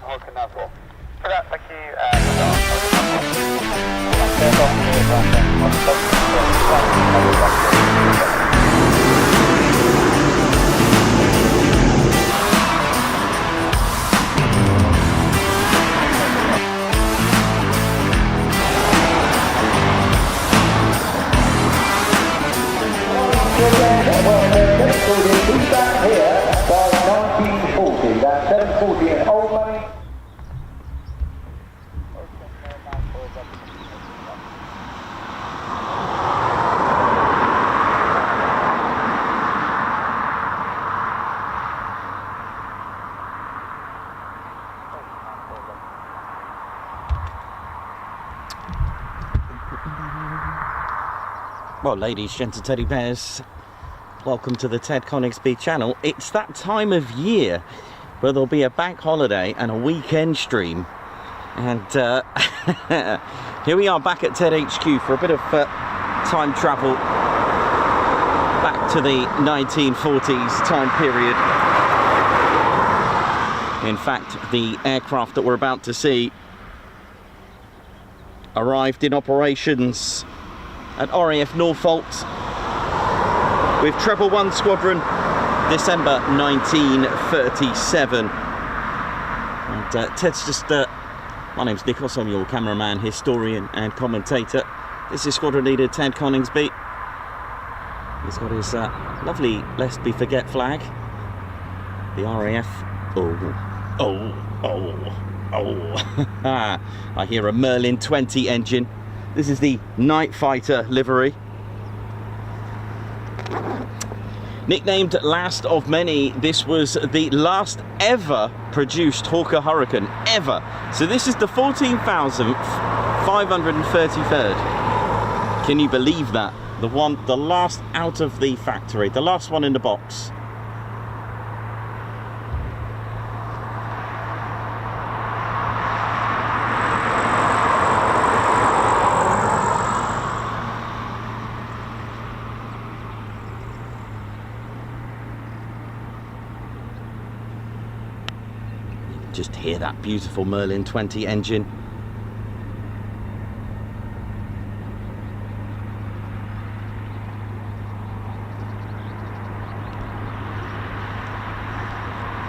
Horten as well. For that, thank you. Well, the next building is back here by 1940. That's 740 and old money. Well, ladies, gents and teddy bears, welcome to the Ted Coningsby channel. It's that time of year where there'll be a bank holiday and a weekend stream. And here we are back at Ted HQ for a bit of time travel back to the 1940s time period. In fact, the aircraft that we're about to see arrived in operations at RAF Norfolk with Treble 1 Squadron, December 1937. And Ted's just, my name's Nicholas, I'm your cameraman, historian and commentator. This is Squadron Leader Ted Coningsby. He's got his lovely Lest Be Forget flag. The RAF, I hear a Merlin 20 engine. This is the Night Fighter livery. Nicknamed Last of Many, this was the last ever produced Hawker Hurricane, ever. So this is the 14,533rd. Can you believe that? The last out of the factory, the last one in the box. Just hear that beautiful Merlin 20 engine.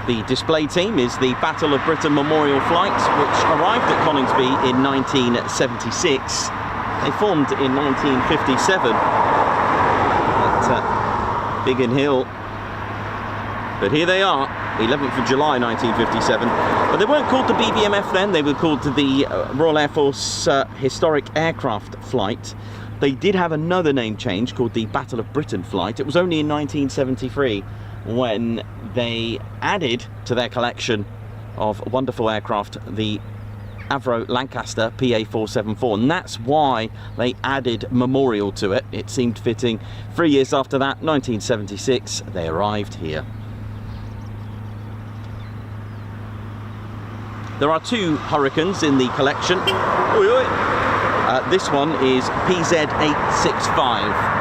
The display team is the Battle of Britain Memorial Flight, which arrived at Coningsby in 1976. They formed in 1957 at Biggin Hill. But here they are, 11th of July 1957. But they weren't called the BBMF then, they were called the Royal Air Force Historic Aircraft Flight. They did have another name change called the Battle of Britain Flight. It was only in 1973 when they added to their collection of wonderful aircraft the Avro Lancaster PA474, and that's why they added Memorial to it. It seemed fitting. 3 years after that, 1976, they arrived here. There are two Hurricanes in the collection. This one is PZ865.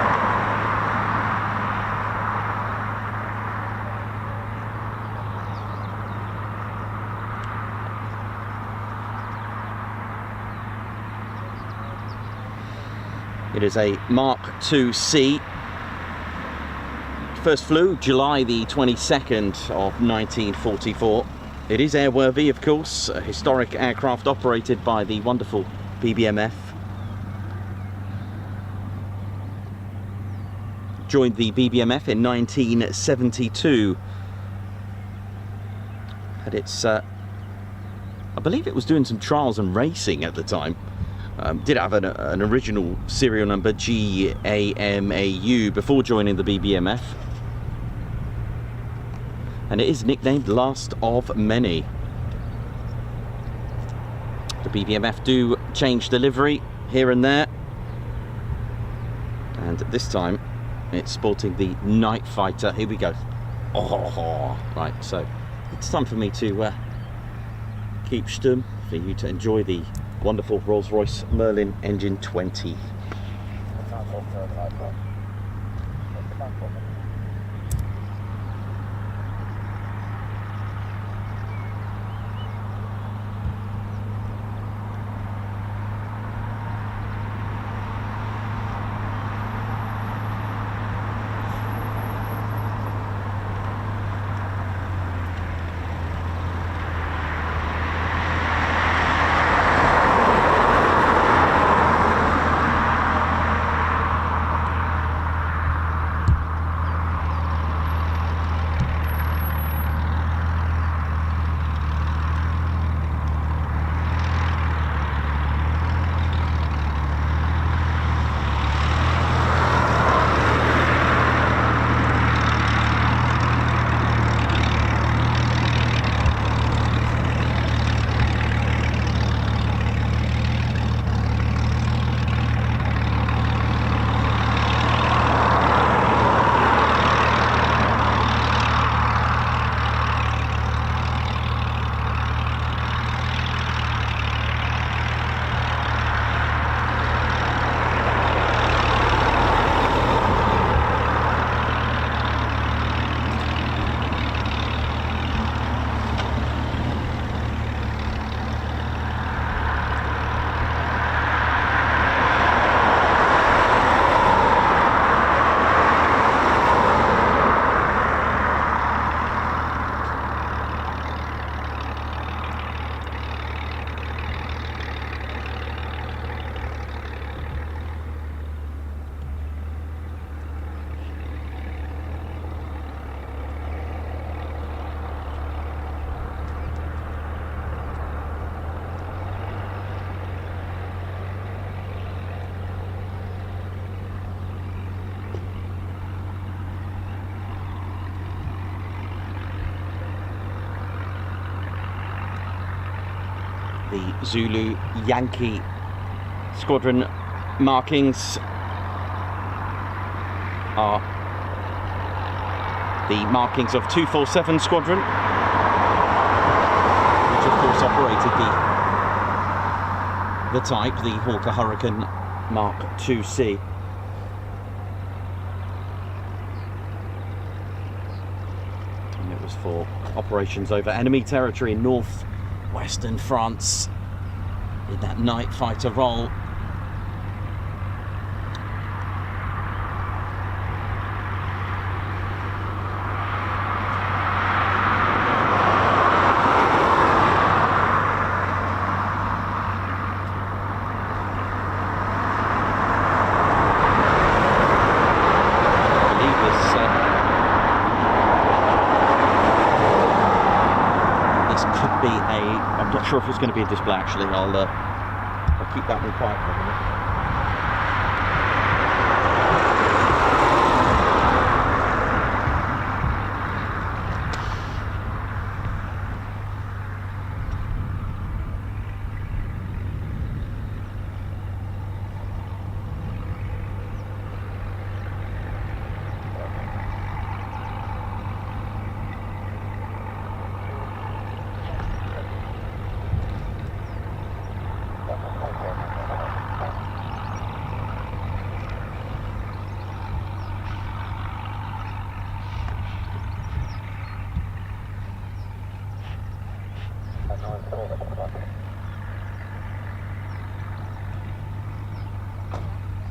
It is a Mark IIC. First flew July the 22nd of 1944. It is airworthy, of course, a historic aircraft operated by the wonderful BBMF. Joined the BBMF in 1972. Had its, I believe it was doing some trials and racing at the time. Did have an original serial number, GAMAU, before joining the BBMF. And it is nicknamed Last of Many. The BBMF do change the livery here and there. And this time it's sporting the Night Fighter. Here we go. Oh, right, so it's time for me to keep stum, for you to enjoy the wonderful Rolls-Royce Merlin Engine 20. The Zulu Yankee squadron markings are the markings of 247 Squadron, which of course operated the type, the Hawker Hurricane Mark 2C. And it was for operations over enemy territory in northwestern France in that night fighter role. I'm not sure if it's going to be a display actually. I'll keep that one quiet for a minute.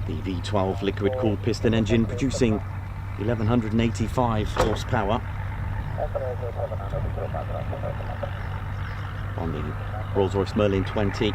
The V12 liquid-cooled piston engine producing 1185 horsepower on the Rolls-Royce Merlin 20.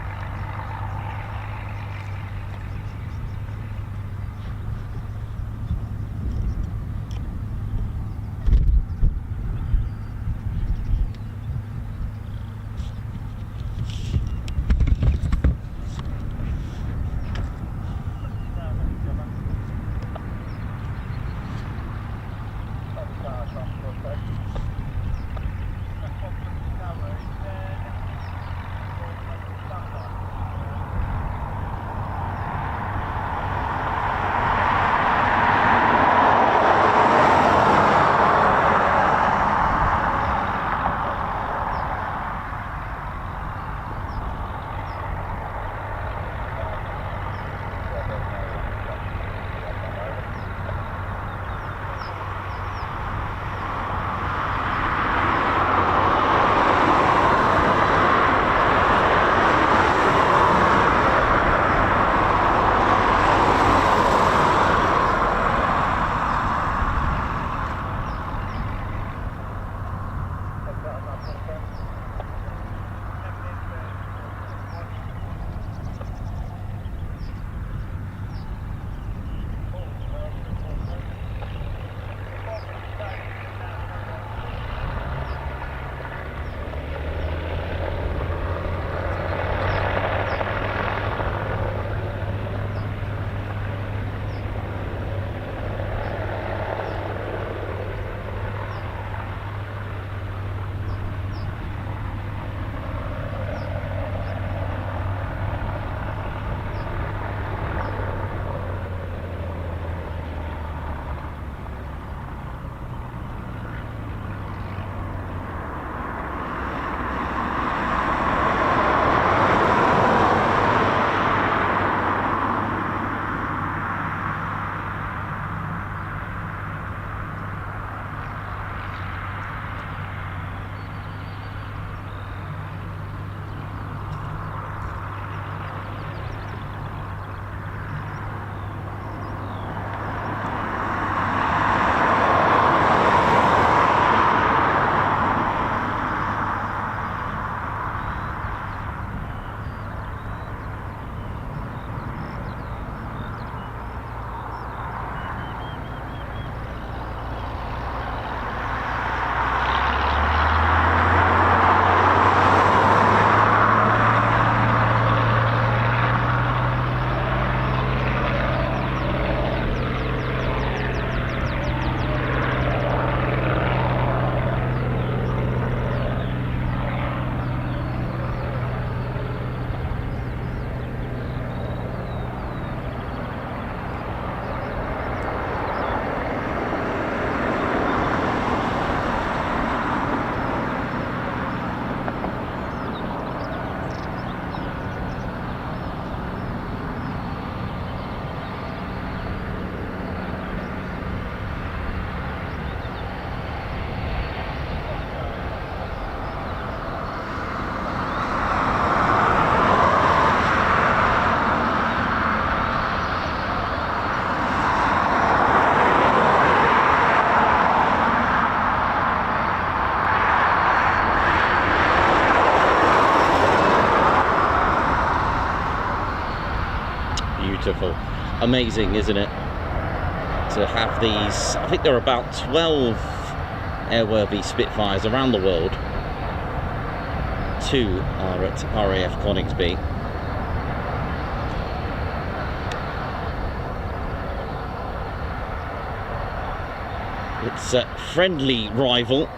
wonderful, amazing, isn't it? To have these, I think there are about 12 airworthy Spitfires around the world. 2 are at RAF Coningsby. Its friendly rival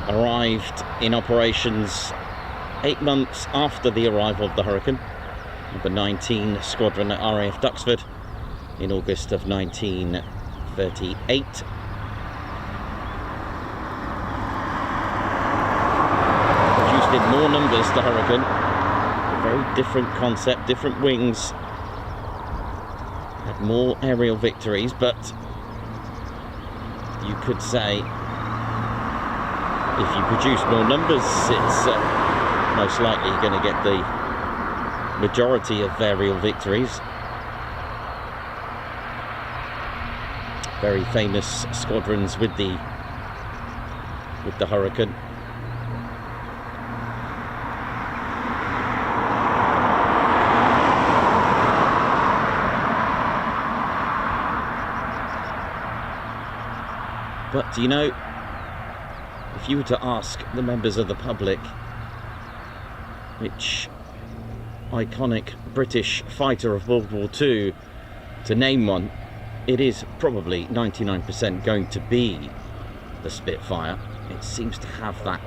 arrived in operations 8 months after the arrival of the Hurricane, number 19 Squadron at RAF Duxford, in August of 1938. Produced in more numbers, the Hurricane. A very different concept, different wings. Had more aerial victories, but you could say if you produce more numbers, it's most likely going to get the majority of aerial victories. Very famous squadrons with the Hurricane. But you know, if you were to ask the members of the public which iconic British fighter of World War II to name one, it is probably 99% going to be the Spitfire. It seems to have that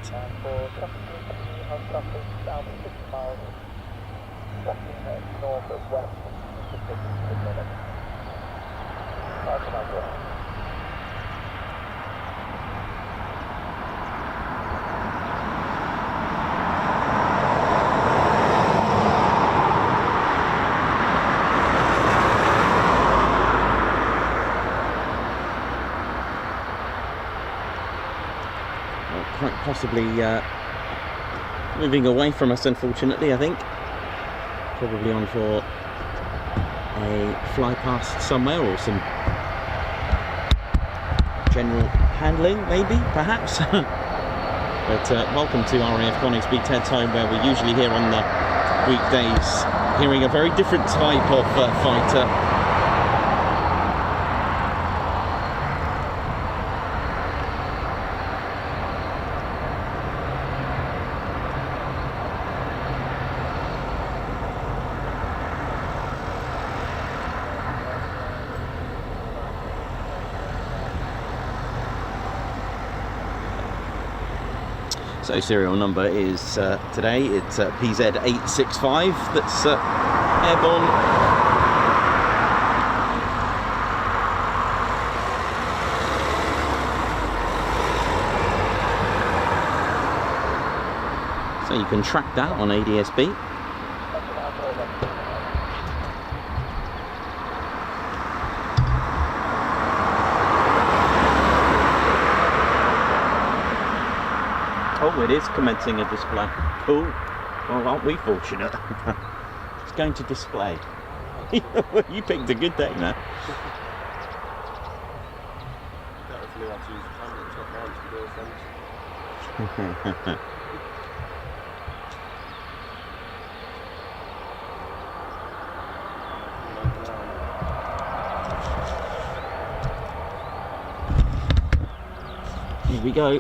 quite possibly moving away from us, unfortunately. I think probably on for a fly past somewhere, or some general handling, maybe, perhaps. But welcome to RAF Coningsby, Ted's home, where we're usually here on the weekdays, hearing a very different type of fighter. So serial number is today, it's PZ865 that's airborne. So you can track that on ADSB. Oh, it is commencing a display. Cool. Well, aren't we fortunate? It's going to display. You picked a good day, man. Here we go.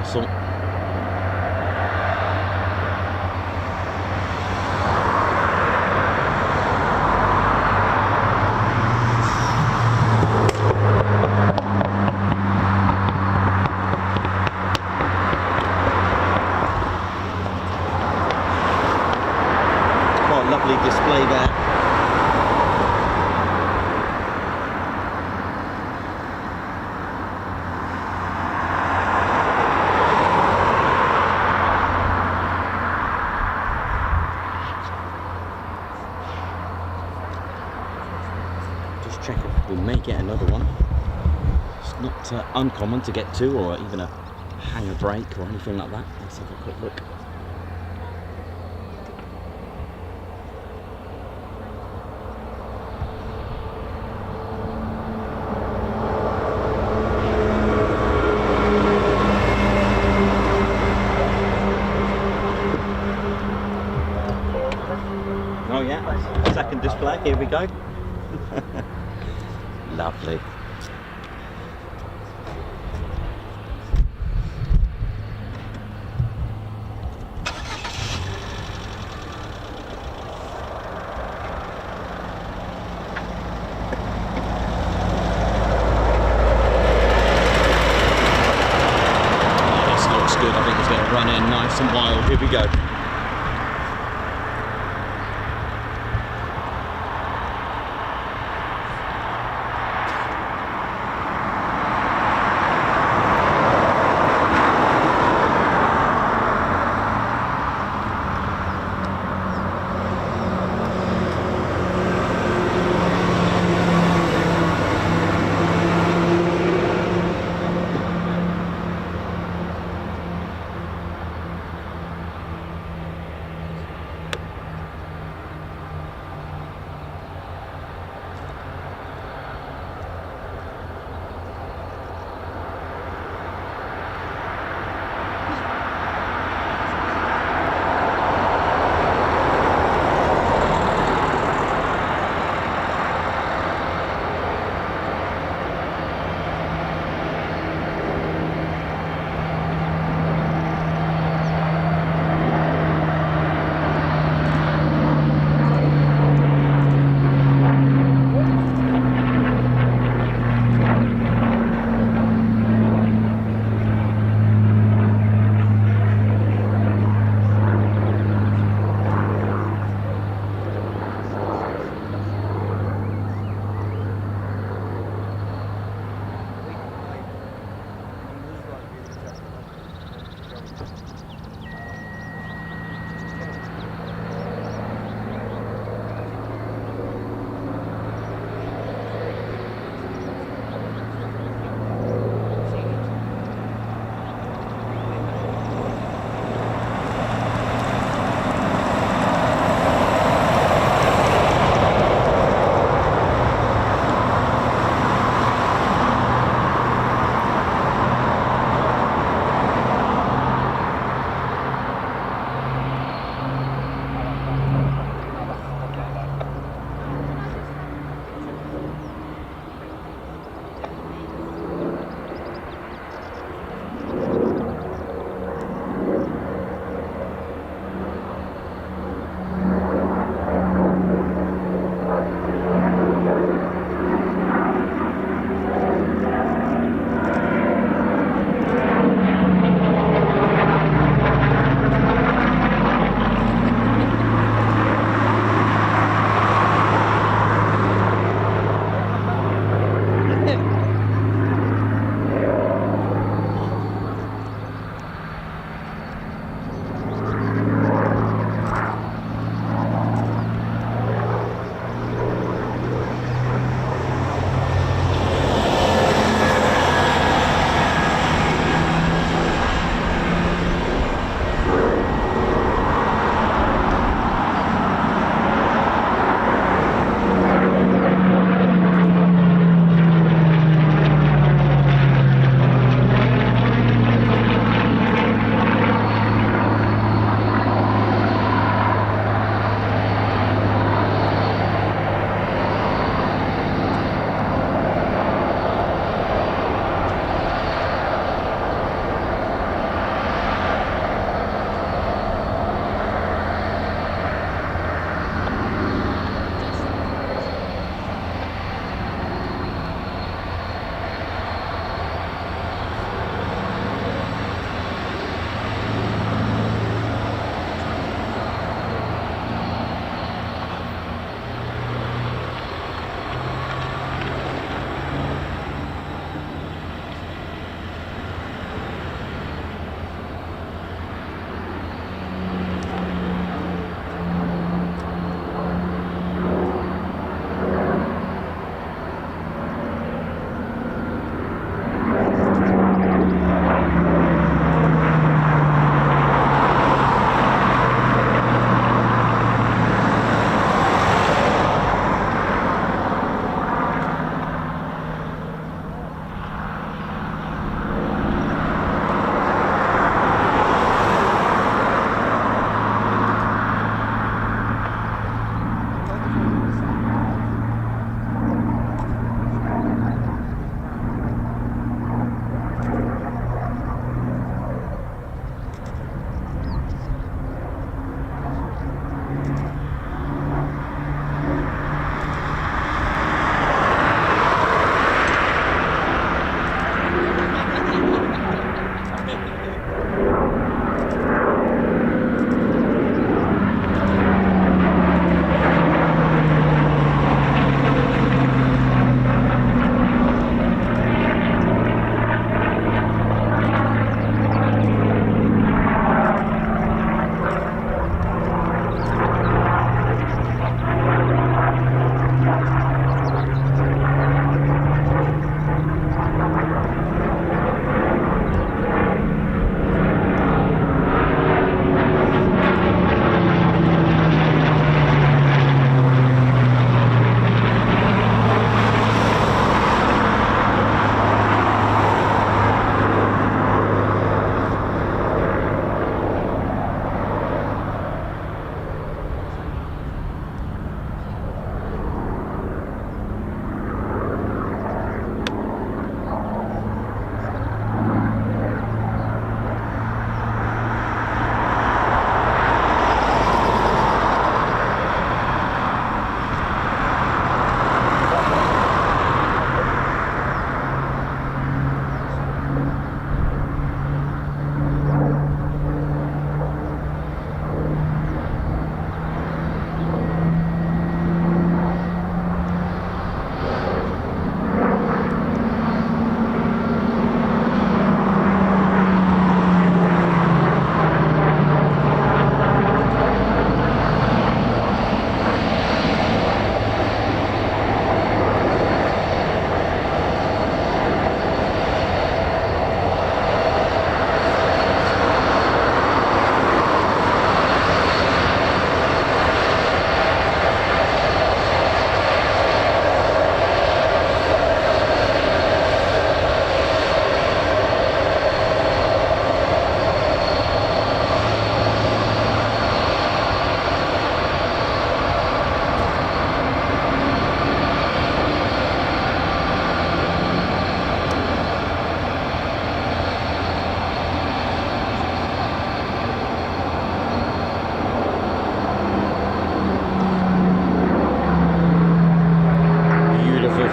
castle. Quite a lovely display there. Check if we may get another one. It's not uncommon to get two, or even a hangar break or anything like that. Let's have a quick look. Oh yeah, second display, here we go. Lovely. This looks good. I think it's going to run in nice and wild. Here we go.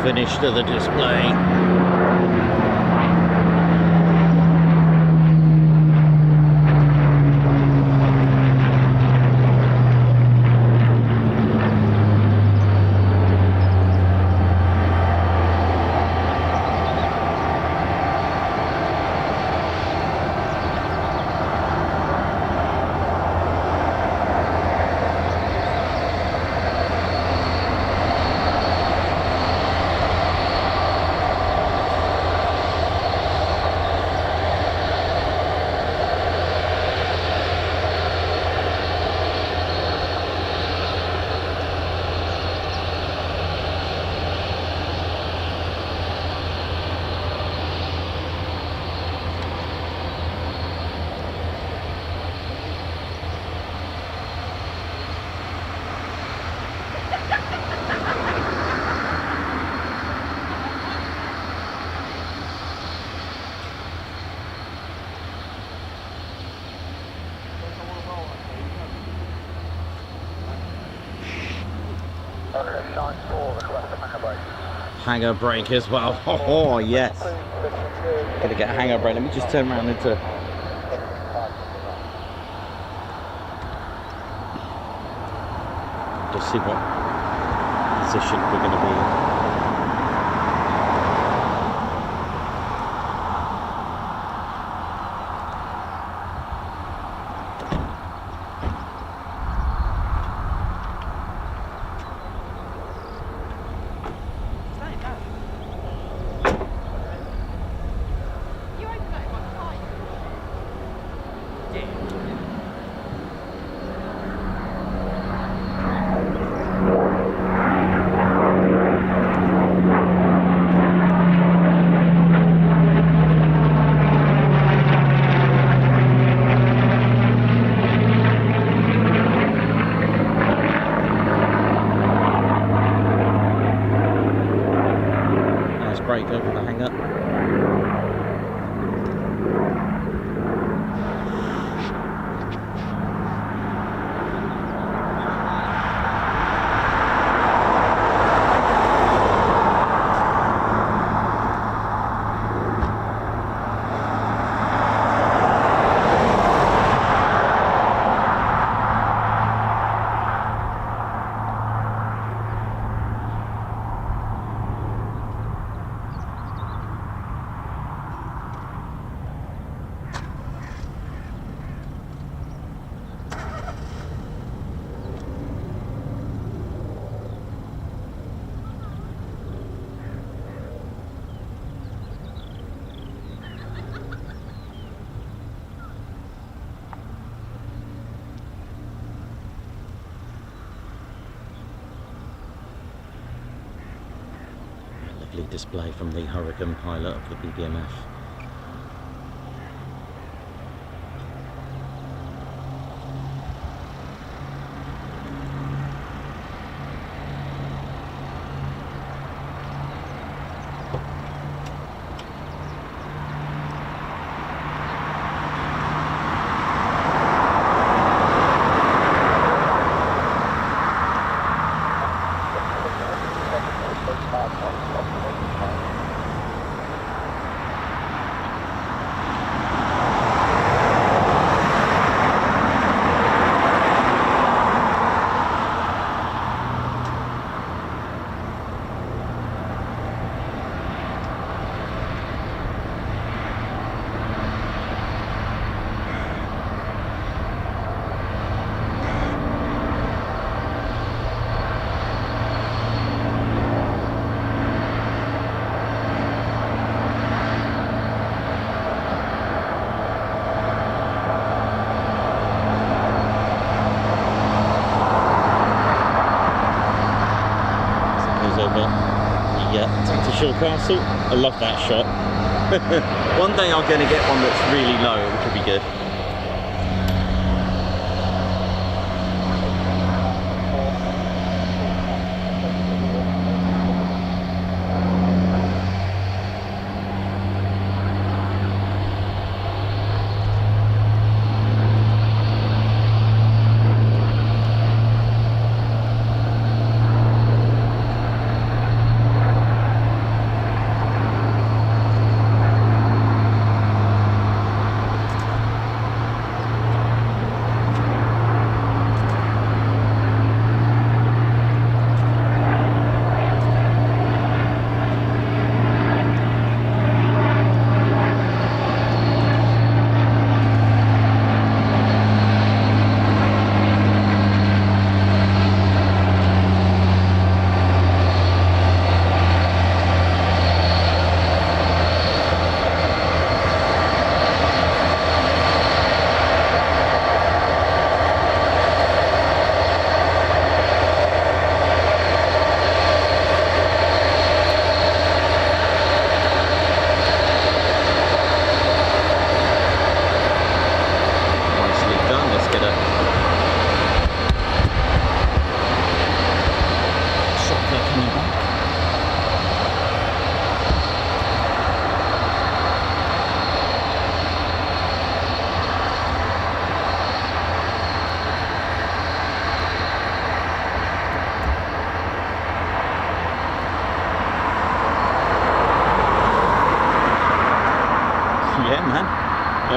finish to the display. Hangar brake as well. Oh yes. Gonna get a hangar brake. Let me just turn around into. Just see what position we're gonna be in. Brake over the hangar. Display from the Hurricane pilot of the BBMF. Castle. I love that shot. One day I'm going to get one that's really low, which would be good.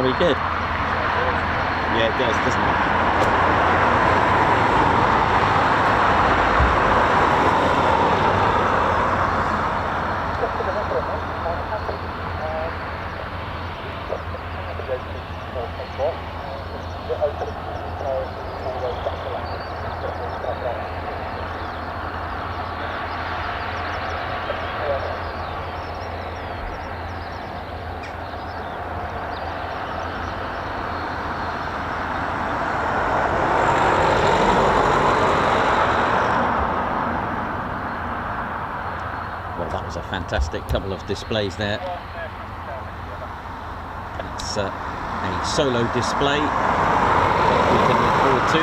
Very good. Yeah, it does, doesn't it? Fantastic couple of displays there. It's a solo display we can look forward to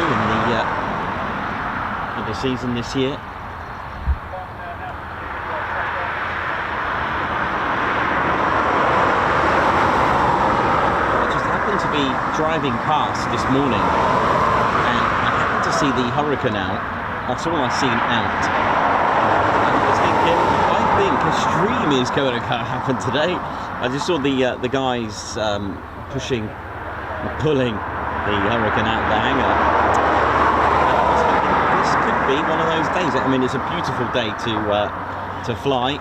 in the season this year. I just happened to be driving past this morning and I happened to see the Hurricane out. That's all I've seen out. I was thinking, I think a stream is going to happen today. I just saw the guys pulling the Hurricane out of the hangar. I was thinking, this could be one of those days. I mean, it's a beautiful day to fly.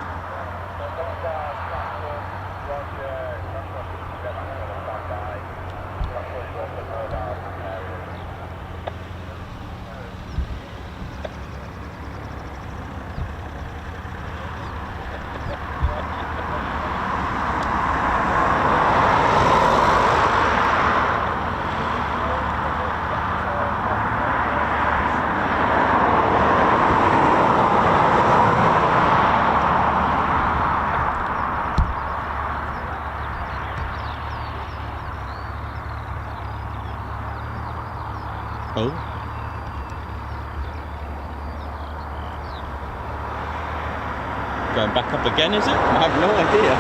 Oh. Going back up again, is it? I have no idea.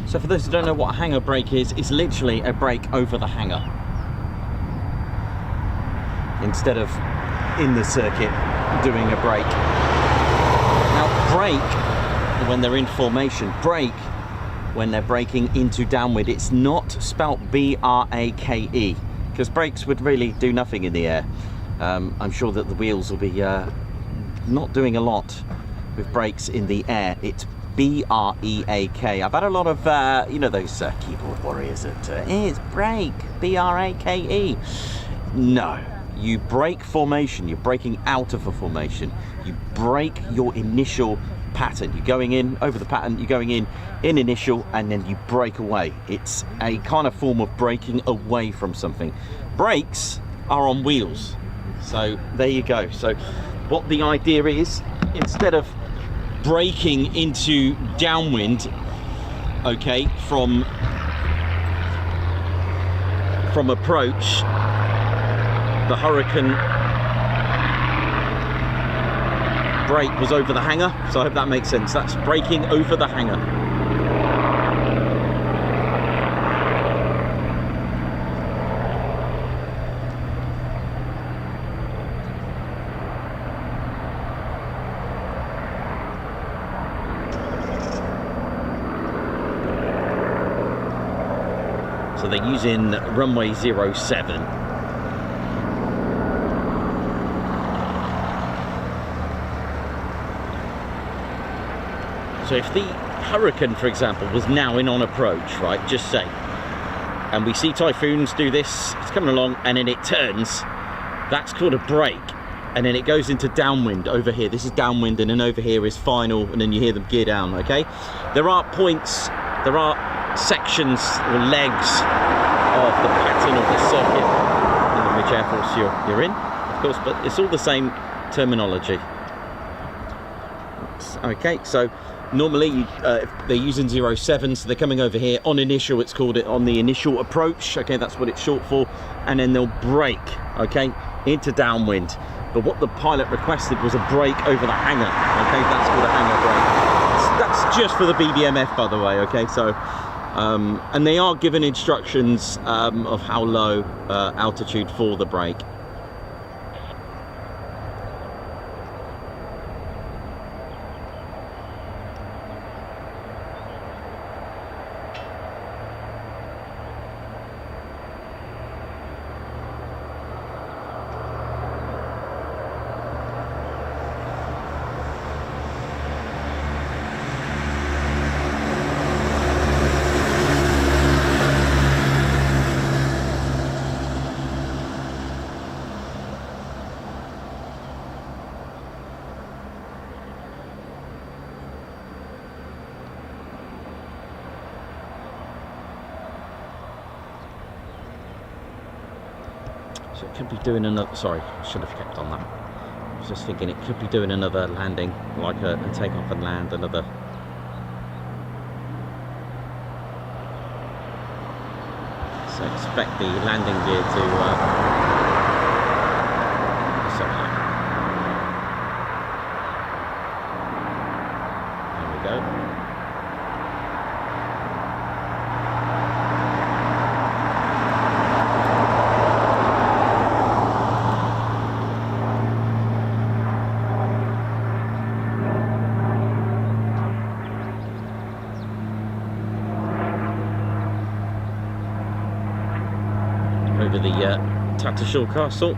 So for those who don't know what a hangar brake is, it's literally a brake over the hangar. Instead of in the circuit doing a brake. Now brake, when they're in formation, brake when they're braking into downwind, it's not spelt B-R-A-K-E, because brakes would really do nothing in the air. I'm sure that the wheels will be not doing a lot with brakes in the air. It's B-R-E-A-K. I've had a lot of, you know, those keyboard warriors that, it's brake, B-R-A-K-E. No, you brake formation, you're braking out of a formation. You brake your initial pattern. You're going in, over the pattern, you're going in initial, and then you brake away. It's a kind of form of braking away from something. Brakes are on wheels. So there you go. So what the idea is, instead of braking into downwind, okay, from approach, the Hurricane brake was over the hangar, so I hope that makes sense. That's braking over the hangar. So they're using runway 07. So if the Hurricane, for example, was now in on approach, right, just say, and we see typhoons do this, it's coming along, and then it turns, that's called a brake, and then it goes into downwind over here. This is downwind, and then over here is final, and then you hear them gear down, okay? There are points, there are sections or legs of the pattern of the circuit which Air Force you're in, of course, but it's all the same terminology. Okay, so normally if they're using 07, so they're coming over here on initial, it's called it on the initial approach, okay, that's what it's short for, and then they'll brake, okay, into downwind. But what the pilot requested was a brake over the hangar, okay, that's called a hangar brake. That's just for the BBMF, by the way, okay, so and they are given instructions of how low altitude for the brake. So it could be doing another, sorry, should have kept on that. I was just thinking it could be doing another landing, like a takeoff and land, another. So expect the landing gear to there we go. Over the Tattershall Castle.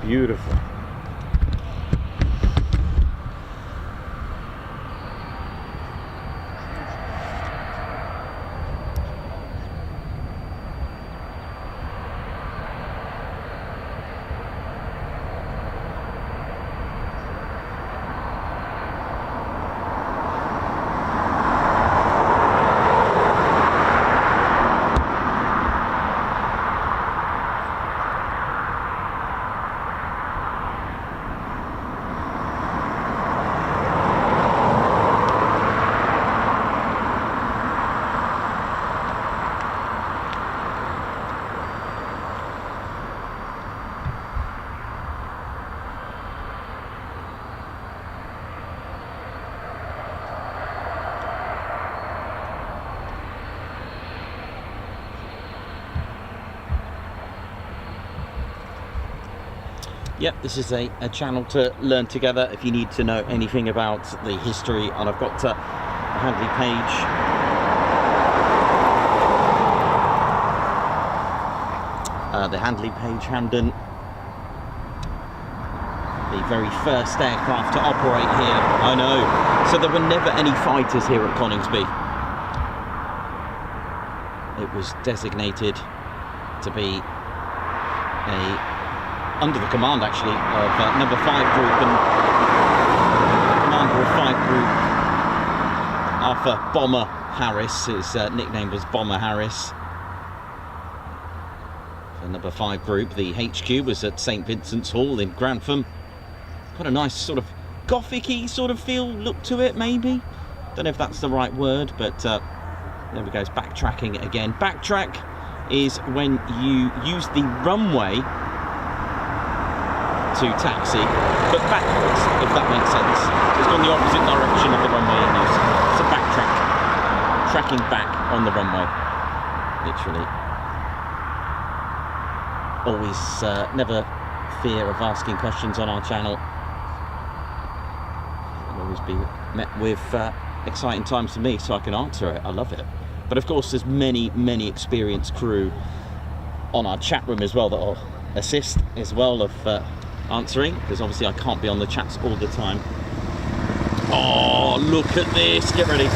Beautiful. Yep, this is a channel to learn together if you need to know anything about the history, and I've got a Handley page. The Handley page, Hamden, the very first aircraft to operate here. I know, so there were never any fighters here at Coningsby. It was designated to be under the command actually of number 5 group and commander of 5 group, Arthur Bomber Harris. His nickname was Bomber Harris. The number 5 group, the HQ was at St Vincent's Hall in Grantham. Quite a nice sort of gothic-y sort of feel, look to it, maybe. Don't know if that's the right word, but there we go. It's backtracking again. Backtrack is when you use the runway to taxi, but backwards, if that makes sense. It's gone the opposite direction of the runway in use. It's a backtrack, tracking back on the runway, literally. Always never fear of asking questions on our channel. It'll always be met with exciting times for me, so I can answer it. I love it. But of course, there's many experienced crew on our chat room as well that will assist as well of answering, because obviously I can't be on the chats all the time. Oh, look at this! Get ready.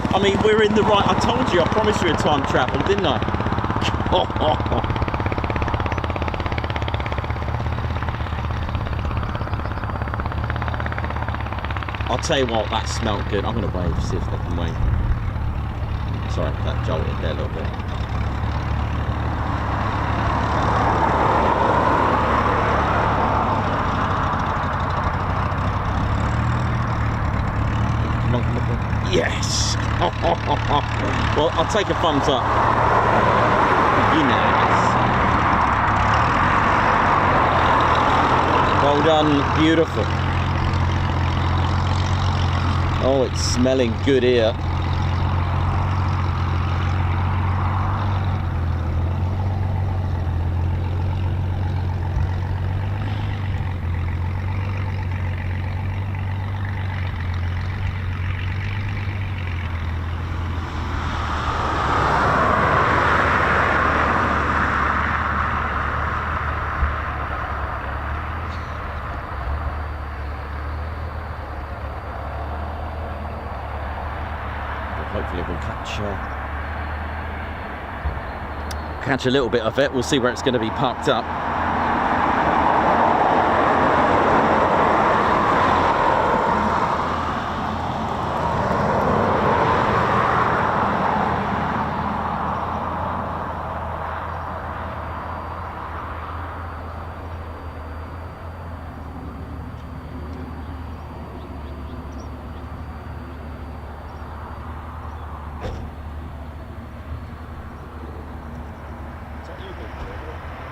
I mean, we're in the right. I told you, I promised you a time travel, didn't I? I'll tell you what, that smelled good. I'm going to wave, see if they can wave. Sorry, that jolted there a little bit. Yes! Well, I'll take a thumbs up. Yes. Well done, beautiful. Oh, it's smelling good here. Hopefully we'll catch a little bit of it. We'll see where it's going to be parked up.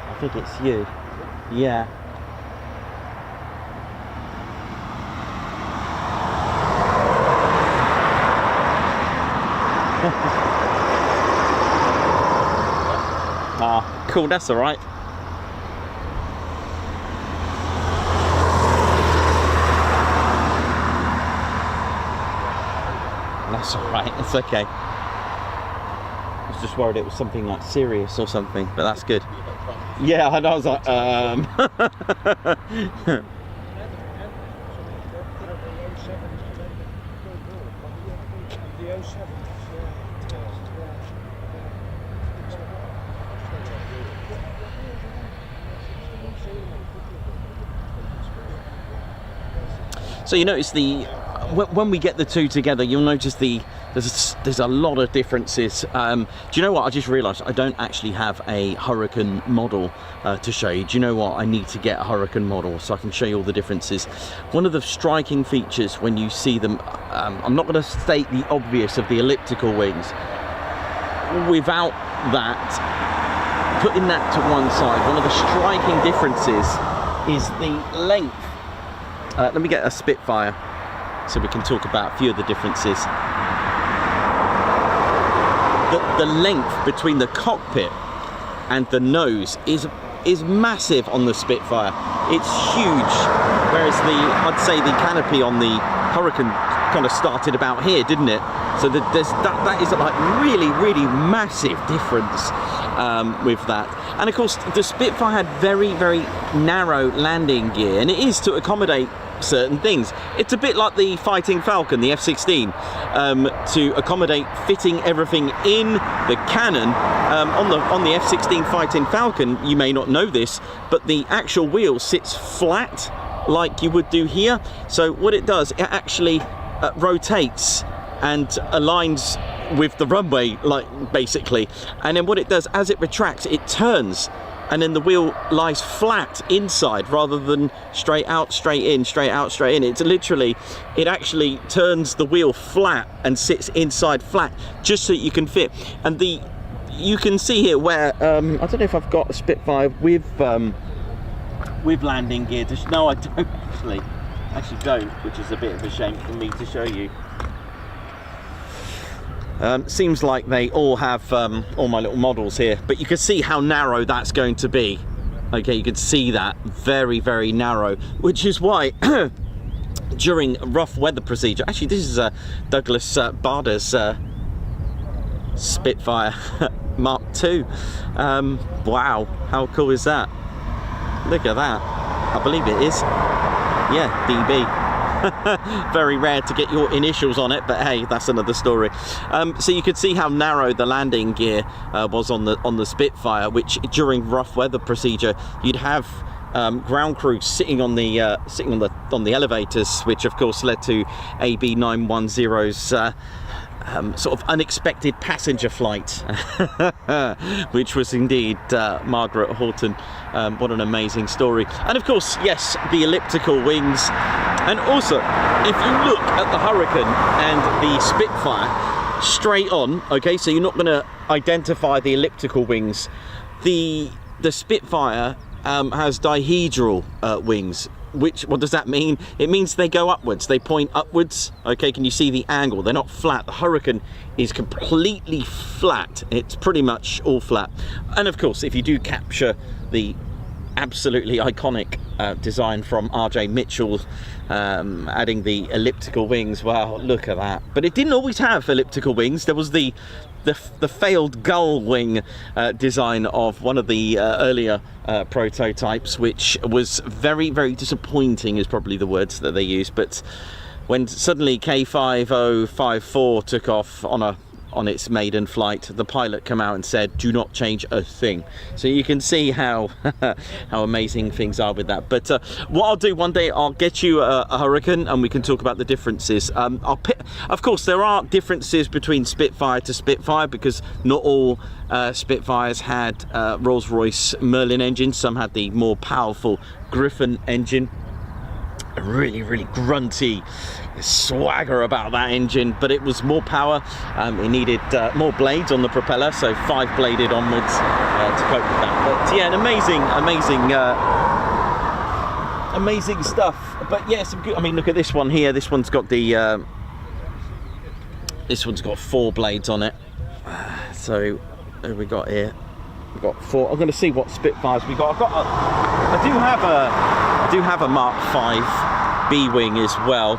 I think it's you. Yeah. Ah, cool, that's all right. That's all right, it's okay. I was just worried it was something like serious or something, but that's good. Yeah, and I was like, So you notice when we get the two together, you'll notice there's a lot of differences. Do you know what? I just realised I don't actually have a Hurricane model to show you. Do you know what? I need to get a Hurricane model so I can show you all the differences. One of the striking features when you see them, I'm not going to state the obvious of the elliptical wings. Without that, putting that to one side, one of the striking differences is the length. Let me get a Spitfire so we can talk about a few of the differences. The length between the cockpit and the nose is massive on the Spitfire. It's huge, whereas I'd say the canopy on the Hurricane kind of started about here, didn't it? So that is like really massive difference with that. And of course the Spitfire had very narrow landing gear, and it is to accommodate certain things. It's a bit like the Fighting Falcon, the F-16, to accommodate fitting everything in the cannon. On the F-16 Fighting Falcon, you may not know this, but the actual wheel sits flat like you would do here. So what it does, it actually rotates and aligns with the runway, like, basically. And then what it does, as it retracts, it turns, and then the wheel lies flat inside rather than straight out, straight in, straight out, straight in. It's literally, it actually turns the wheel flat and sits inside flat just so you can fit. And you can see here where I don't know if I've got a Spitfire with landing gear. No, I don't actually don't, which is a bit of a shame for me to show you. Seems like they all have all my little models here, but you can see how narrow that's going to be. Okay, you can see that very, very narrow, which is why during rough weather procedure, actually this is Douglas Bader's Spitfire Mark II. Wow, how cool is that? Look at that. I believe it is. Yeah, DB. Very rare to get your initials on it, but hey, that's another story. So you could see how narrow the landing gear was on the Spitfire, which during rough weather procedure you'd have ground crew sitting on the elevators, which of course led to AB 910's sort of unexpected passenger flight, which was indeed Margaret Horten. What an amazing story. And of course, yes, the elliptical wings. And also, if you look at the Hurricane and the Spitfire straight on, okay, so you're not going to identify the elliptical wings. The Spitfire has dihedral wings. What does that mean? It means they go upwards, they point upwards. Okay, can you see the angle? They're not flat. The Hurricane is completely flat. It's pretty much all flat. And of course, if you do capture the absolutely iconic design from RJ Mitchell, adding the elliptical wings, wow, look at that. But it didn't always have elliptical wings. There was the failed gull wing design of one of the earlier prototypes, which was very, very disappointing is probably the words that they used. But when suddenly K5054 took off on its maiden flight, the pilot came out and said, do not change a thing. So you can see how how amazing things are with that. But what I'll do one day, I'll get you a Hurricane and we can talk about the differences. Of course, there are differences between Spitfire to Spitfire, because not all Spitfires had Rolls-Royce Merlin engines. Some had the more powerful Griffon engine. A really, really grunty swagger about that engine, but it was more power. It needed more blades on the propeller, so 5-bladed onwards to cope with that. But yeah, an amazing stuff. But yeah, some good. I mean, look at this one here. This one's got the this one's got 4 blades on it. So what have we got here? We've got 4. I'm going to see what Spitfires we got. I do have a Mark V B-wing as well.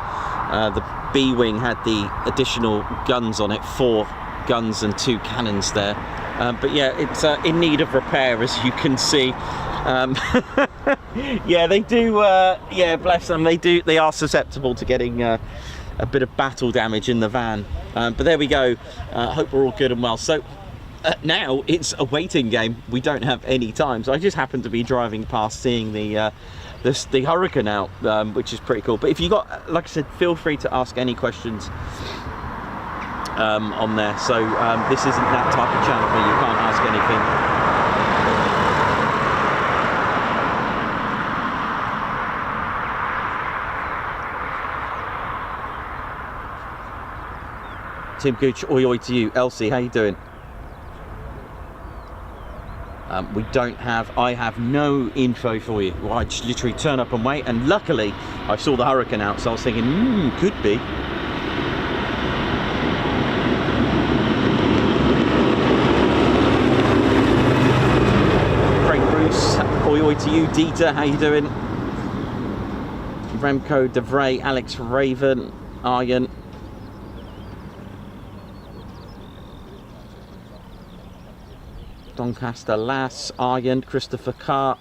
The B-wing had the additional guns on it, 4 guns and 2 cannons there. But yeah, it's in need of repair, as you can see. Yeah, they do. Yeah, bless them. They are susceptible to getting a bit of battle damage in the van. But there we go. Hope we're all good and well. So now it's a waiting game. We don't have any time. So I just happened to be driving past, seeing the Hurricane out, which is pretty cool. But if you got, like I said, feel free to ask any questions on there. So this isn't that type of channel where you can't ask anything. Tim Gooch, oi oi to you. Elsie, how you doing? I have no info for you. Well, I just literally turn up and wait, and luckily I saw the Hurricane out, so I was thinking, could be. Craig Bruce, oi oi to you. Dieter, how you doing? Remco DeVray, Alex Raven, Arjen. Doncaster Lass, Arjen, Christopher Carr.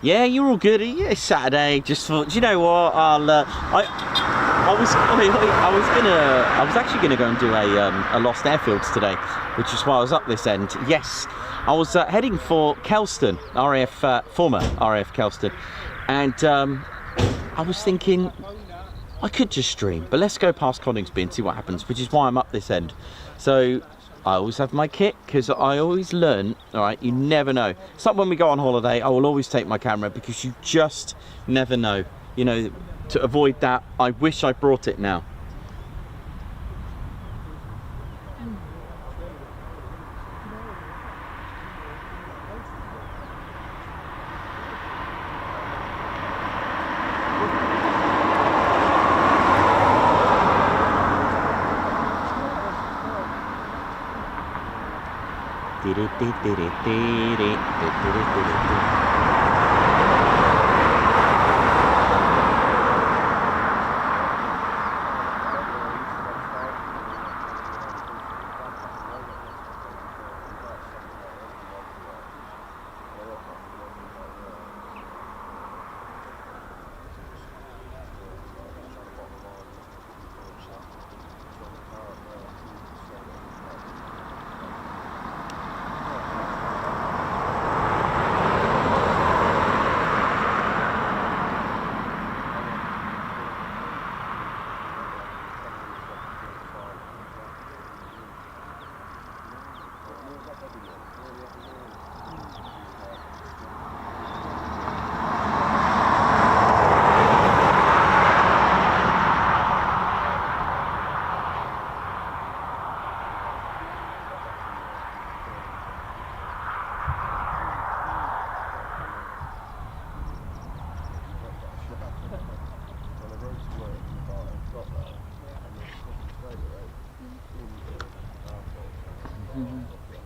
Yeah, you're all good. Yeah, it's Saturday. Just thought, you know what? I was actually gonna go and do a Lost Airfields today, which is why I was up this end. Yes, I was heading for Kelston, RAF, former RAF Kelston, and I was thinking I could just stream, but let's go past Coningsby and see what happens, which is why I'm up this end. So I always have my kit, because I always learn, all right, you never know. It's like when we go on holiday, I will always take my camera, because you just never know. You know, to avoid that, I wish I brought it now.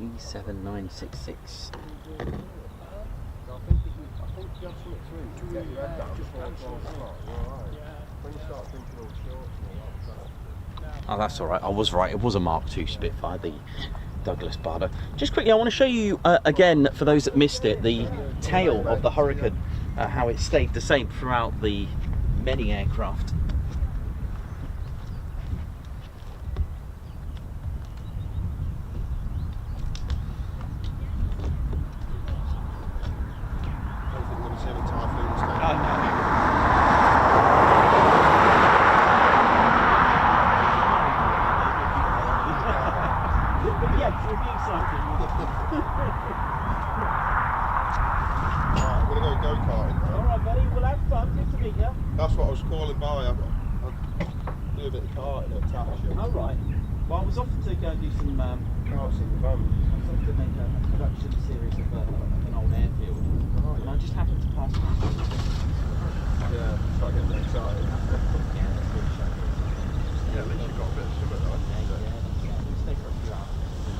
E7966. Oh, that's all right. I was right. It was a Mark II Spitfire, the Douglas Bardo. Just quickly, I want to show you again, for those that missed it, the tail of the Hurricane, how it stayed the same throughout the many aircraft. That's what I was calling by. I do a bit of karting at Tattershire. Oh, right. Well, I was off to go and do some Cars in the van. I was off to make a production series of an old airfield, and I just happened to pass by. Yeah, so I get a bit excited. Yeah, that's good show. Yeah, at least you've got a bit of something like that. Yeah, we'll stay for a few hours.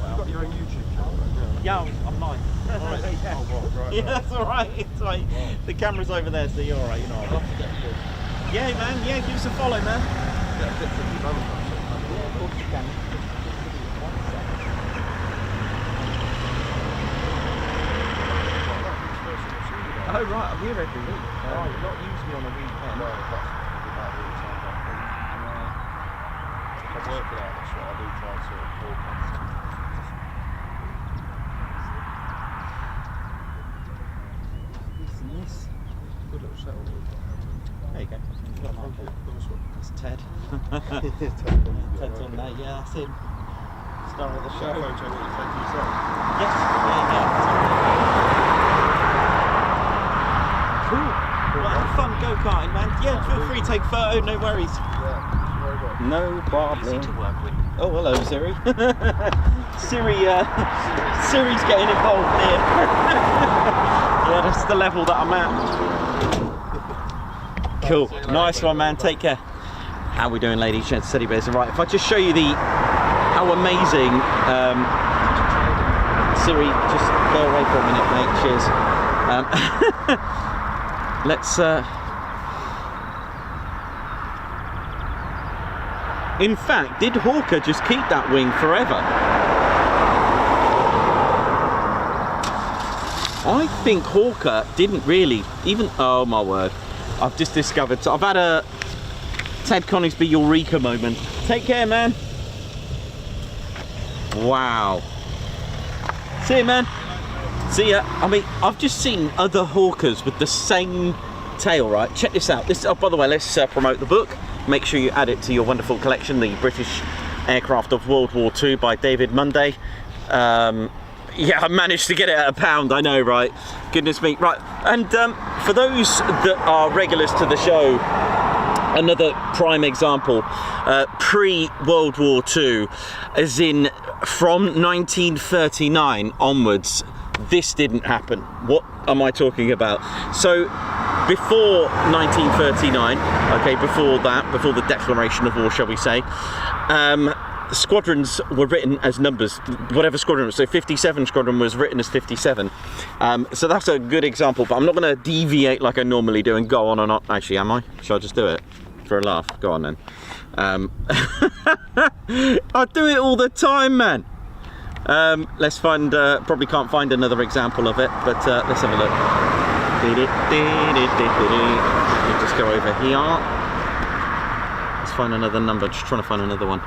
You've got your own YouTube channel, right? Yeah, I'm live. Right. Yeah. Oh, right. Yeah, that's all right. It's like the camera's over there, so you're all right. You know. I'd love to get a bit. Yeah, man. Yeah, give us a follow, man. Get a picture of your van. Yeah, of course you can. Oh right, I'm here every week. Not usually on a weekend. No, that's about the time. I work it out, that's what I do, try to sort of forecast. Yes. Good little setup. There you go. Thank you. Nice one. That's Ted. Ted's on there. Yeah, that's him. Star of the show. Photo that you take yourself. Yes. Yeah. Cool. Well, have fun go-karting, man. Yeah, feel free to take a photo, no worries. Yeah, very good. No problem. Easy to work with. Oh, hello, Siri. Siri's getting involved here. Yeah, that's the level that I'm at. Cool. Nice one, man. Take care. How we doing, ladies, gents, teddy bears? Right, if I just show you how amazing Siri, just go away for a minute, mate. Cheers. Let's in fact, did Hawker just keep that wing forever? I think Hawker didn't really even. Oh my word, I've just discovered. So I've had a Ted Coningsby eureka moment. Take care, man. Wow. See you, man. See ya. I mean, I've just seen other Hawkers with the same tail, right? Check this out. This, oh, by the way, let's promote the book. Make sure you add it to your wonderful collection, The British Aircraft of World War II by David Munday. Yeah, I managed to get it at £1, I know, right? Goodness me. Right, and for those that are regulars to the show, another prime example, pre-World War II, as in from 1939 onwards, this didn't happen. What am I talking about? So, before 1939, okay, before that, before the declaration of war, shall we say, squadrons were written as numbers, whatever squadron was. So 57 squadron was written as 57. So that's a good example, but I'm not going to deviate like I normally do and go on and on. Actually, am I? Shall I just do it for a laugh? Go on then. I do it all the time, man. Let's find, probably can't find another example of it, but let's have a look. We'll just go over here. Let's find another number, just trying to find another one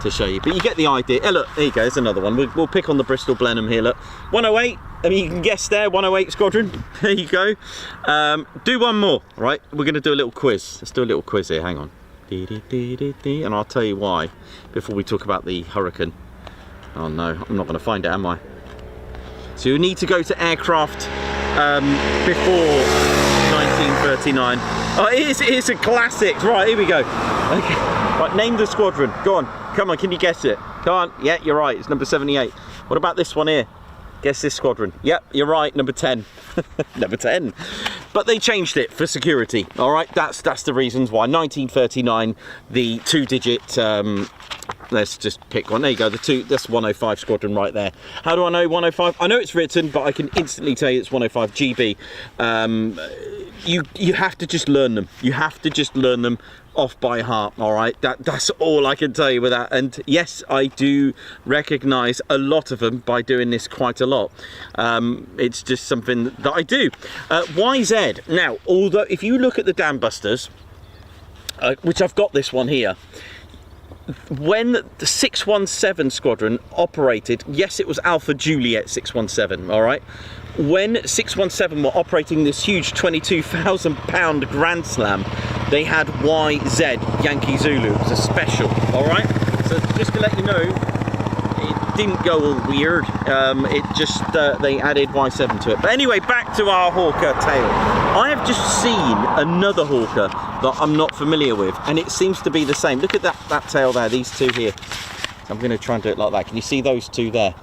to show you, but you get the idea. Look, there you go, there's another one. We'll pick on the Bristol Blenheim here. Look, 108, I mean, you can guess there, 108 squadron. There you go. Do one more, right? We're going to do a little quiz. Let's do a little quiz here, hang on. And I'll tell you why before we talk about the Hurricane. Oh no, I'm not going to find it, am I? So you need to go to aircraft before 1939. Oh, it is a classic. Right, here we go. Okay, right, name the squadron. Go on, come on, can you guess it? Come on, yeah, you're right, it's number 78. What about this one here? Guess this squadron. Yep, you're right, number 10. Number 10. But they changed it for security, all right? That's the reasons why. 1939, the 2-digit, let's just pick one. There you go, that's 105 squadron right there. How do I know 105? I know it's written, but I can instantly tell you it's 105 GB. You have to just learn them. You have to just learn them off by heart, all right? That's all I can tell you with that. And yes, I do recognise a lot of them by doing this quite a lot. It's just something that I do. YZ, now, although if you look at the dam busters, which I've got this one here, when the 617 squadron operated, yes, it was Alpha Juliet 617, all right? When 617 were operating this huge £22,000 Grand Slam, they had YZ, Yankee Zulu. It was a special, all right? So just to let you know, it didn't go all weird. It just, they added Y7 to it. But anyway, back to our Hawker tail. I have just seen another Hawker that I'm not familiar with, and it seems to be the same. Look at that tail there, these two here. I'm going to try and do it like that. Can you see those two there?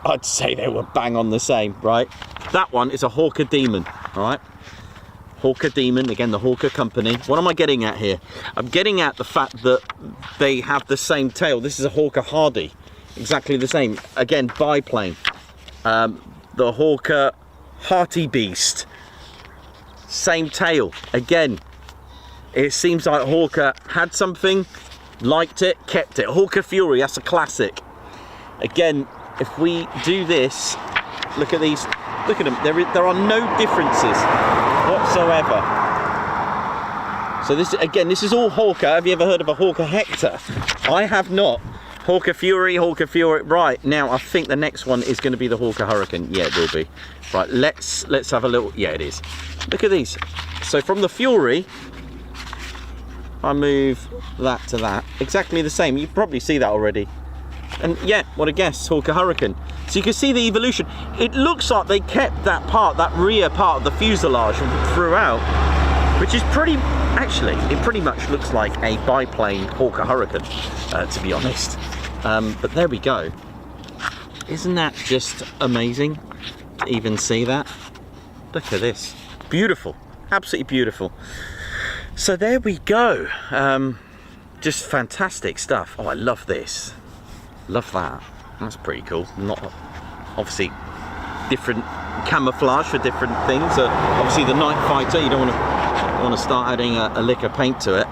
I'd say they were bang on the same, right? That one is a Hawker Demon, all right? Hawker Demon, again, the Hawker company. What am I getting at here? I'm getting at the fact that they have the same tail. This is a Hawker Hardy, exactly the same. Again, biplane. The Hawker Hearty Beast, same tail. Again, it seems like Hawker had something, liked it, kept it. Hawker Fury, that's a classic. Again, if we do this, look at these, look at them, there are no differences whatsoever. So this, again, this is all Hawker. Have you ever heard of a Hawker Hector? I have not. Hawker Fury, right, now I think the next one is going to be the Hawker Hurricane. Yeah, it will be. Right, let's have a little, yeah, it is. Look at these. So from the Fury, I move that to that, exactly the same. You probably see that already. And yeah, what a guess, Hawker Hurricane. So you can see the evolution. It looks like they kept that part, that rear part of the fuselage throughout, which is pretty, actually, it pretty much looks like a biplane Hawker Hurricane, to be honest. But there we go. Isn't that just amazing to even see that? Look at this. Beautiful, absolutely beautiful. So there we go. Just fantastic stuff. Oh, I love this. Love that. That's pretty cool. Not obviously different camouflage for different things. Obviously the night fighter, you don't want to start adding a lick of paint to it.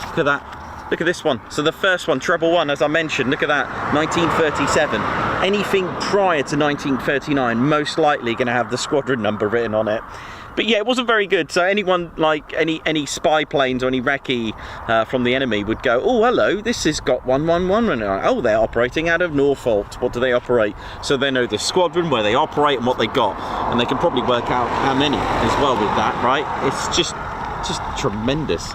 Look at that. Look at this one. So the first one, treble one, as I mentioned, look at that, 1937. Anything prior to 1939, most likely going to have the squadron number written on it. But yeah, it wasn't very good. So anyone, like any spy planes or any recce from the enemy would go, oh hello, this has got 111. Oh, they're operating out of Norfolk. What do they operate? So they know the squadron, where they operate and what they got, and they can probably work out how many as well with that, right? It's just tremendous.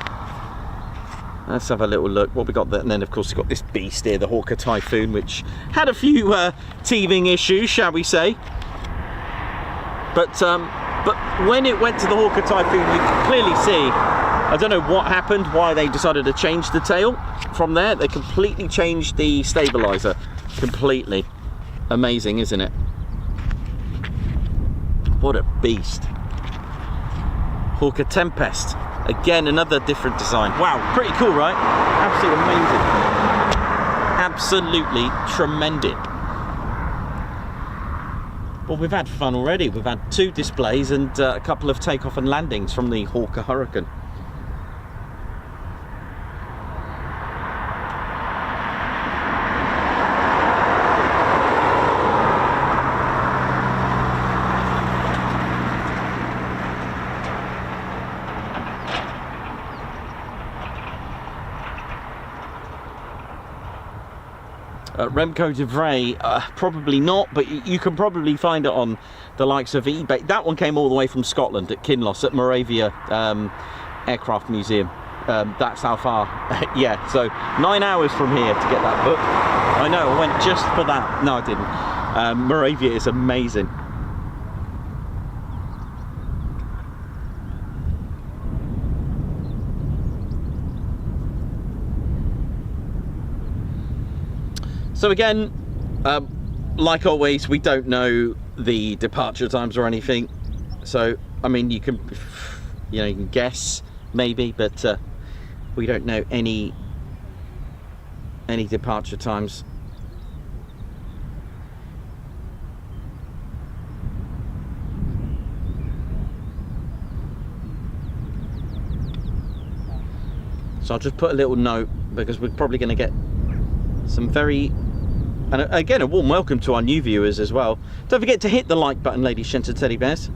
Let's have a little look what we got there. And then of course we've got this beast here, the Hawker Typhoon, which had a few teething issues, shall we say. But when it went to the Hawker Typhoon, you can clearly see, I don't know what happened, why they decided to change the tail from there. They completely changed the stabilizer, completely. Amazing, isn't it? What a beast. Hawker Tempest. Again, another different design. Wow, pretty cool, right? Absolutely amazing. Absolutely tremendous. Well, we've had fun already. We've had 2 displays and a couple of takeoff and landings from the Hawker Hurricane. Remco de Vray, probably not, but you can probably find it on the likes of eBay. That one came all the way from Scotland at Kinloss at Moravia Aircraft Museum. That's how far. Yeah, so 9 hours from here to get that book. I know, I went just for that. No, I didn't. Moravia is amazing. So again, like always, we don't know the departure times or anything. So, I mean, you can guess maybe, but we don't know any departure times. So I'll just put a little note, because we're probably going to get some very... And again, a warm welcome to our new viewers as well. Don't forget to hit the like button, ladies, gents and teddy bears.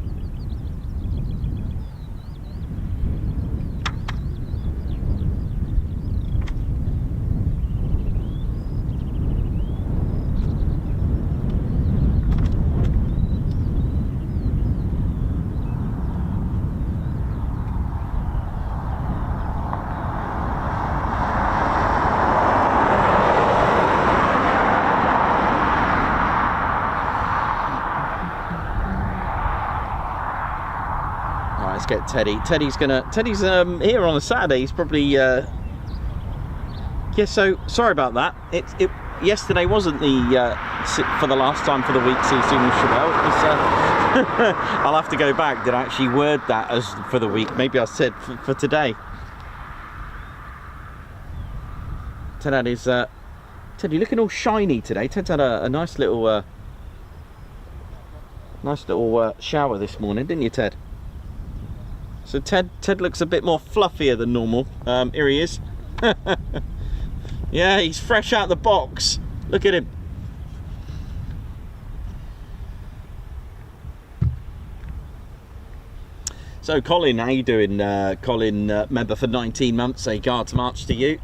Get Teddy. Teddy's here on a Saturday. He's probably yeah. So sorry about that. Yesterday wasn't the for the last time for the week see soon with Chevelle. I'll have to go back. Did I actually word that as for the week? Maybe I said for today. Ted is Teddy looking all shiny today. Ted's had a nice little shower this morning, didn't you, Ted? So Ted looks a bit more fluffier than normal. Here he is. Yeah, he's fresh out the box. Look at him. So Colin, how you doing? Colin, member for 19 months. A Guards March to you.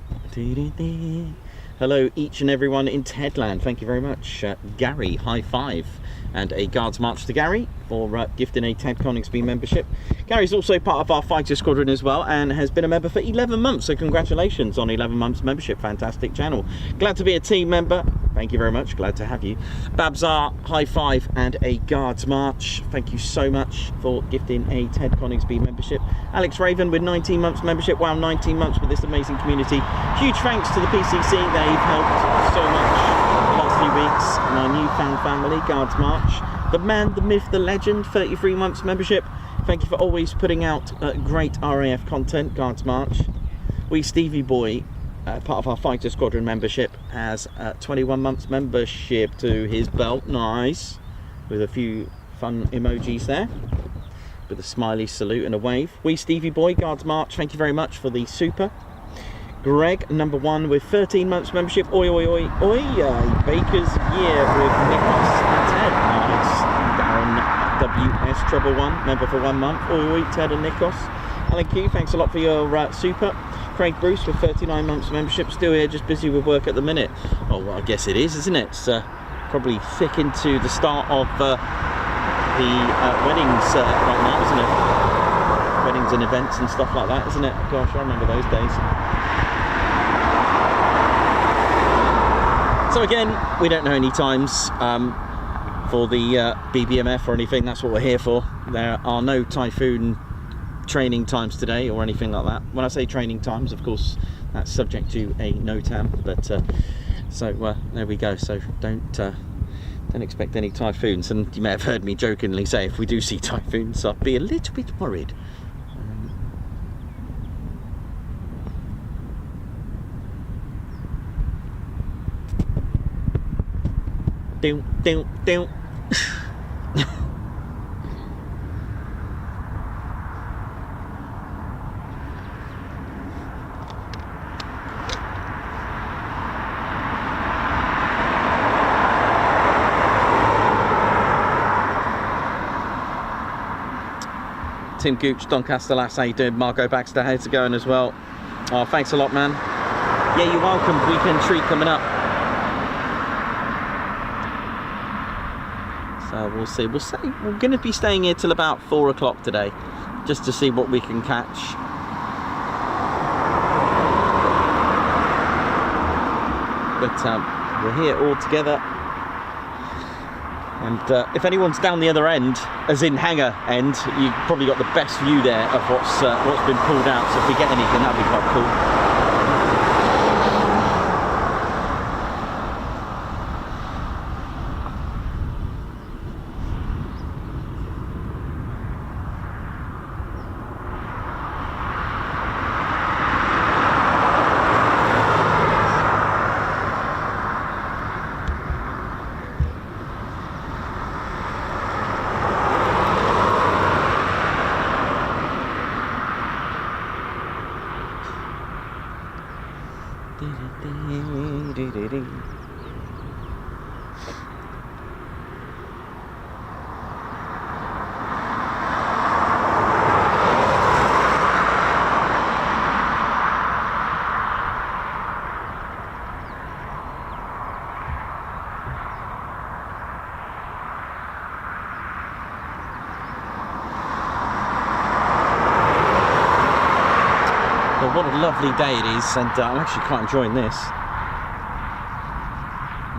Hello each and everyone in Tedland. Thank you very much. Gary, high five. And a Guards March to Gary for gifting a Ted Coningsby membership. Gary's also part of our fighter squadron as well and has been a member for 11 months. So congratulations on 11 months membership. Fantastic channel. Glad to be a team member. Thank you very much. Glad to have you. Babzar, high five and a Guards March. Thank you so much for gifting a Ted Coningsby membership. Alex Raven with 19 months membership. Wow, 19 months with this amazing community. Huge thanks to the PCC. They've helped so much. Last few weeks, my newfound family, Guards March, the man, the myth, the legend, 33 months membership. Thank you for always putting out great RAF content, Guards March. We Stevie Boy, part of our fighter squadron membership, has 21 months membership to his belt. Nice, with a few fun emojis there, with a smiley salute and a wave. We Stevie Boy, Guards March, thank you very much for the super. Greg, number 1 with 13 months membership. Oi, oi, oi, oi. Baker's Year with Nicholas and Ted. Nice. Darren US Trouble 1, member for 1 month. Oi, Ted and Nikos. Alan Q, thanks a lot for your super. Craig Bruce with 39 months of membership, still here, just busy with work at the minute. Oh, well, I guess it is, isn't it? It's probably thick into the start of the weddings right now, isn't it? Weddings and events and stuff like that, isn't it? Gosh, I remember those days. So again, we don't know any times for the BBMF or anything. That's what we're here for. There are no Typhoon training times today or anything like that. When I say training times, of course, that's subject to a NOTAM. But so there we go. So don't expect any typhoons. And you may have heard me jokingly say, if we do see typhoons, I'll be a little bit worried. Down. Tim Gooch, Don Castellas, how you doing? Margot Baxter, how's it going as well? Oh, thanks a lot, man. Yeah, you're welcome. Weekend treat coming up. So we'll see. We're going to be staying here till about 4 o'clock today, just to see what we can catch. But we're here all together. And if anyone's down the other end, as in Hangar end, you've probably got the best view there of what's been pulled out. So if we get anything, that'd be quite cool. What a lovely day it is, and I'm actually quite enjoying this.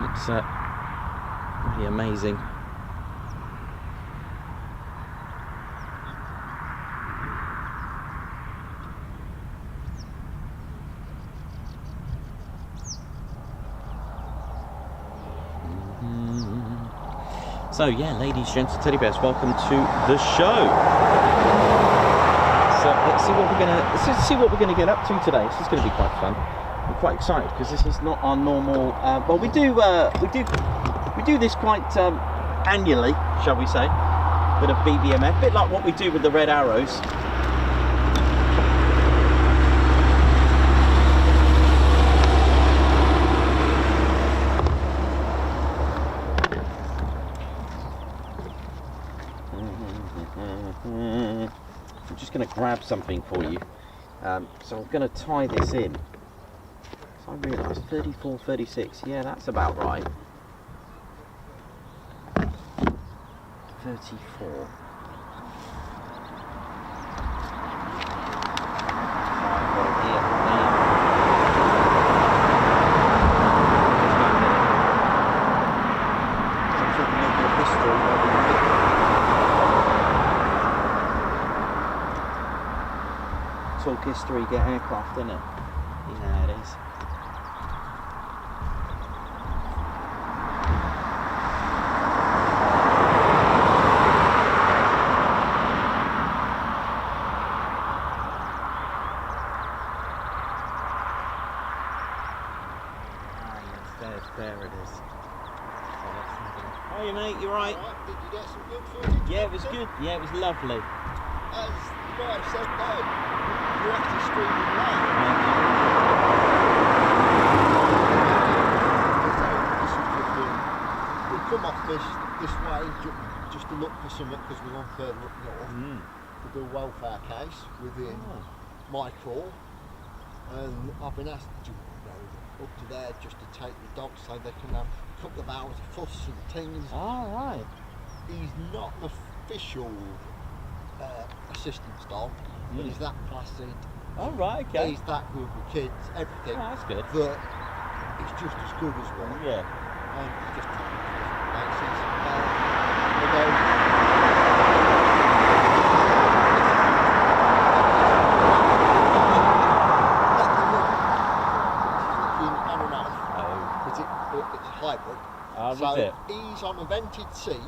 It's really amazing. So yeah, ladies, gents, and teddy bears, welcome to the show. So let's see what we're gonna get up to today. This is going to be quite fun. I'm quite excited because this is not our normal. Well, we do this quite annually, shall we say, with a BBMF, a bit like what we do with the Red Arrows. I'm just going to grab something for you. So I'm going to tie this in. So I realised 34, 36. Yeah, that's about right. 34. Talk history, get aircraft, isn't it? Yeah, it is. There it is. Oh, you mate, you're right. Did you get some good footage? Yeah, it was good. Yeah, it was lovely. As the guy said no, you're actually streaming live. So this is just we come off this this way just to look for something because we're on further up north to do a welfare case within my crawl, and I've been asked to go up to there just to take the dogs so they can have a couple of hours of fuss and things. All right. He's not an official assistance dog, but he's that placid. All right, okay. He's that good with kids, everything. Oh, that's good. That he's just as good as one. Yeah. And just take it to different places. Although it's a hybrid. So he's on a vented seat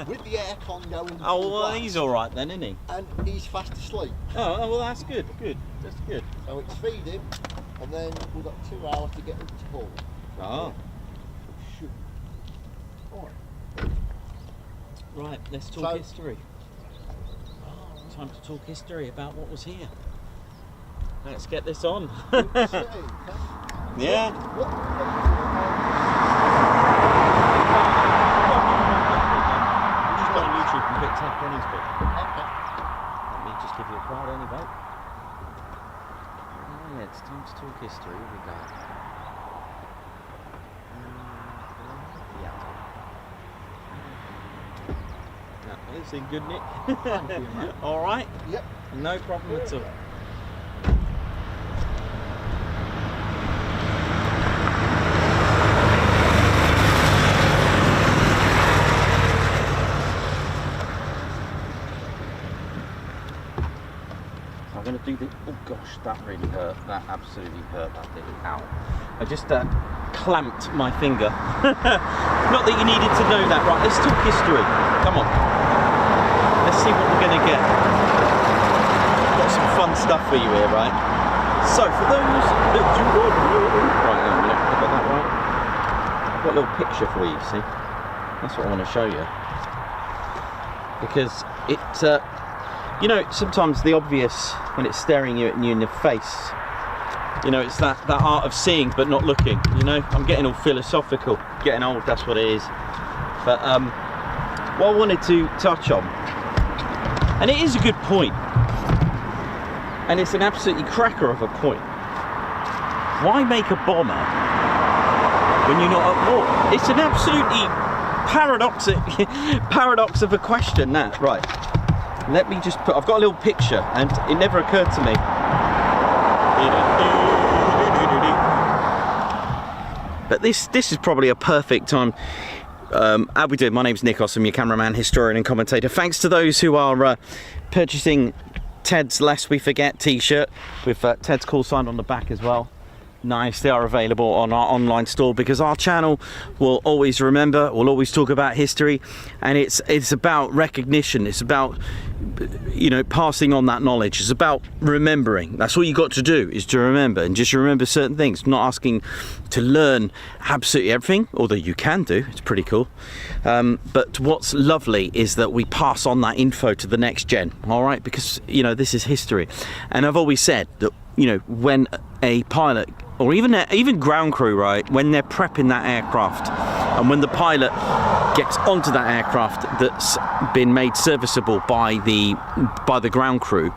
with the aircon going. Oh, well, he's all right then, isn't he? And he's fast asleep. Oh, well, that's good. Good. That's good. So it's feed him, and then we've got 2 hours to get him to home. Oh. Shoot. Right, let's talk history. Time to talk history about what was here. Let's get this on. Yeah. Just got on YouTube and picked RAF Coningsby. Let me just give you a crowd anyway. Yeah, it's time to talk history. Here we go. Yeah. It's in good nick. Thank you, mate. All right. Yep. No problem at all. I'm going to do the, oh gosh, that really hurt. That absolutely hurt, that did. Ow. I just clamped my finger. Not that you needed to know that. Right, let's talk history. Come on. Let's see what we're going to get. Got some fun stuff for you here, right? So, for those that do not know, right, hang on a minute, I got that right. I've got a little picture for you, see? That's what I want to show you. Because it, you know, sometimes the obvious, when it's staring you in the face, you know, it's that art of seeing but not looking, you know? I'm getting all philosophical, getting old, that's what it is. But what I wanted to touch on, and it is a good point, and it's an absolutely cracker of a point. Why make a bomber when you're not at war? It's an absolutely paradox of a question, that. Right. Let me just put, I've got a little picture, and it never occurred to me. But this is probably a perfect time. How we doing? My name's Nick Ossum, your cameraman, historian and commentator. Thanks to those who are purchasing Ted's Lest We Forget t-shirt with Ted's call sign on the back as well. Nice, they are available on our online store, because our channel will always remember, we'll always talk about history, and it's about recognition, it's about, you know, passing on that knowledge, it's about remembering. That's all you got to do, is to remember, and just remember certain things, not asking to learn absolutely everything, although you can do, it's pretty cool. But what's lovely is that we pass on that info to the next gen, all right, because, you know, this is history. And I've always said that, you know, when a pilot, or even ground crew, right, when they're prepping that aircraft, and when the pilot gets onto that aircraft that's been made serviceable by the ground crew,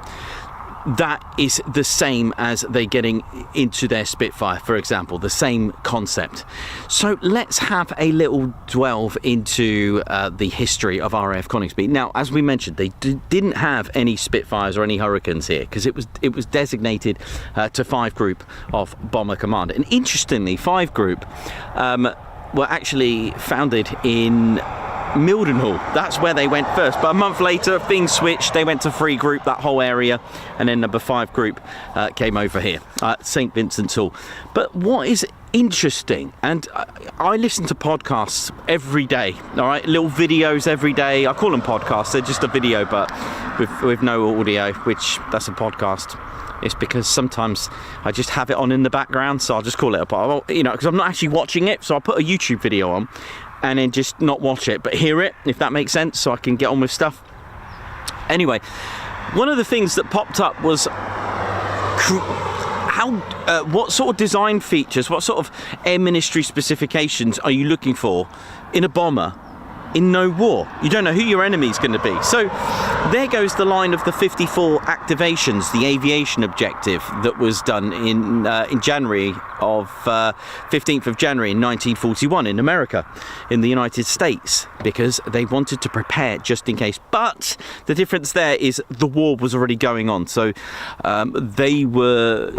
that is the same as they getting into their Spitfire, for example, the same concept. So let's have a little delve into the history of RAF Coningsby. Now, as we mentioned, they didn't have any Spitfires or any Hurricanes here, because it was designated to 5 Group of Bomber Command. And interestingly, 5 Group were actually founded in Mildenhall. That's where they went first, but a month later things switched, they went to 3 Group, that whole area, and then number 5 Group came over here, St Vincent's Hall. But what is interesting, and I listen to podcasts every day, all right, little videos every day. I call them podcasts, they're just a video but with no audio, which that's a podcast. It's because sometimes I just have it on in the background, so I'll just call it a podcast, you know, because I'm not actually watching it, so I'll put a YouTube video on and then just not watch it, but hear it, if that makes sense, so I can get on with stuff. Anyway, one of the things that popped up was what sort of design features, what sort of air ministry specifications are you looking for in a bomber in no war. You don't know who your enemy's going to be. So there goes the line of the 54 activations, the aviation objective that was done in January of 15th of January in 1941 in America, in the United States, because they wanted to prepare just in case. But the difference there is the war was already going on, so they were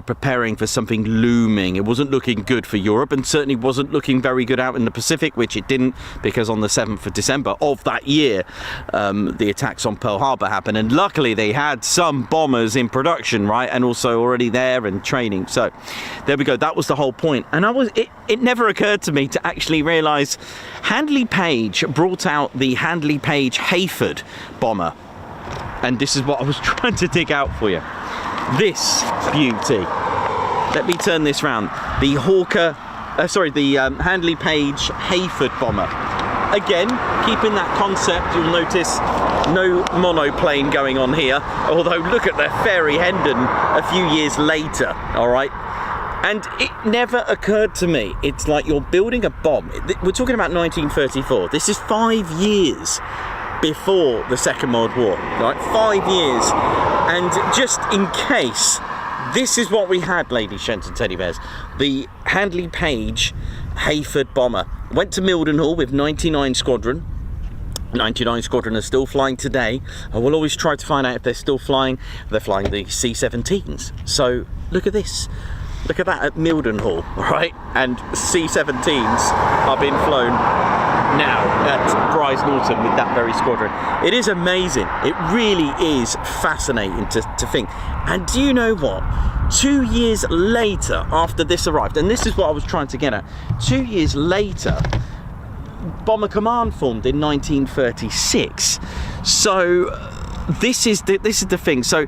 preparing for something looming. It wasn't looking good for Europe, and certainly wasn't looking very good out in the Pacific, which it didn't, because on the 7th of December of that year, the attacks on Pearl Harbor happened, and luckily they had some bombers in production, right, and also already there and training. So there we go. That was the whole point. And it never occurred to me to actually realise Handley Page brought out the Handley Page Hayford bomber, and this is what I was trying to dig out for you. This beauty. Let me turn this round. The Handley Page Hayford bomber. Again, keeping that concept, you'll notice no monoplane going on here, although look at the Fairy Hendon a few years later, all right? And it never occurred to me, it's like you're building a bomb. We're talking about 1934. This is 5 years before the Second World War, right? 5 years. And just in case, this is what we had, ladies, gents and teddy bears. The Handley Page Hayford bomber went to Mildenhall with 99 Squadron. 99 Squadron are still flying today. I will always try to find out if they're still flying. They're flying the C-17s. So look at this. Look at that at Mildenhall, right? And C-17s are being flown now at Brize Norton with that very squadron. It is amazing. It really is fascinating to think. And do you know what? 2 years later, after this arrived, and this is what I was trying to get at, 2 years later, Bomber Command formed in 1936. So this is the thing. So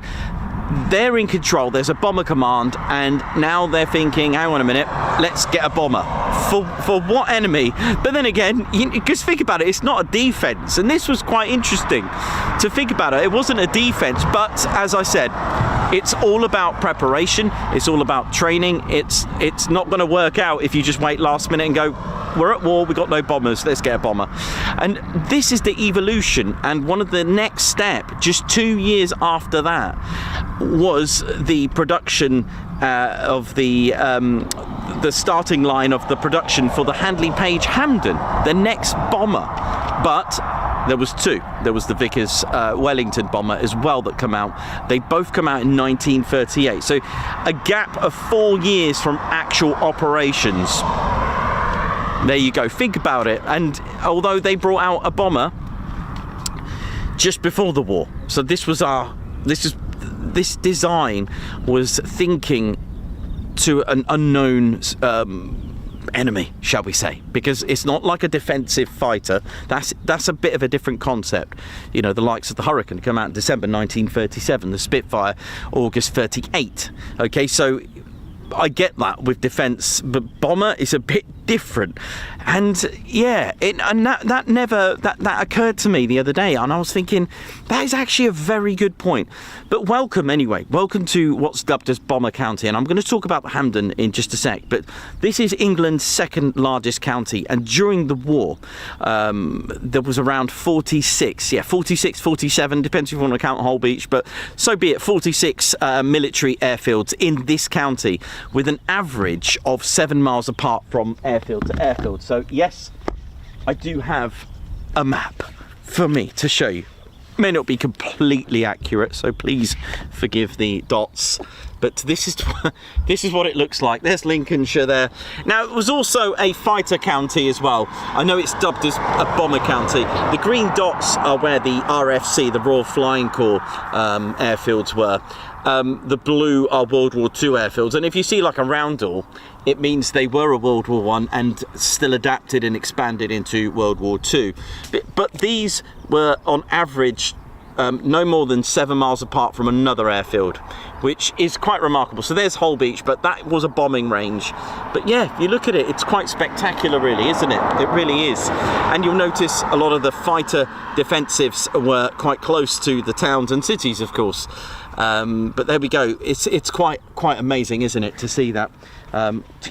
they're in control, there's a bomber command, and now they're thinking, hang on a minute, let's get a bomber. For what enemy? But then again, because think about it, it's not a defense, and this was quite interesting to think about it. It wasn't a defense, but as I said, it's all about preparation, it's all about training. It's not going to work out if you just wait last minute and go, we're at war, we've got no bombers, let's get a bomber. And this is the evolution, and one of the next step, just 2 years after that, was the production of the starting line of the production for the Handley Page Hampden, the next bomber. But there was two. There was the Vickers Wellington bomber as well that come out. They both come out in 1938. So a gap of 4 years from actual operations. There you go. Think about it. And although they brought out a bomber just before the war, so this design was thinking to an unknown enemy, shall we say, because it's not like a defensive fighter. That's a bit of a different concept. You know, the likes of the Hurricane come out in December 1937, the Spitfire August 38. Okay, so I get that with defence, but bomber is a bit different. And yeah, that occurred to me the other day, and I was thinking that is actually a very good point. But welcome anyway, welcome to what's dubbed as Bomber County, and I'm going to talk about the Hampden in just a sec. But this is England's second largest county, and during the war there was around 46, 47, depends if you want to count Holbeach, but so be it, 46 military airfields in this county, with an average of 7 miles apart from airfield to airfield. So yes, I do have a map for me to show you. May not be completely accurate, so please forgive the dots, but this is what it looks like. There's Lincolnshire there. Now, it was also a fighter county as well. I know it's dubbed as a bomber county. The green dots are where the RFC, the Royal Flying Corps airfields were. The blue are World War II airfields, and if you see like a roundel, it means they were a World War I and still adapted and expanded into World War II. But these were on average no more than 7 miles apart from another airfield, which is quite remarkable. So there's Holbeach, but that was a bombing range. But yeah, if you look at it, it's quite spectacular really, isn't it? It really is. And you'll notice a lot of the fighter defensives were quite close to the towns and cities, of course. But there we go. It's quite amazing, isn't it, to see that?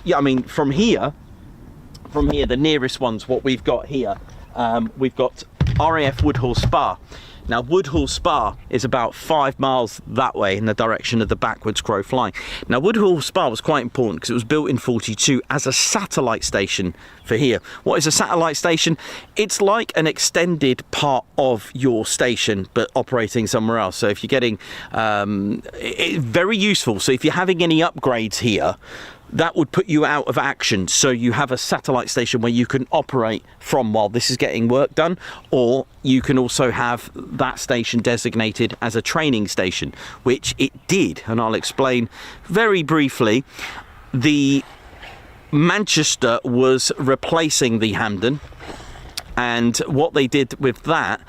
Yeah, I mean, from here, the nearest ones, what we've got here, we've got RAF Woodhall Spa. Now, Woodhall Spa is about 5 miles that way in the direction of the backwards growth line. Now, Woodhall Spa was quite important because it was built in 42 as a satellite station for here. What is a satellite station? It's like an extended part of your station, but operating somewhere else. So if you're getting, it's very useful. So if you're having any upgrades here, that would put you out of action, so you have a satellite station where you can operate from while this is getting work done, or you can also have that station designated as a training station, which it did, and I'll explain very briefly. The Manchester was replacing the Hampden, and what they did with that,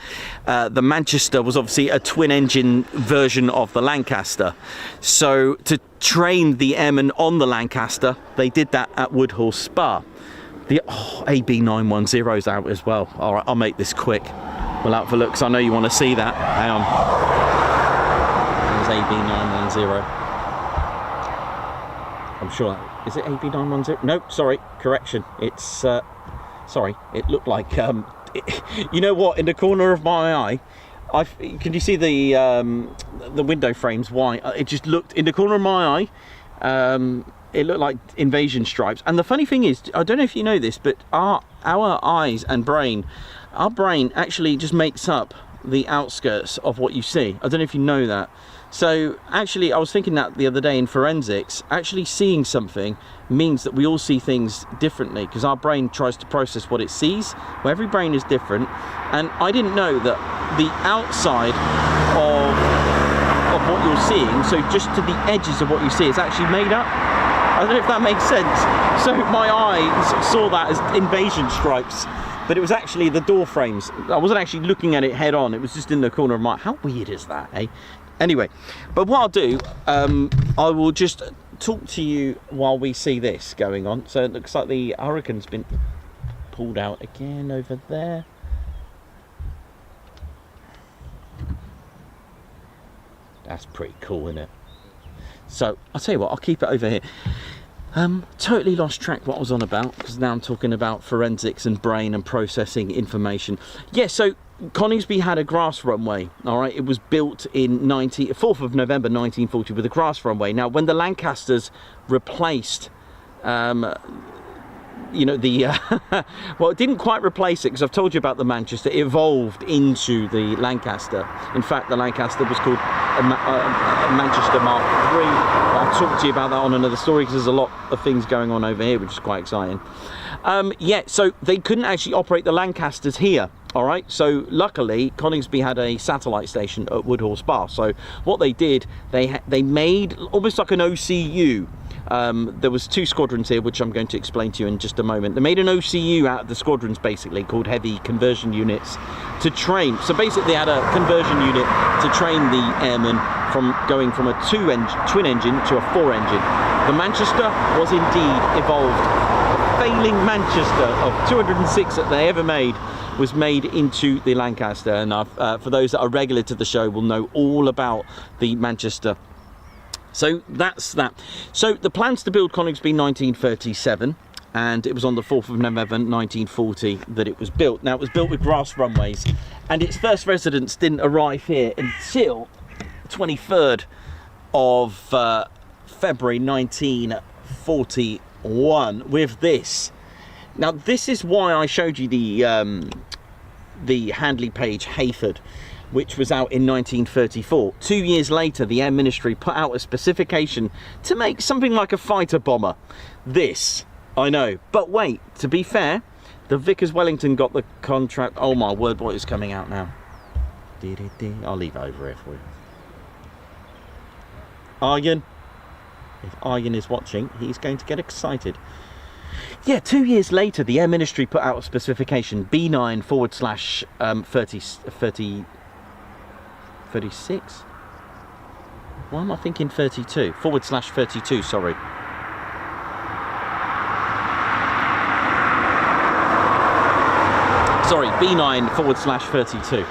the Manchester was obviously a twin-engine version of the Lancaster. So to train the airmen on the Lancaster, they did that at Woodhall Spa. The AB910's out as well. All right, I'll make this quick. We'll out for looks. I know you want to see that. Hang on. There's AB910. I'm sure. Is it AB910? No, sorry. Correction. It's. Sorry, it looked like, you know what, in the corner of my eye, can you see the window frames? Why? It just looked, in the corner of my eye, it looked like invasion stripes. And the funny thing is, I don't know if you know this, but our eyes and brain, our brain actually just makes up the outskirts of what you see. I don't know if you know that. So actually, I was thinking that the other day in forensics, actually seeing something means that we all see things differently, because our brain tries to process what it sees. Well, every brain is different, and I didn't know that the outside of what you're seeing, so just to the edges of what you see, is actually made up. I don't know if that makes sense. So my eyes saw that as invasion stripes, but it was actually the door frames. I wasn't actually looking at it head on, it was just in the corner of my eye. How weird is that, eh? Anyway, but what I'll do, I will just talk to you while we see this going on. So it looks like the Hurricane's been pulled out again over there. That's pretty cool, isn't it? So I'll tell you what, I'll keep it over here. Totally lost track what I was on about, because now I'm talking about forensics and brain and processing information. Yeah, so Coningsby had a grass runway, all right? It was built in 4th of November 1940 with a grass runway. Now, when the Lancasters replaced, you know, the, well, it didn't quite replace it, because I've told you about the Manchester. It evolved into the Lancaster. In fact, the Lancaster was called a Manchester Mark III. I'll talk to you about that on another story, because there's a lot of things going on over here, which is quite exciting. Yeah, so they couldn't actually operate the Lancasters here. All right, so luckily Coningsby had a satellite station at Woodhall Spa. So what they did, they made almost like an OCU. There was 2 squadrons here, which I'm going to explain to you in just a moment. They made an OCU out of the squadrons, basically, called heavy conversion units, to train. So basically they had a conversion unit to train the airmen from going from a twin engine to a 4-engine. The Manchester was indeed evolved. The failing Manchester of 206 that they ever made was made into the Lancaster, and for those that are regular to the show will know all about the Manchester. So that's that. So the plans to build Coningsby 1937, and it was on the 4th of November 1940 that it was built. Now, it was built with grass runways, and its first residents didn't arrive here until 23rd of February 1941 with this. Now, this is why I showed you the Handley Page Hayford, which was out in 1934. 2 years later, the Air Ministry put out a specification to make something like a fighter bomber. This, I know, but wait, to be fair, the Vickers Wellington got the contract. Oh my word, what is coming out now? I'll leave it over here for you. Arjen, if Arjen is watching, he's going to get excited. Yeah, 2 years later, the Air Ministry put out a specification, B9/36? Why am I thinking 32? /32, sorry. Sorry, B9/32.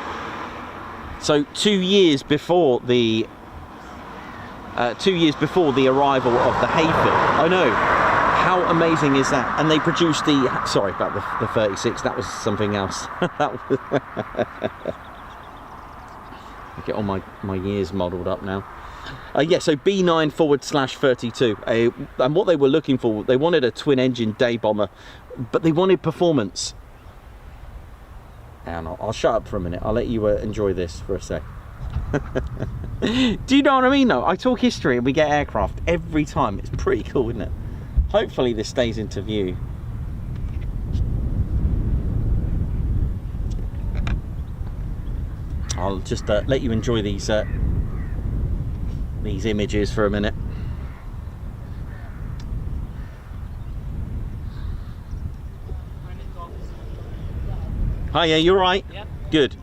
So 2 years before the arrival of the Hayford. I know. How amazing is that? And they produced the, sorry about the 36, that was something else. That was I get all my years modelled up now. Yeah, so B9/32. And what they were looking for, they wanted a twin engine day bomber, but they wanted performance. And I'll shut up for a minute. I'll let you enjoy this for a sec. Do you know what I mean though? I talk history and we get aircraft every time. It's pretty cool, isn't it? Hopefully this stays into view. I'll just let you enjoy these images for a minute. Hi, yeah, you alright? Yeah. Good. Been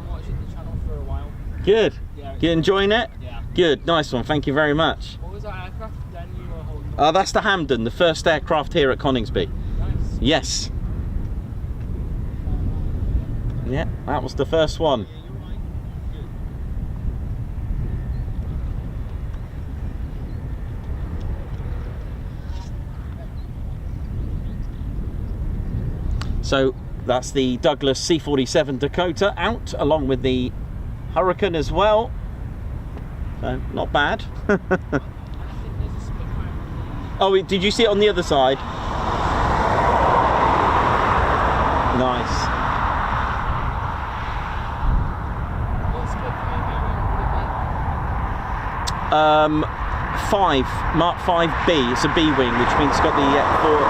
watching the channel for a while. Good. Yeah. You enjoying it? Yeah. Good, nice one, thank you very much. What was that aircraft then you were holding? That's the Hampden, the first aircraft here at Coningsby. Nice. Yes. Yeah, that was the first one. So that's the Douglas C-47 Dakota out, along with the Hurricane as well. So not bad. I think there's a Spitfire. Oh, did you see it on the other side? Nice. What Spitfire variant would it be? 5 Mark 5B. It's a B wing, which means it's got the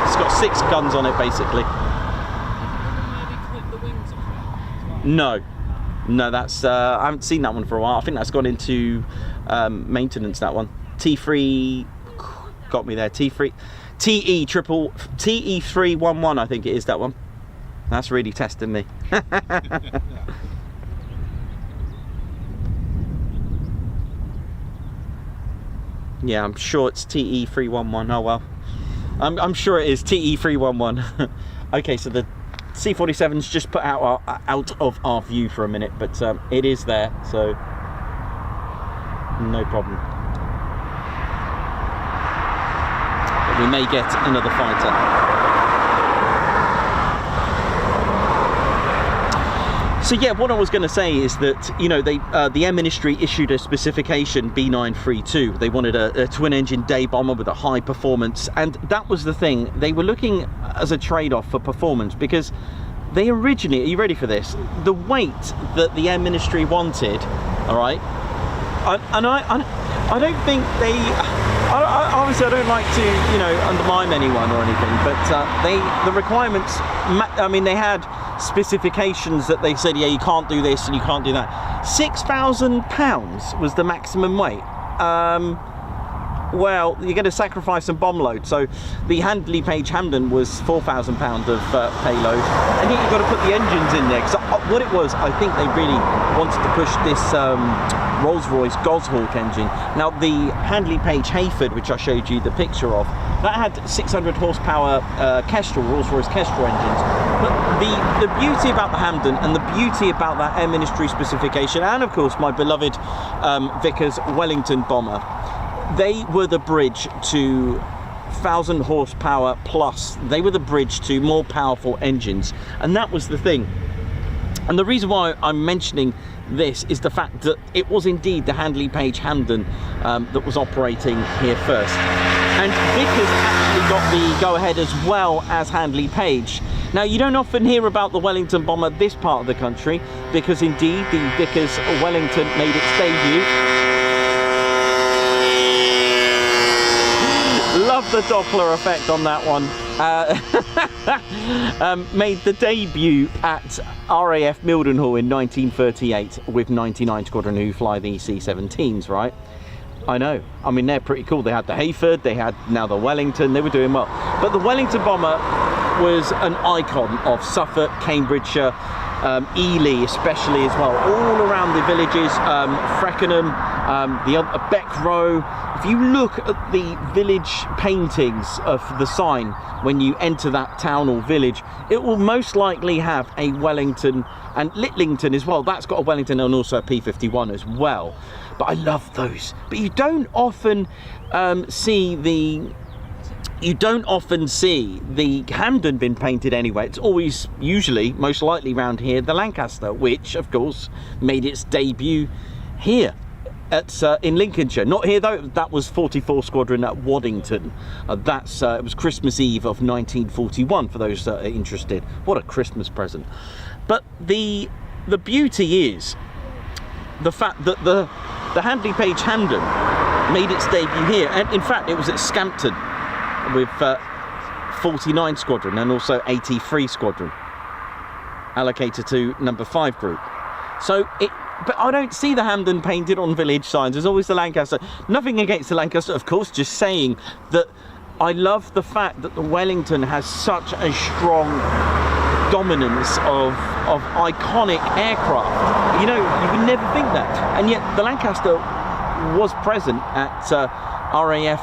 it's got 6 guns on it basically. Maybe clip the wings off it as well. No, that's I haven't seen that one for a while. I think that's gone into maintenance. That one, T3, got me there. T3, TE311. I think it is that one. That's really testing me. Yeah, I'm sure it's TE311. Oh well, I'm sure it is TE311. Okay, so the C-47's just put out of our view for a minute, but it is there, so no problem. But we may get another fighter. So yeah, what I was going to say is that, you know, the Air Ministry issued a specification B932. They wanted a twin-engine day bomber with a high performance, and that was the thing. They were looking as a trade-off for performance because they originally, are you ready for this? The weight that the Air Ministry wanted, all right, and I don't think they, obviously I don't like to, you know, undermine anyone or anything, but the requirements, I mean, they had specifications that they said, yeah, you can't do this and you can't do that. £6,000 was the maximum weight. Well, you're going to sacrifice some bomb load. So the Handley Page Hampden was £4,000 of payload, and yet you've got to put the engines in there. Because what it was, I think they really wanted to push this Rolls-Royce Goshawk engine. Now the Handley Page Hayford, which I showed you the picture of, that had 600 horsepower Kestrel, Rolls-Royce Kestrel engines. But the beauty about the Hampden and the beauty about that Air Ministry specification, and of course my beloved Vickers Wellington bomber, they were the bridge to 1,000 horsepower plus. They were the bridge to more powerful engines, and that was the thing. And the reason why I'm mentioning this is the fact that it was indeed the Handley Page Hampden that was operating here first. And Vickers actually got the go-ahead as well as Handley Page. Now, you don't often hear about the Wellington bomber this part of the country, because indeed the Vickers Wellington made its debut. Love the Doppler effect on that one. Made the debut at RAF Mildenhall in 1938 with 99 Squadron, who fly the C-17s, right? I know. I mean, they're pretty cool. They had the Hayford, they had now the Wellington, they were doing well. But the Wellington bomber was an icon of Suffolk, Cambridgeshire, Ely especially as well, all around the villages, Freckenham, Beck Row. If you look at the village paintings of the sign when you enter that town or village, it will most likely have a Wellington, and Litlington as well, that's got a Wellington and also a P-51 as well. But I love those. But you don't often see the Hampden being painted anyway. It's always, usually, most likely round here, the Lancaster, which of course made its debut here at in Lincolnshire. Not here though, that was 44 Squadron at Waddington. It was Christmas Eve of 1941 for those that are interested. What a Christmas present. But the beauty is the fact that the Handley Page Hampden made its debut here, and in fact it was at Scampton with 49 Squadron and also 83 Squadron allocated to number 5 group. But I don't see the Hampden painted on village signs. There's always the Lancaster. Nothing against the Lancaster, of course, just saying that I love the fact that the Wellington has such a strong dominance of iconic aircraft. You know, you would never think that. And yet the Lancaster was present at RAF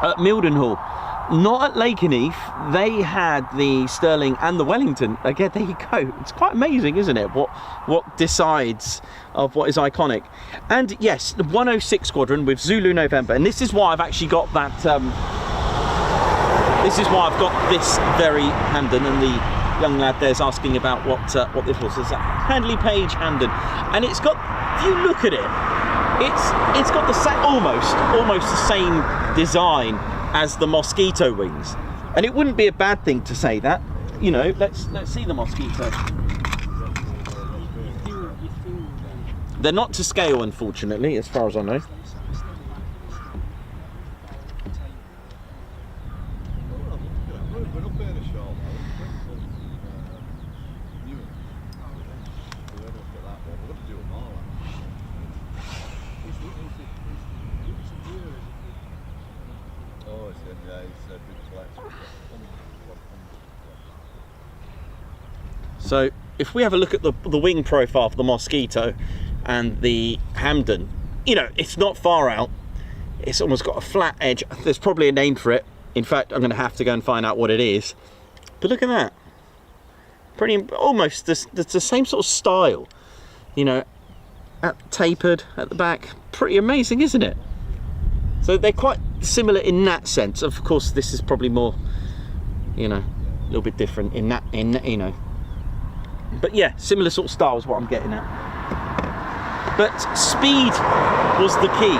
at Mildenhall. Not at Lakenheath. They had the Stirling and the Wellington. Again, there you go. It's quite amazing, isn't it? What decides of what is iconic. And yes, the 106 Squadron with Zulu November. And this is why I've actually got that. This is why I've got this very Hampden. And the young lad there's asking about what this was. It's a Handley Page Hampden, and it's got. If you look at it, it's got the same, almost the same design as the Mosquito wings, and it wouldn't be a bad thing to say that. You know, let's see the Mosquito. They're not to scale, unfortunately, as far as I know. So if we have a look at the wing profile for the Mosquito and the Hampden, you know, it's not far out. It's almost got a flat edge. There's probably a name for it. In fact, I'm going to have to go and find out what it is. But look at that. Pretty, almost the same sort of style. You know, tapered at the back. Pretty amazing, isn't it? So they're quite similar in that sense. Of course, this is probably more, you know, a little bit different in that, you know. But yeah, similar sort of style is what I'm getting at. But speed was the key.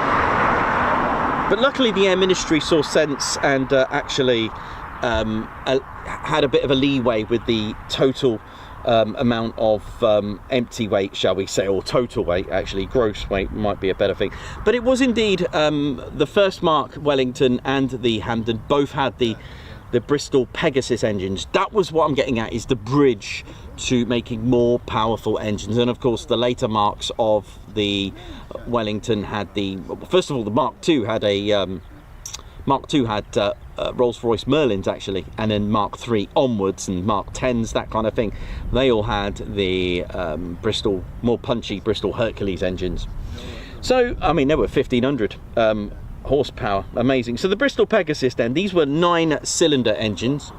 But luckily the Air Ministry saw sense and actually had a bit of a leeway with the total amount of empty weight, shall we say, or total weight, actually. Gross weight might be a better thing. But it was indeed the first Mark Wellington and the Hampden both had the Bristol Pegasus engines. That was what I'm getting at, is the bridge to making more powerful engines. And of course the later marks of the Wellington had first of all the Mark II had Rolls-Royce Merlins actually, and then Mark III onwards and Mark X's, that kind of thing. They all had the Bristol, more punchy Bristol Hercules engines. So I mean, they were 1500 horsepower, amazing. So the Bristol Pegasus then, these were 9-cylinder engines,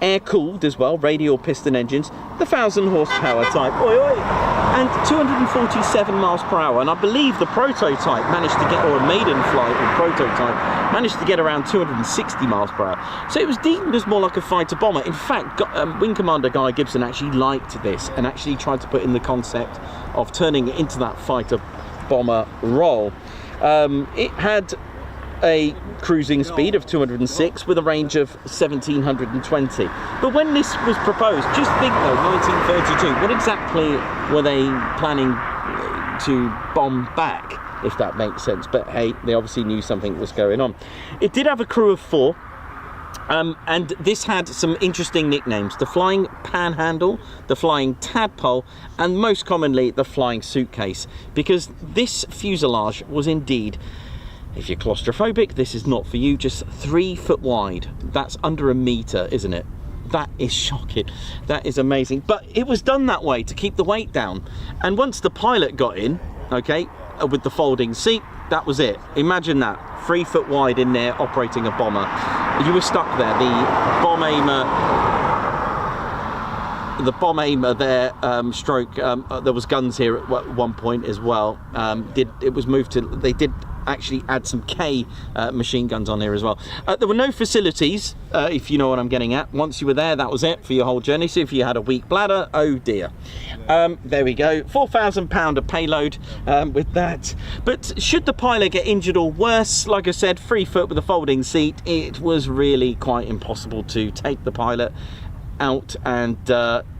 air-cooled as well, radial piston engines, the 1000 horsepower type, and 247 miles per hour. And I believe the prototype managed to get, or a maiden flight or prototype, managed to get around 260 miles per hour. So it was deemed as more like a fighter bomber. In fact, Wing Commander Guy Gibson actually liked this and actually tried to put in the concept of turning it into that fighter bomber role. It had a cruising speed of 206 with a range of 1720. But when this was proposed, just think though, 1932, what exactly were they planning to bomb back, if that makes sense? But hey, they obviously knew something was going on. It did have a crew of 4. And this had some interesting nicknames: the Flying Panhandle, the Flying Tadpole, and most commonly the Flying Suitcase, because this fuselage was indeed, if you're claustrophobic, this is not for you, just 3 foot wide. That's under a metre, isn't it? That is shocking. That is amazing. But it was done that way to keep the weight down. And once the pilot got in, okay, with the folding seat, that was it. Imagine that, 3 foot wide in there operating a bomber. You were stuck there. The bomb aimer the bomb aimer there, stroke, there was guns here at one point as well. It was moved to, they did actually add some K machine guns on here as well. There were no facilities, if you know what I'm getting at. Once you were there, that was it for your whole journey. So if you had a weak bladder, oh dear. There we go, 4,000 pound of payload with that. But should the pilot get injured or worse, like I said, 3 foot with a folding seat, it was really quite impossible to take the pilot out and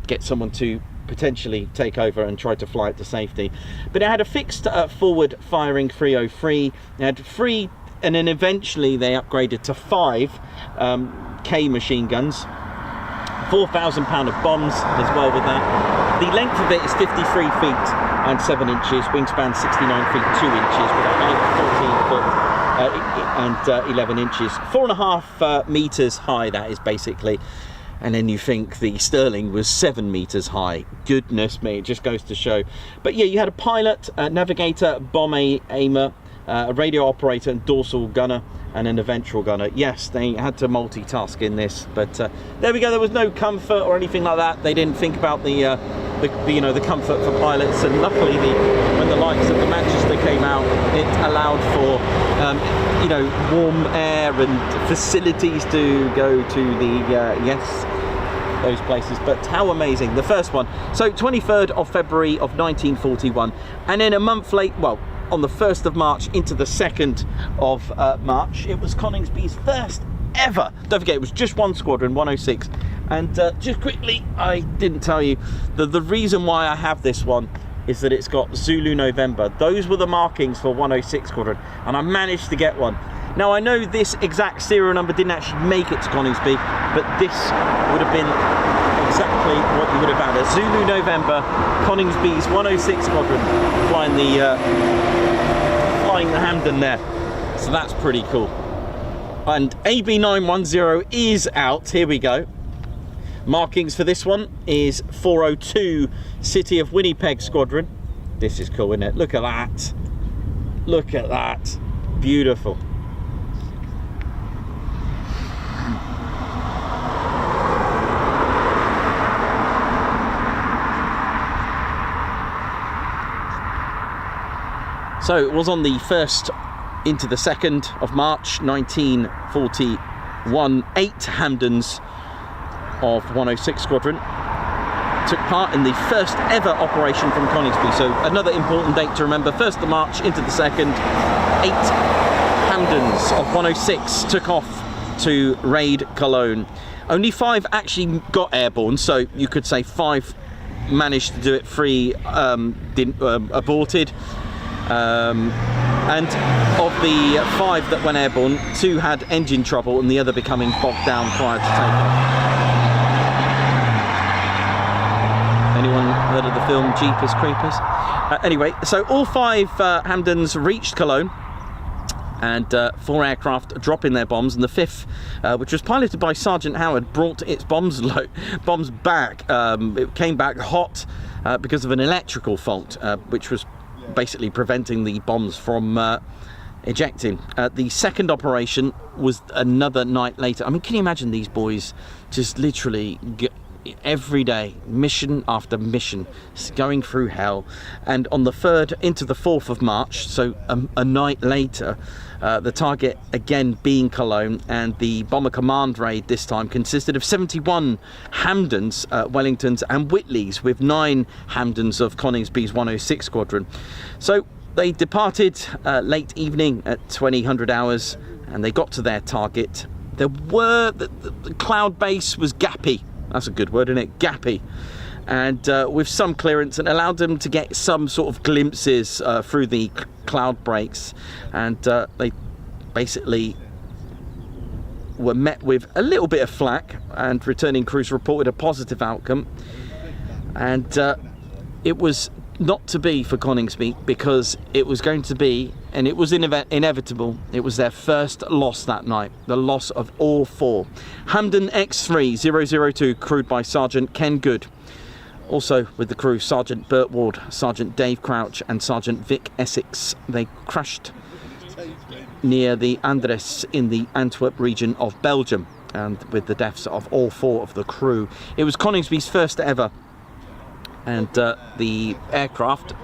get someone to potentially take over and try to fly it to safety. But it had a fixed forward firing 303. It had 3, and then eventually they upgraded to 5 K machine guns. 4,000 pound of bombs as well with that. The length of it is 53 feet and 7 inches, wingspan 69 feet 2 inches, with a height of 14 foot and 11 inches. 4.5 meters high, that is basically. And then you think the Sterling was 7 meters high. Goodness me, it just goes to show. But yeah, you had a pilot, a navigator, bomb aimer, a radio operator and dorsal gunner, and then a ventral gunner. Yes, they had to multitask in this, but there we go. There was no comfort or anything like that. They didn't think about the you know, the comfort for pilots. And luckily, when the likes of the Manchester came out, it allowed for you know, warm air and facilities to go to the those places. But how amazing, the first one. So 23rd of February of 1941, and then a month late, well, on the 1st of March into the 2nd of March, it was Coningsby's first ever. Don't forget, it was just one squadron, 106. And just quickly, I didn't tell you, the reason why I have this one is that it's got Zulu November. Those were the markings for 106 squadron, and I managed to get one. Now, I know this exact serial number didn't actually make it to Coningsby, but this would have been exactly what you would have had. A Zulu November, Coningsby's 106 squadron, flying the Hampden there. So that's pretty cool. And AB910 is out. Here we go. Markings for this one is 402 City of Winnipeg Squadron. This is cool, isn't it? Look at that. Look at that. Beautiful. So it was on the 1st into the 2nd of March 1941. 8 Hampdens of 106 Squadron took part in the first ever operation from Coningsby. So another important date to remember, 1st of March into the 2nd, 8 Hampdens of 106 took off to raid Cologne. Only 5 actually got airborne, so you could say 5 managed to do it, 3 aborted. And of the 5 that went airborne, 2 had engine trouble and the other becoming bogged down prior to takeoff. Anyone heard of the film Jeepers Creepers? Anyway, so all 5 Hampdens reached Cologne, and 4 aircraft dropping their bombs, and the 5th, which was piloted by Sergeant Howard, brought its bombs back. It came back hot because of an electrical fault, which was basically preventing the bombs from ejecting. The second operation was another night later. I mean, can you imagine these boys just literally every day, mission after mission, going through hell? And on the 3rd into the 4th of March, so a night later, the target again being Cologne, and the bomber command raid this time consisted of 71 Hampdens, Wellingtons and Whitleys, with 9 Hampdens of Coningsby's 106 Squadron. So they departed late evening at 2000 hours, and they got to their target. There were the cloud base was gappy. That's a good word, isn't it? Gappy. And with some clearance, and allowed them to get some sort of glimpses through the cloud breaks. And they basically were met with a little bit of flack, and returning crews reported a positive outcome. And it was not to be for Coningsby, because it was going to be, and it was inevitable, it was their first loss that night, the loss of all 4. Hampden X3 002, crewed by Sergeant Ken Good. Also with the crew, Sergeant Bert Ward, Sergeant Dave Crouch and Sergeant Vic Essex. They crashed near the Andres in the Antwerp region of Belgium. and with the deaths of all 4 of the crew. It was Coningsby's first ever, and the aircraft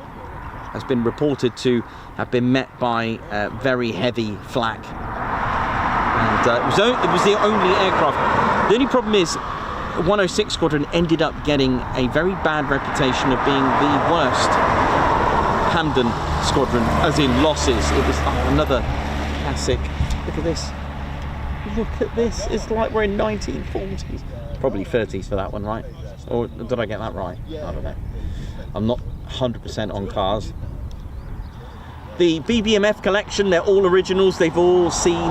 has been reported to have been met by very heavy flak, and it was the only aircraft. The only problem is 106 Squadron ended up getting a very bad reputation of being the worst Camden Squadron, as in losses. It was another classic. Look at this. Look at this. It's like we're in 1940s. Probably 30s for that one, right? Or did I get that right? I don't know. I'm not 100% on cars. The BBMF collection, they're all originals. They've all seen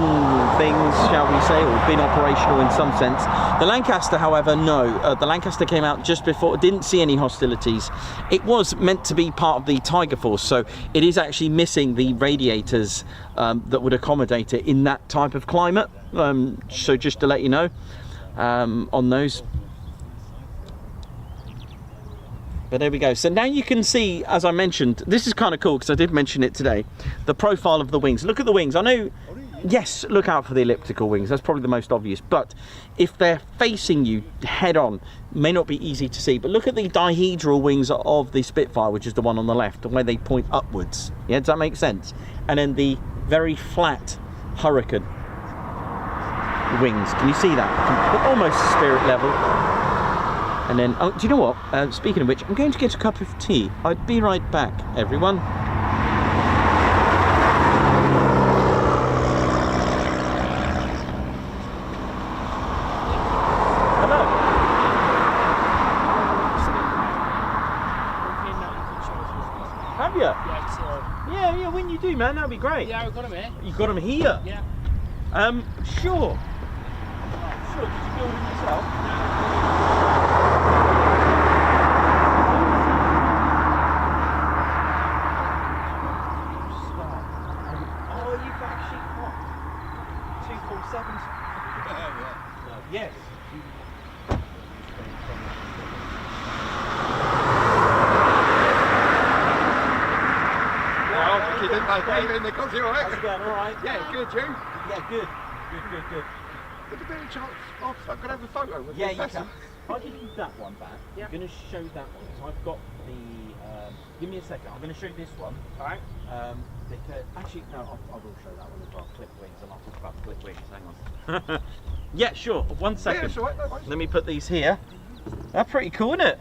things, shall we say, or been operational in some sense. The Lancaster, however, no. The Lancaster came out just before, didn't see any hostilities. It was meant to be part of the Tiger Force, so it is actually missing the radiators that would accommodate it in that type of climate. So just to let you know on those. But there we go. So now you can see, as I mentioned, this is kind of cool because I did mention it today, the profile of the wings. Look at the wings. I know, yes, look out for the elliptical wings. That's probably the most obvious. But if they're facing you head on, may not be easy to see. But look at the dihedral wings of the Spitfire, which is the one on the left, where they point upwards. Yeah, does that make sense? And then the very flat Hurricane wings. Can you see that? Almost spirit level. And then, oh, do you know what? Speaking of which, I'm going to get a cup of tea. I'll be right back, everyone. Hello. Have you? Yeah, when you do, man, that'd be great. Yeah, I've got them here. You got them here? Yeah. Sure. Sure, did you build them yourself? Yes. Well, you didn't make me in the country, all right? How's it going? All right? Yeah, good, you? Yeah, good. Good. Would there be any chance I could have a photo with Yeah, the you vessel? can. I'll give you that one back. Yeah. I'm going to show that one. So I've got the. Give me a second. I'm going to show you this one. All right. Because actually, no, I will show that one as well. Clip wings, and I'll talk about clip wings. Hang on. Yeah, sure. 1 second. Yeah, it's all right, no worries. Let me put these here. That's pretty cool, isn't it?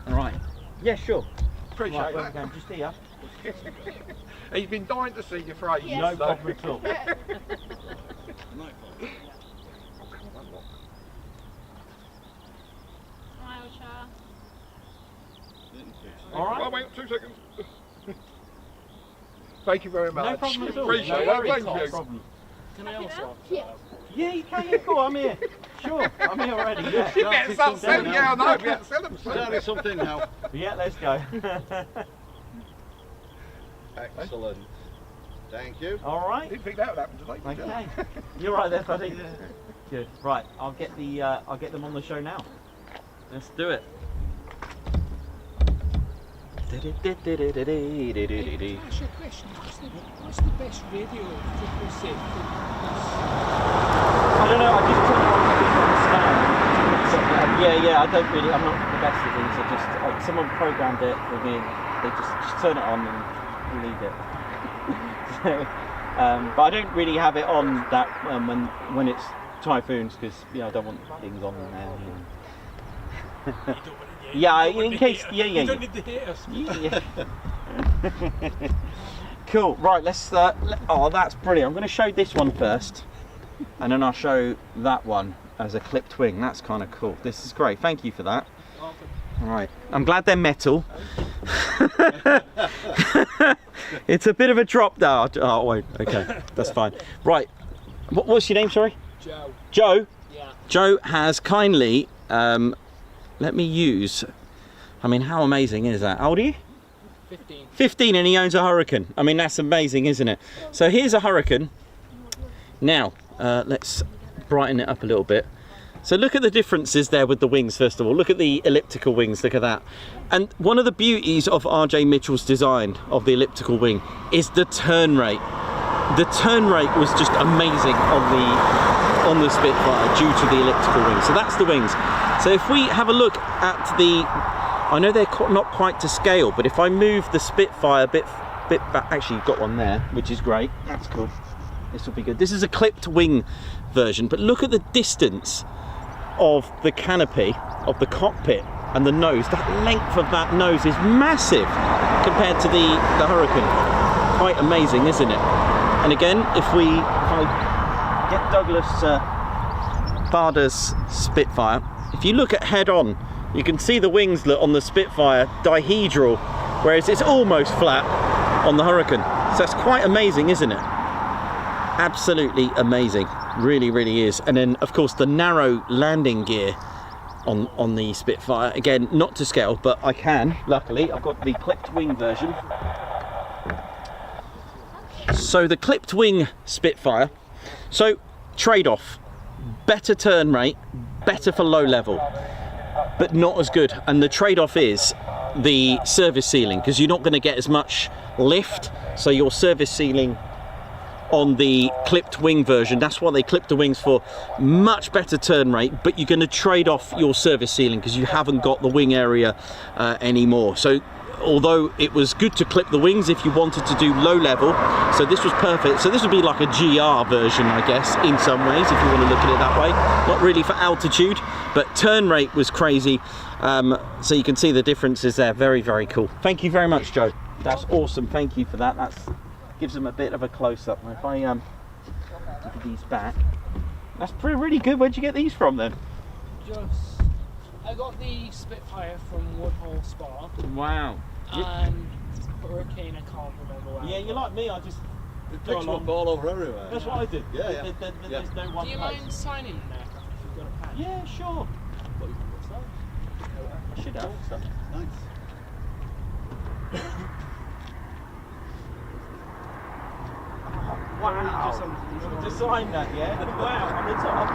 All right. Yeah, sure. Appreciate Right, where that. we going? Just here. He's been dying to see you for ages. No so- problem at all. All right. Oh, wait, 2 seconds. Thank you very much. No problem at all. Appreciate No it. Thank worries, you. no problem. Can I also? Yeah, you can. Yeah, cool. I'm here. Sure, I'm here already. Yeah. You better start selling, yeah, I know, you better sell them. Tell me something now. Yeah, let's go. Excellent. Thank you. All right. Didn't think that would happen today. did you? Okay. You're right there, buddy. Good. Right. I'll get them on the show now. Let's do it. Can I ask you a question? What's the best radio for set? I don't know. I just turn it on a different stand. Yeah. I don't really. I'm not the best at these. I just someone programmed it for me. They just turn it on and leave it. So, but I don't really have it on that when it's typhoons because I don't want things on there. Yeah, in case. Yeah. You don't need to hate us. Yeah. Cool. Right. Let's. Oh, that's brilliant. I'm going to show this one first, and then I'll show that one as a clipped wing. That's kind of cool. This is great. Thank you for that. All right. I'm glad they're metal. It's a bit of a drop now. Oh wait. Okay. That's fine. Right. What's your name? Sorry. Joe. Joe. Yeah. Joe has kindly. Let me use. I mean, how amazing is that? How old are you? 15. 15, and he owns a Hurricane. I mean, that's amazing, isn't it? So here's a Hurricane. Now, let's brighten it up a little bit. So look at the differences there with the wings, first of all. Look at the elliptical wings, look at that. And one of the beauties of RJ Mitchell's design of the elliptical wing is the turn rate. the turn rate was just amazing on the Spitfire due to the elliptical wings. So that's the wings. So if we have a look at the, I know they're not quite to scale, but if I move the Spitfire a bit back, actually you've got one there, which is great. That's cool. This will be good. This is a clipped wing version, but look at the distance of the canopy of the cockpit and the nose. That length of that nose is massive compared to the Hurricane. Quite amazing, isn't it? And again, if I get Douglas Bader's Spitfire, if you look at head on, you can see the wings on the Spitfire dihedral, whereas it's almost flat on the Hurricane. So that's quite amazing, isn't it? Absolutely amazing. Really, really is. And then, of course, the narrow landing gear on the Spitfire. Again, not to scale, but I can, luckily. I've got the clipped wing version. So the clipped wing Spitfire. So, trade-off. Better turn rate, better for low level, but not as good. And the trade-off is the service ceiling, because you're not going to get as much lift. So your service ceiling on the clipped wing version, that's why they clipped the wings for, much better turn rate, but you're going to trade off your service ceiling because you haven't got the wing area anymore. So although it was good to clip the wings if you wanted to do low level, so this was perfect. So this would be like a GR version, I guess, in some ways, if you want to look at it that way. Not really for altitude, but turn rate was crazy. So you can see the differences there. Very, very cool. Thank you very much, Joe. That's awesome. Thank you for that. That's gives them a bit of a close-up. If I give these back, that's really good. Where'd you get these from then? I got the Spitfire from Woodhall Spa. Wow. And Hurricane, I can't remember where. Yeah, you're like me. I just go Picks along. up all over everywhere. That's what I did. Yeah. There's no one Do you place. mind signing an aircraft if you've got a pen? Yeah, sure. I should have. Nice. Wow. You designed that, yeah? Wow, on the top.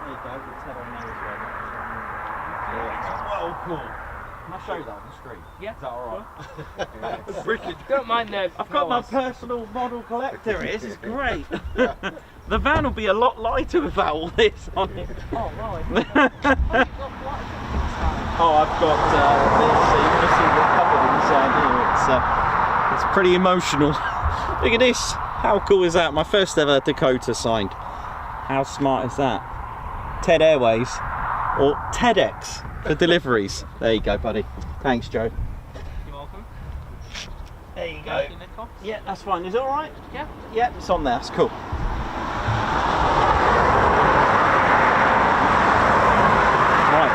There you go, it's head on there as well. Yeah. Well, cool. Can I show that on the street? Yeah. Is that alright? Brilliant. Don't mind the I've got my personal model collector here, this is great. The van will be a lot lighter without all this on it. Oh, right. Oh, I've got, so you want to see what's covered inside here. It's pretty emotional. Look at this. How cool is that? My first ever Dakota signed. How smart is that? TED Airways or TEDx for deliveries. There you go, buddy. Thanks, Joe. You're welcome. There you go. Yeah, that's fine. Is it all right? Yeah. Yeah, it's on there. That's cool. Right.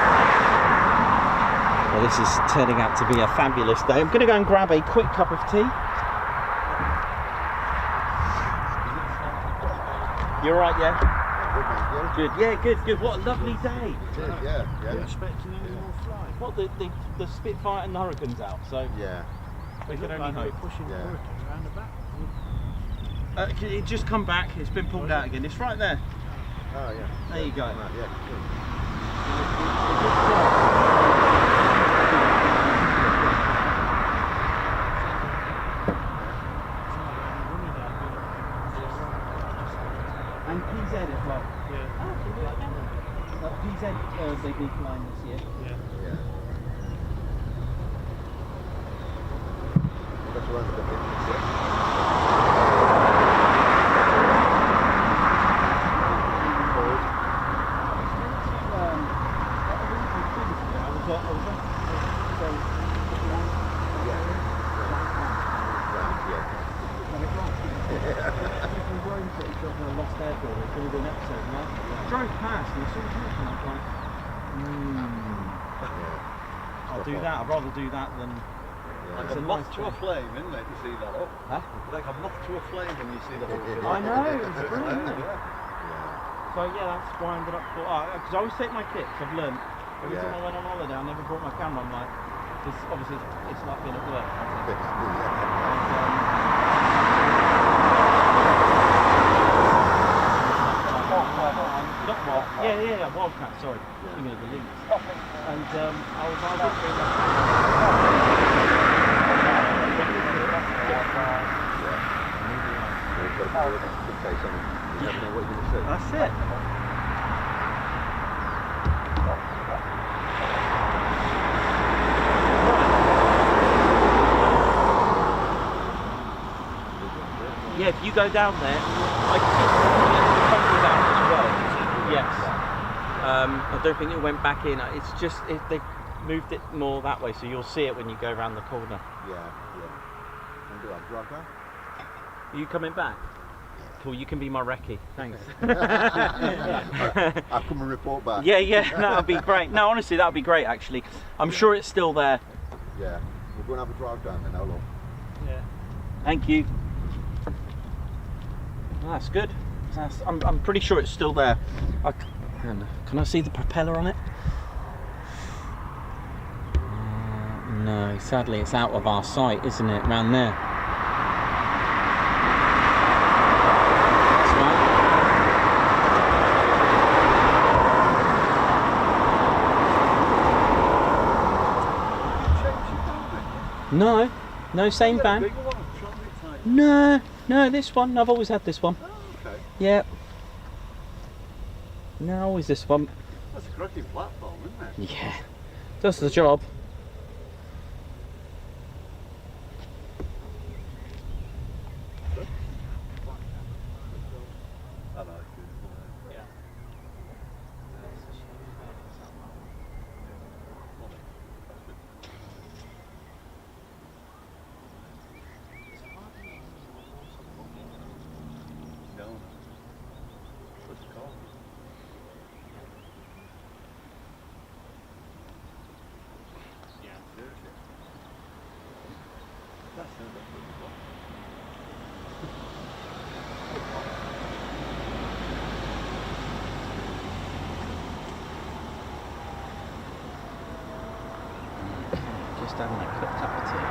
Well, this is turning out to be a fabulous day. I'm going to go and grab a quick cup of tea. You're right, yeah? Good, yeah, good. What a lovely day. Yeah. Expecting any more flight? What, the Spitfire and the Hurricane's out, so Yeah. we can only Like they're hope. pushing the Yeah. Hurricane around the back. It just come back, it's been pulled out again. It's right there. Oh, yeah. There you go. Yeah. And PZ as well. Yeah. PZ, they declined this year. Yeah. That's one of the pictures. Drove past and I saw the and I was like, I'll do that. I'd rather do that than. Like It's a a moth nice to a thing. flame, isn't it? You see that up? Huh? Like a moth to a flame when you see the whole thing. I know, it's brilliant, isn't it? Yeah. So yeah, that's why I ended up. Because I always take my kit. 'Cause I've learned every time I went on holiday, I never brought my camera. I'm like, Because obviously it's like being at work. Yeah, Wildcat, sorry. Thinking of the links. And I was That's it. Yeah, if you go down there, I think the down as well. Yes. I don't think it went back in. It's just they moved it more that way, so you'll see it when you go around the corner. Yeah. And do I drive down? Are you coming back? Cool, you can be my recce. Thanks. I'll come and report back. Yeah, that would be great. No, honestly, that would be great, actually. I'm sure it's still there. Yeah, we're going to have a drive down then, how long? Yeah. Thank you. Oh, that's good. I'm pretty sure it's still there. Can I see the propeller on it? No, sadly it's out of our sight, isn't it? Around there. That's right. No, same band. No, this one. I've always had this one. Okay. Yeah. No, always this one. That's a cracking platform, isn't it? Yeah. Does the job. I know, it's beautiful. Yeah. No. What's it called? That's Just having a quick cup of tea.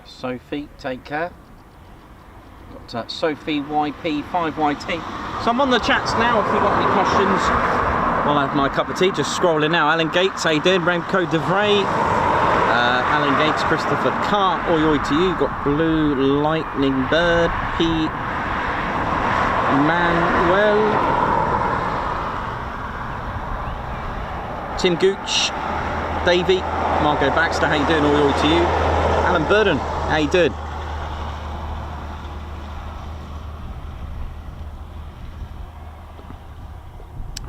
Sophie, take care. Got Sophie YP 5YT. So I'm on the chats now if you've got any questions. I'll have my cup of tea, just scrolling now. Alan Gates, how you doing? Remco DeVray. Alan Gates, Christopher Carr, oi to you. Got Blue Lightning Bird, P. Manuel. Tim Gooch, Davey, Margot Baxter, how you doing? Oi to you. Alan Burden, how you doing?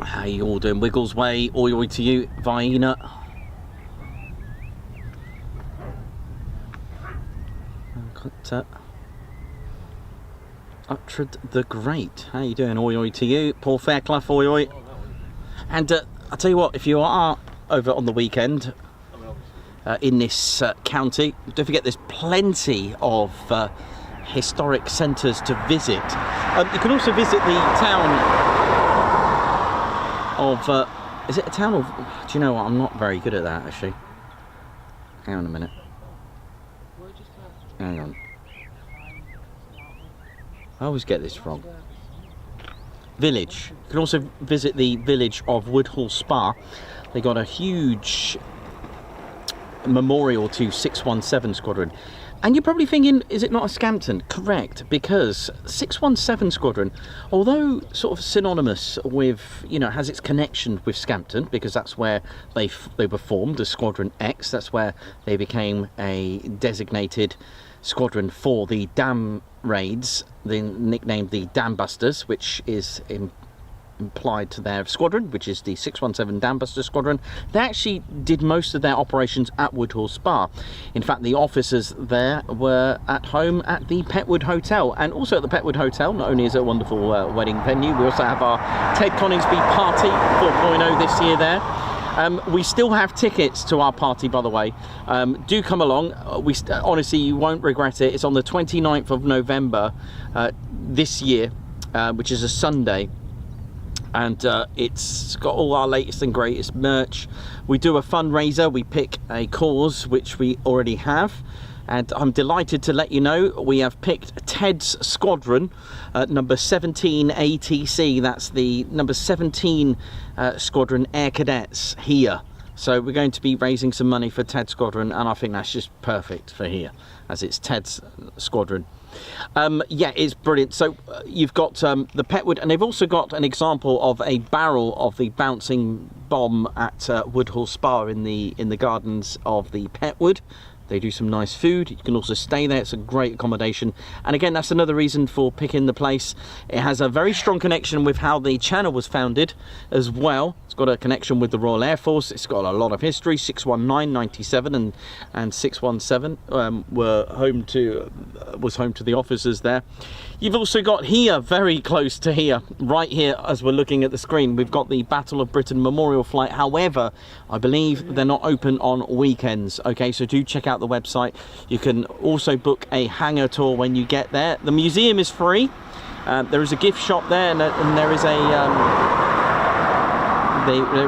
How you all doing? Wiggles Way, oi to you. Vienna. Got Uhtred the Great, how you doing? Oi to you. Paul Fairclough, oi. And I'll tell you what, if you are over on the weekend, in this county, don't forget there's plenty of historic centres to visit. You can also visit the town of, is it a town of, do you know what, I'm not very good at that actually. Hang on a minute. Hang on. I always get this wrong. Village. You can also visit the village of Woodhall Spa. They got a huge memorial to 617 Squadron, and you're probably thinking, is it not a Scampton? Correct, because 617 Squadron, although sort of synonymous with, you know, has its connection with Scampton because that's where they were formed as Squadron X. That's where they became a designated squadron for the dam raids, then nicknamed the Dam Busters, which is applied to their squadron, which is the 617 Dambuster Squadron. They actually did most of their operations at Woodhall Spa. In fact, the officers there were at home at the Petwood Hotel, and also at the Petwood Hotel, not only is it a wonderful wedding venue, we also have our Ted Coningsby Party 4.0 this year there. We still have tickets to our party, by the way. Do come along. Honestly, you won't regret it. It's on the 29th of November this year, which is a Sunday. And it's got all our latest and greatest merch. We do a fundraiser. We pick a cause, which we already have. And I'm delighted to let you know we have picked Ted's Squadron, number 17 ATC. That's the number 17 Squadron Air Cadets here. So we're going to be raising some money for Ted's Squadron, and I think that's just perfect for here, as it's Ted's Squadron. Yeah, it's brilliant. So you've got the Petwood, and they've also got an example of a barrel of the bouncing bomb at Woodhall Spa in the gardens of the Petwood. They do some nice food. You can also stay there. It's a great accommodation. And again, that's another reason for picking the place. It has a very strong connection with how the channel was founded as well. It's got a connection with the Royal Air Force. It's got a lot of history. 619, 97 and 617 was home to the officers there. You've also got here, very close to here, right here as we're looking at the screen, we've got the Battle of Britain Memorial Flight. However, I believe they're not open on weekends. Okay, so do check out the website. You can also book a hangar tour when you get there. The museum is free. There is a gift shop there, and there is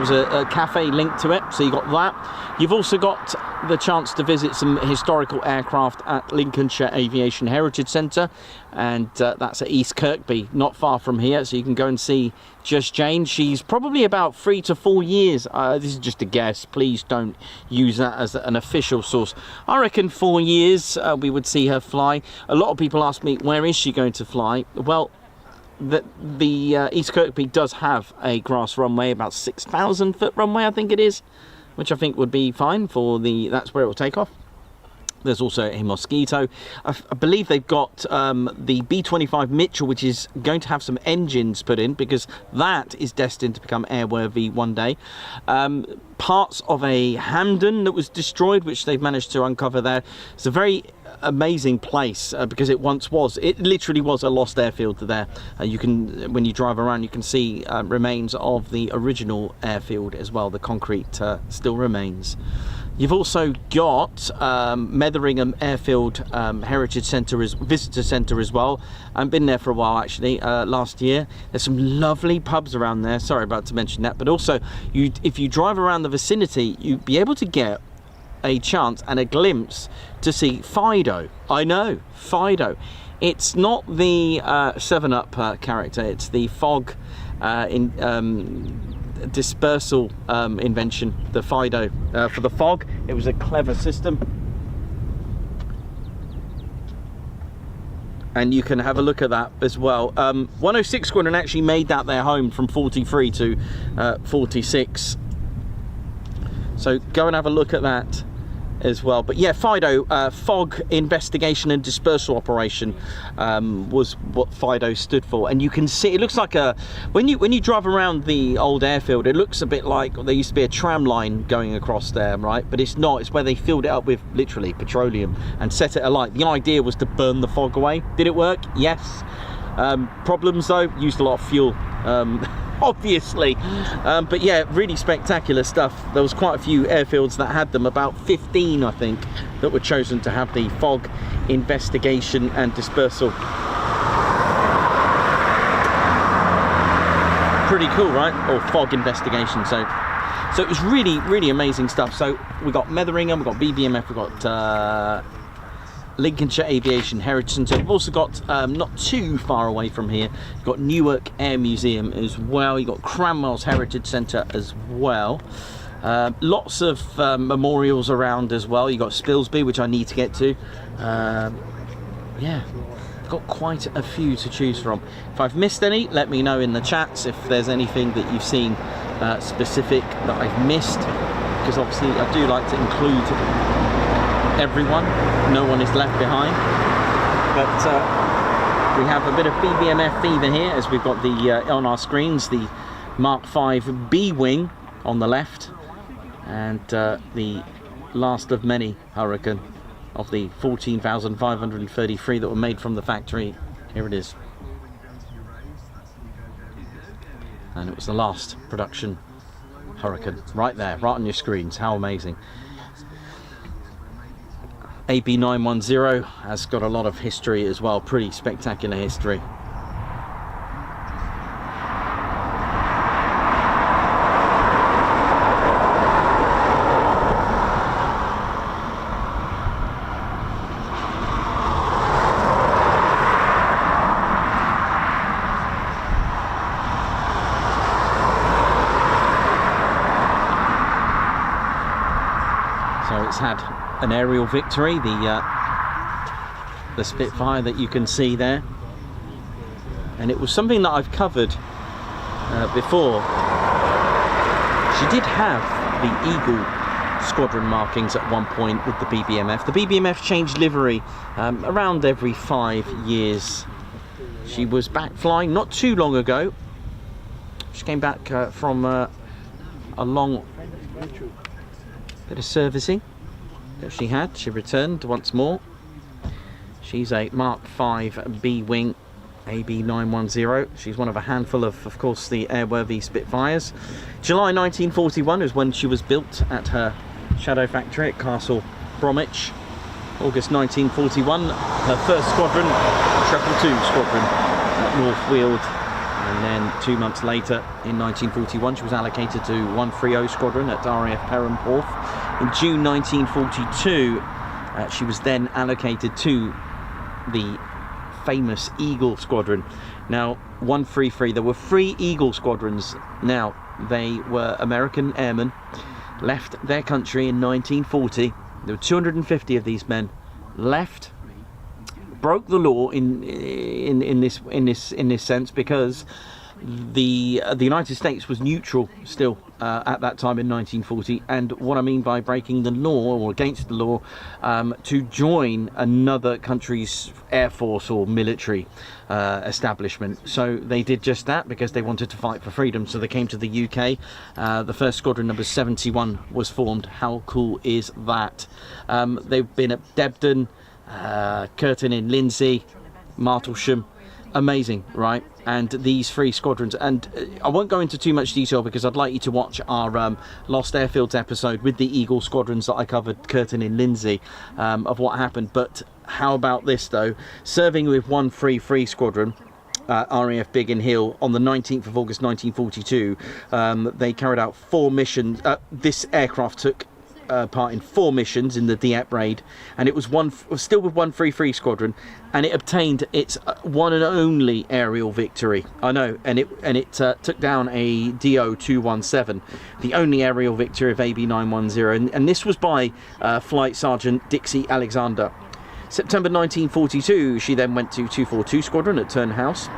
a cafe linked to it, so you got that. You've also got the chance to visit some historical aircraft at Lincolnshire Aviation Heritage Centre, and that's at East Kirkby, not far from here, so you can go and see Just Jane. She's probably about 3 to 4 years. This is just a guess. Please don't use that as an official source. I reckon 4 years we would see her fly. A lot of people ask me, where is she going to fly? Well, the East Kirkby does have a grass runway, about 6,000 foot runway, I think it is, which I think would be fine for that's where it will take off. There's also a Mosquito. I believe they've got the B-25 Mitchell, which is going to have some engines put in, because that is destined to become airworthy one day. Parts of a Hamden that was destroyed, which they've managed to uncover there. It's a very amazing place because it literally was a lost airfield there. You can, when you drive around, you can see remains of the original airfield as well. The concrete still remains. You've also got Metheringham Airfield Heritage Centre, Visitor Centre as well. I've been there for a while actually, last year. There's some lovely pubs around there, sorry about to mention that, but also if you drive around the vicinity, you'll be able to get a chance and a glimpse to see Fido. I know, Fido. It's not the 7-Up character, it's the fog dispersal invention, the Fido for the fog. It was a clever system, and you can have a look at that as well. 106 Squadron actually made that their home from 43 to 46, so go and have a look at that as well. But yeah, Fido, fog investigation and dispersal operation was what Fido stood for. And you can see it looks like when you drive around the old airfield, it looks a bit like there used to be a tram line going across there, right? But it's not. It's where they filled it up with literally petroleum and set it alight. The idea was to burn the fog away. Did it work? Yes. Problems though, used a lot of fuel, obviously, but yeah, really spectacular stuff. There was quite a few airfields that had them, about 15 I think, that were chosen to have the fog investigation and dispersal. Pretty cool, right? Or fog investigation. So it was really amazing stuff. So we got Metheringham, we got BBMF, we got Lincolnshire Aviation Heritage Centre. We've also got, not too far away from here, you've got Newark Air Museum as well. You've got Cranwell's Heritage Centre as well. Lots of memorials around as well. You've got Spilsby, which I need to get to. Yeah, got quite a few to choose from. If I've missed any, let me know in the chats if there's anything that you've seen specific that I've missed, because obviously I do like to include everyone, no one is left behind. But We have a bit of BBMF fever here, as we've got the on our screens, the Mark V B wing on the left, and the last of many Hurricane of the 14,533 that were made from the factory. Here it is, and it was the last production Hurricane, right there, right on your screens. How amazing. AB910 has got a lot of history as well, pretty spectacular history. So it's had an aerial victory, the Spitfire that you can see there, and it was something that I've covered before. She did have the Eagle squadron markings at one point with the BBMF. The BBMF changed livery around every 5 years. She was back flying not too long ago. She came back from a long bit of servicing that she had. She returned once more. She's a Mark V B wing AB910. She's one of a handful of course, the airworthy Spitfires. July 1941 is when she was built at her shadow factory at Castle Bromwich. August 1941, her first squadron, 222 Squadron at North Weald. And then 2 months later, in 1941, she was allocated to 130 Squadron at RAF Perranporth. In June 1942, she was then allocated to the famous Eagle Squadron. Now, 133, there were 3 Eagle Squadrons. Now, they were American airmen, left their country in 1940. There were 250 of these men left, broke the law in this sense, because the United States was neutral still at that time in 1940. And what I mean by breaking the law, or against the law, to join another country's air force or military establishment. So they did just that because they wanted to fight for freedom. So they came to the UK. The first squadron, number 71, was formed. How cool is that? They've been at Debden, Curtin in Lindsay, Martlesham. Amazing, right? And these 3 squadrons, and I won't go into too much detail because I'd like you to watch our Lost Airfields episode with the Eagle squadrons that I covered, Curtin in Lindsay, of what happened. But how about this though? Serving with 133 Squadron, RAF Biggin Hill, on the 19th of August 1942, they carried out 4 missions. This aircraft took part in 4 missions in the Dieppe raid, and it was still with 133 Squadron, and it obtained its one and only aerial victory. I know, and it took down a DO-217, the only aerial victory of AB910, and this was by Flight Sergeant Dixie Alexander. September 1942, she then went to 242 Squadron at Turnhouse.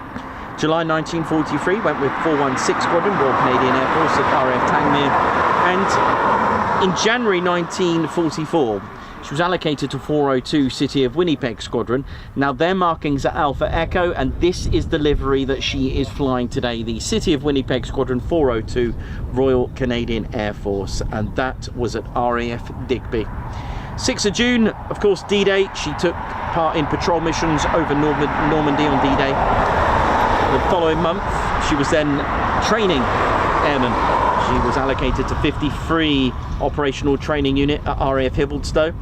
July 1943, went with 416 Squadron, Royal Canadian Air Force at RAF Tangmere, and in January 1944, she was allocated to 402 City of Winnipeg Squadron. Now their markings are Alpha Echo, and this is the livery that she is flying today, the City of Winnipeg Squadron 402 Royal Canadian Air Force, and that was at RAF Digby. 6th of June, of course, D-Day. She took part in patrol missions over Normandy on D-Day. The following month, she was then training airmen. She was allocated to 53 Operational Training Unit at RAF Hibblestone,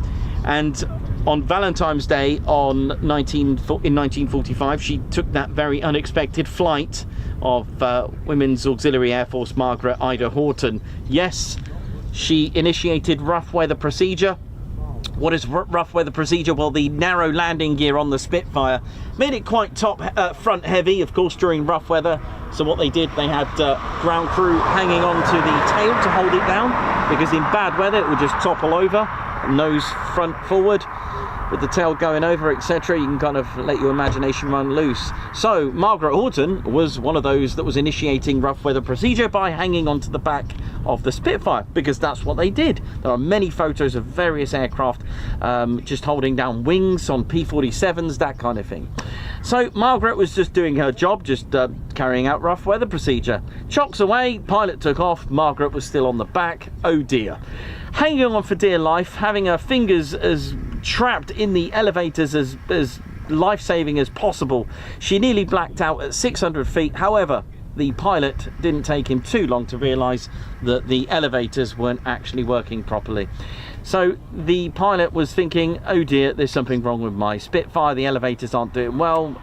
and on Valentine's Day in 1945, she took that very unexpected flight of Women's Auxiliary Air Force Margaret Ida Horten. Yes, she initiated rough weather procedure. What is rough weather procedure? Well, the narrow landing gear on the Spitfire made it quite front heavy, of course, during rough weather. So what they did, they had ground crew hanging on to the tail to hold it down, because in bad weather it would just topple over, nose front forward. with the tail going over, etc. You can kind of let your imagination run loose. So Margaret Horten was one of those that was initiating rough weather procedure by hanging onto the back of the Spitfire, because that's what they did. There are many photos of various aircraft just holding down wings on P-47s, that kind of thing. So Margaret was just doing her job, just carrying out rough weather procedure. Chocks away, pilot took off, Margaret was still on the back. Oh dear. Hanging on for dear life, having her fingers as trapped in the elevators as life-saving as possible. She nearly blacked out at 600 feet. However, the pilot didn't take him too long to realise that the elevators weren't actually working properly. So the pilot was thinking, oh dear, there's something wrong with my Spitfire, the elevators aren't doing well,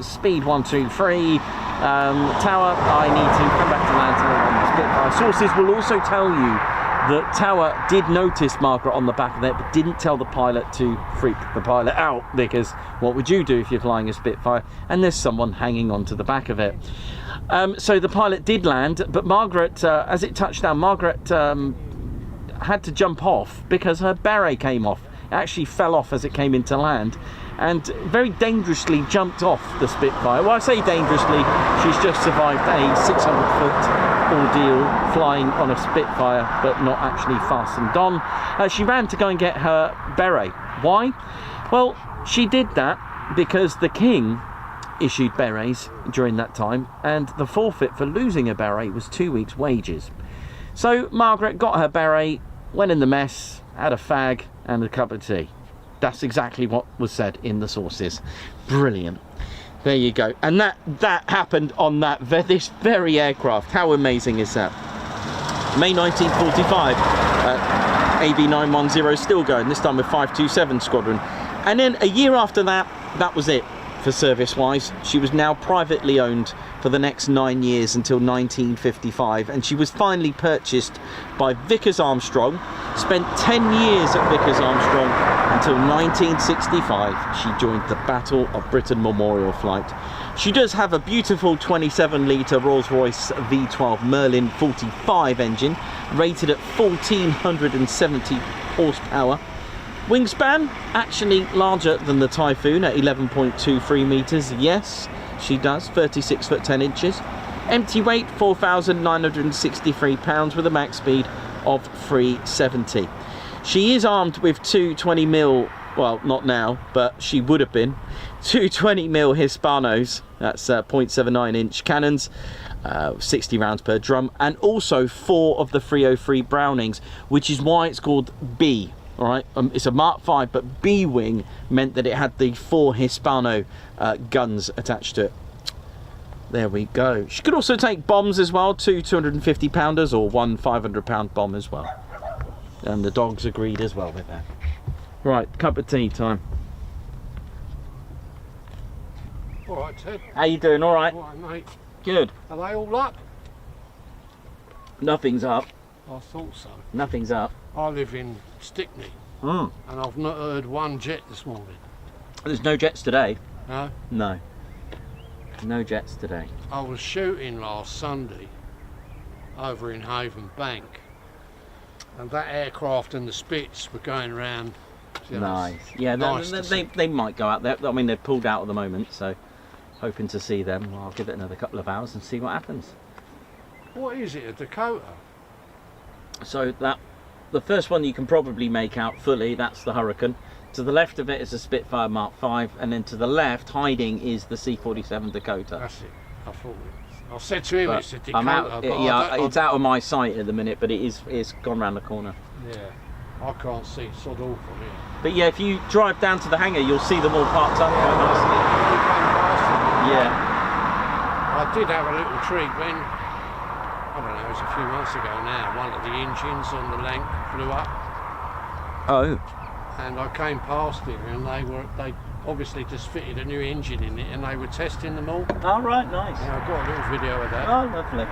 speed 123, tower, I need to come back to land on the Spitfire. Sources will also tell you that Tower did notice Margaret on the back of it, but didn't tell the pilot to freak the pilot out, because what would you do if you're flying a Spitfire and there's someone hanging onto the back of it? So the pilot did land, but Margaret, as it touched down, Margaret had to jump off because her beret came off. It actually fell off as it came into land and very dangerously jumped off the Spitfire. Well, I say dangerously, she's just survived a 600-foot ordeal flying on a Spitfire, but not actually fastened on. She ran to go and get her beret. Why? Well, she did that because the King issued berets during that time, and the forfeit for losing a beret was 2 weeks' wages. So Margaret got her beret, went in the mess, had a fag and a cup of tea. That's exactly what was said in the sources. Brilliant. There you go. And that happened on this very aircraft. How amazing is that? May 1945, AB910 still going, this time with 527 Squadron. And then a year after that, that was it for service-wise. She was now privately owned for the next 9 years until 1955, and she was finally purchased by Vickers Armstrong, spent 10 years at Vickers Armstrong until 1965. She joined the Battle of Britain Memorial Flight. She does have a beautiful 27-litre Rolls-Royce V12 Merlin 45 engine, rated at 1,470 horsepower. Wingspan, actually larger than the Typhoon at 11.23 metres. Yes, she does, 36 foot 10 inches. Empty weight, 4,963 pounds with a max speed of 370. She is armed with two 20mm, well, not now, but she would have been, two 20mm Hispanos, that's 0.79 inch cannons, 60 rounds per drum, and also 4 of the 303 Brownings, which is why it's called B. All right, it's a Mark 5, but B wing meant that it had the 4 Hispano guns attached to it. There we go. She could also take bombs as well, 2 250 pounders or 1 500-pound bomb as well. And the dogs agreed as well with that. Right, cup of tea time. All right, Ted. How you doing? All right. All right, mate. Good. Are they all up? Nothing's up. I thought so. Nothing's up. I live in Stickney, and I've not heard one jet this morning. There's no jets today. No? No. No jets today. I was shooting last Sunday over in Haven Bank, and that aircraft and the Spits were going around. Nice. Yeah, nice they might go out there. I mean, they're pulled out at the moment, so hoping to see them. Well, I'll give it another couple of hours and see what happens. What is it, a Dakota? So the first one you can probably make out fully, that's the Hurricane. To the left of it is a Spitfire Mark 5, and then to the left, hiding, is the C-47 Dakota. That's it. I thought it. I said to him, But it's a Dakota. I'm out. It's out of my sight at the minute, but it's gone round the corner. Yeah, I can't see sod all from here. But yeah, if you drive down to the hangar, you'll see them all parked up quite nicely. Yeah. I did have a little treat when, I don't know, it was a few months ago now, one of the engines on the Lank flew up. Oh. And I came past it, and they obviously just fitted a new engine in it, and they were testing them all. Oh, right, nice. And I've got a little video of that. Oh, lovely.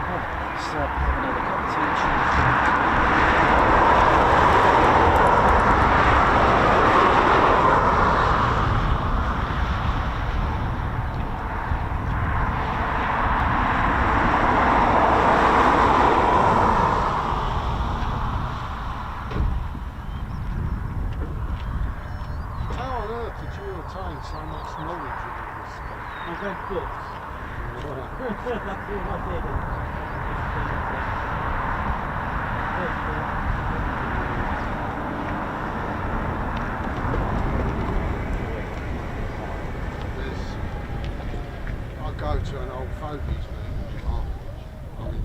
Oh, let's have another cup of tea.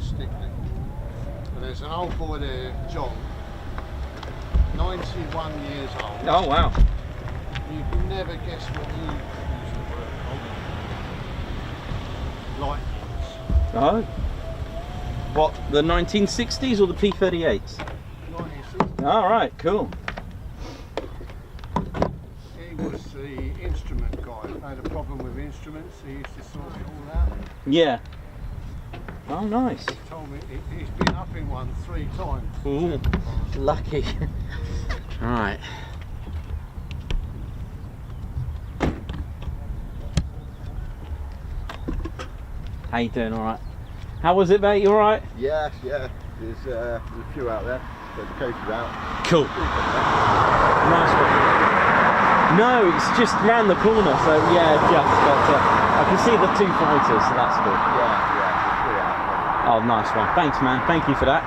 Stickney. But there's an old boy there, John, 91 years old. Oh wow. You can never guess what he used to work on. Lightnings. Oh. What, the 1960s or the P-38s? 1960. All right, cool. He was the instrument guy. If they had a problem with instruments, he used to sort it all out. Yeah. Oh, nice. He told me he's been up in one 3 times. Ooh, lucky. All right. How you doing? All right. How was it, mate? You all right? Yes, yeah. There's a few out there, but the coast is out. Cool. Nice one. No, it's just round the corner, so yeah, just. But I can see the 2 fighters, so that's good. Yeah, few out. Oh, nice one. Thanks, man. Thank you for that.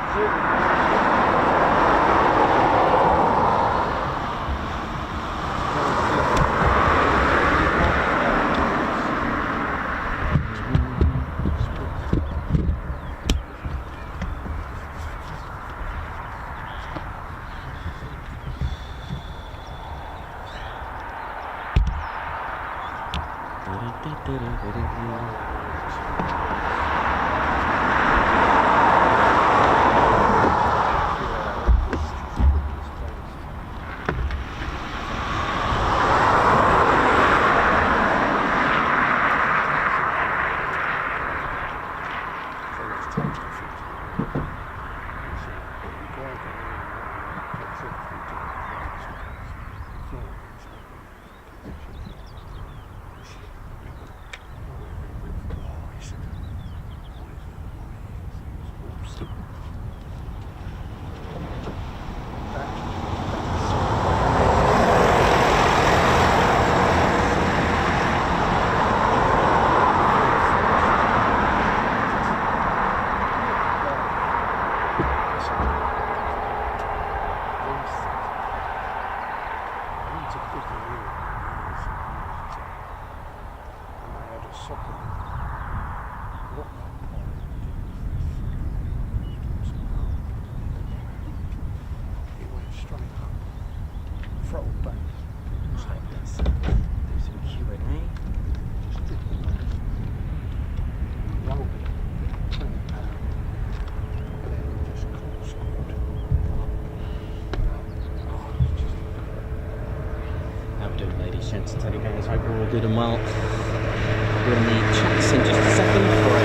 Teddy bears, hope you're all good and well. We're in the chats in just a second for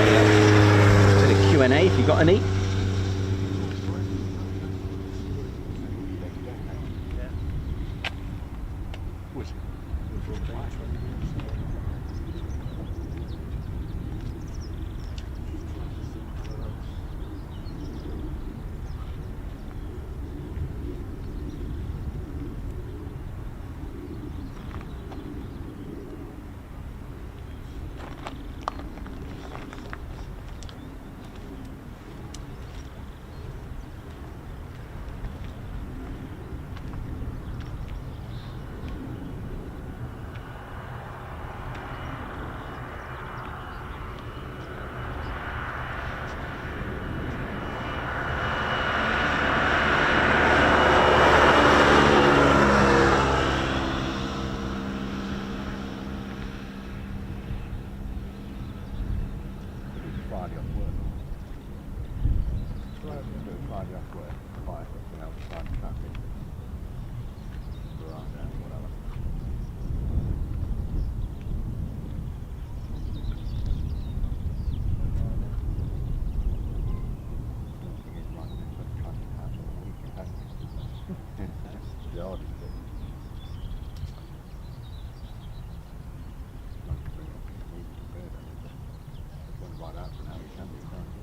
a Q&A if you've got any.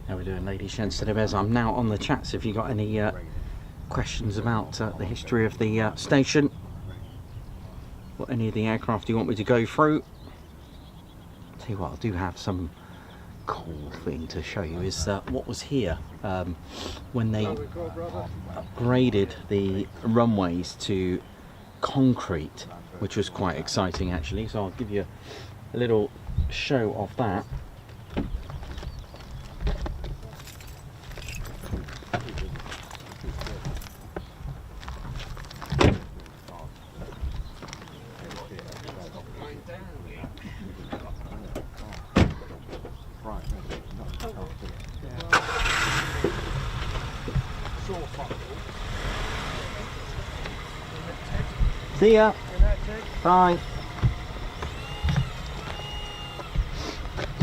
How we doing, ladies, gents, today bears? I'm now on the chats if you got any questions about the history of the station, or any of the aircraft you want me to go through. Tell you what, I do have some cool thing to show you is what was here when they upgraded the runways to concrete, which was quite exciting actually, so I'll give you a little show of that. See ya. Bye.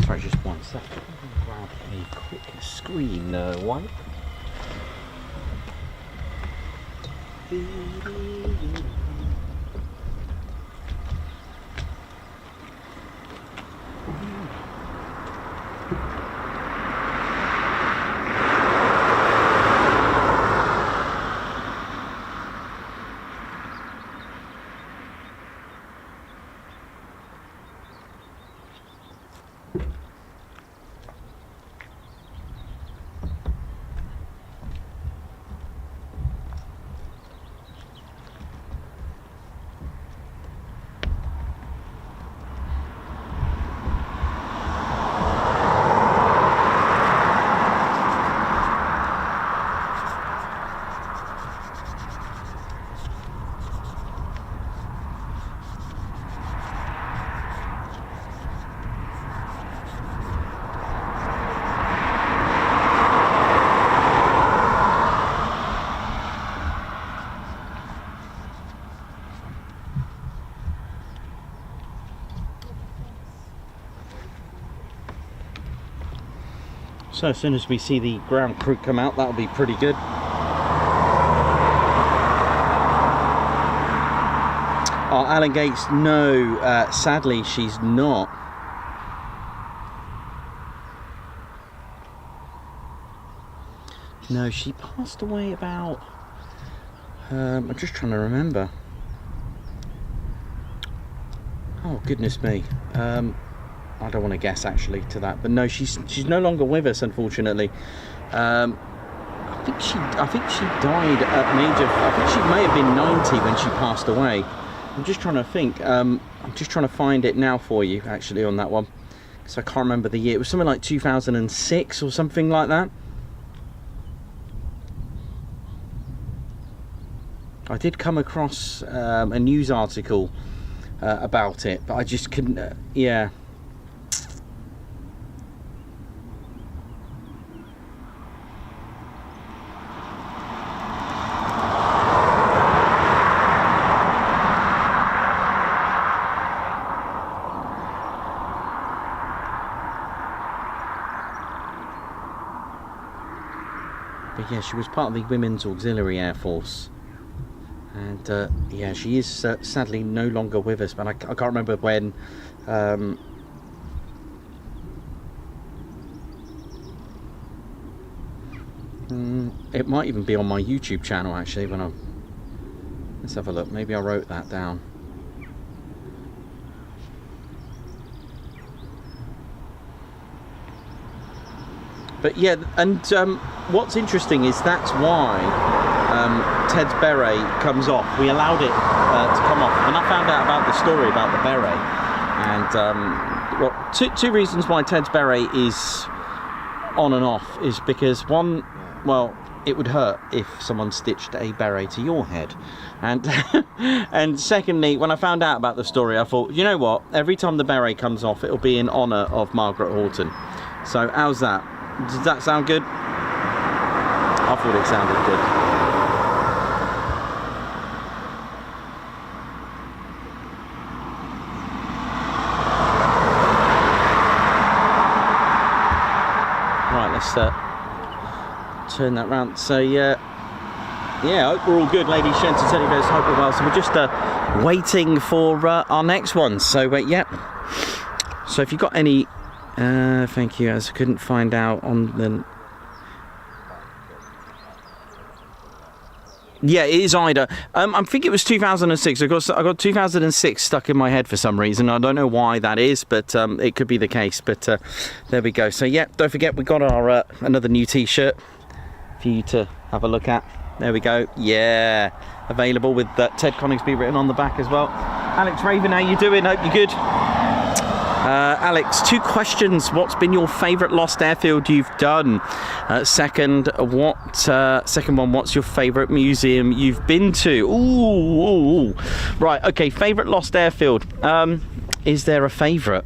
Sorry, just 1 second. Grab a quick screen wipe. So as soon as we see the ground crew come out, that'll be pretty good. Oh, Alan Gates, no, sadly she's not. No, she passed away about, I'm just trying to remember. Oh, goodness me. I don't want to guess actually to that, but no, she's no longer with us, unfortunately. I think she died at an age of, I think she may have been 90 when she passed away. I'm just trying to think. I'm just trying to find it now for you actually on that one, because I can't remember the year. It was something like 2006 or something like that. I did come across a news article about it, but I just couldn't. Yeah. But yeah, she was part of the Women's Auxiliary Air Force. And yeah, she is sadly no longer with us, but I can't remember when. It might even be on my YouTube channel actually. When I let's have a look. Maybe I wrote that down. But yeah, and what's interesting is that's why Ted's beret comes off. We allowed it to come off, and I found out about the story about the beret. And well, two reasons why Ted's beret is on and off is because one, well, it would hurt if someone stitched a beret to your head, and and secondly, when I found out about the story, I thought, you know what? Every time the beret comes off, it'll be in honour of Margaret Horten. So how's that? Does that sound good? I thought it sounded good. Right, let's turn that round. So yeah, I hope we're all good, ladies, gents, and teddy bears. Hope we're well. So we're just waiting for our next one. So yeah. So if you've got any. Thank you, as I couldn't find out on the... Yeah, it is Ida. I think it was 2006. I got 2006 stuck in my head for some reason. I don't know why that is, but it could be the case. But there we go. So yeah, don't forget we got our another new T-shirt for you to have a look at. There we go. Yeah, available with Ted Coningsby written on the back as well. Alex Raven, how you doing? Hope you're good. Alex, 2 questions. What's been your favourite lost airfield you've done? Second one, what's your favourite museum you've been to? Ooh. Right, okay, favourite lost airfield. Is there a favourite?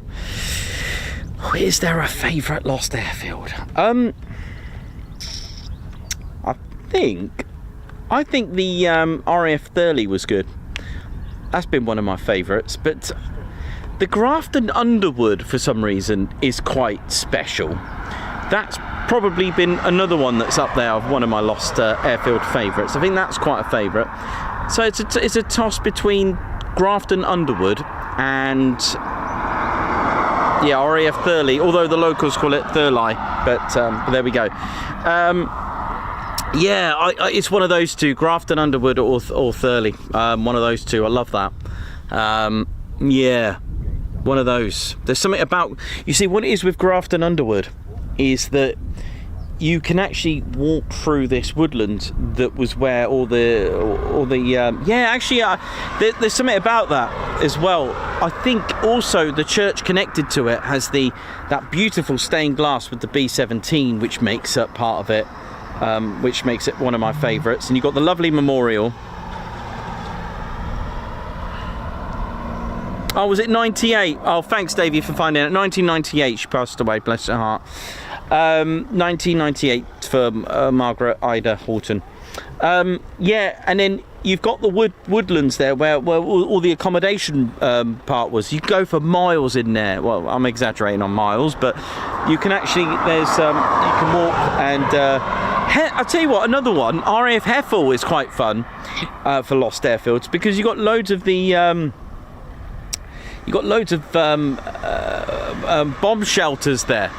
Is there a favourite lost airfield? I think the RAF Thurley was good. That's been one of my favourites. But the Grafton Underwood, for some reason, is quite special. That's probably been another one that's up there of one of my lost airfield favourites. I think that's quite a favourite. So it's a toss between Grafton Underwood and RAF Thurley, although the locals call it Thurley, but there we go. It's one of those two, Grafton Underwood or Thurley. One of those two. I love that. One of those. There's something about, you see, what it is with Grafton Underwood is that you can actually walk through this woodland that was where there's something about that as well. I think also the church connected to it has that beautiful stained glass with the B-17, which makes up part of it, which makes it one of my favourites. And you've got the lovely memorial. Oh, was it 98? Oh, thanks, Davey, for finding it. 1998, she passed away, bless her heart. 1998 for Margaret Ida Horten. And then you've got the woodlands there where all the accommodation part was. You go for miles in there. Well, I'm exaggerating on miles, but you can actually, you can walk and I'll tell you what, another one, RAF Heffel is quite fun for lost airfields, because you got loads of the bomb shelters there.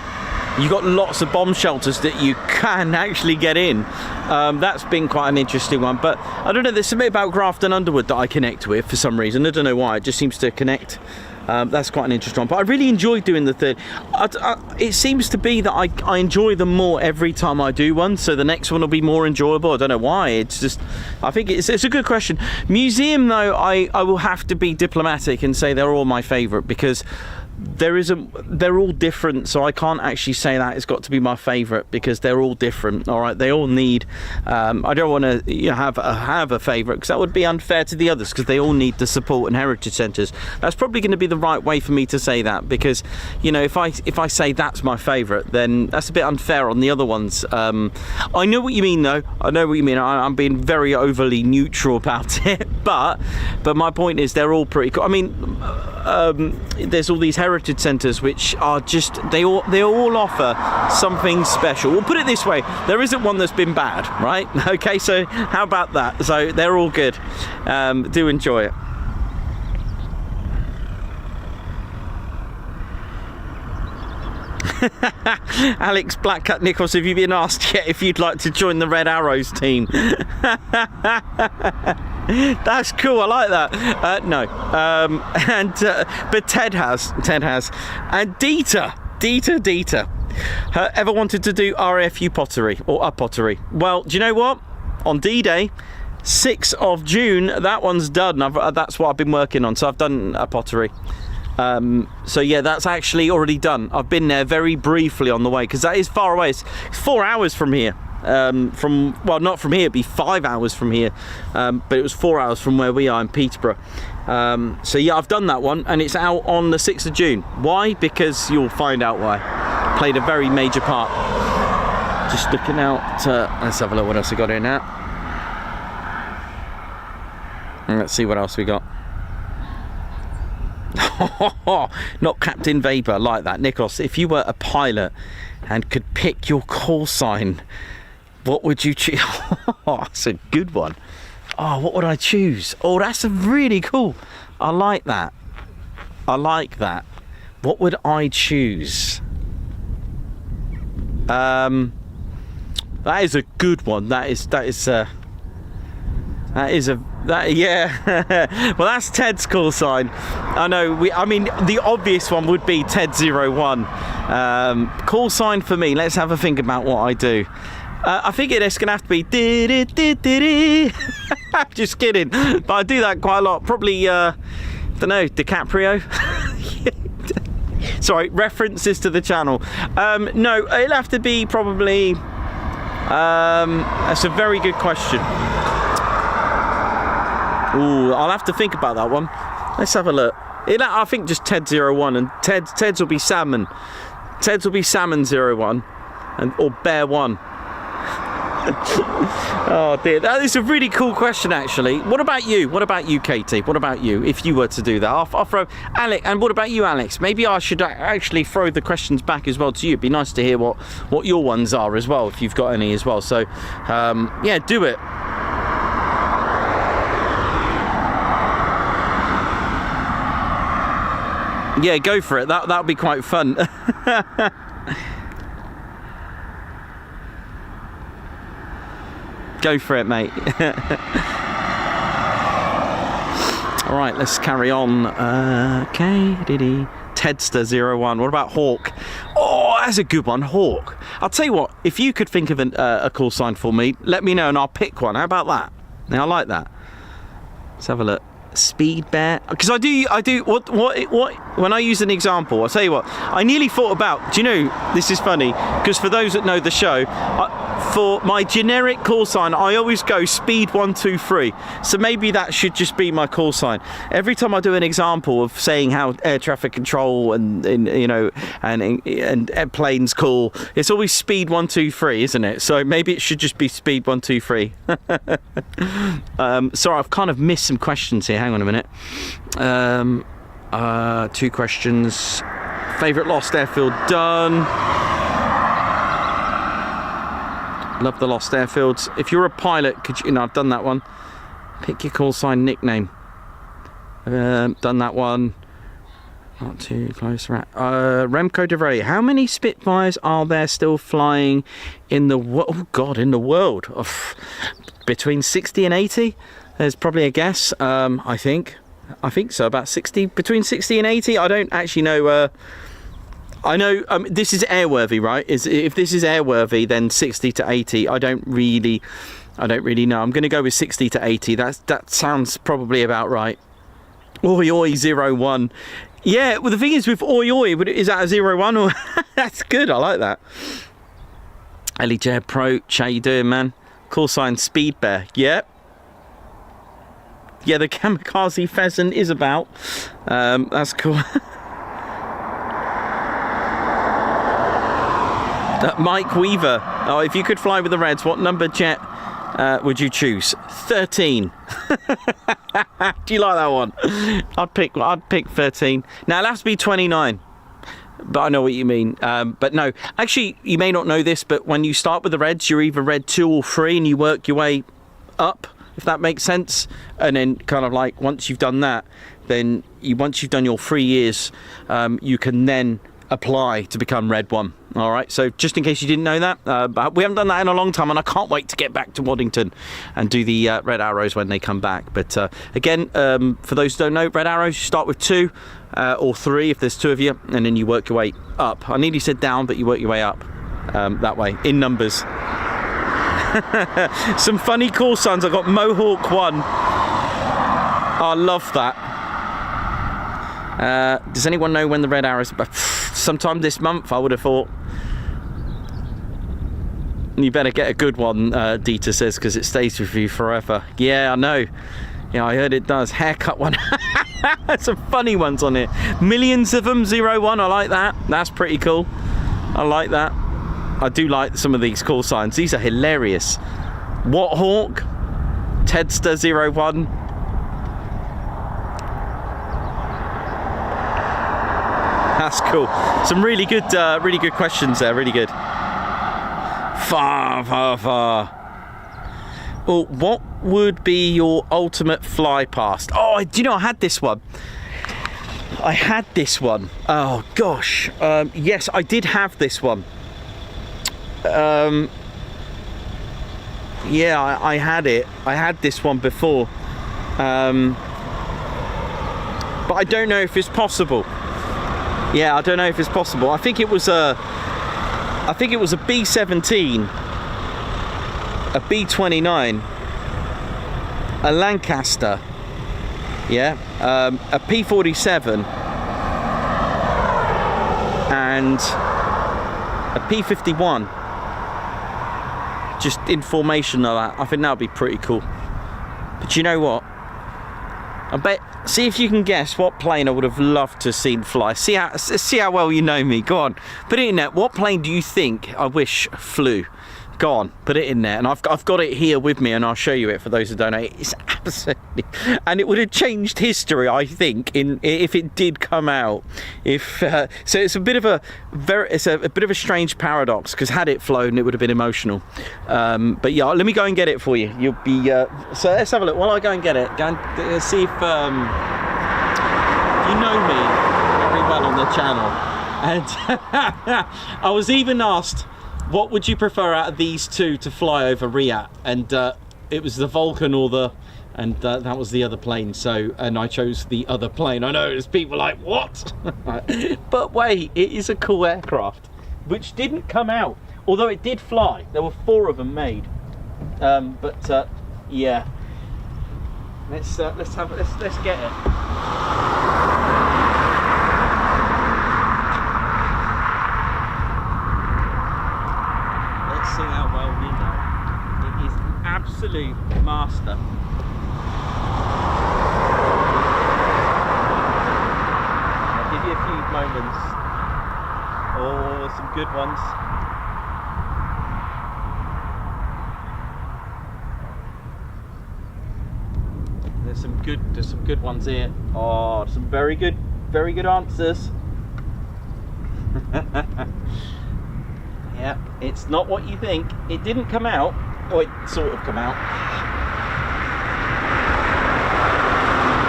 You've got lots of bomb shelters that you can actually get in. That's been quite an interesting one. But I don't know, there's something about Grafton Underwood that I connect with for some reason. I don't know why, it just seems to connect. That's quite an interesting one. But I really enjoy doing the third. It seems to be that I enjoy them more every time I do one. So the next one will be more enjoyable. I don't know why. It's just, I think it's a good question. Museum, though, I will have to be diplomatic and say they're all my favourite, because they're all different, so I can't actually say that it's got to be my favourite, because they're all different. All right, they all need. I don't want to have a favourite, because that would be unfair to the others, because they all need the support and heritage centres. That's probably going to be the right way for me to say that, because if I say that's my favourite, then that's a bit unfair on the other ones. I know what you mean, though. I know what you mean. I'm being very overly neutral about it, but my point is they're all pretty cool. I mean, there's all these heritage centres which are just, they all offer something special. We'll put it this way, there isn't one that's been bad, right? Okay, so how about that? So they're all good. Do enjoy it. Alex Blackcut Nichols, have you been asked yet if you'd like to join the Red Arrows team? That's cool, I like that. No, but Ted has, and Dieter. Ever wanted to do RAFU pottery or a pottery? Well, do you know what? On D-Day, 6th of June, that one's done. That's what I've been working on. So I've done a pottery. So yeah, that's actually already done. I've been there very briefly on the way, because that is far away. It's 4 hours from here. Well, not from here, it'd be 5 hours from here, but it was 4 hours from where we are in Peterborough. So yeah, I've done that one, and it's out on the 6th of June. Why? Because you'll find out why. Played a very major part. Just looking out, let's have a look what else we got here now. And let's see what else we got. Not Captain Weber, like that. Nicholas, if you were a pilot and could pick your call sign, what would you choose? Oh, that's a good one. Oh, what would I choose? Oh, that's a really cool. I like that. What would I choose? That is a good one. Yeah. Well, that's Ted's call sign. I know. I mean, the obvious one would be Ted01. Call sign for me. Let's have a think about what I do. I think it's gonna have to be just kidding, but I do that quite a lot. Probably don't know, DiCaprio. Sorry, references to the channel. No, it'll have to be probably. That's a very good question. Ooh, I'll have to think about that one. Let's have a look. I think just Ted01, and Ted's will be Salmon. Ted's will be Salmon 01, or Bear 1. Oh dear, that is a really cool question actually. What about you? What about you, Katie? What about you? If you were to do that, I'll throw Alex. And what about you, Alex? Maybe I should actually throw the questions back as well to you. It'd be nice to hear what your ones are as well, if you've got any as well. So yeah, do it. Yeah, go for it. That'll be quite fun. Go for it, mate. All right, let's carry on. Okay, Tedster01. What about Hawk? Oh, that's a good one, Hawk. I'll tell you what, if you could think of a call sign for me, let me know and I'll pick one. How about that? Now, I like that. Let's have a look. Speed bear, because I do what when I use an example, I'll tell you what, I nearly thought about, do you know, this is funny, because for those that know the show, for my generic call sign, I always go speed 123, so maybe that should just be my call sign. Every time I do an example of saying how air traffic control and you know, and airplanes call, it's always speed 123, isn't it? So maybe it should just be speed 123. Sorry, I've kind of missed some questions here. Hang on a minute. 2 questions. Favourite lost airfield done. Love the lost airfields. If you're a pilot, could you know, I've done that one. Pick your call sign nickname. Done that one. Not too close. Remco de Vray. How many Spitfires are there still flying in the world? Oh God, in the world. Between 60 and 80. There's probably a guess. I think so. About 60, between 60 and 80. I don't actually know. I know this is airworthy, right? If this is airworthy, then 60 to 80. I don't really know. I'm going to go with 60 to 80. That sounds probably about right. Oi oi 01. Yeah. Well, the thing is with oi oi, is that a 01 or? That's good. I like that. Ellie J Approach. How you doing, man? Call sign Speed Bear. Yep. Yeah, the kamikaze pheasant is about. That's cool. Mike Weaver. Oh, if you could fly with the Reds, what number jet would you choose? 13. Do you like that one? I'd pick 13. Now it'll have to be 29. But I know what you mean. But no, actually, you may not know this, but when you start with the Reds, you're either Red 2 or 3, and you work your way up, if that makes sense. And then kind of like once you've done that, then once you've done your 3 years, you can then apply to become Red 1. All right, so just in case you didn't know that, but we haven't done that in a long time, and I can't wait to get back to Waddington and do the Red Arrows when they come back. But again, for those who don't know, Red Arrows, you start with 2 or 3 if there's 2 of you, and then you work your way up. I nearly said down, but you work your way up that way in numbers. Some funny call signs. I got Mohawk 1. I love that. Does anyone know when the Red Arrows? Sometime this month, I would have thought. You better get a good one, Dieter says, because it stays with you forever. Yeah, I know. Yeah, I heard it does. Haircut one. Some funny ones on it. Millions of them. 01. I like that. That's pretty cool. I like that. I do like some of these call signs. These are hilarious. What Hawk? Tedster 01. That's cool. Some really good questions there. Really good. Far. Well, what would be your ultimate fly past? Oh, do you know I had this one? Oh gosh. Yes, I did have this one. Yeah, I had it. I had this one before. But I don't know if it's possible. Yeah, I don't know if it's possible. I think it was a B-17, a B-29, a Lancaster, yeah, a P-47, and a P-51. Just in formation of that. I think that would be pretty cool. But you know what? I bet. See if you can guess what plane I would have loved to have seen fly. See how well you know me. Go on, put it in there. What plane do you think I wish flew? Go on, put it in there, and I've got it here with me, and I'll show you it for those who don't know. It's absolutely, and it would have changed history, I think, if it did come out. So it's a bit of a strange paradox, because had it flown, it would have been emotional. But yeah, let me go and get it for you. You'll be so let's have a look. While I go and get it, go and see if you know me very well on the channel. And I was even asked, what would you prefer out of these two to fly over Riyadh? And it was the Vulcan or that was the other plane. So, and I chose the other plane. I know there's people like, what? But wait, it is a cool aircraft, which didn't come out, although it did fly. There were 4 of them made. Yeah, let's get it. See how well we know. It is an absolute master. I'll give you a few moments. Oh, some good ones. There's some good ones here. Oh, some very good answers. Yeah, it's not what you think. It didn't come out, or it sort of come out.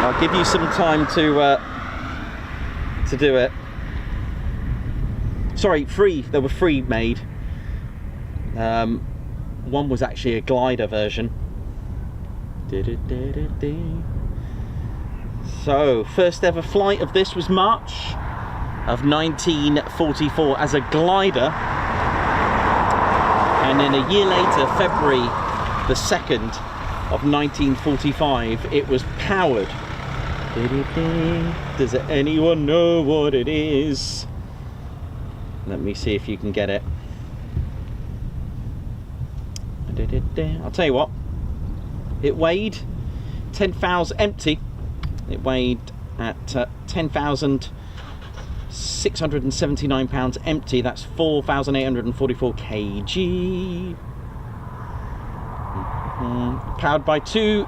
I'll give you some time to do it. Sorry, 3. There were 3 made. One was actually a glider version. So, first ever flight of this was March of 1944 as a glider. And then a year later, February the 2nd of 1945, it was powered. Does anyone know what it is? Let me see if you can get it. I'll tell you what, it weighed 10,000 empty. It weighed at 10,679 pounds empty. That's 4,844 kg. Powered by 2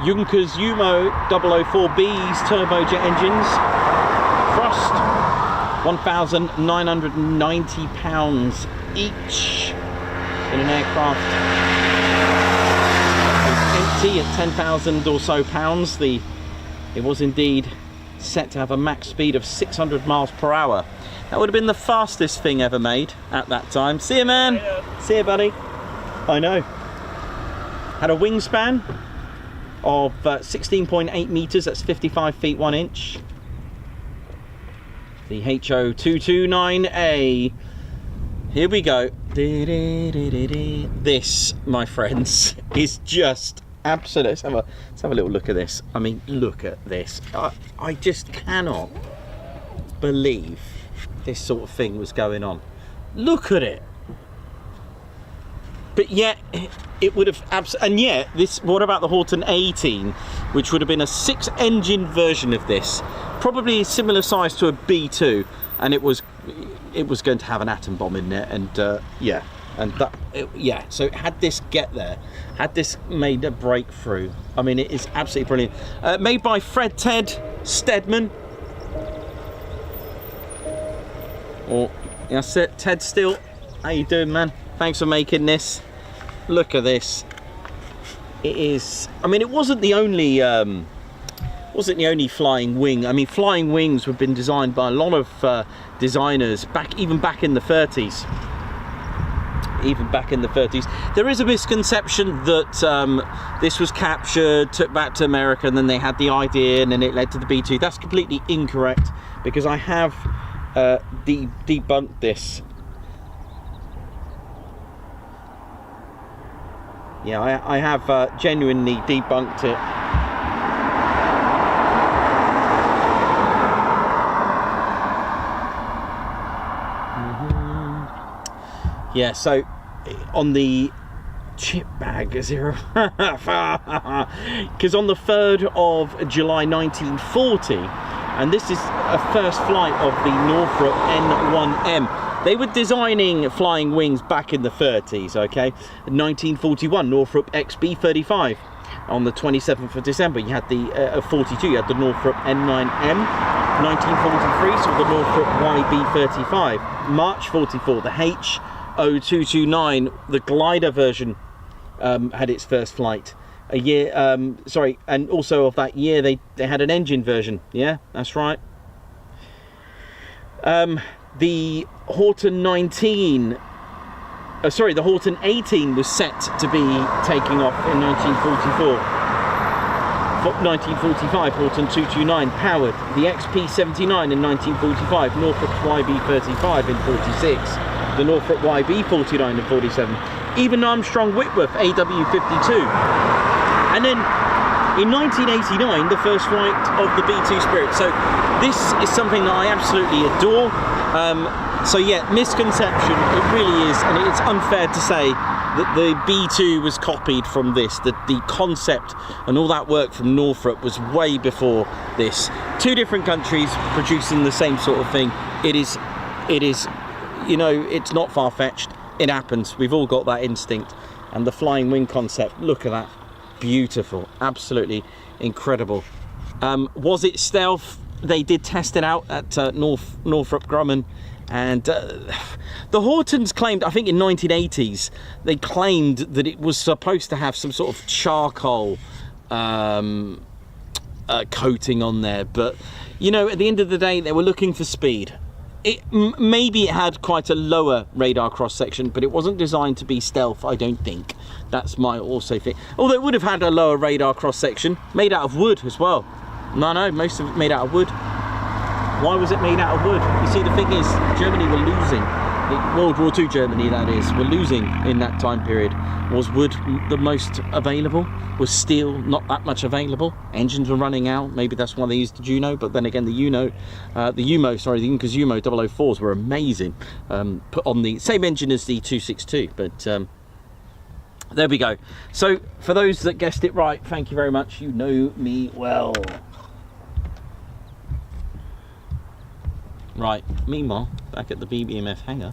Junkers Umo 004B's turbojet engines. Thrust 1,990 pounds each in an aircraft. Empty at 10,000 or so pounds. It was indeed set to have a max speed of 600 miles per hour. That would have been the fastest thing ever made at that time. See you, man. See you, buddy. I know. Had a wingspan of 16.8 meters. That's 55 feet 1 inch. The HO229A. Here we go. This, my friends, is just absolute. Let's have a little look at this. I mean, look at this. I just cannot believe this sort of thing was going on. Look at it. But yet it would have and yet this. What about the Horten 18, which would have been a 6-engine version of this, probably similar size to a B2, and it was going to have an atom bomb in there, and yeah. And that, so had this get there, had this made a breakthrough, I mean, it is absolutely brilliant. Made by Fred Ted Stedman. Oh, that's it, Ted Still. How you doing, man? Thanks for making this. Look at this. It is, I mean, it wasn't the only flying wing. I mean, flying wings have been designed by a lot of designers even back in the 30s. Even back in the 30s. There is a misconception that this was captured, took back to America, and then they had the idea and then it led to the B2. That's completely incorrect, because I have debunked this. Yeah, I have genuinely debunked it. Yeah, so on the chip bag, because on the 3rd of July 1940, and this is a first flight of the Northrop N1M. They were designing flying wings back in the 30s, okay? 1941, Northrop XB-35. On the 27th of December, you had the 42, you had the Northrop N9M. 1943, so the Northrop YB-35. March 44, the H0229, the glider version, had its first flight. A year, and also of that year, they had an engine version. Yeah, that's right. The Horten 19, the Horten 18 was set to be taking off in 1944. 1945, Horten 229 powered. The XP-79 in 1945, Northrop YB-35 in 46, the Northrop YB-49 in 47, even Armstrong Whitworth AW-52. And then in 1989, the first flight of the B-2 Spirit. So this is something that I absolutely adore. So yeah, misconception, it really is, and it's unfair to say that the B-2 was copied from this. The concept and all that work from Northrop was way before this. Two different countries producing the same sort of thing. It is, you know, it's not far-fetched. It happens. We've all got that instinct. And the flying wing concept, look at that. Beautiful, absolutely incredible. Was it stealth? They did test it out at Northrop Grumman, and the Hortens claimed, I think in 1980s, they claimed that it was supposed to have some sort of charcoal coating on there, but you know, at the end of the day, they were looking for speed. Maybe it had quite a lower radar cross section, but it wasn't designed to be stealth, I don't think. That's my also thing. Although it would have had a lower radar cross section, made out of wood as well. No, most of it made out of wood. Why was it made out of wood? You see, the thing is, Germany were losing. World War II Germany, that is, were losing in that time period. Was wood the most available? Was steel not that much available? Engines were running out. Maybe that's why they used the Juno. But then again, the Uno, the Inca Zumo 004s were amazing. Put on the same engine as the 262. But there we go. So for those that guessed it right, thank you very much. You know me well. Right, meanwhile, back at the BBMF hangar.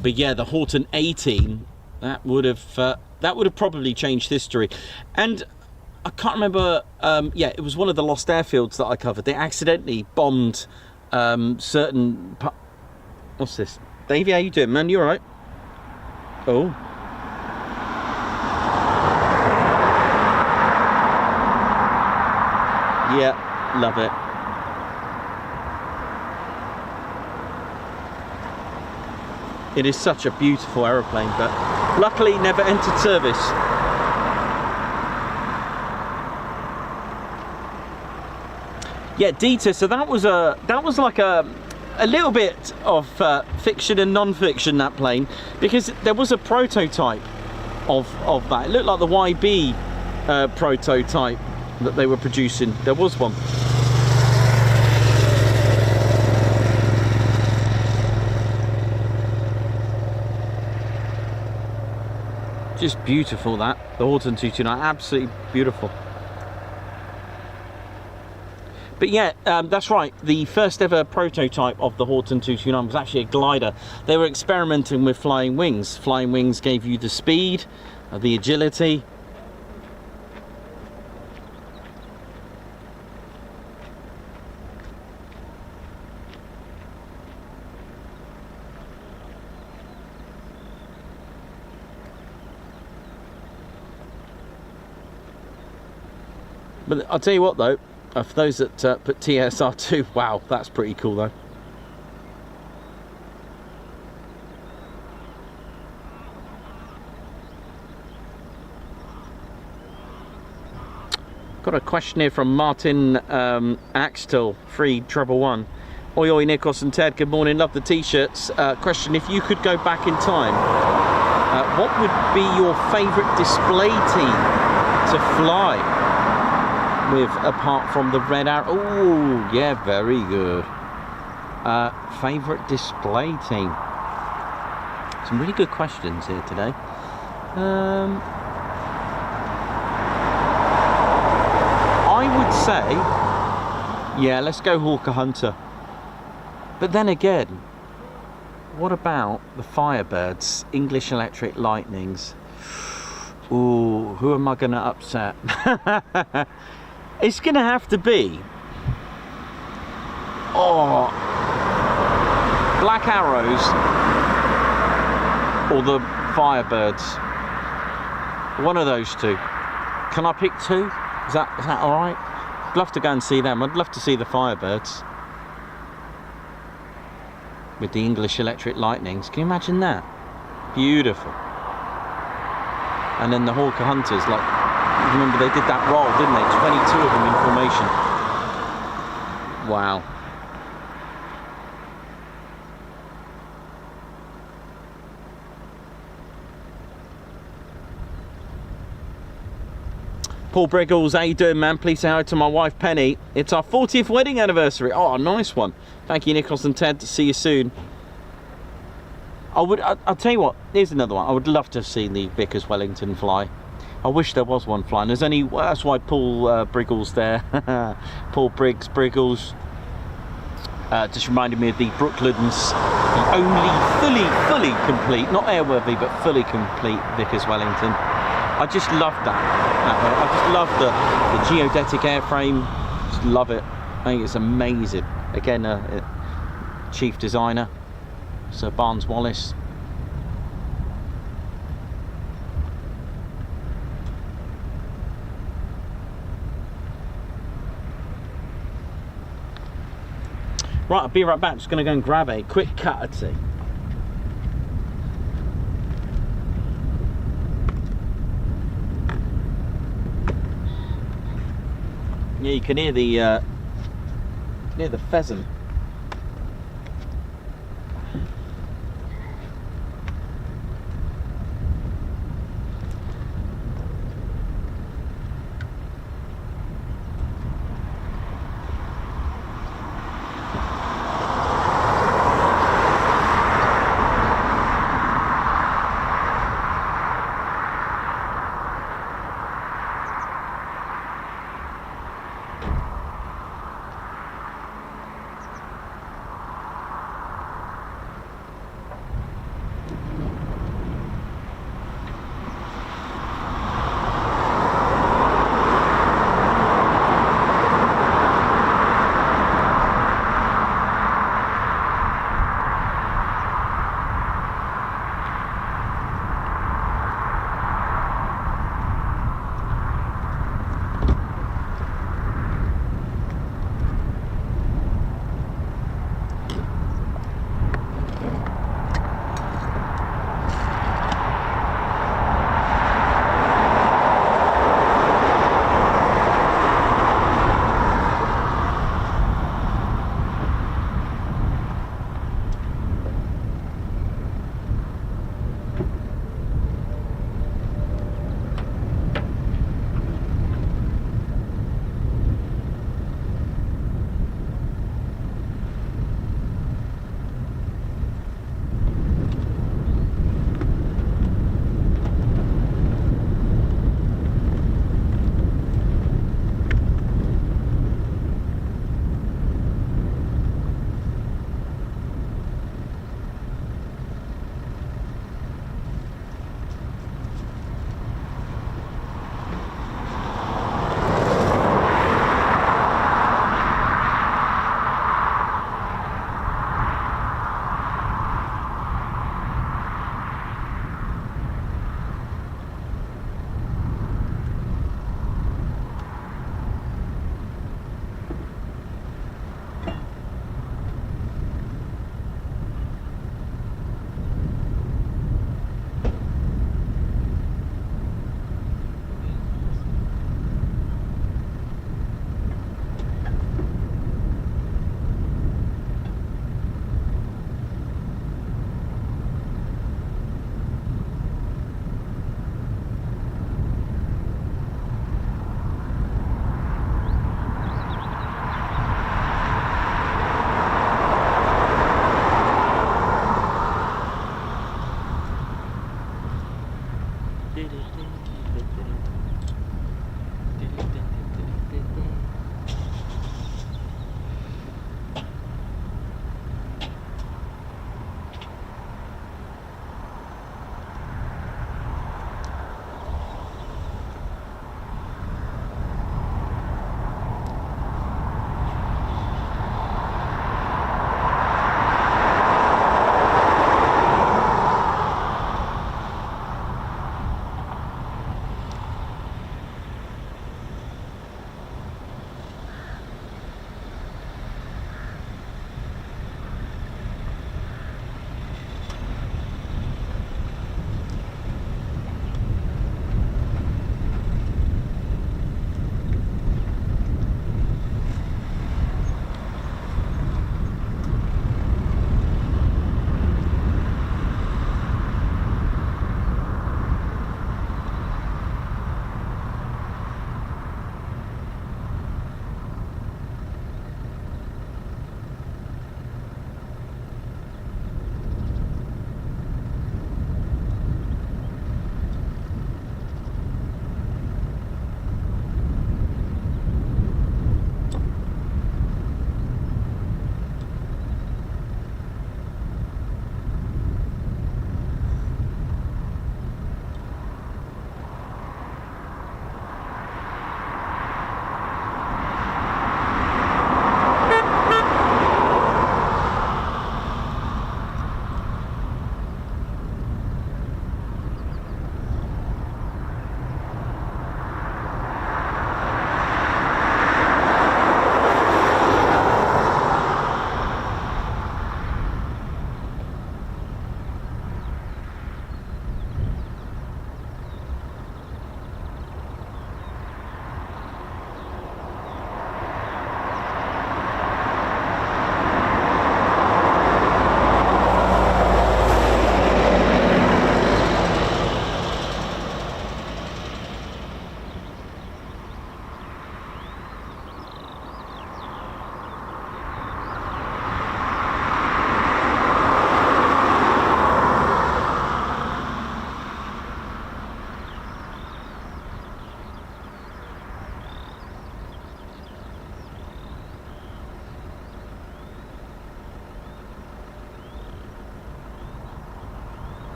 But yeah, the Horten 18, that would have probably changed history. And I can't remember, yeah, it was one of the lost airfields that I covered. They accidentally bombed certain... What's this? Davey, how you doing, man? You alright? Oh. Yeah, love it. It is such a beautiful aeroplane, but luckily never entered service. Yeah, Dieter, so that was like a little bit of fiction and non-fiction, that plane, because there was a prototype of that. It looked like the YB prototype that they were producing. There was one. Just beautiful, that. The Horten 229, absolutely beautiful. But yeah, that's right. The first ever prototype of the Horten 229 was actually a glider. They were experimenting with flying wings. Flying wings gave you the speed, the agility. But I'll tell you what though, for those that put TSR2, wow, that's pretty cool though. Got a question here from Martin Axtell, 311. Oi oi Nikos and Ted, good morning, love the t-shirts. Question, if you could go back in time, what would be your favourite display team to fly with, apart from the Red Arrow? Oh, yeah, very good. Favourite display team. Some really good questions here today. I would say Yeah, let's go Hawker Hunter. But then again, what about the Firebirds, English Electric Lightnings? Ooh, who am I going to upset? It's going to have to be... Oh, Black Arrows or the Firebirds. One of those two. Can I pick two? Is that alright? I'd love to go and see them. I'd love to see the Firebirds with the English Electric Lightnings. Can you imagine that? Beautiful. And then the Hawker Hunters, like, remember they did that roll, didn't they? 22 of them in formation. Wow. Paul Briggles, how you doing, man? Please say hi to my wife Penny. It's our 40th wedding anniversary. Oh, nice one. Thank you, Nicholas and Ted. See you soon. I'll tell you what, here's another one. I would love to have seen the Vickers Wellington fly. I wish there was one flying. There's only, well, that's why Paul Briggles there. Paul Briggles just reminded me of the Brooklands, the only fully complete, not airworthy, but fully complete Vickers Wellington. I just love that. I just love the geodetic airframe. Just love it. I think it's amazing. Again, chief designer, Sir Barnes Wallis. Right, I'll be right back. Just going to go and grab a quick cut of tea. Yeah, you can hear the pheasant.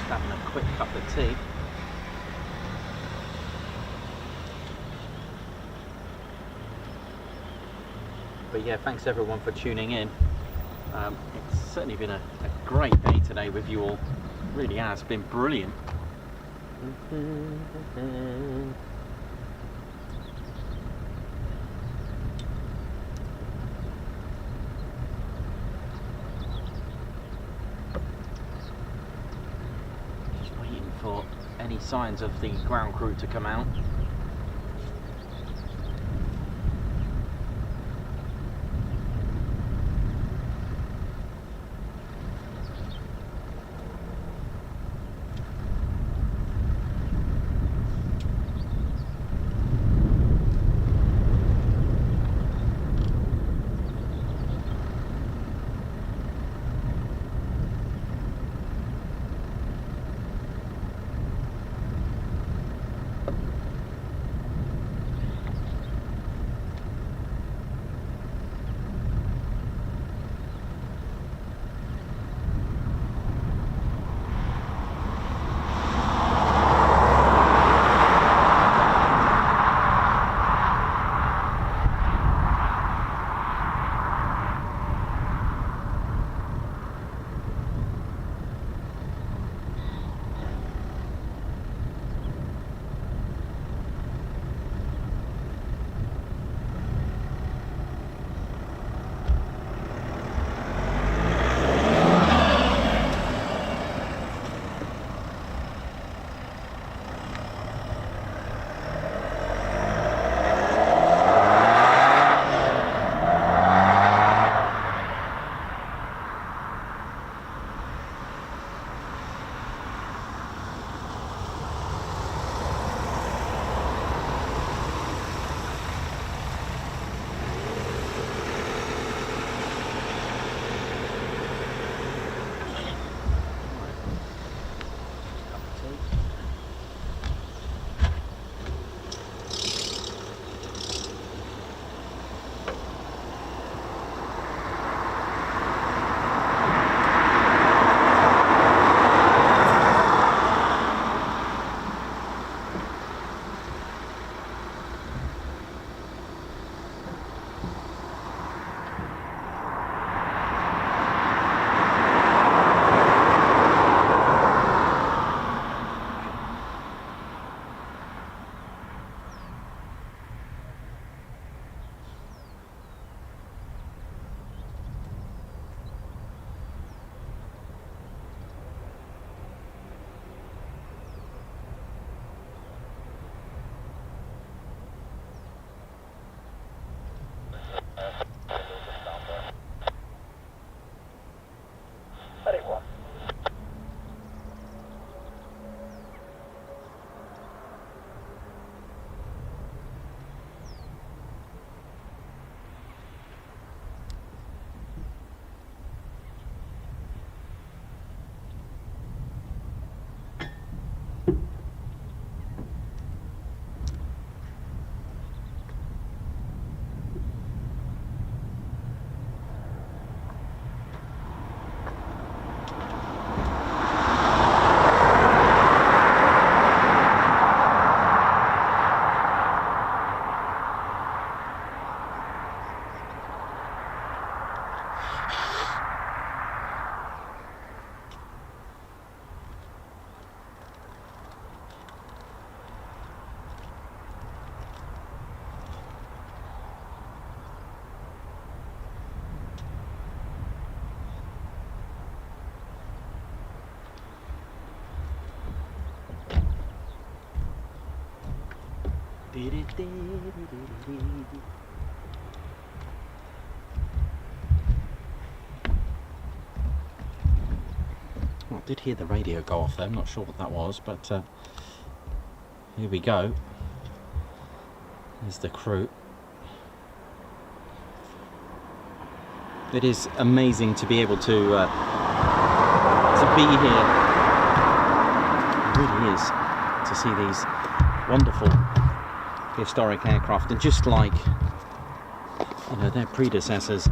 having a quick cup of tea. But yeah, thanks everyone for tuning in. It's certainly been a great day today with you all. It really has been brilliant. Just waiting for any signs of the ground crew to come out. Well, I did hear the radio go off there, I'm not sure what that was, but here we go. There's the crew. It is amazing to be able to be here. It really is, to see these wonderful historic aircraft, and just like, you know, their predecessors,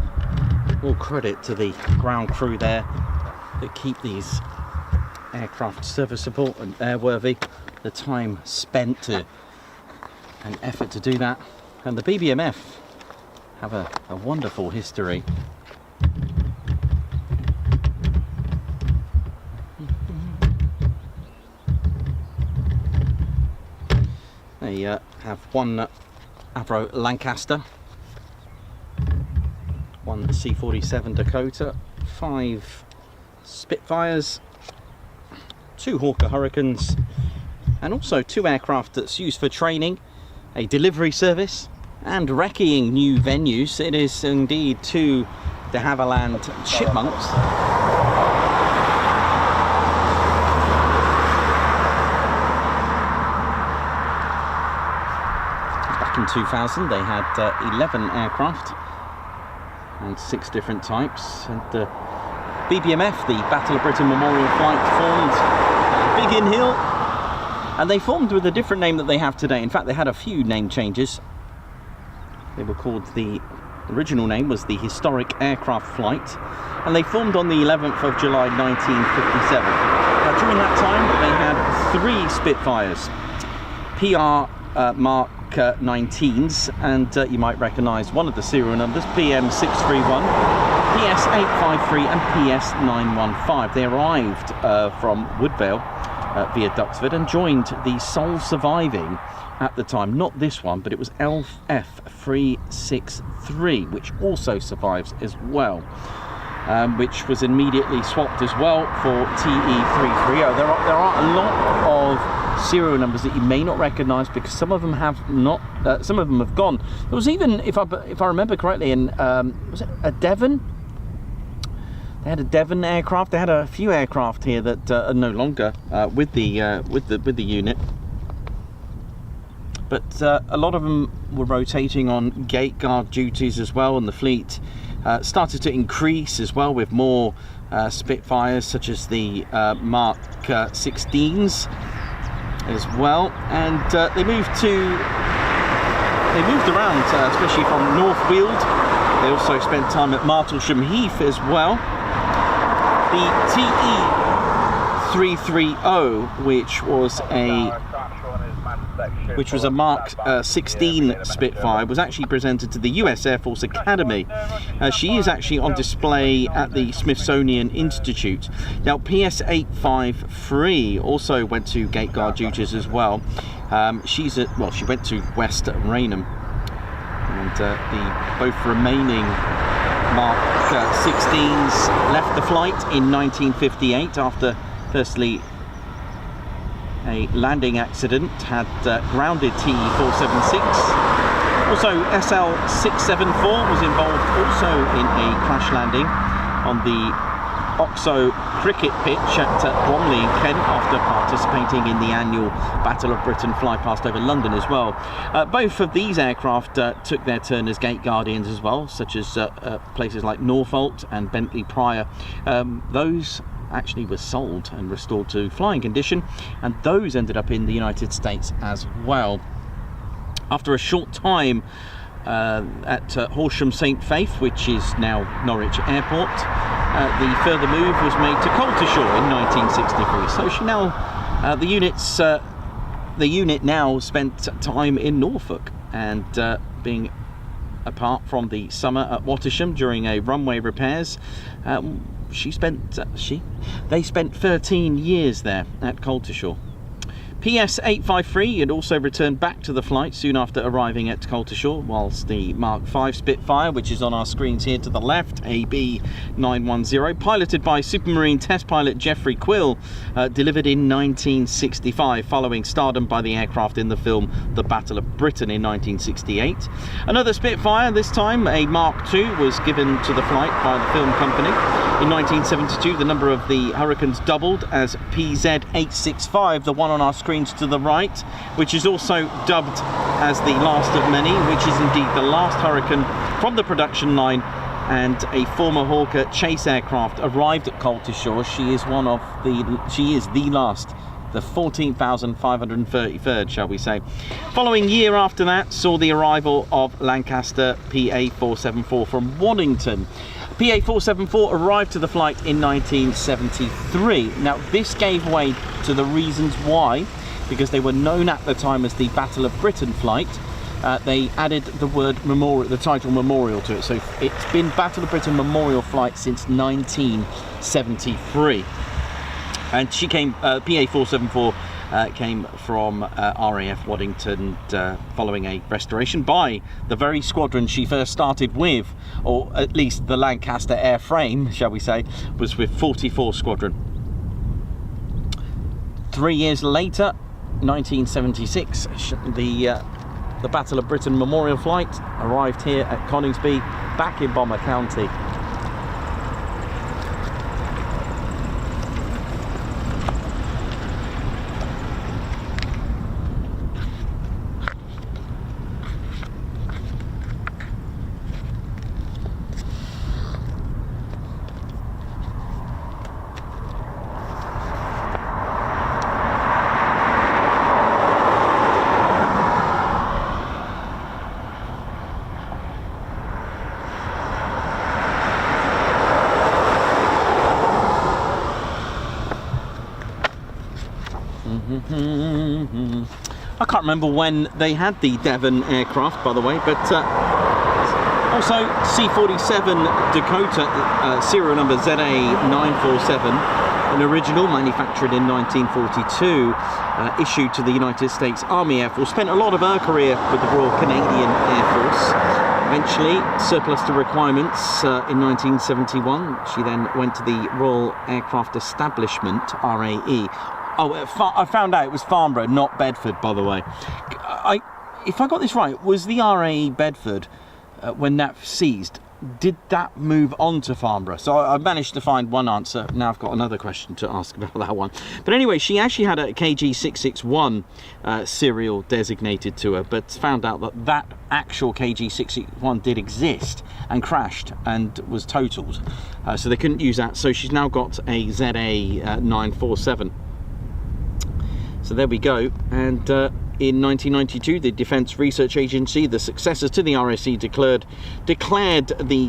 all credit to the ground crew there that keep these aircraft serviceable and airworthy. The time spent to and effort to do that, and the BBMF have a wonderful history. They have one Avro Lancaster, one C-47 Dakota, 5 Spitfires, 2 Hawker Hurricanes, and also 2 aircraft that's used for training, a delivery service, and recceing new venues. It is indeed 2 de Havilland Chipmunks. Back in 2000 they had 11 aircraft and 6 different types, and the BBMF, the Battle of Britain Memorial Flight, formed at Biggin Hill, and they formed with a different name that they have today. In fact, they had a few name changes. They were called, the original name was the Historic Aircraft Flight, and they formed on the 11th of July 1957. Now, during that time they had 3 Spitfires, PR Mark 19s, and you might recognise one of the serial numbers, PM631, PS853 and PS915. They arrived from Woodvale via Duxford and joined the sole surviving, at the time, not this one, but it was LF363, which also survives as well, which was immediately swapped as well for TE330. There are a lot of serial numbers that you may not recognise because some of them have not. Some of them have gone. There was even, if I remember correctly, in was it a Devon? They had a Devon aircraft. They had a few aircraft here that are no longer with the unit. But a lot of them were rotating on gate guard duties as well, and the fleet started to increase as well with more Spitfires, such as the Mark 16s as well, and they moved around, especially from North Weald. They also spent time at Martlesham Heath as well. The TE330, which was a Mark 16 Spitfire, was actually presented to the US Air Force Academy. She is actually on display at the Smithsonian Institute. Now, PS853 also went to gate guard duties as well. She went to West Raynham, and both remaining Mark 16s left the flight in 1958 after, firstly, a landing accident had grounded TE476. Also, SL674 was involved also in a crash landing on the Oxo cricket pitch at Bromley in Kent after participating in the annual Battle of Britain fly past over London as well. Both of these aircraft took their turn as gate guardians as well, such as places like Norfolk and Bentley Prior. Those actually was sold and restored to flying condition, and those ended up in the United States as well. After a short time at Horsham St Faith, which is now Norwich Airport, the further move was made to Coltishall in 1963. So she now, the unit now spent time in Norfolk, and being apart from the summer at Wattisham during a runway repairs, they spent 13 years there at Coltishall. PS853 had also returned back to the flight soon after arriving at Coltishall, whilst the Mark 5 Spitfire, which is on our screens here to the left, AB910, piloted by Supermarine test pilot Geoffrey Quill, delivered in 1965, following stardom by the aircraft in the film The Battle of Britain in 1968. Another Spitfire, this time a Mark II, was given to the flight by the film company. In 1972, the number of the Hurricanes doubled as PZ865, the one on our screen to the right, which is also dubbed as the last of many, which is indeed the last Hurricane from the production line, and a former Hawker chase aircraft arrived at Coltishall. She is the last, the 14,533rd, shall we say. Following year after that saw the arrival of Lancaster PA474 from Waddington. PA-474 arrived to the flight in 1973. Now, this gave way to the reasons why, because they were known at the time as the Battle of Britain flight. They added the word memorial, the title memorial to it. So it's been Battle of Britain Memorial Flight since 1973. And she came, PA-474 came from RAF Waddington following a restoration by the very squadron she first started with, or at least the Lancaster airframe, shall we say, was with 44 Squadron. 3 years later, 1976, the Battle of Britain Memorial Flight arrived here at Coningsby, back in Bomber County. I can't remember when they had the Devon aircraft, by the way, but also C-47 Dakota, serial number ZA947, an original manufactured in 1942, issued to the United States Army Air Force, spent a lot of her career with the Royal Canadian Air Force. Eventually, surplus to requirements in 1971. She then went to the Royal Aircraft Establishment, RAE. Oh, I found out it was Farnborough, not Bedford, by the way. If I got this right, was the RAE Bedford, when that ceased, did that move on to Farnborough? So I managed to find one answer. Now I've got another question to ask about that one. But anyway, she actually had a KG661 serial designated to her, but found out that that actual KG661 did exist and crashed and was totaled. So they couldn't use that. So she's now got a ZA947. So there we go. And in 1992, the Defence Research Agency, the successors to the RSC, declared the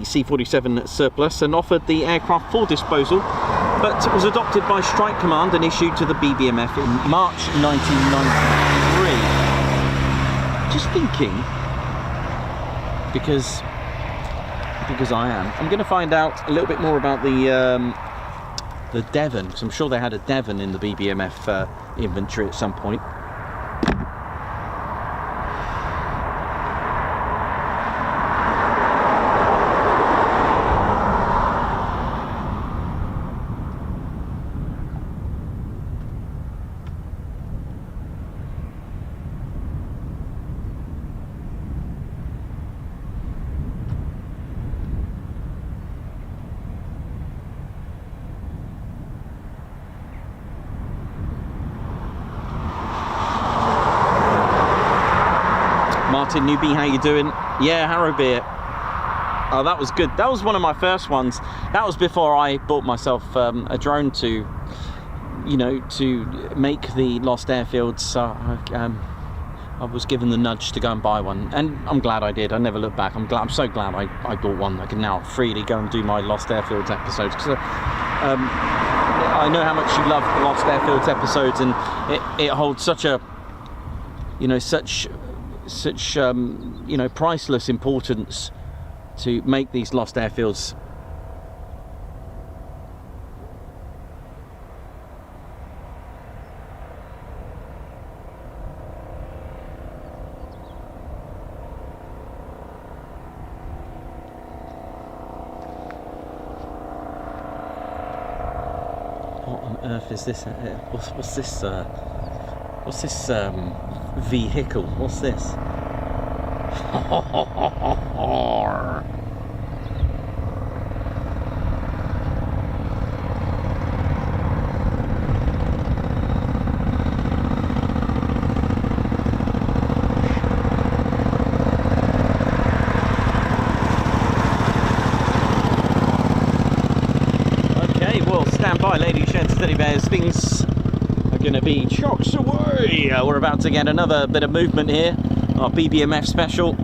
C-47 surplus and offered the aircraft for disposal, but it was adopted by Strike Command and issued to the BBMF in March 1993. Just thinking, because I am, I'm going to find out a little bit more about the Devon, because I'm sure they had a Devon in the BBMF inventory at some point. Martin Newby, how you doing? Yeah, Harrowbeer. Oh, that was good. That was one of my first ones. That was before I bought myself a drone to, you know, to make the Lost Airfields. So I was given the nudge to go and buy one, and I'm glad I did. I never looked back. I'm so glad I bought one. I can now freely go and do my Lost Airfields episodes, because I know how much you love the Lost Airfields episodes, and it holds such a, you know, such you know, priceless importance to make these Lost Airfields. What on earth is this? What's this? What's this vehicle? What's this? Okay, well, stand by, ladies, gents, teddy bears. Things are going to be chocks away. We're about to get another bit of movement here. Our BBMF special.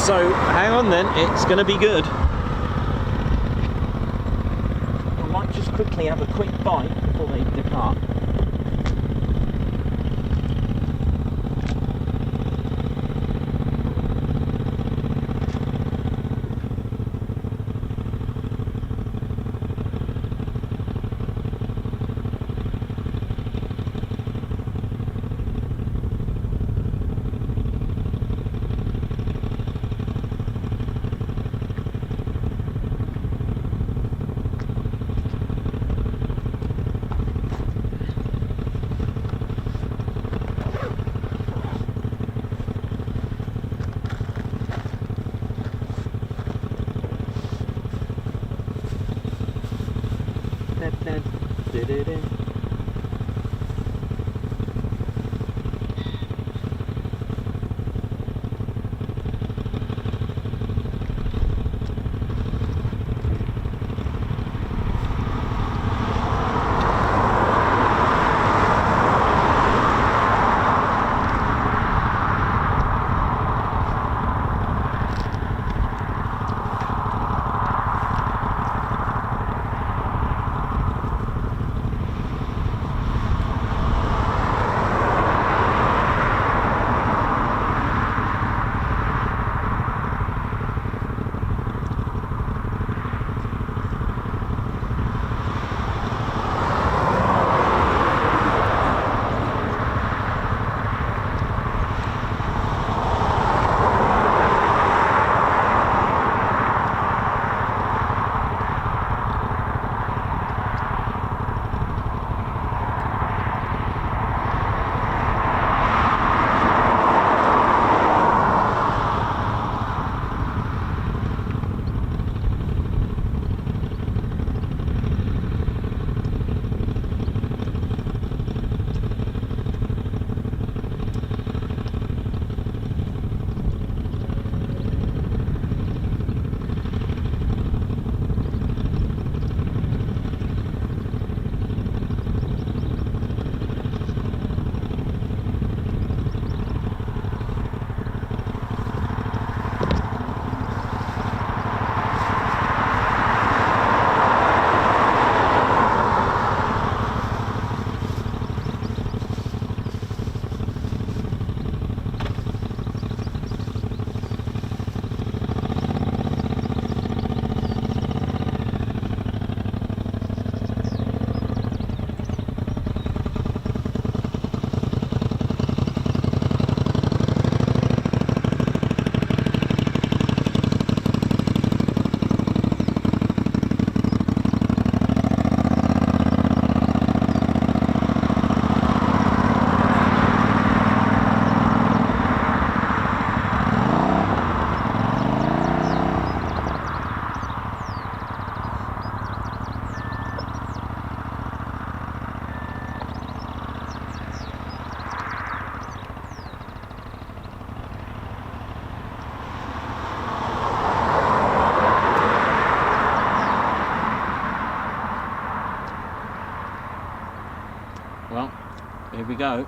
So hang on then, it's going to be good. I might just quickly have a quick bite before they depart. Well, here we go.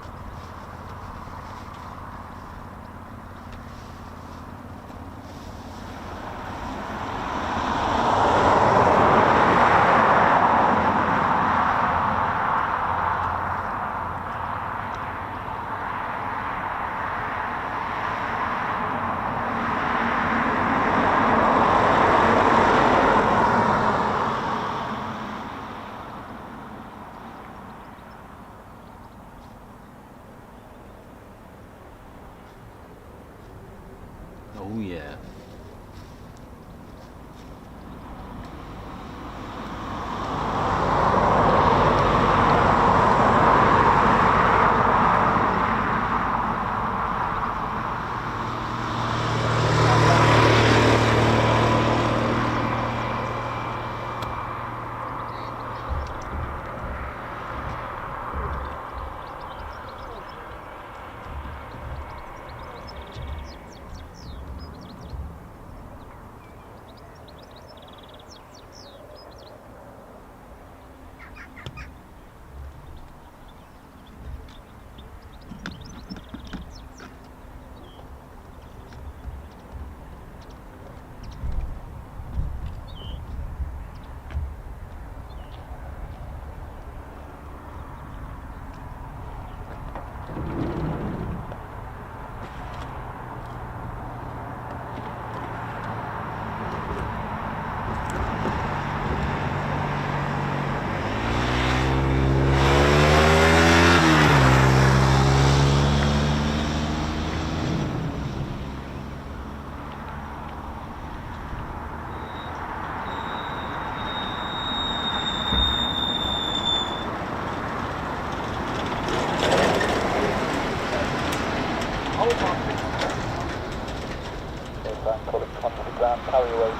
ground, calling Coningsby ground, carry away mate.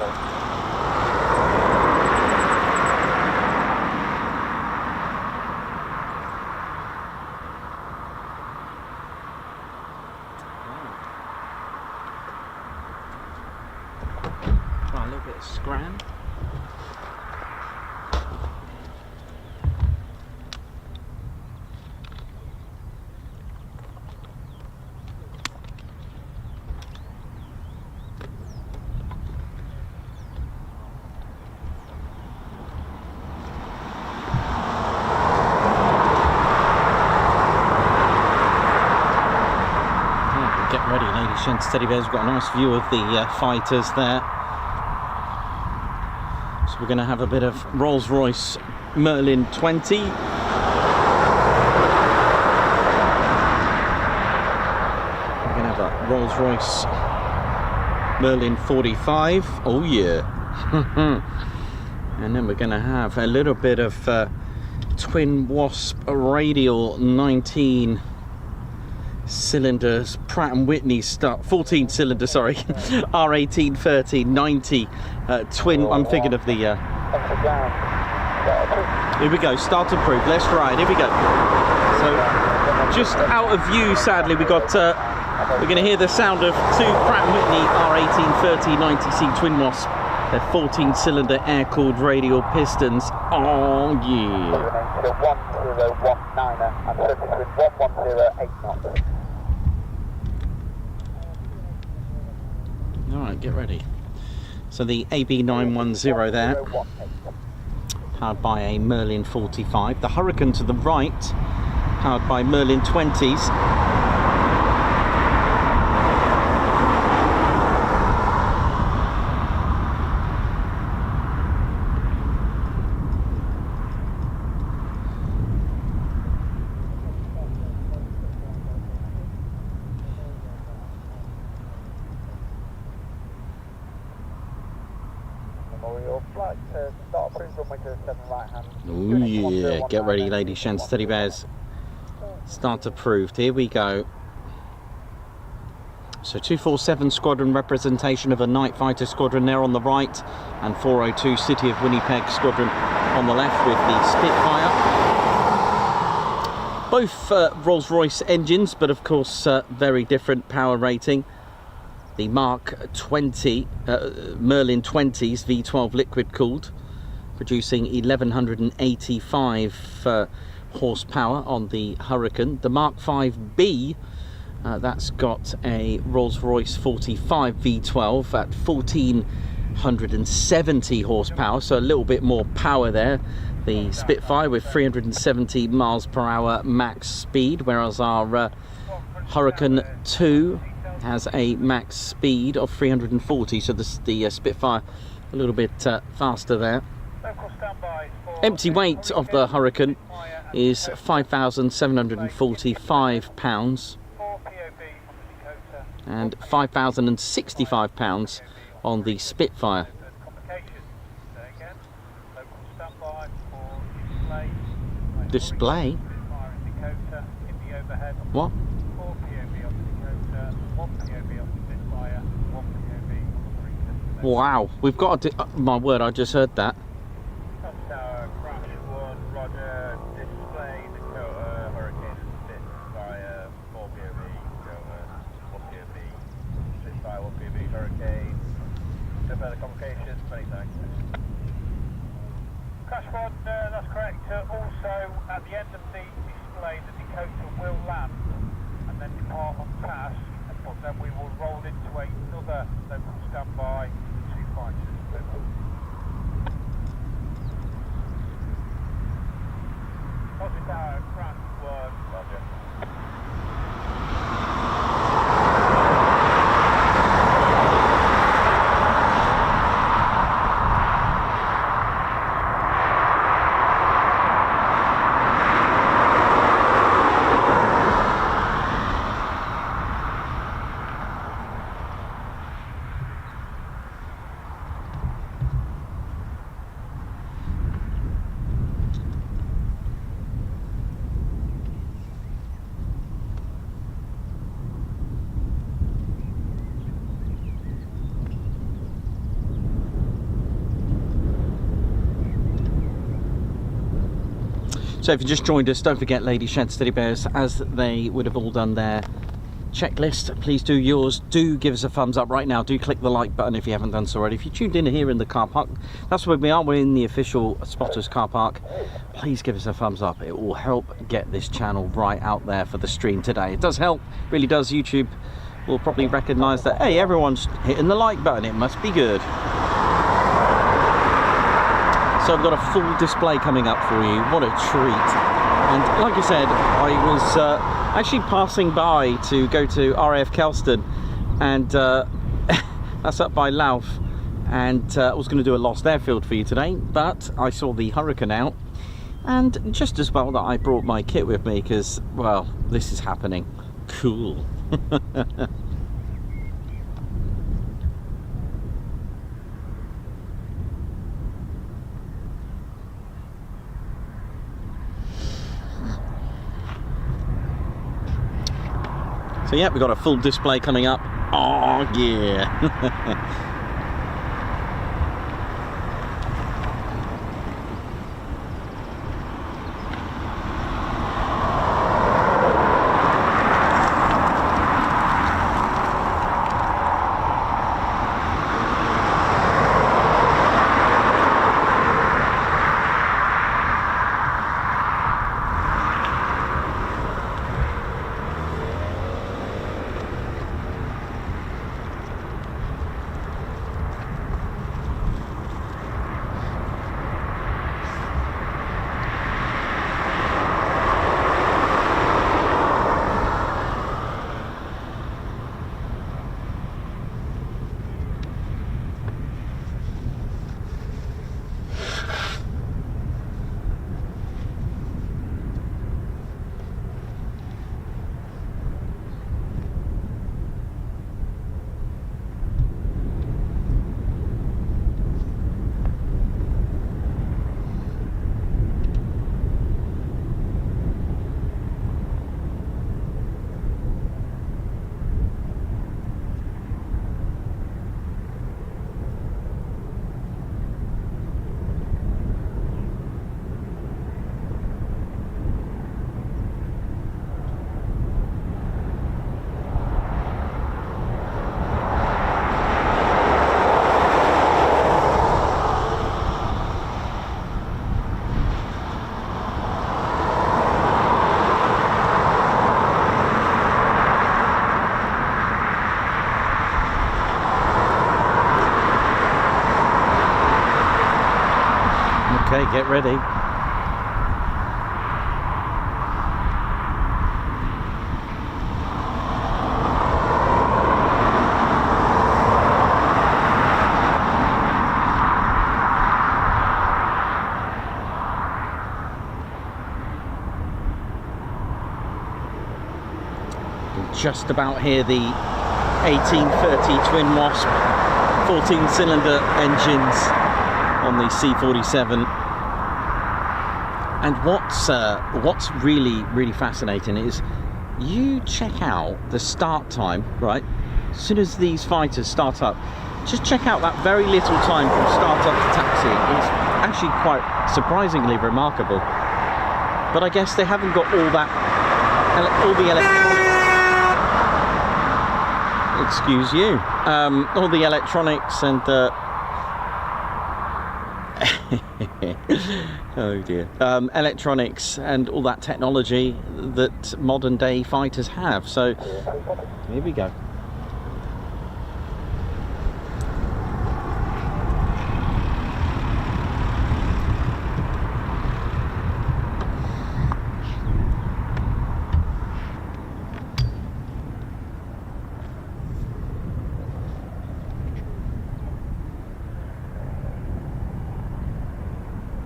Try a little bit of scram. Get ready, ladies and teddy bears. We've got a nice view of the fighters there. So we're going to have a bit of Rolls-Royce Merlin 20. We're going to have a Rolls-Royce Merlin 45. Oh yeah. And then we're going to have a little bit of Twin Wasp Radial 19 cylinders, Pratt & Whitney start 14 cylinder, sorry, R1830 90 twin. I'm thinking of the here we go, start approved, let's ride, here we go. So just out of view, sadly, we got we're going to hear the sound of two Pratt & Whitney R1830 90C Twin Wasp. They're 14 cylinder air cooled radial pistons. Oh yeah. 1019 and 110 knots. Alright, get ready. So the AB910 there, powered by a Merlin 45. The Hurricane to the right, powered by Merlin 20s. Oh yeah, get ready, ladies and teddy bears. Start approved, here we go. So 247 squadron representation of a night fighter squadron there on the right, and 402 City of Winnipeg squadron on the left with the Spitfire. Both Rolls-Royce engines, but of course very different power rating. The Mark 20 Merlin 20s V12 liquid cooled, producing 1185 horsepower on the Hurricane. The Mark 5B, that's got a Rolls-Royce 45 V12 at 1470 horsepower, so a little bit more power there. The Spitfire with 370 miles per hour max speed, whereas our Hurricane 2 has a max speed of 340, so the Spitfire a little bit faster there. Empty weight of the Hurricane is 5,745 pounds and 5,065 pounds on the Spitfire. Display? What? Wow, we've got a my word, I just heard that. Crash pod, that's correct. Also, at the end of the display, the Dakota will land and then depart on task, but then we will roll into another local standby, two fighters. Positive tower, crash 1, roger. So if you just joined us, don't forget Lady Sheds Teddy Bears, as they would have all done their checklist. Please do yours. Do give us a thumbs up right now. Do click the like button if you haven't done so already. If you tuned in here in the car park, that's where we are. We're in the official Spotters car park. Please give us a thumbs up. It will help get this channel right out there for the stream today. It does help, really does. YouTube will probably recognize that, hey, everyone's hitting the like button, it must be good. So I've got a full display coming up for you. What a treat. And like I said, I was actually passing by to go to RAF Coningsby, and that's up by Louth, and I was going to do a lost airfield for you today, but I saw the Hurricane out, and just as well that I brought my kit with me, because, well, this is happening. Cool. So yeah, we've got a full display coming up. Oh yeah. Okay, get ready. Just about here, the 1830 Twin Wasp 14-cylinder engines on the C-47. And what's really fascinating is you check out the start time, right? As soon as these fighters start up, just check out that very little time from start up to taxi. It's actually quite surprisingly remarkable. But I guess they haven't got all the electronics. Excuse you. All the electronics and oh dear. Electronics and all that technology that modern day fighters have. So here we go.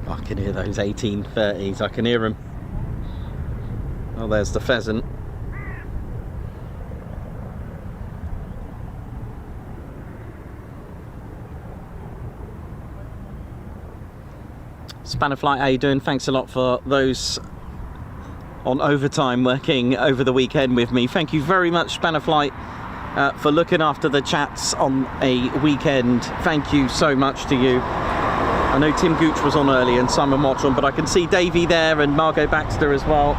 I can hear those 1830s, I can hear them. Oh, there's the pheasant. Spannerflight, how you doing? Thanks a lot for those on overtime working over the weekend with me. Thank you very much, Spannerflight, for looking after the chats on a weekend. Thank you so much to you. I know Tim Gooch was on early and Simon Watson, but I can see Davey there and Margot Baxter as well.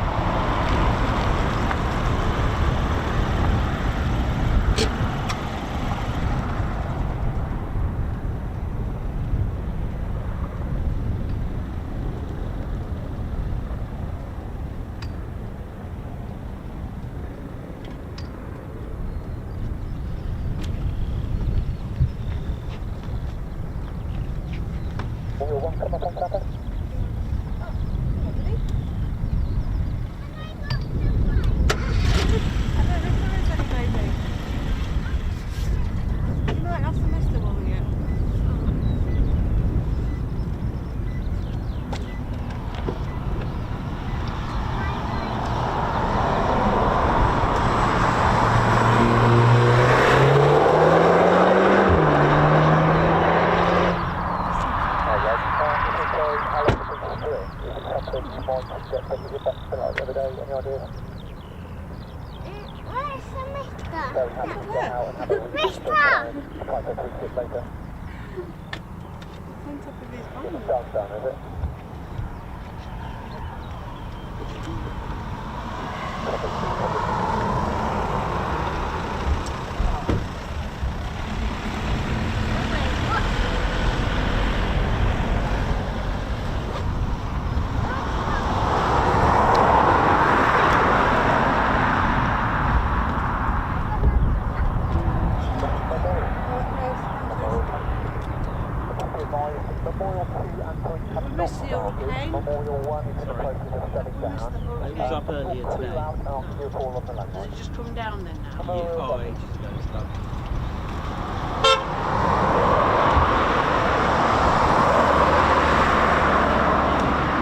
It was up earlier today. Has it just come down then now? Oh, ages ago it's done.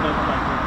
No complaints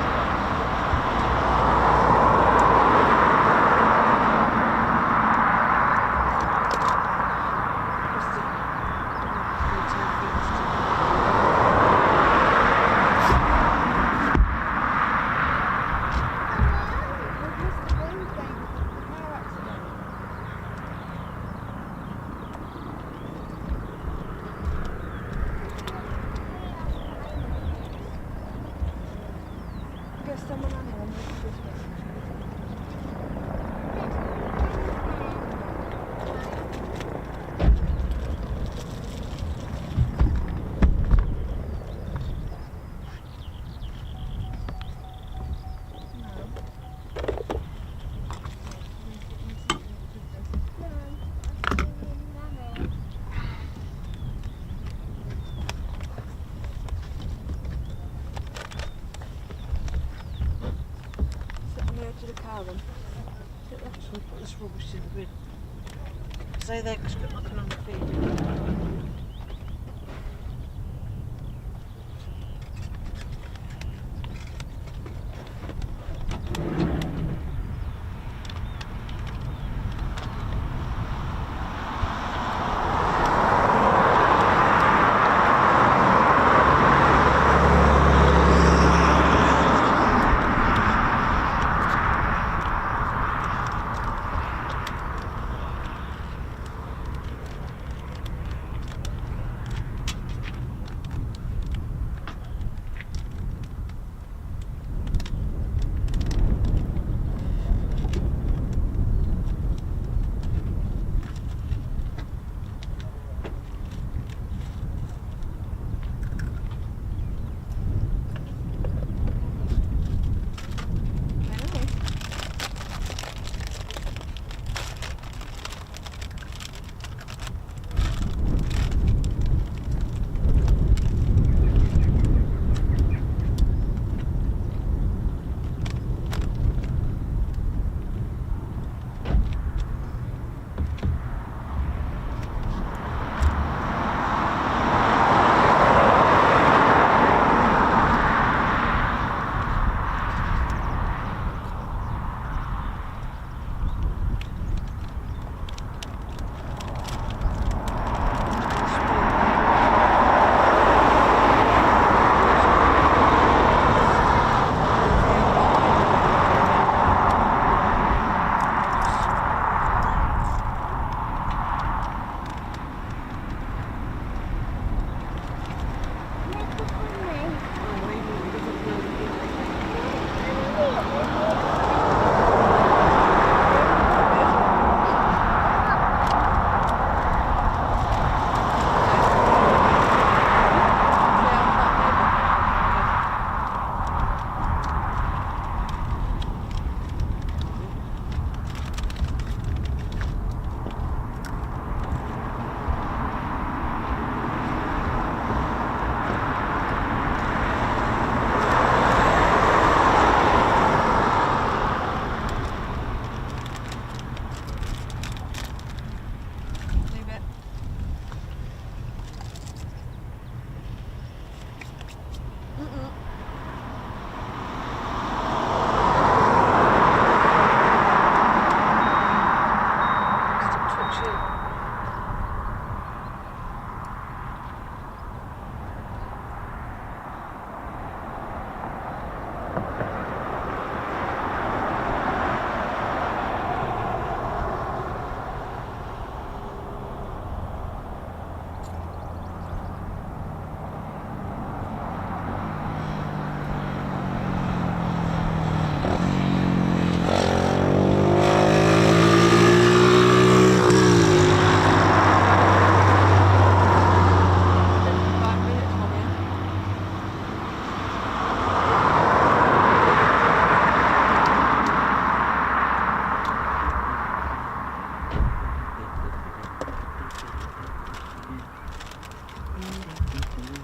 Put this rubbish in the bin. Stay there because I've got nothing on the feed.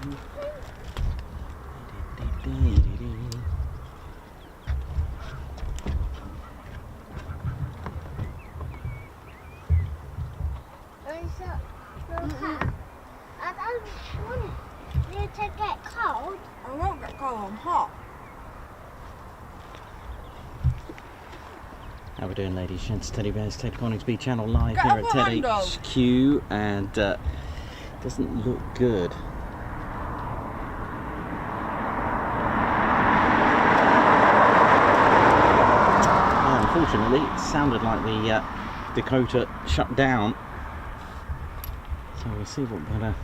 I don't want you to get cold. I won't get cold, I'm hot. How we doing, ladies, gents? Teddy Bears, Ted Coningsby channel live Get here off at my Teddy window. HQ, and doesn't look good. Unfortunately, it sounded like the Dakota shut down, so we'll see what better.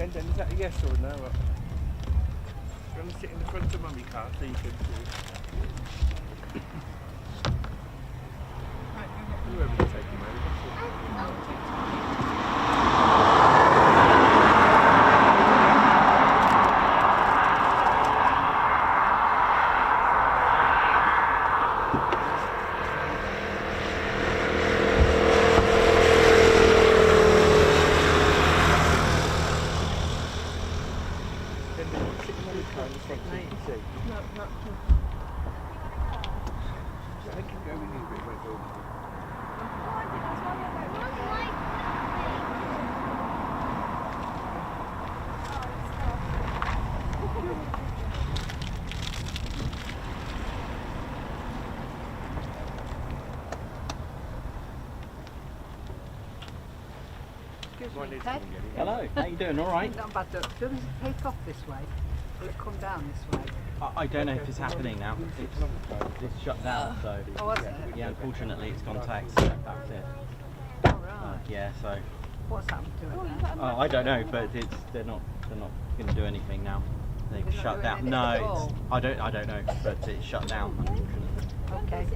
Is that a yes or a no? Do you want to sit in the front of Mummy car so you can see? Whoever you take him over. Hello, how you doing? All right? Not bad. Does it take off this way? Will it come down this way? I don't know if it's happening now. It's shut down, so Oh, was it? yeah, unfortunately it's gone tax. That's it. Oh, right. Yeah, so What's happened to it then? I don't know, but they're not going to do anything now. They've They're not shut doing down. anything No, at all? I don't know, but it's shut down. Unfortunately. Okay.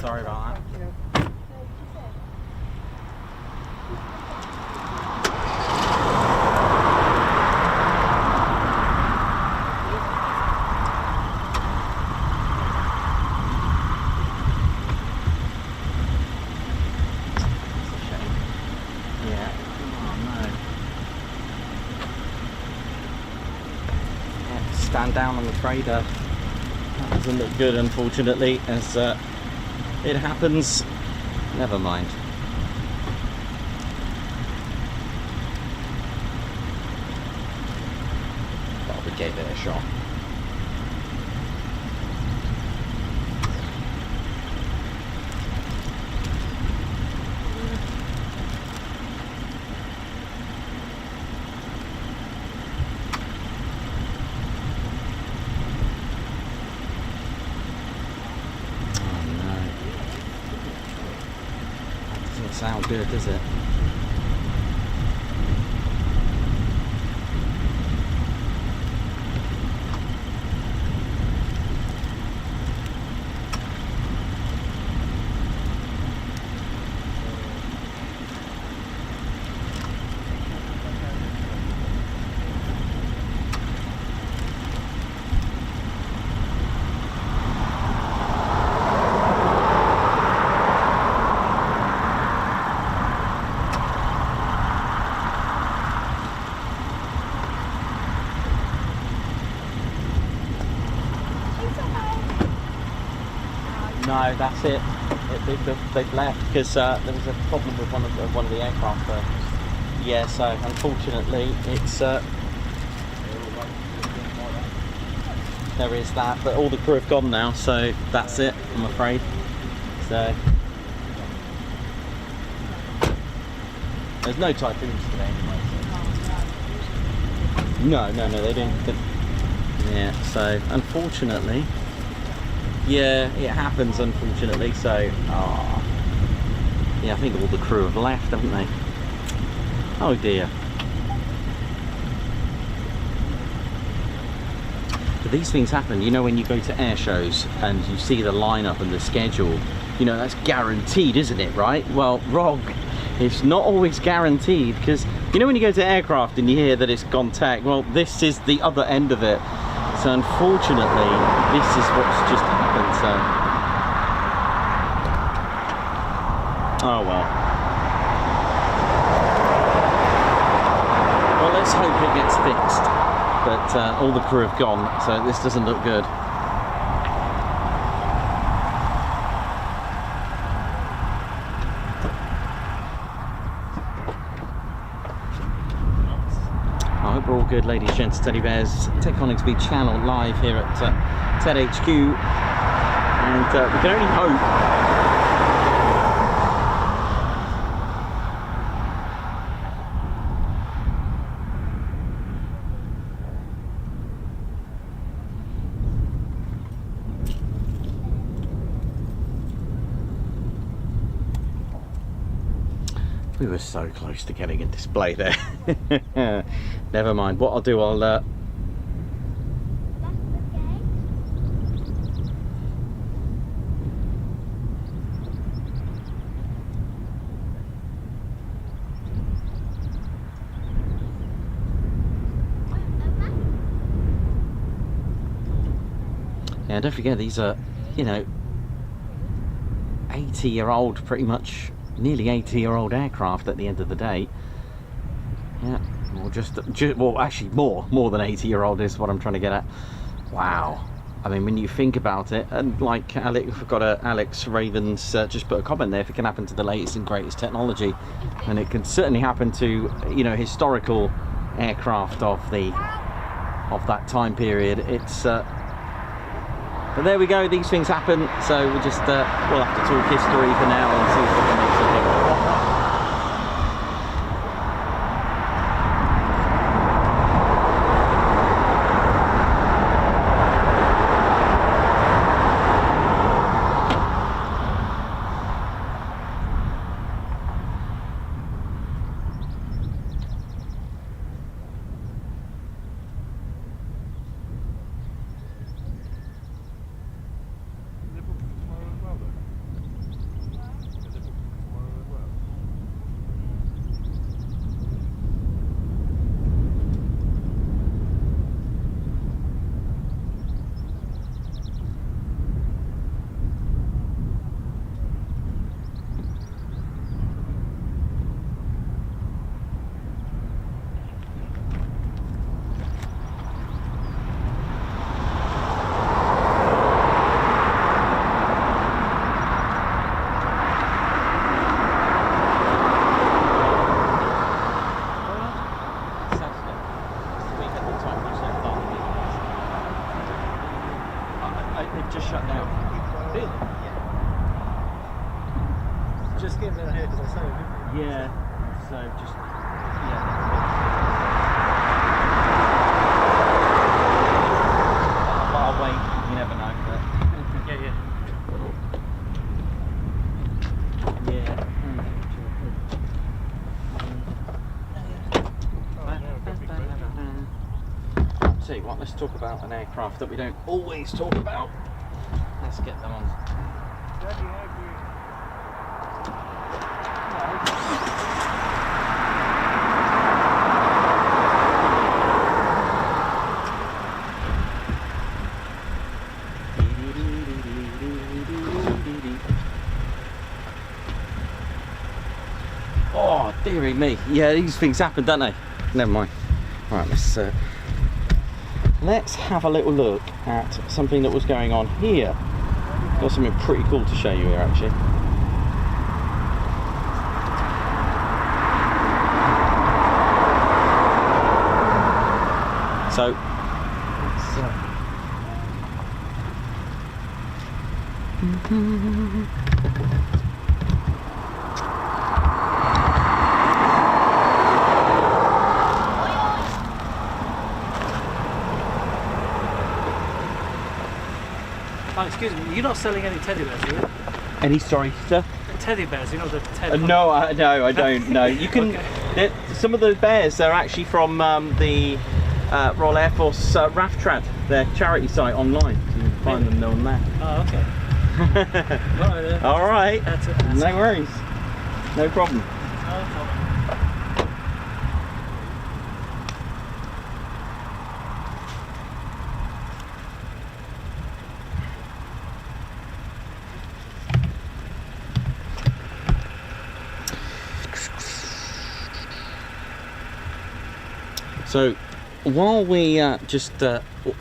Sorry about that. Thank you. down, I'm afraid. That doesn't look good, unfortunately, as it happens. Never mind. But we gave it a shot. Sound good, does it? No, that's it. They've left because there was a problem with one of the aircraft. Yeah, so unfortunately, it's there is that. But all the crew have gone now, so that's it. I'm afraid. So there's no typhoons today anyway. So. No, they didn't. Yeah, so unfortunately. Yeah, it happens, unfortunately, so yeah, I think all the crew have left, haven't they? Oh dear. But these things happen, you know, when you go to air shows and you see the lineup and the schedule, you know, that's guaranteed, isn't it, right? Well, wrong. It's not always guaranteed, because, you know, when you go to aircraft and you hear that it's gone tech, well, this is the other end of it. So unfortunately, this is what's just happened, so. Oh well. Well, let's hope it gets fixed. But all the crew have gone, so this doesn't look good. I hope we're all good, ladies, gents, teddy bears. Ted Coningsby channel live here at TED HQ, and we can only hope. We were so close to getting a display there. Never mind. What I'll do, I'll yeah, don't forget these are, you know, 80-year-old, pretty much nearly 80-year-old aircraft at the end of the day. Yeah, or just well, actually more than 80-year-old is what I'm trying to get at. Wow. I mean, when you think about it, and like Alex Ravens just put a comment there, if it can happen to the latest and greatest technology, and it can certainly happen to, you know, historical aircraft of that time period. It's but there we go, these things happen, so we'll just we'll have to talk history for now and see if we can make something. It just shut down. Really? Yeah. Just getting down here because I saw it. Yeah. So just I'll wait. You never know. But yeah. Tell you what, let's talk about an aircraft that we don't always talk about. Let's get them on. Oh, dearie me. Yeah, these things happen, don't they? Never mind. Right, let's have a little look at something that was going on here. Got something pretty cool to show you here, actually. So, Oh, excuse me, you're not selling any teddy bears, are you? any, sorry, sir? Teddy bears, you know the teddy No, I don't. No, you can. Okay. Some of the bears are actually from the Royal Air Force RAF their charity site online. So you can find them on there. Oh, okay. Right, All right. That's No worries. No problem. No problem. So, while we just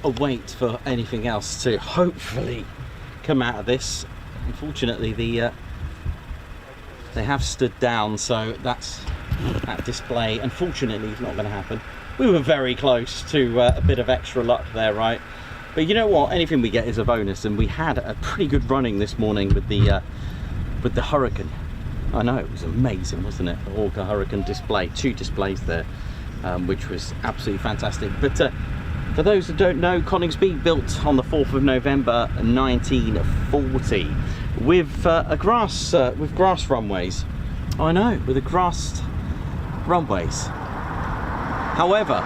await for anything else to hopefully come out of this, unfortunately they have stood down, so that display unfortunately is not going to happen. We were very close to a bit of extra luck there, right? But you know what? Anything we get is a bonus, and we had a pretty good running this morning with the Hurricane. I know, it was amazing, wasn't it? The Orca Hurricane display, 2 displays there. Which was absolutely fantastic. But for those that don't know, Coningsby built on the 4th of November 1940 with grass runways. I know, with the grassed runways. However,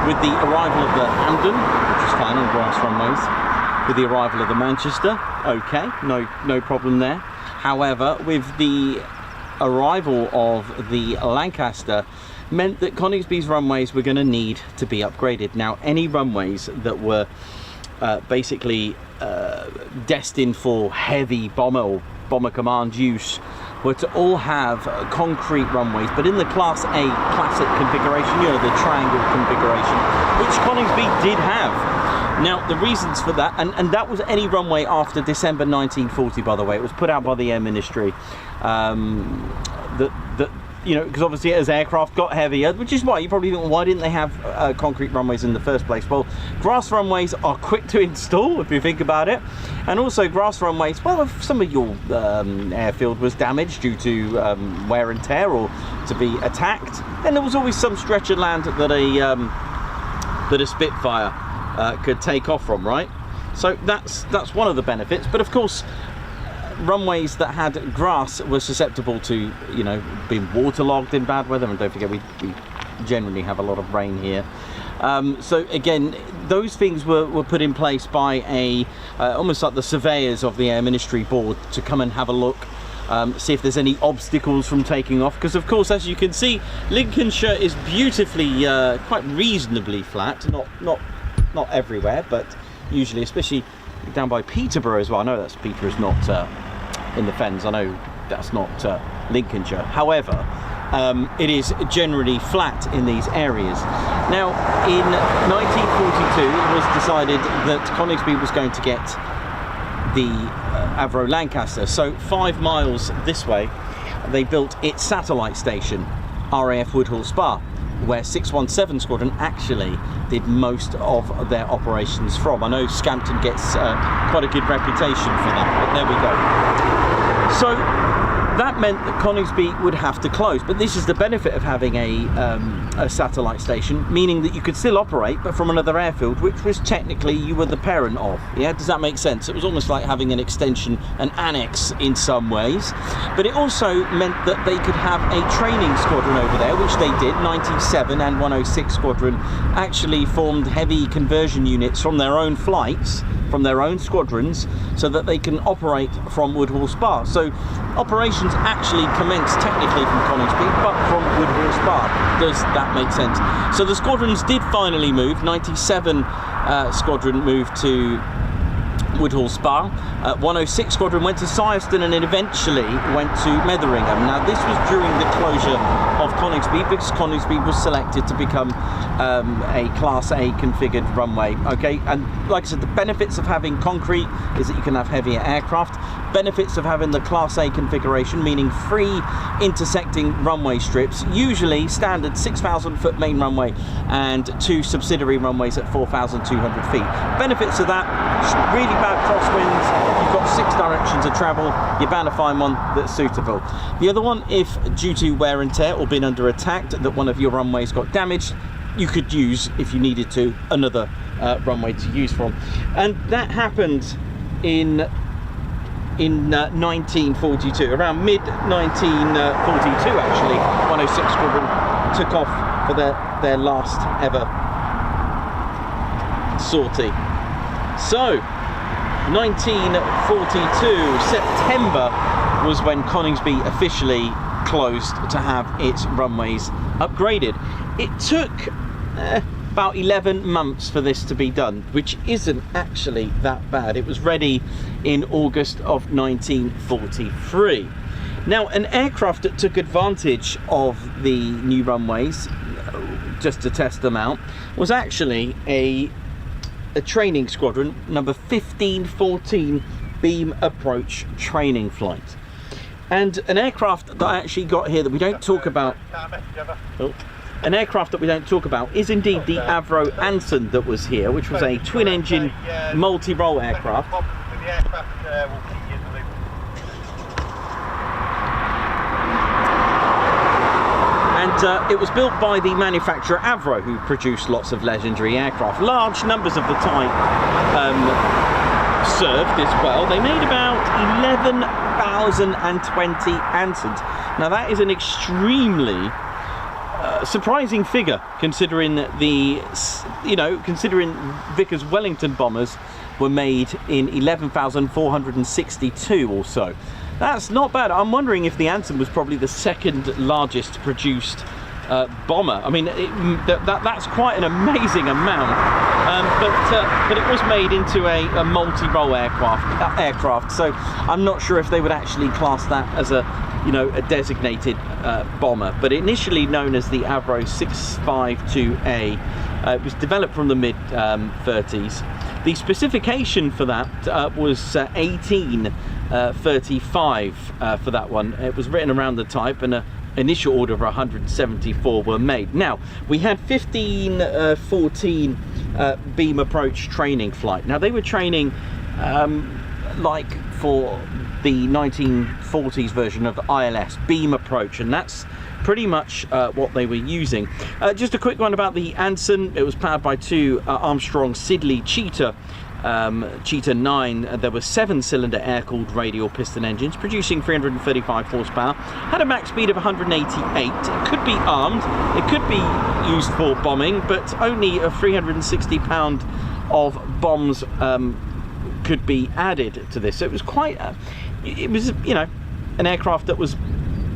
with the arrival of the Hamden, which is fine on grass runways, with the arrival of the Manchester, okay, no problem there. However, with the arrival of the Lancaster, meant that Coningsby's runways were going to need to be upgraded. Now, any runways that were basically destined for heavy bomber or bomber command use were to all have concrete runways, but in the Class A classic configuration, you know, the triangle configuration, which Coningsby did have. Now, the reasons for that, and that was any runway after December 1940, by the way. It was put out by the Air Ministry. You know, because obviously as aircraft got heavier, which is why you probably think, well, why didn't they have concrete runways in the first place? Well, grass runways are quick to install if you think about it, and also grass runways, well, if some of your airfield was damaged due to wear and tear or to be attacked, then there was always some stretch of land that a Spitfire could take off from, right? So that's one of the benefits. But of course, runways that had grass were susceptible to, you know, being waterlogged in bad weather, and don't forget we generally have a lot of rain here. So again, those things were put in place by almost like the surveyors of the Air Ministry board to come and have a look, see if there's any obstacles from taking off, because of course, as you can see, Lincolnshire is beautifully, quite reasonably flat, not everywhere, but usually, especially down by Peterborough as well. I know that's Peterborough's not in the Fens. I know that's not Lincolnshire. However, it is generally flat in these areas. Now, in 1942, it was decided that Coningsby was going to get the Avro Lancaster. So 5 miles this way, they built its satellite station, RAF Woodhall Spa. where 617 Squadron actually did most of their operations from. I know Scampton gets quite a good reputation for that, but there we go. So that meant that Coningsby would have to close, but this is the benefit of having a satellite station, meaning that you could still operate, but from another airfield, which was technically you were the parent of. Yeah, does that make sense? It was almost like having an extension, an annex in some ways, but it also meant that they could have a training squadron over there, which they did. 97 and 106 Squadron actually formed heavy conversion units from their own flights, from their own squadrons, so that they can operate from Woodhall Spa. So operations actually commenced technically from Coningsby, but from Woodhall Spa. Does that make sense? So the squadrons did finally move. 97 Squadron moved to Woodhall Spa. 106 Squadron went to Sileston and then eventually went to Metheringham. Now this was during the closure of Coningsby, because Coningsby was selected to become a Class A configured runway. Okay, and like I said, the benefits of having concrete is that you can have heavier aircraft. Benefits of having the Class A configuration, meaning free intersecting runway strips, usually standard 6,000 foot main runway and 2 subsidiary runways at 4,200 feet. Benefits of that: really bad crosswinds, you've got 6 directions of travel, you're bound to find one that's suitable. The other one, if due to wear and tear or being under attack, that one of your runways got damaged, you could use, if you needed to, another runway to use from. And that happened in 1942, around mid 1942 actually. 106 Squadron took off for their last ever sortie. So 1942 September was when Coningsby officially closed to have its runways upgraded. It took about 11 months for this to be done, which isn't actually that bad. It was ready in August of 1943. Now, an aircraft that took advantage of the new runways, just to test them out, was actually a training squadron, number 1514 Beam Approach Training Flight. And an aircraft that I actually got here that we don't talk about, an aircraft that we don't talk about is indeed the Avro Anson that was here, which was a twin engine multi-role aircraft. And it was built by the manufacturer Avro, who produced lots of legendary aircraft. Large numbers of the type served as well. They made about 11,020 Ansons. Now that is an extremely surprising figure, considering considering Vickers Wellington bombers were made in 11,462 or so. That's not bad. I'm wondering if the Anson was probably the second largest produced bomber. I mean, that's quite an amazing amount. But it was made into a multi-role aircraft. So I'm not sure if they would actually class that as a designated bomber. But initially known as the Avro 652A, it was developed from the mid 30s. The specification for that was 1835 for that one. It was written around the type, and an initial order of 174 were made. Now, we had 1514 Beam Approach Training Flight. Now, they were training like for the 1940s version of the ILS, Beam Approach, and that's pretty much what they were using. Just a quick one about the Anson. It was powered by 2 Armstrong Siddeley Cheetah 9. There were 7-cylinder air-cooled radial piston engines producing 335 horsepower. Had a max speed of 188. It could be armed, it could be used for bombing, but only a 360 pound of bombs could be added to this. So it was quite it was an aircraft that was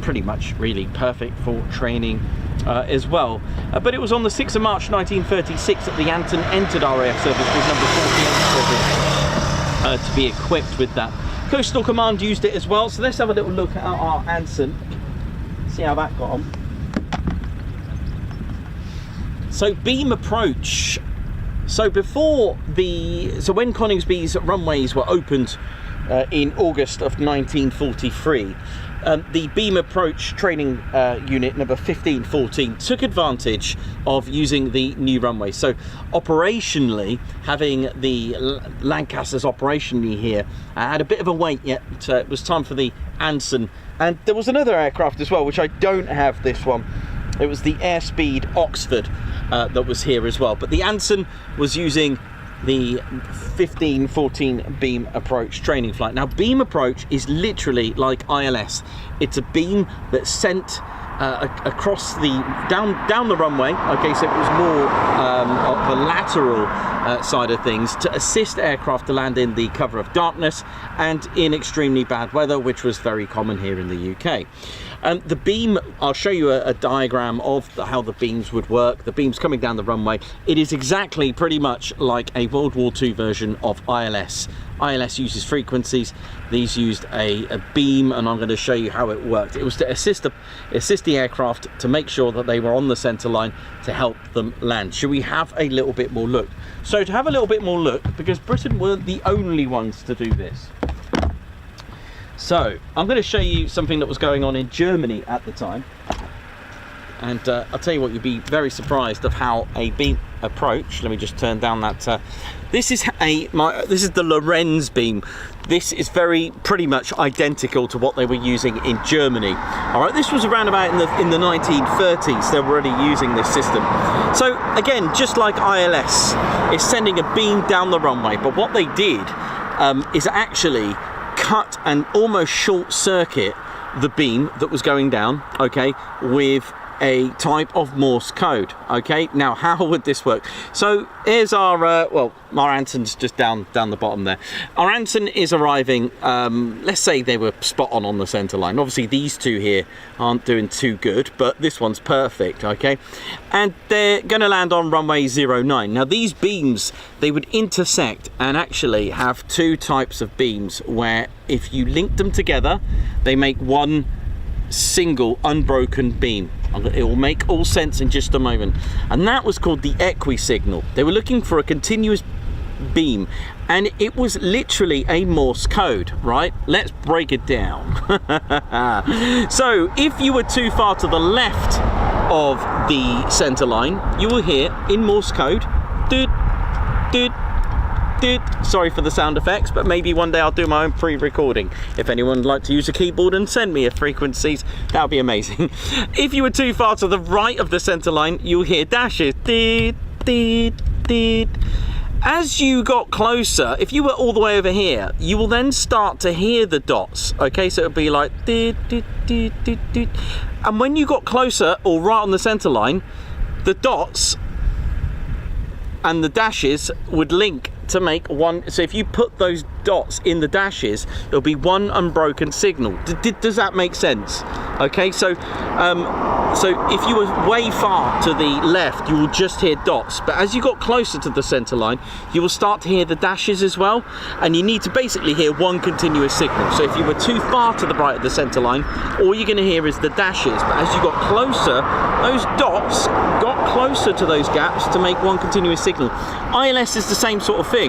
pretty much really perfect for training as well. But it was on the 6th of March 1936 that the Anson entered RAF service with number 48 to be equipped with that. Coastal Command used it as well, so let's have a little look at our Anson, see how that got on. So Beam Approach. So when Coningsby's runways were opened in August of 1943. The beam approach training unit number 1514 took advantage of using the new runway. So operationally, having the Lancasters operationally here had a bit of a wait yet. It was time for the Anson, and there was another aircraft as well, which I don't have this one. It was the Airspeed Oxford that was here as well, but the Anson was using the 1514 beam approach training flight. Now, beam approach is literally like ILS. It's a beam that's sent across the down the runway. Okay, so it was more of the lateral side of things to assist aircraft to land in the cover of darkness and in extremely bad weather, which was very common here in the UK. The beam, I'll show you a diagram of how the beams would work. The beams coming down the runway. It is exactly pretty much like a World War II version of ILS. ILS uses frequencies. These used a beam, and I'm going to show you how it worked. It was to assist the aircraft to make sure that they were on the center line to help them land. Should we have a little bit more look? So to have a little bit more look, because Britain weren't the only ones to do this. So I'm going to show you something that was going on in Germany at the time, and I'll tell you what, you'd be very surprised of how a beam approach. Let me just turn down that. This is the Lorenz beam. This is pretty much identical to what they were using in Germany. All right, this was around about in the 1930s. They were already using this system. So again, just like ILS, it's sending a beam down the runway. But what they did is actually cut and almost short circuit the beam that was going down, okay, with a type of Morse code. Okay, now how would this work? So here's our well, our Anson's just down the bottom there. Our Anson is arriving, let's say they were spot on the center line. Obviously these two here aren't doing too good, but this one's perfect, okay, and they're going to land on runway 09. Now these beams, they would intersect and actually have two types of beams where if you link them together, they make one single unbroken beam. It will make all sense in just a moment. And that was called the equi-signal. They were looking for a continuous beam, and it was literally a Morse code, right? Let's break it down. So if you were too far to the left of the center line, you will hear in Morse code, doot, doot, doot. Sorry for the sound effects, but maybe one day I'll do my own pre-recording. If anyone would like to use a keyboard and send me a frequencies, that would be amazing. If you were too far to the right of the center line, you'll hear dashes. Doot, doot, doot. As you got closer, if you were all the way over here, you will then start to hear the dots. Okay, so it'll be like doot, doot, doot, doot, doot. And when you got closer or right on the center line, the dots and the dashes would link to make one. So if you put those dots in the dashes, there'll be one unbroken signal. Does that make sense? Okay, so if you were way far to the left, you will just hear dots, but as you got closer to the center line, you will start to hear the dashes as well, and you need to basically hear one continuous signal. So if you were too far to the right of the center line, all you're going to hear is the dashes, but as you got closer, those dots got closer to those gaps to make one continuous signal. ILS is the same sort of thing.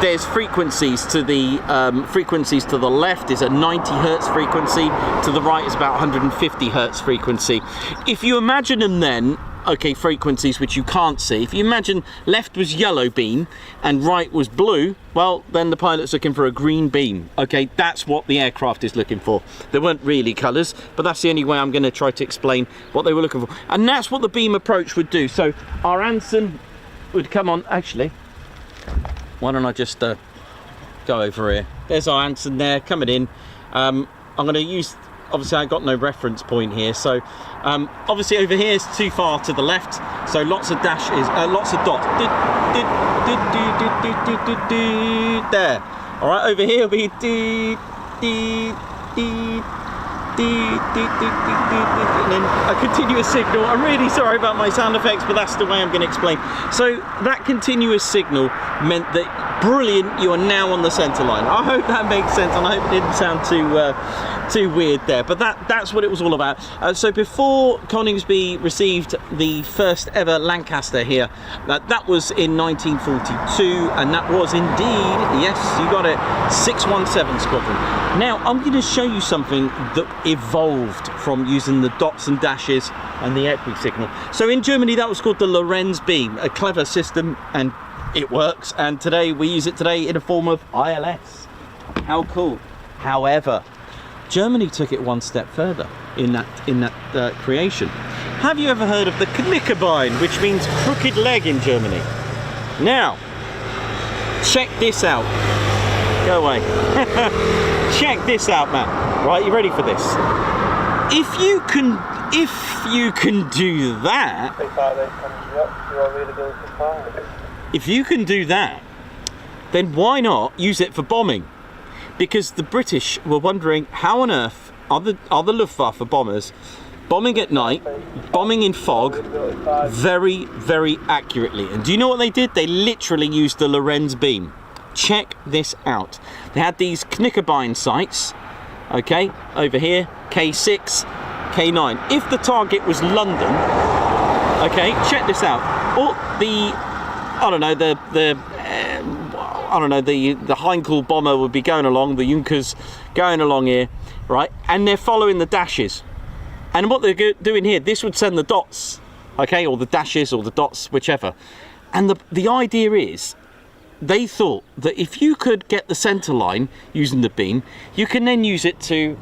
There's frequencies to the left is a 90 hertz frequency, to the right is about 150 hertz frequency. If you imagine them then, okay, frequencies which you can't see, if you imagine left was yellow beam and right was blue, well then the pilot's looking for a green beam. Okay, that's what the aircraft is looking for. There weren't really colours, but that's the only way I'm going to try to explain what they were looking for, and that's what the beam approach would do. So our Anson would come on. Actually, why don't I just go over here? There's our Anson there coming in. I'm going to use, obviously I got no reference point here, so obviously over here is too far to the left, so lots of dashes, lots of dots. There. All right, over here will be and then a continuous signal. I'm really sorry about my sound effects, but that's the way I'm going to explain. So that continuous signal meant that Brilliant, you are now on the centre line. I hope that makes sense, and I hope it didn't sound too weird there, but that's what it was all about. So before Coningsby received the first ever Lancaster here, that was in 1942, and that was indeed, yes, you got it, 617 Squadron. Now, I'm going to show you something that evolved from using the dots and dashes and the equi signal. So in Germany, that was called the Lorenz beam, a clever system, and it works, and today we use it today in a form of ILS. How cool. However, Germany took it one step further in that creation. Have you ever heard of the Knickerbein, which means crooked leg in Germany? Now, check this out. Go away. Check this out, man. Right, you ready for this? If you can do that, if you can do that, then why not use it for bombing? Because the British were wondering how on earth are the Luftwaffe bombers bombing at night, bombing in fog, very, very accurately. And do you know what they did? They literally used the Lorenz beam. Check this out. They had these Knickerbein sights, okay, over here, K6, K9. If the target was London, okay, check this out. Or the Heinkel bomber would be going along, the Junkers going along here, right? And they're following the dashes. And what they're doing here, this would send the dots, okay, or the dashes or the dots, whichever. And the idea is, they thought that if you could get the centre line using the beam, you can then use it to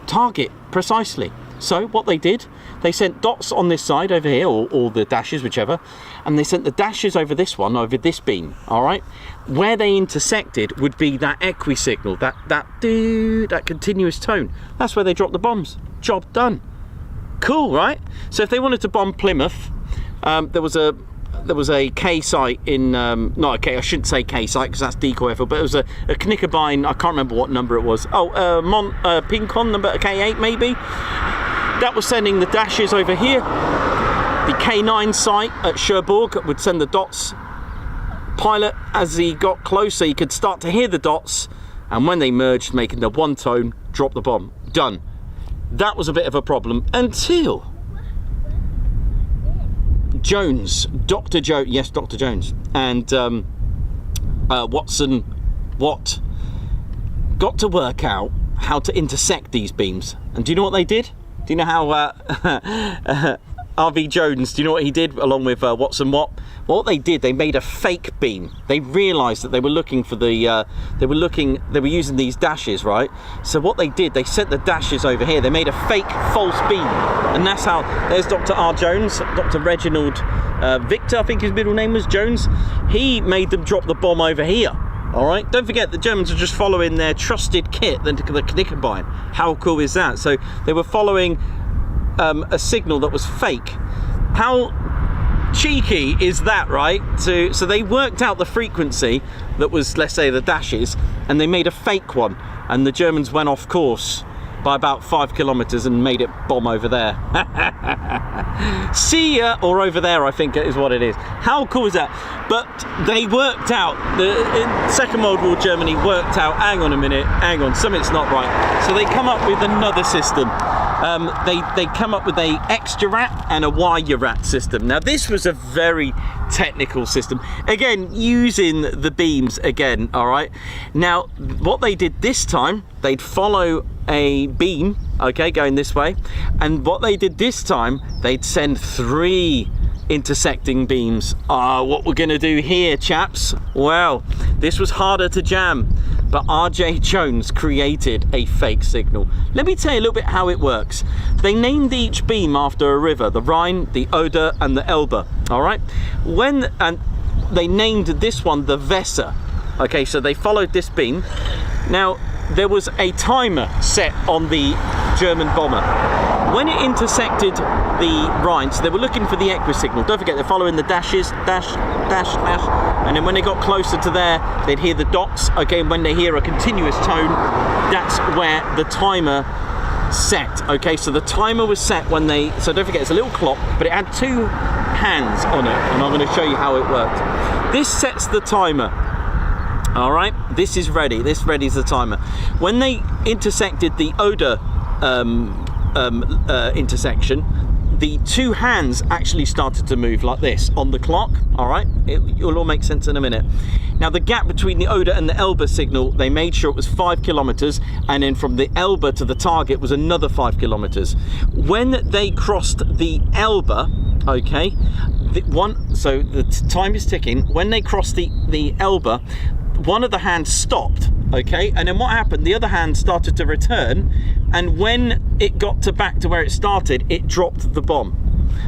target precisely. So what they did, they sent dots on this side over here, or the dashes, whichever, and they sent the dashes over this one, over this beam, all right? Where they intersected would be that equi signal, that continuous tone. That's where they dropped the bombs. Job done. Cool, right? So if they wanted to bomb Plymouth, there was a K site in, not a K, I shouldn't say K site because that's decoy effort, but it was a Knickerbein, I can't remember what number it was. Oh, Pincon, number K8 maybe? That was sending the dashes over here. The K9 site at Cherbourg would send the dots. Pilot, as he got closer, he could start to hear the dots, and when they merged, making the one tone, drop the bomb. Done. That was a bit of a problem until Jones, Dr. Jones, yes, Dr. Jones, and Watson Watt got to work out how to intersect these beams. And do you know what they did? Do you know how RV Jones, do you know what he did along with Watson Watt? What they did, they made a fake beam. They realised that they were looking for the, they were using these dashes, right? So what they did, they sent the dashes over here. They made a fake false beam. And that's how, there's Dr. R. Jones, Dr. Reginald Victor, I think his middle name was Jones. He made them drop the bomb over here. All right, don't forget the Germans are just following their trusted kit, the Knickerbein. How cool is that? So they were following a signal that was fake. How cheeky is that, right? So they worked out the frequency that was, let's say, the dashes, and they made a fake one, and the Germans went off course by about 5 kilometers and made it bomb over there. See ya, or over there, I think is what it is. How cool is that? But they worked out, in Second World War Germany worked out, hang on a minute, hang on, something's not right. So they come up with another system. They come up with a X-Rat and a Y-Rat system. Now this was a very technical system. Again, using the beams again, all right? Now, what they did this time, they'd follow a beam, okay, going this way. And what they did this time, they'd send 3 intersecting beams. What we're gonna do here, chaps? Well, this was harder to jam, but RJ Jones created a fake signal. Let me tell you a little bit how it works. They named each beam after a river, the Rhine, the Oder, and the Elbe, all right? And they named this one the Weser. Okay, so they followed this beam. Now, there was a timer set on the German bomber. When it intersected the Rhine, so they were looking for the equi signal. Don't forget, they're following the dashes, dash, dash, dash. And then when they got closer to there, they'd hear the dots. Okay, and when they hear a continuous tone, that's where the timer set. Okay, so the timer was set when they, so don't forget, it's a little clock, but it had 2 hands on it. And I'm going to show you how it worked. This sets the timer. All right, this is ready. This ready's the timer. When they intersected the Oder intersection, the two hands actually started to move like this on the clock. All right, it'll all make sense in a minute. Now the gap between the Oder and the Elbe signal, they made sure it was 5 kilometers, and then from the Elbe to the target was another 5 kilometers. When they crossed the Elbe, okay, so the time is ticking. When they crossed the Elbe, one of the hands stopped, okay, and then what happened? The other hand started to return, and when it got back to where it started, it dropped the bomb.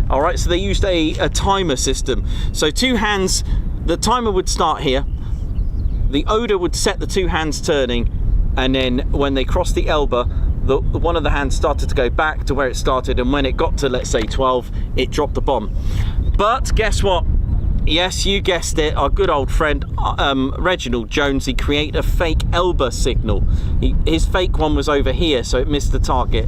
All right, so they used a timer system. So two hands, the timer would start here, the Oder would set the two hands turning, and then when they crossed the Elbe, one of the hands started to go back to where it started, and when it got to, let's say, 12, it dropped the bomb. But guess what? Yes, you guessed it, our good old friend Reginald Jones, he created a fake Elbe signal. His fake one was over here, so it missed the target.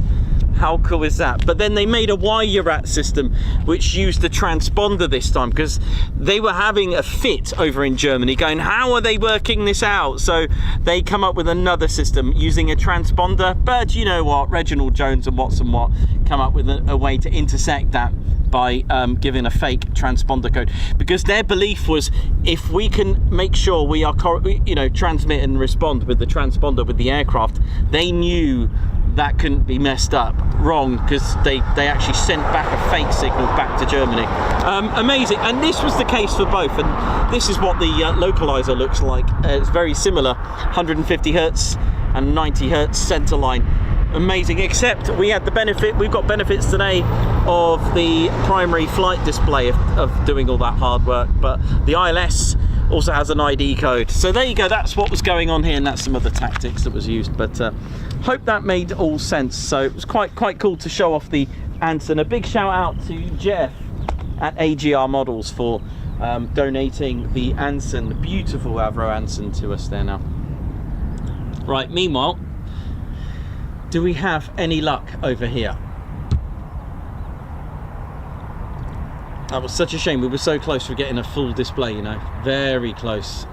How cool is that? But then they made a Wire-Rat system which used the transponder this time, because they were having a fit over in Germany going, how are they working this out? So they come up with another system using a transponder. But you know what, Reginald Jones and Watson Watt come up with a way to intersect that by giving a fake transponder code, because their belief was, if we can make sure we are, you know, transmit and respond with the transponder with the aircraft, they knew that couldn't be messed up. Wrong, because they actually sent back a fake signal back to Germany. Amazing, and this was the case for both, and this is what the localizer looks like. It's very similar, 150 hertz and 90 hertz center line. Amazing, except we've got benefits today of the primary flight display of doing all that hard work, but the ILS also has an ID code. So there you go, that's what was going on here, and that's some of the tactics that was used. But hope that made all sense. So it was quite cool to show off the Anson. A big shout out to Jeff at AGR Models for donating the Anson, the beautiful Avro Anson, to us there now. Right, meanwhile, do we have any luck over here? That was such a shame. We were so close to getting a full display, you know, very close.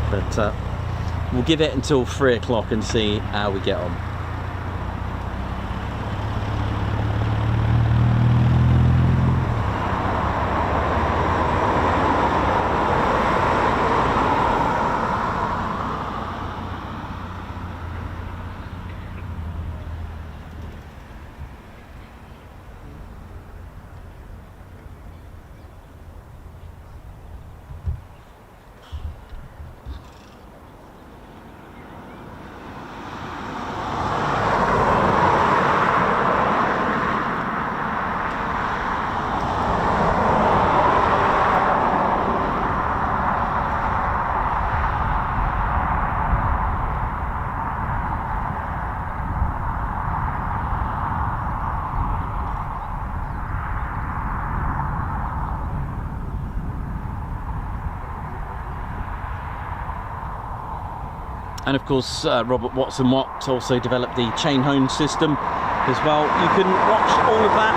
But we'll give it until 3 o'clock and see how we get on. And of course, Robert Watson Watt also developed the chain hone system as well. You can watch all of that.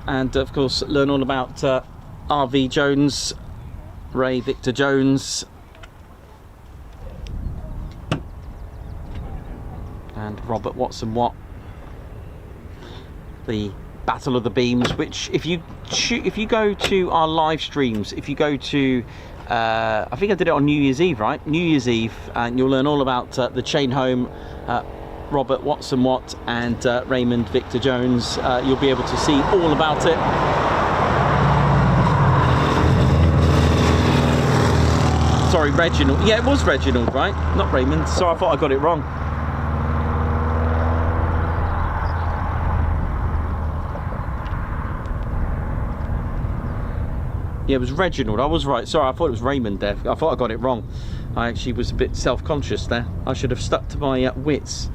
And of course, learn all about RV Jones, Ray Victor Jones, and Robert Watson Watt. The Battle of the Beams, which if you go to our live streams, if you go to I think I did it on New Year's Eve, right? New Year's Eve, and you'll learn all about the chain home, Robert Watson Watt and Raymond Victor Jones. You'll be able to see all about it. Sorry, Reginald. Yeah, it was Reginald, right? Not Raymond. Sorry, I thought I got it wrong. Yeah, it was Reginald. I was right. Sorry, I thought it was Raymond there. I thought I got it wrong. I actually was a bit self-conscious there. I should have stuck to my wits.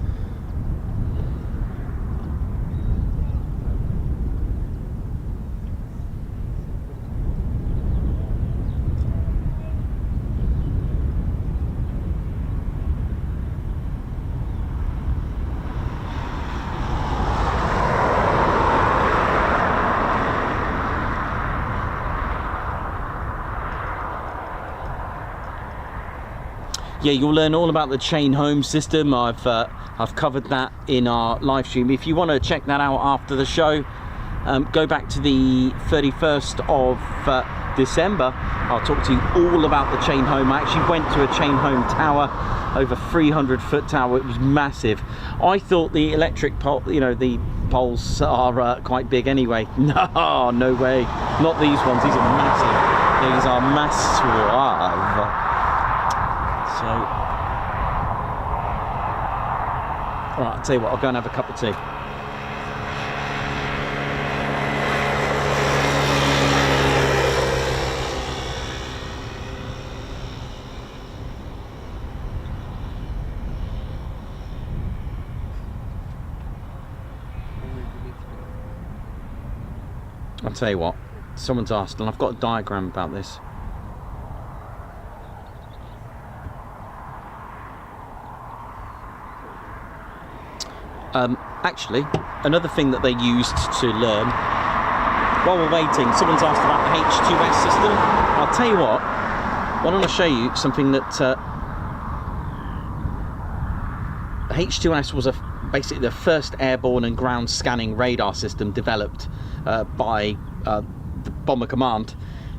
yeah, you'll learn all about the chain home system. I've covered that in our live stream. If you want to check that out after the show, go back to the 31st of December. I'll talk to you all about the chain home. I actually went to a chain home tower, over 300-foot tower. It was massive. I thought the electric pole, you know, the poles are quite big anyway. No way. Not these ones. These are massive. These are massive. So, all right, I'll tell you what, I'll go and have a cup of tea. I'll tell you what, someone's asked, and I've got a diagram about this. Actually, another thing that they used to learn while we're waiting, someone's asked about the H2S system. I'll tell you what, I want to show you something that H2S was basically the first airborne and ground scanning radar system developed by the Bomber Command.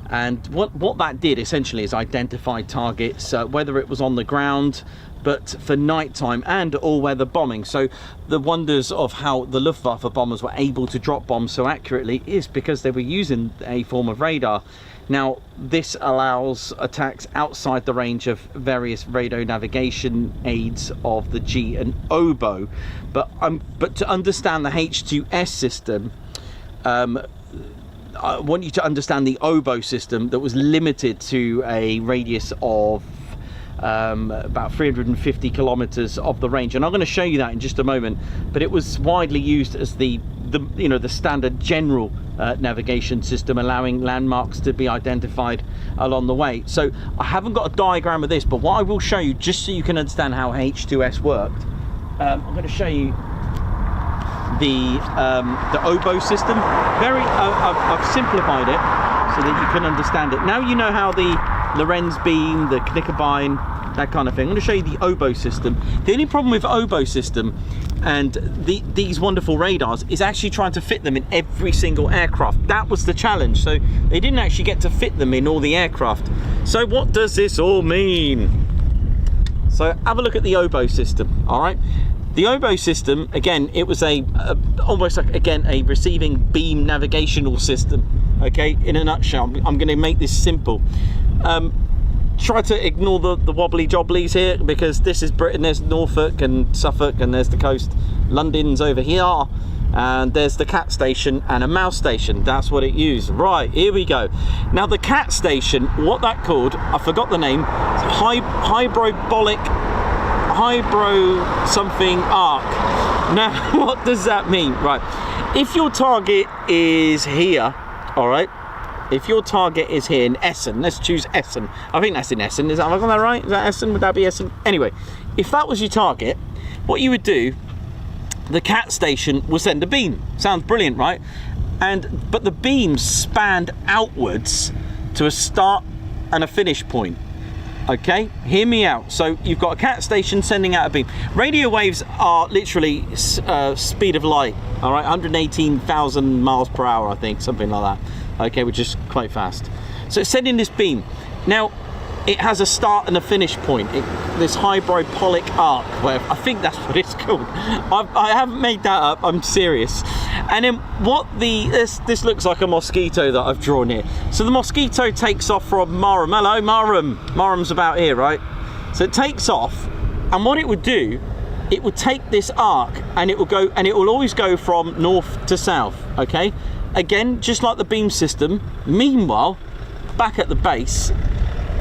And what that did essentially is identify targets, whether it was on the ground, but for nighttime and all-weather bombing. So the wonders of how the Luftwaffe bombers were able to drop bombs so accurately is because they were using a form of radar. Now, this allows attacks outside the range of various radio navigation aids of the G and oboe. But to understand the H2S system, I want you to understand the oboe system that was limited to a radius of about 350 kilometers of the range, and I'm going to show you that in just a moment. But it was widely used as the standard general navigation system, allowing landmarks to be identified along the way. So I haven't got a diagram of this, but what I will show you, just so you can understand how H2S worked, I'm going to show you the oboe system. I've simplified it so that you can understand it. Now you know how the Lorenz beam, the Knickerbein, that kind of thing. I'm going to show you the oboe system. The only problem with oboe system and these wonderful radars is actually trying to fit them in every single aircraft. That was the challenge. So they didn't actually get to fit them in all the aircraft. So what does this all mean? So have a look at the oboe system, all right? The oboe system, again, it was almost like, again, a receiving beam navigational system, okay? In a nutshell, I'm going to make this simple. Try to ignore the wobbly jobblies here, because this is Britain. There's Norfolk and Suffolk, and there's the coast. London's over here, and there's the cat station and a mouse station. That's what it used. Right, here we go. Now the cat station, what that called, I forgot the name, hyperbolic something arc. Now what does that mean? Right, if your target is here, all right, if your target is here in Essen, let's choose Essen. I think that's in Essen. Have I got that right? Is that Essen? Would that be Essen? Anyway, if that was your target, what you would do, the cat station will send a beam. Sounds brilliant, right? But the beam spanned outwards to a start and a finish point. Okay, hear me out. So you've got a cat station sending out a beam. Radio waves are literally speed of light, all right, 118,000 miles per hour, I think, something like that. Okay, which is quite fast. So it's sending this beam. Now, it has a start and a finish point. This hyperbolic arc, whatever. I think that's what it's called. I haven't made that up. I'm serious. And then this looks like a mosquito that I've drawn here. So the mosquito takes off from Marham. Hello, Marham. Marham's about here, right? So it takes off, and what it would do, it would take this arc, and it will go, and it will always go from north to south. Okay. Again, just like the beam system. Meanwhile, back at the base,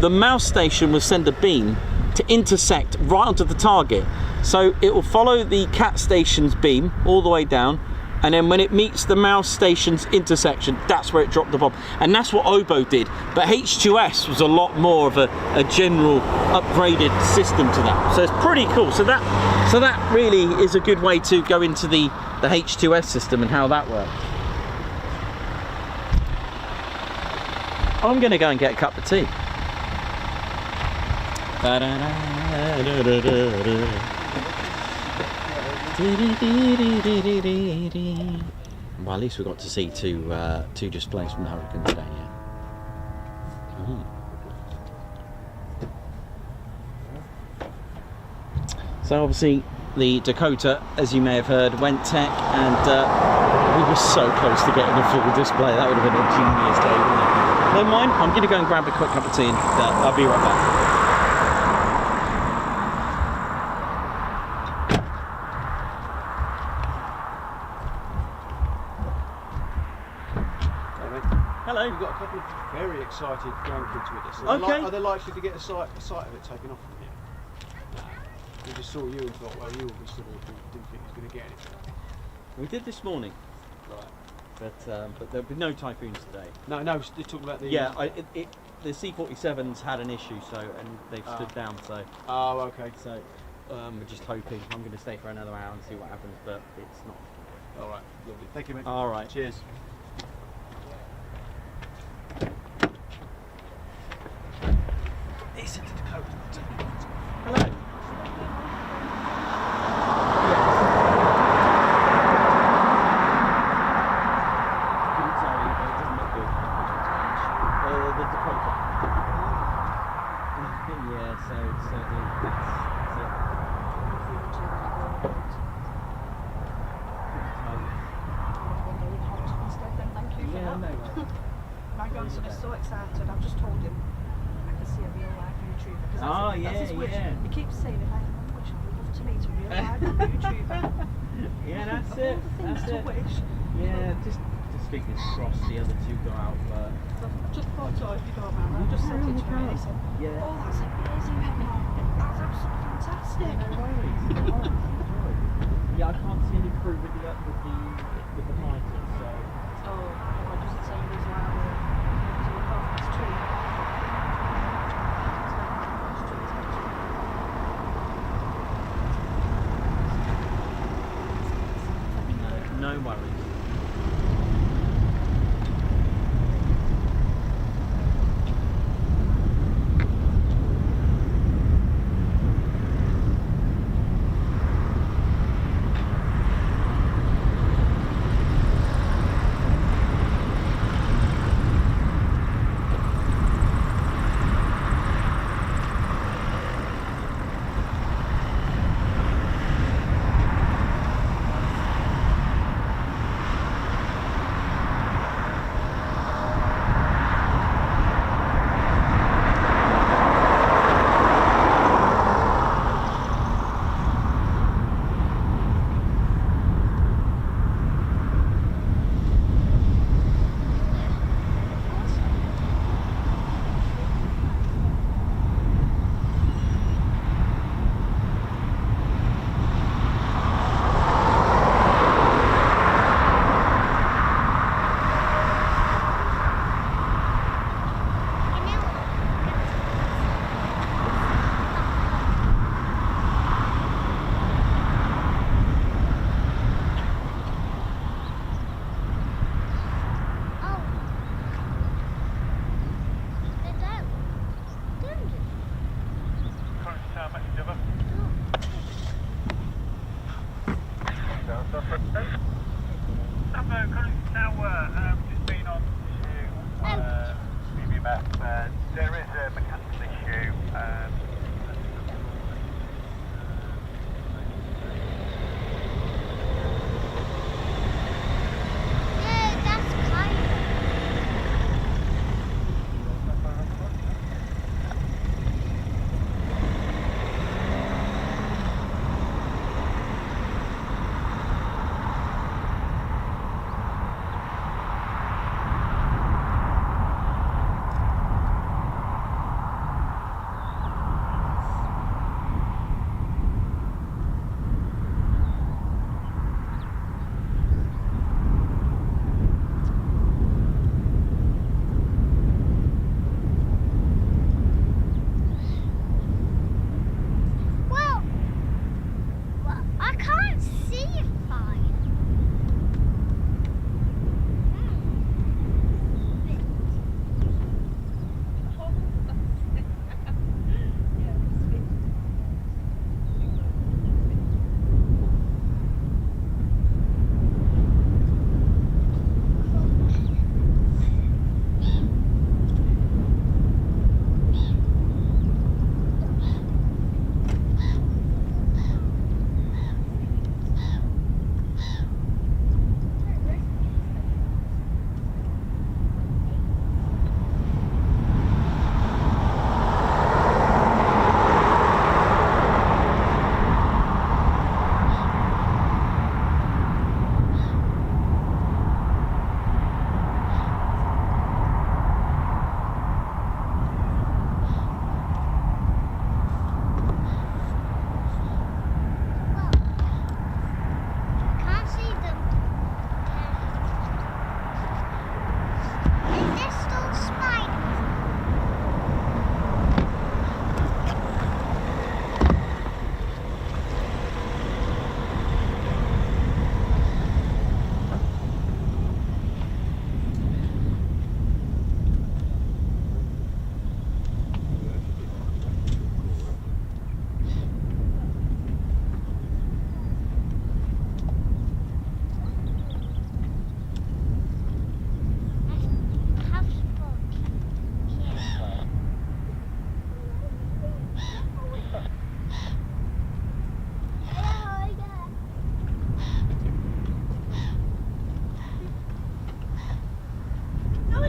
the mouse station will send a beam to intersect right onto the target. So it will follow the cat station's beam all the way down, and then when it meets the mouse station's intersection, that's where it dropped the bomb. And that's what oboe did. But H2S was a lot more of a general upgraded system to that. So it's pretty cool. So that really is a good way to go into the H2S system and how that works. I'm going to go and get a cup of tea. Well, at least we got to see two displays from the Hurricane today, yeah. So obviously the Dakota, as you may have heard, went tech, and we were so close to getting a full display. That would have been a genius day, wouldn't it? Never mind, I'm going to go and grab a quick cup of tea and I'll be right back. Hello. We've got a couple of very excited grandkids with us. Okay. Are they likely to get a sight of it taken off from you? No. We just saw you and thought, well, you obviously didn't think he was going to get anything. We did this morning, Right. but there'll be no typhoons today. No, you're talking about the... Yeah, the C-47s had an issue, and they've stood down, so... Oh, okay. So we're just hoping. I'm going to stay for another hour and see what happens, but it's not. All right, lovely. Thank you, mate. All right. Cheers. It's into the coast. Hello. The Dakota. Yeah, so My grandson is so excited. I've just told him I can see a real life YouTuber. That's his wish. He keeps saying, if I wish, I would love to meet a real life YouTuber. Yeah, that's Of it. all the things That's to it. wish. Yeah, just fingers crossed the other two go out, but So I've just thought, so if you don't mind, I've just sent it to him and he said, yeah. oh, that's amazing, Emma. That's absolutely fantastic. No worries. Yeah, I can't see any crew with the fighters, so. Oh, I just saying there's like a conference tree. No worries. Just been on to BBMF. There is a mechanical issue. Yeah, that's kind of.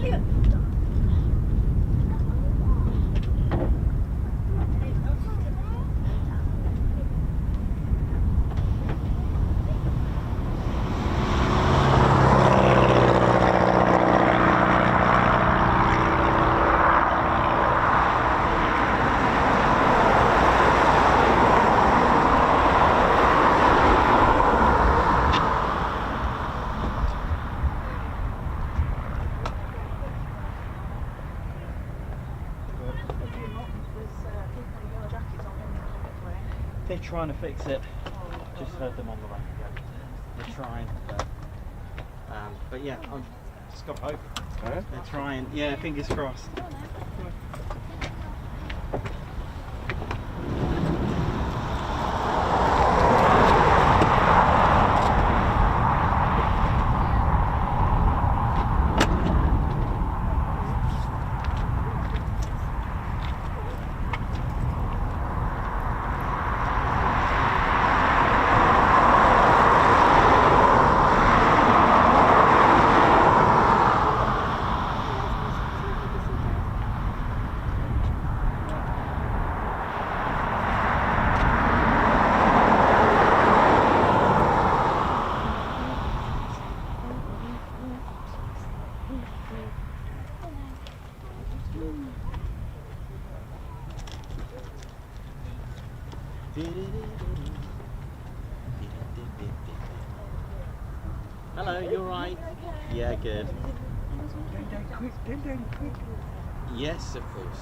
Elliot. They're trying to fix it. Just heard them on the radio. They're trying, but yeah, I've just got hope. They're trying. Yeah, fingers crossed. Hello, you alright? Yeah, good. Go down quick. Yes, of course.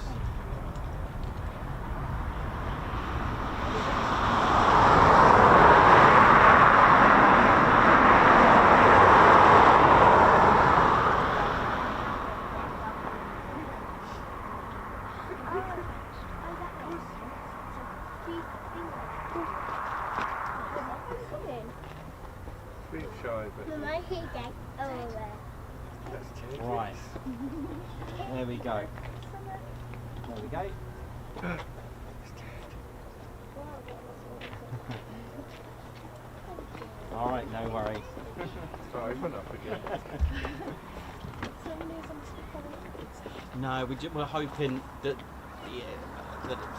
Bit shy, but Mama, he gets over. Right. There we go. There we go. Alright, no worries. sorry, went up again. No, we're hoping that,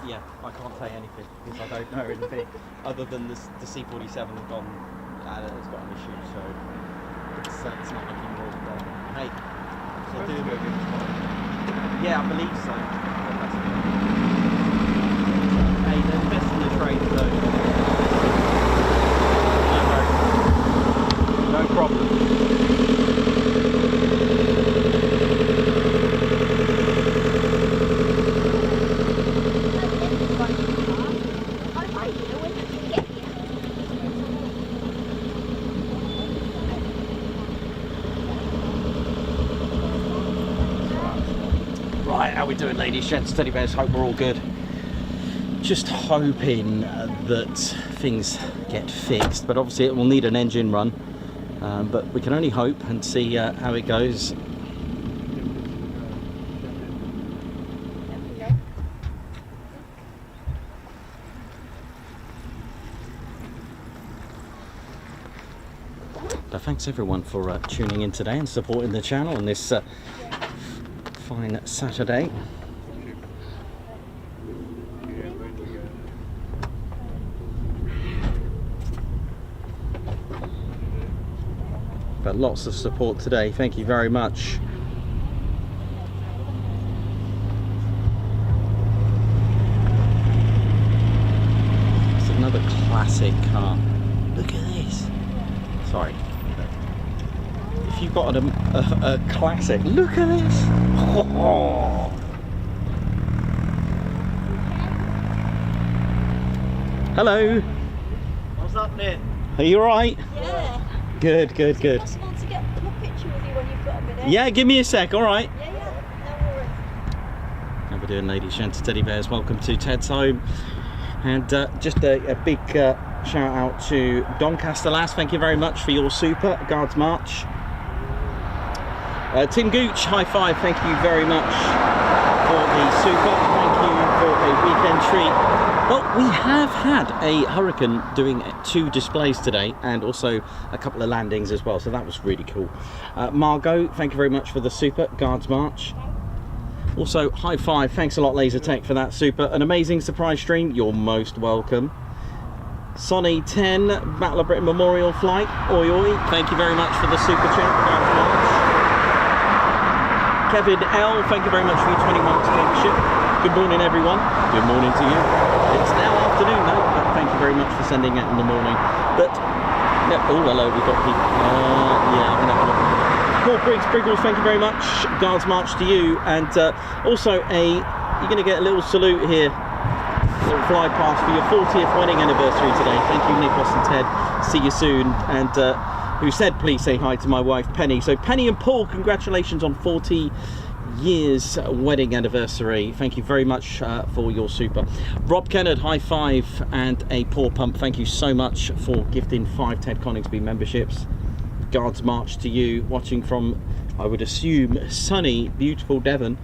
yeah, I can't say anything because I don't know anything other than the C-47 has got an issue, so it's not looking good. Hey, so yeah, I believe so. Hey, they're the best in the trade, so no problem. Right, how we doing, ladies, gents, teddy bears? Hope we're all good. Just hoping that things get fixed, but obviously it will need an engine run. But we can only hope and see how it goes. But thanks everyone for tuning in today and supporting the channel on this fine Saturday. But lots of support today, thank you very much. It's another classic car. Look at this. Sorry. If you've got a classic, look at this. Oh. Hello. What's happening? Are you alright? Yeah. Good, good, good. Is it possible to get a picture with you when you've got a minute? Yeah, give me a sec, alright? Yeah, no worries. How we doing, ladies, gents, teddy bears? Welcome to Ted's Home. And just a big shout out to Doncaster Lass. Thank you very much for your super Guards March. Tim Gooch, high five. Thank you very much for the super. Thank you for a weekend treat. Well, we have had a Hurricane doing 2 displays today and also a couple of landings as well, so that was really cool. Margot, thank you very much for the super Guards March. Also, high five, thanks a lot Laser Tech for that super. An amazing surprise stream, you're most welcome. Sonny 10, Battle of Britain Memorial Flight, oi oi, thank you very much for the super chat, Guards March. Kevin L, thank you very much for your 20 months membership. Good morning everyone, good morning to you. It's now afternoon though, but thank you very much for sending it in the morning. But, no, oh hello, we've got people, yeah, I'm gonna have a look. Paul Briggs, thank you very much. Guards March to you, and also you're going to get a little salute here, a little fly past for your 40th wedding anniversary today. Thank you, Nicholas and Ted. See you soon. And who said please say hi to my wife Penny. So Penny and Paul, congratulations on 40 years wedding anniversary. Thank you very much for your super. Rob Kennard, high five and a paw pump. Thank you so much for gifting 5 Ted Coningsby memberships. Guards March to you, watching from, I would assume, sunny, beautiful Devon.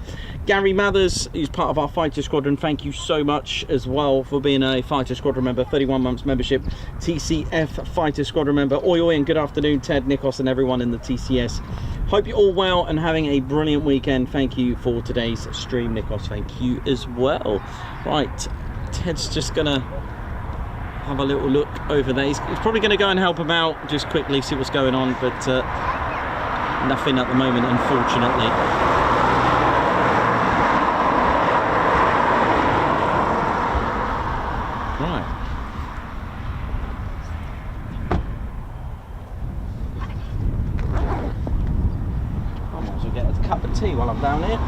Gary Mathers, who's part of our Fighter Squadron, thank you so much as well for being a Fighter Squadron member, 31 months membership, TCF Fighter Squadron member. Oi oi and good afternoon Ted, Nikos and everyone in the TCS. Hope you're all well and having a brilliant weekend. Thank you for today's stream, Nikos, thank you as well. Right, Ted's just gonna have a little look over there. He's probably going to go and help him out just quickly, see what's going on, but nothing at the moment, unfortunately. Right. I might as well get a cup of tea while I'm down here.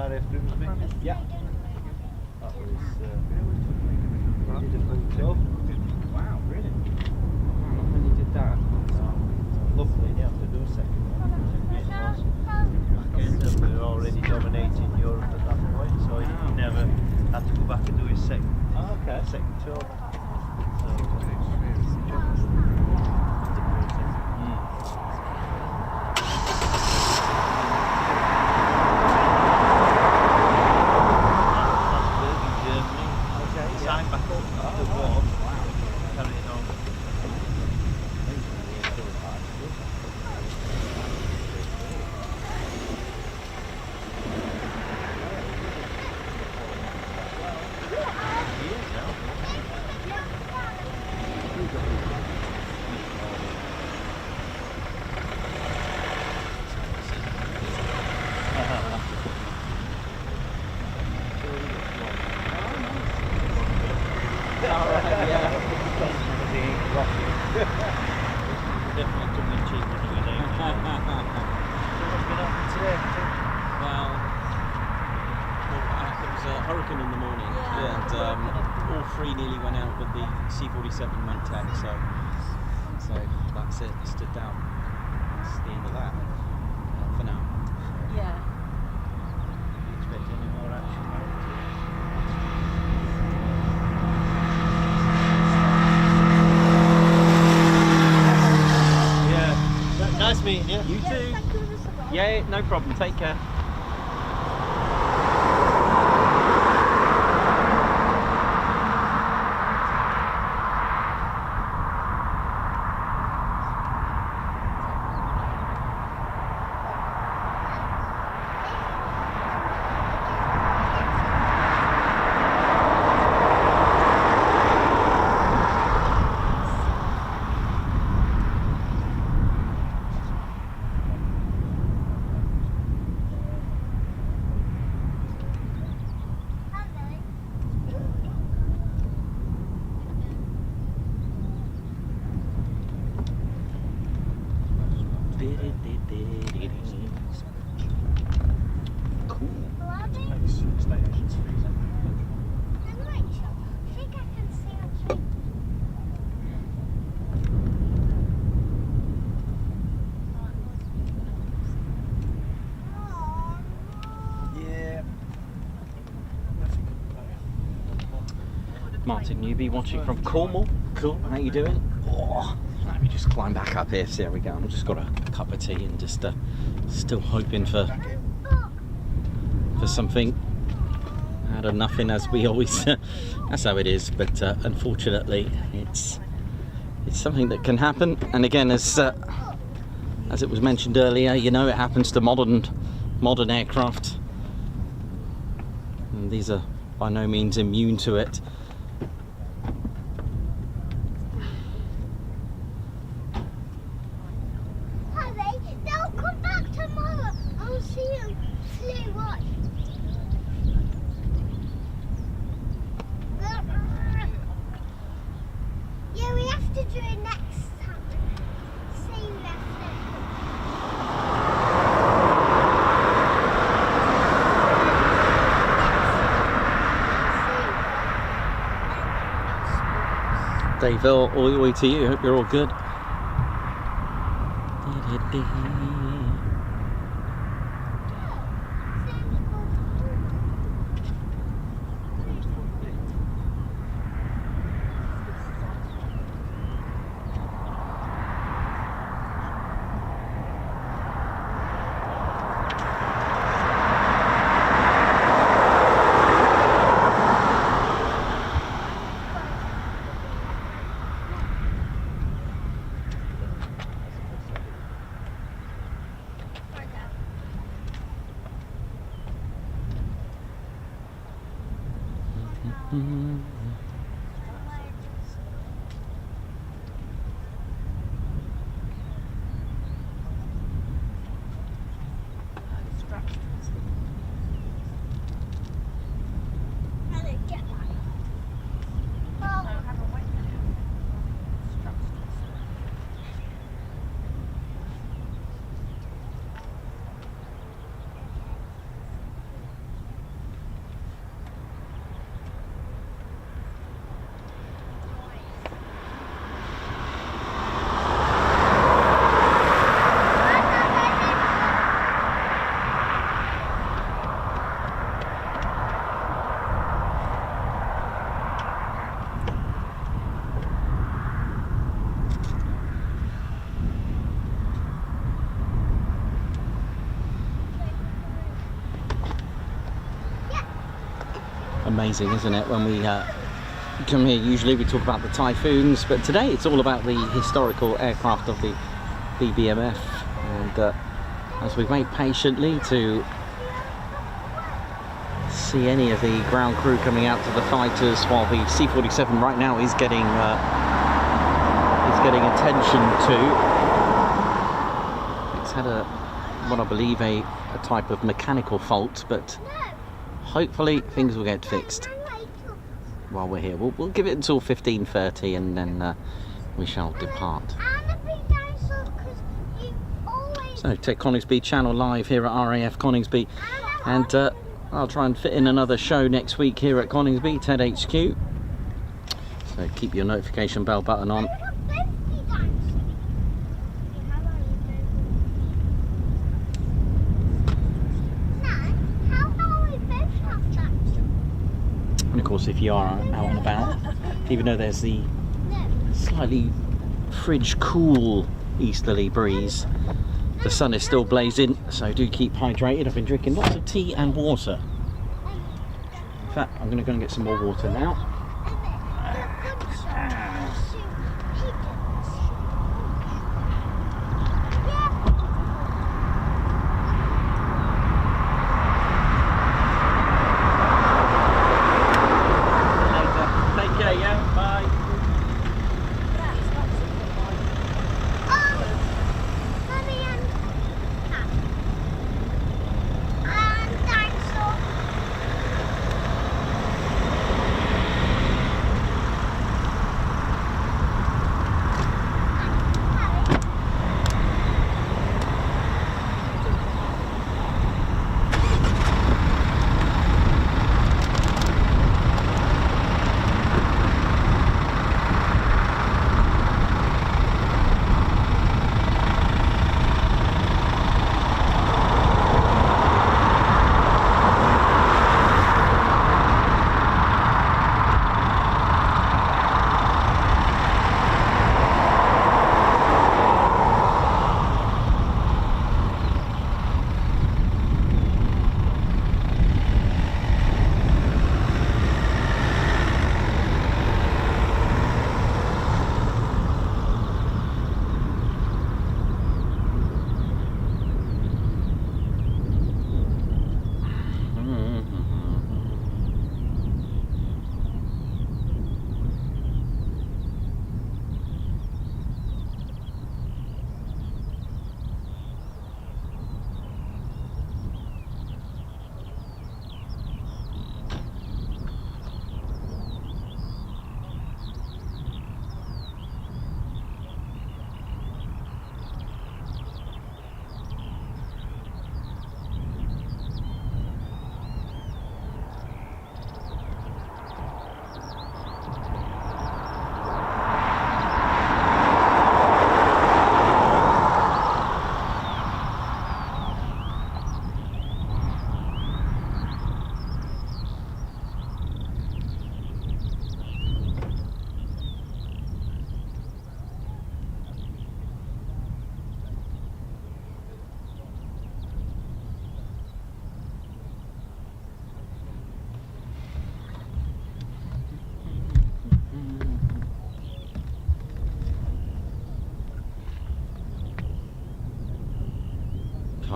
RAF Coningsby. Yeah. That was did a full job. Wow, really? Wow, when you did that. Luckily, you have to do a second one. We were already dominating Europe at that point, so he never had to go back and do his second tour. So Hurricane in the morning, and all 3 nearly went out with the C-47 Mk, so that's it, stood down. That's the end of that for now. Yeah. do you expect any more action? Yeah. Nice meeting you. You too. Yeah, no problem. Take care. Cool. Estate agents fees. I'm not sure. I think I can see actually. Yeah. Martin Newby watching from Cornwall. Cool. How you doing? Oh, let me just climb back up here. So there we go. I've just got a cup of tea and just still hoping for something out of nothing, as we always. That's how it is. But unfortunately, it's something that can happen. And again, as it was mentioned earlier, you know, it happens to modern aircraft. And these are by no means immune to it. They'll come back tomorrow. I'll see you. See what? Yeah, we have to do it next time. See you after. Dave, all the way to you. Hope you're all good. Amazing, isn't it, when we come here? Usually we talk about the Typhoons, but today it's all about the historical aircraft of the BBMF. And as we wait patiently to see any of the ground crew coming out to the fighters, while the C-47 right now is getting attention to. It's had what I believe a type of mechanical fault, but hopefully things will get fixed while we're here. We'll give it until 15:30 and then we shall depart. So take Coningsby channel live here at RAF Coningsby, and I'll try and fit in another show next week here at Coningsby, TED HQ. So keep your notification bell button on. And of course, if you are out and about, even though there's the slightly fridge cool easterly breeze, the sun is still blazing, so do keep hydrated. I've been drinking lots of tea and water. In fact, I'm going to go and get some more water now.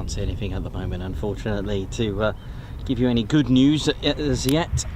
can't see anything at the moment, unfortunately, to give you any good news as yet.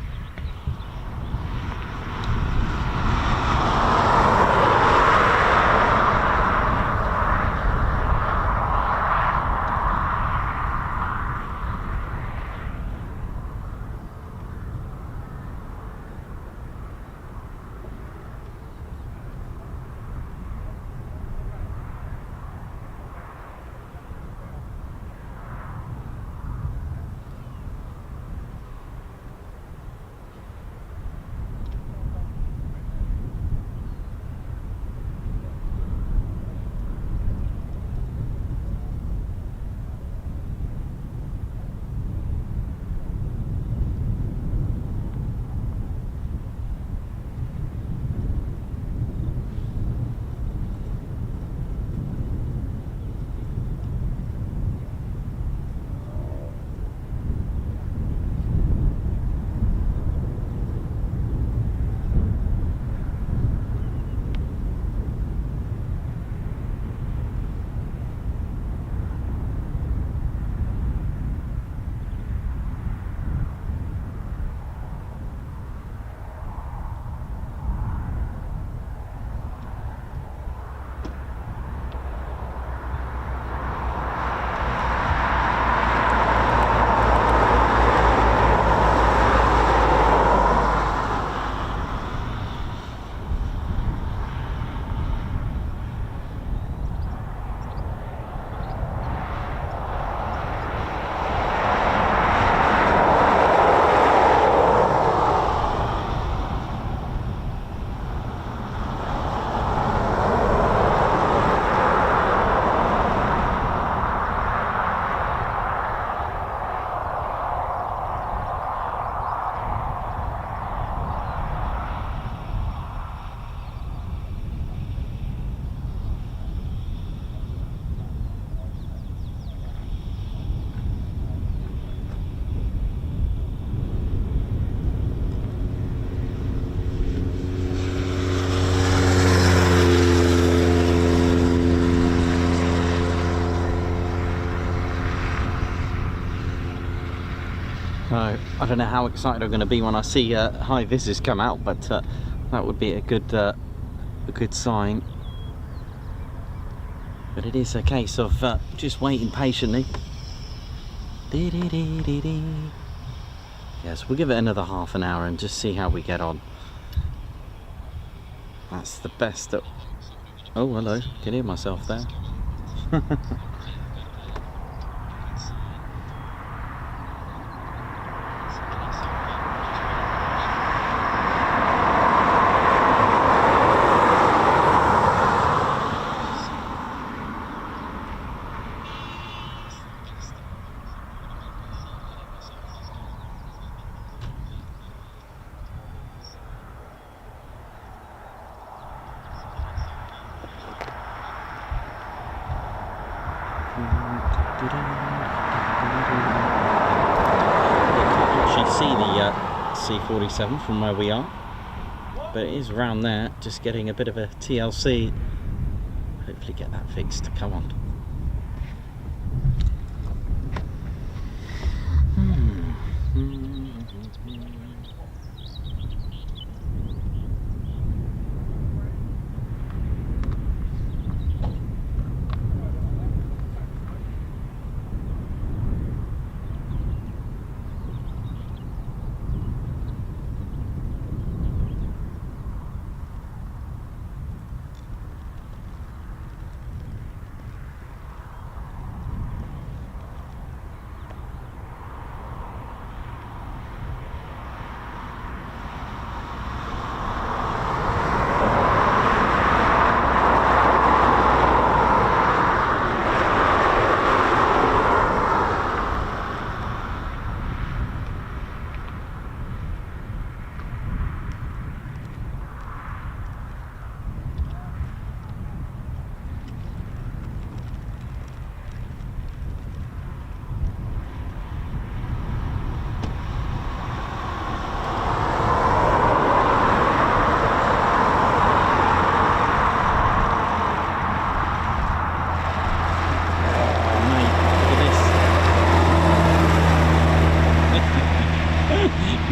So I don't know how excited I'm going to be when I see high vises come out, but that would be a good sign. But it is a case of just waiting patiently. Yes, we'll give it another half an hour and just see how we get on. That's the best that... Oh, hello, can hear myself there. C-47 from where we are, but it is around there, just getting a bit of a TLC. Hopefully get that fixed. Come on.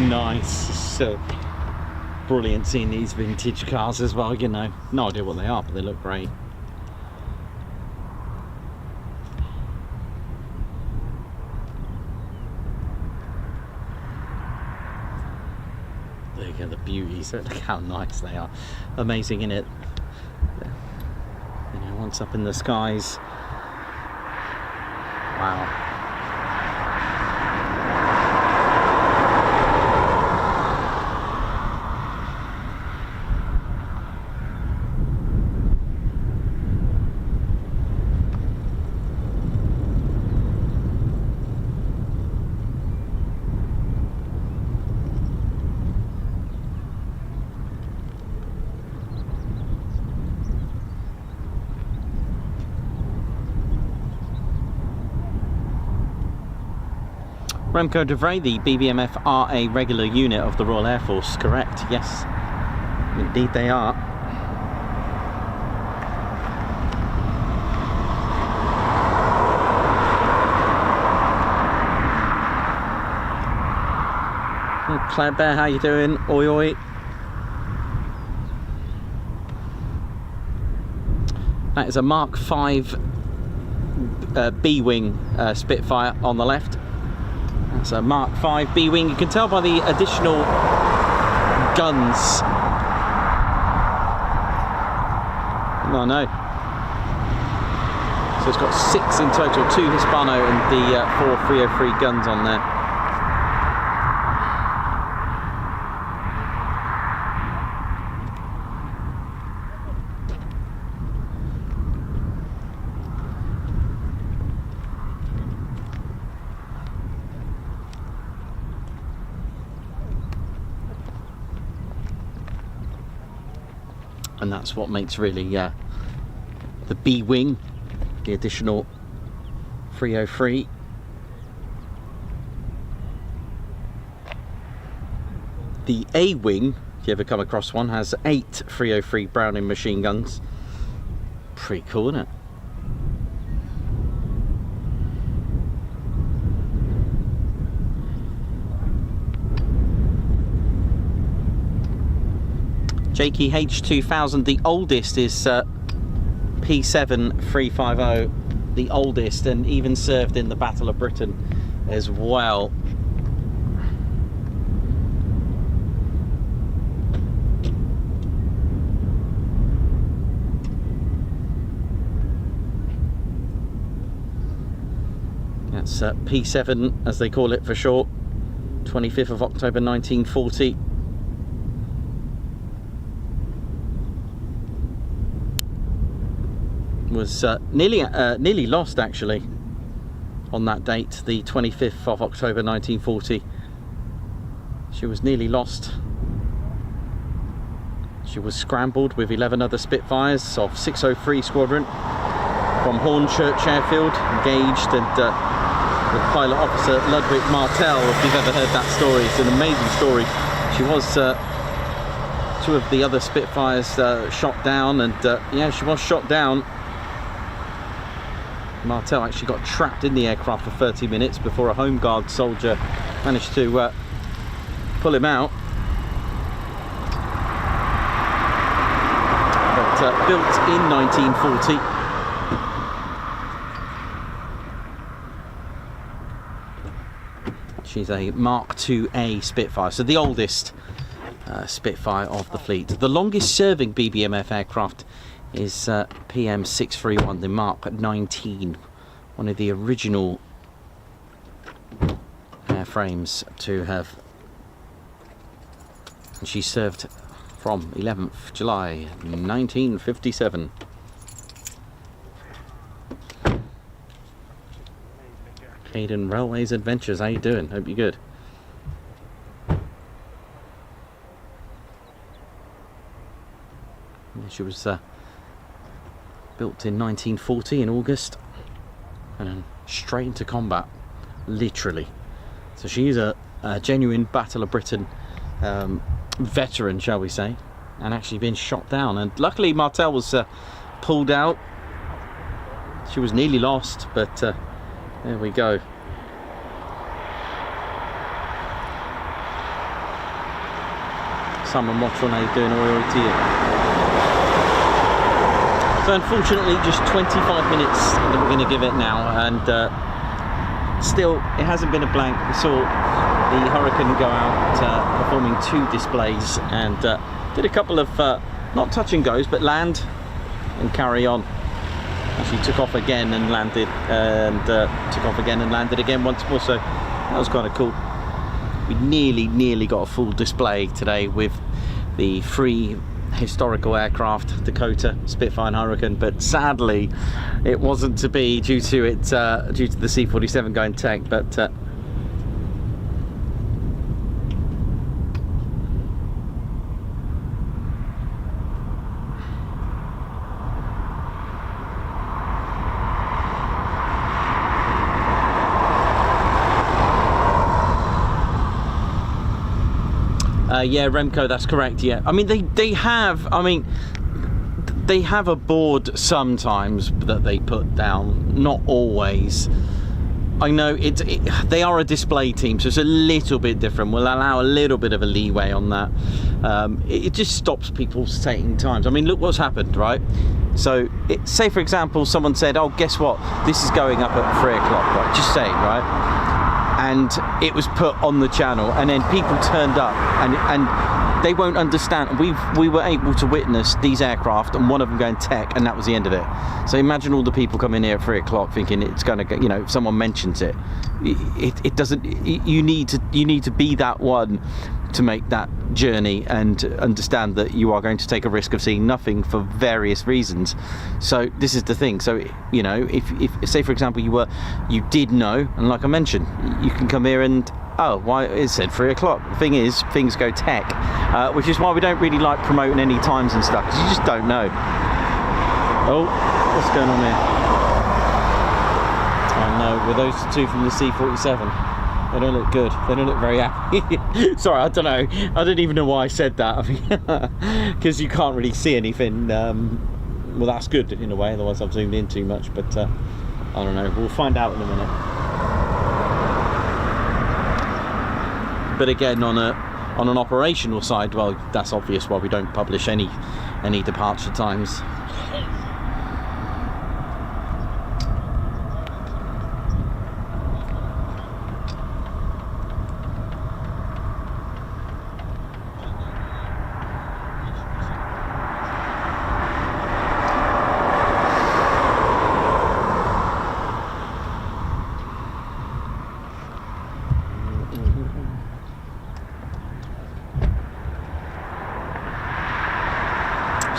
Nice. So brilliant seeing these vintage cars as well, you know. No idea what they are, but they look great. There you go, the beauties. Look how nice they are. Amazing, innit? You know, once up in the skies. Wow. Remco de Vries, the BBMF are a regular unit of the Royal Air Force, correct? Yes, indeed they are. Oh, Claire Bear, how you doing? Oi oi. That is a Mark V B-wing Spitfire on the left. That's a Mark V B-wing. You can tell by the additional guns. Oh no. So it's got 6 in total, 2 Hispano and the 4 303 guns on there. And that's what makes really the B-wing, the additional 303. The A-wing, if you ever come across one, has 8 303 Browning machine guns. Pretty cool, isn't it? Jakey H2000, the oldest is P7 350, the oldest, and even served in the Battle of Britain as well. That's P7 as they call it for short, 25th of October 1940. Was nearly lost actually on that date, the 25th of October 1940. She was nearly lost. She was scrambled with 11 other Spitfires of 603 Squadron from Hornchurch Airfield, engaged, and with Pilot Officer Ludwig Martel, if you've ever heard that story. It's an amazing story. She was 2 of the other Spitfires shot down, and yeah, she was shot down. Martel actually got trapped in the aircraft for 30 minutes before a Home Guard soldier managed to pull him out. But built in 1940. She's a Mark IIA Spitfire, so the oldest Spitfire of the fleet. The longest serving BBMF aircraft is PM631, the Mark 19, one of the original airframes to have. And she served from 11th July 1957. Hayden Railways Adventures, how you doing? Hope you're good. She was built in 1940 in August, and then straight into combat, literally. So she's a genuine Battle of Britain veteran, shall we say, and actually been shot down. And luckily Martel was pulled out. She was nearly lost, but there we go. someone watch when they're doing oil to you. So unfortunately, just 25 minutes that we're going to give it now, and still, it hasn't been a blank. We saw the Hurricane go out performing 2 displays, and did a couple of not touch and goes, but land and carry on. Actually took off again and landed, and took off again and landed again once more, so that was kind of cool. We nearly got a full display today with the 3 historical aircraft, Dakota, Spitfire and Hurricane, but sadly it wasn't to be due to it, due to the C-47 going tech, but yeah, Remco, that's correct. Yeah, I mean they have a board sometimes that they put down, not always. I know they are a display team, so it's a little bit different. We'll allow a little bit of a leeway on that. It just stops people taking times. I mean, look what's happened, right? So say for example someone said, oh, guess what, this is going up at 3 o'clock, right? Just saying, right? And it was put on the channel, and then people turned up, and they won't understand. We were able to witness these aircraft, and one of them going tech, and that was the end of it. So imagine all the people coming here at 3 o'clock thinking it's going to go, you know, if someone mentions it, it doesn't. You need to be that one to make that journey and understand that you are going to take a risk of seeing nothing for various reasons. So this is the thing. So, you know, if say for example you did know, and like I mentioned, you can come here and, oh, why it said 3 o'clock. The thing is, things go tech, which is why we don't really like promoting any times and stuff, because you just don't know. Oh, what's going on here? Oh no, were those 2 from the C-47? They don't look good. They don't look very happy. Sorry, I don't know. I don't even know why I said that. Because you can't really see anything. Well, that's good in a way. Otherwise, I've zoomed in too much. But I don't know. We'll find out in a minute. But again, on an operational side, well, that's obvious why we don't publish any departure times.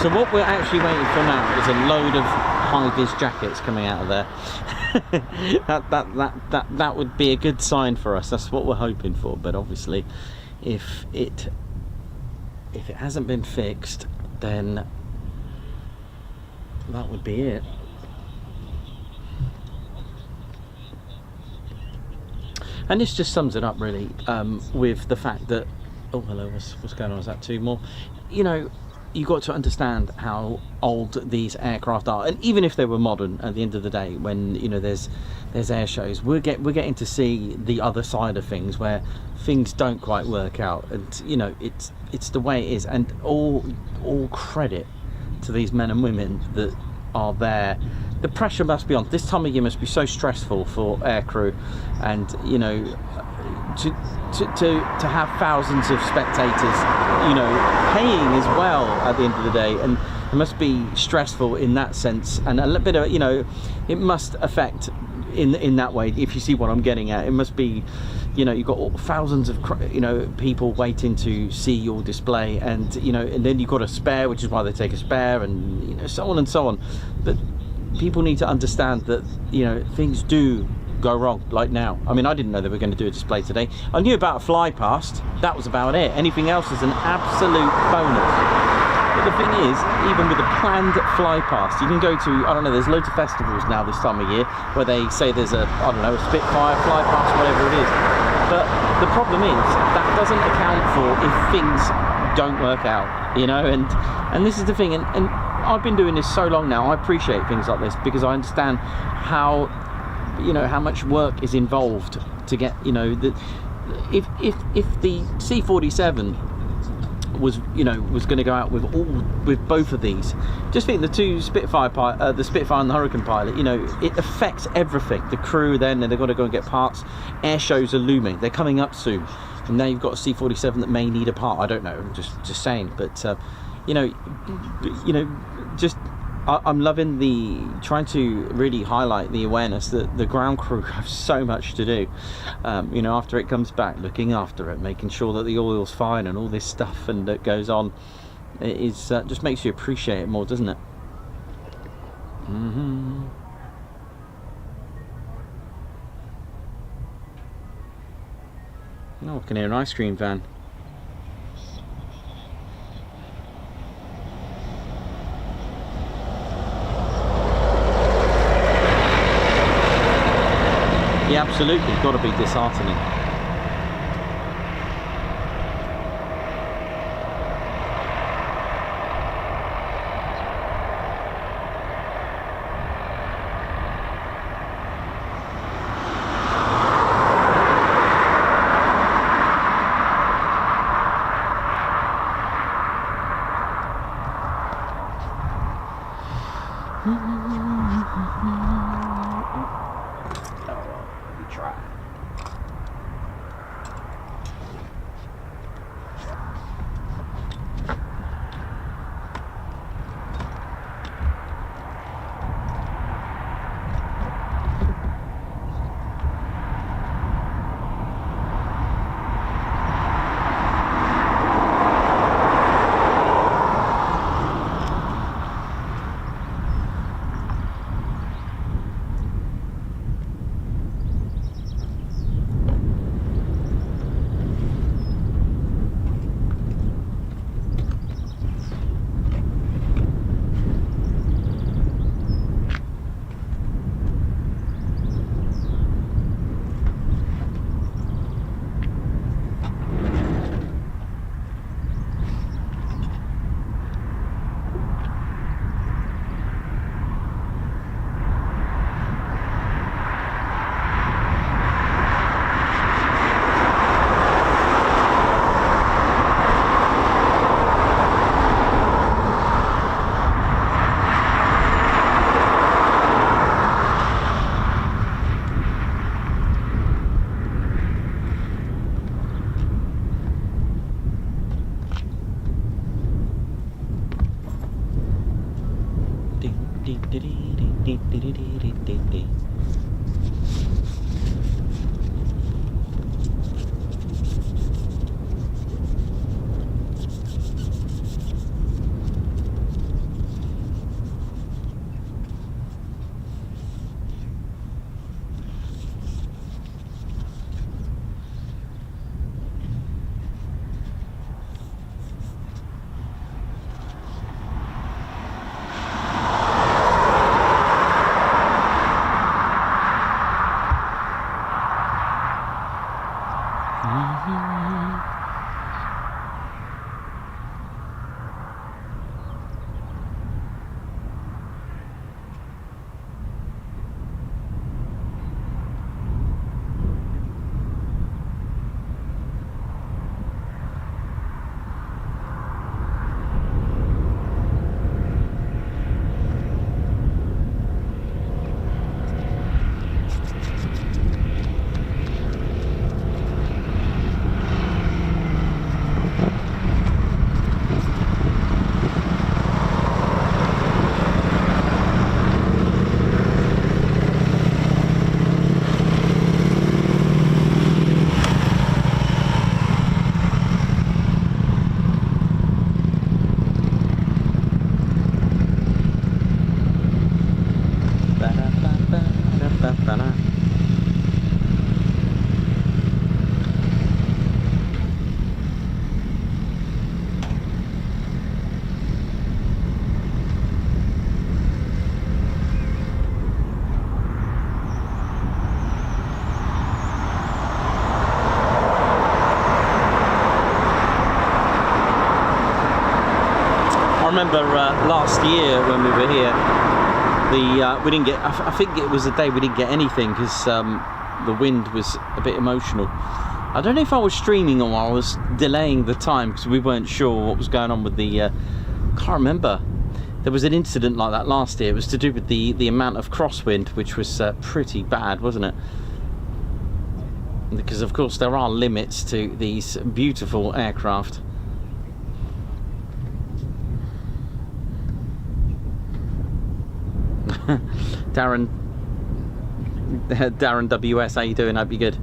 So what we're actually waiting for now is a load of high-vis jackets coming out of there. that would be a good sign for us. That's what we're hoping for. But obviously, if it hasn't been fixed, then that would be it. And this just sums it up really, with the fact that, oh hello, what's going on? Is that 2 more? You know, you got to understand how old these aircraft are, and even if they were modern, at the end of the day, when you know there's air shows, we're getting to see the other side of things where things don't quite work out, and you know it's the way it is. And all credit to these men and women that are there. The pressure must be on. This time of year must be so stressful for aircrew, and you know, to have thousands of spectators, you know, paying as well at the end of the day, and it must be stressful in that sense, and a little bit of, you know, it must affect in that way. If you see what I'm getting at, it must be, you know, you've got thousands of, you know, people waiting to see your display, and you know, and then you've got a spare, which is why they take a spare, and you know, so on and so on. But people need to understand that, you know, things do go wrong, like now. I mean, I didn't know they were going to do a display today. I knew about a fly past, that was about it. Anything else is an absolute bonus. But the thing is, even with a planned fly past, you can go to, I don't know, there's loads of festivals now this time of year where they say there's a, I don't know, a Spitfire fly past, whatever it is. But the problem is, that doesn't account for if things don't work out, you know, and this is the thing, and I've been doing this so long now, I appreciate things like this because I understand how, you know, how much work is involved to get, you know, if the C-47 was going to go out with both of these. Just think the two Spitfire the Spitfire and the Hurricane pilot, it affects everything. The crew then they've got to go and get parts. Air shows are looming, they're coming up soon, and now you've got a C-47 that may need a part. I don't know, just saying, but I'm loving trying to really highlight the awareness that the ground crew have so much to do. After it comes back, looking after it, making sure that the oil's fine and all this stuff and that goes on, it is just makes you appreciate it more, doesn't it? Oh, I can hear an ice cream van. Yeah, absolutely, got to be disheartening. remember last year when we were here, we didn't get, I think it was the day we didn't get anything because the wind was a bit emotional. I don't know if I was streaming or I was delaying the time because we weren't sure what was going on with the... can't remember. There was an incident like that last year. It was to do with the amount of crosswind, which was pretty bad, wasn't it? Because of course there are limits to these beautiful aircraft. Darren WS, how you doing? Hope you're good.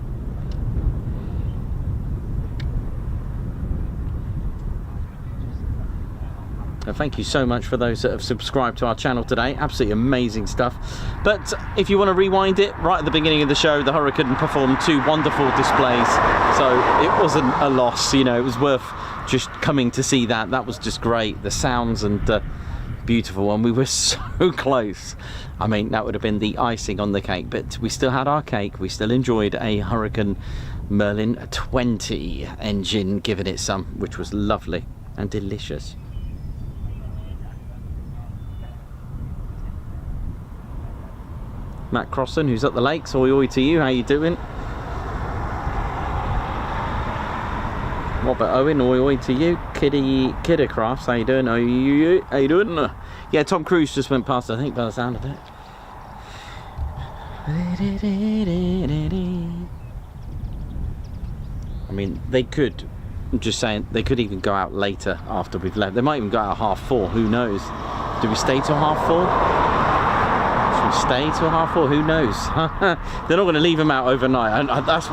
Thank you so much for those that have subscribed to our channel today. Absolutely amazing stuff. But if you want to rewind it, right at the beginning of the show, the Hurricane performed 2 wonderful displays. So it wasn't a loss, you know, it was worth just coming to see that. That was just great. The sounds and beautiful, and we were so close. I mean, that would have been the icing on the cake, but we still had our cake. We still enjoyed a Hurricane Merlin 20 engine giving it some, which was lovely and delicious. Matt Crossan, who's at the lakes, oi oi to you, how you doing? Robert Owen, oi oi to you. Kidder Crafts, how you doing? How you doing? Yeah, Tom Cruise just went past, I think, by the sound of it. I mean, they could, I'm just saying, they could even go out later after we've left. They might even go out at 4:30, who knows? Do we stay till 4:30? Stay till 4:30, who knows? They're not going to leave them out overnight, and that's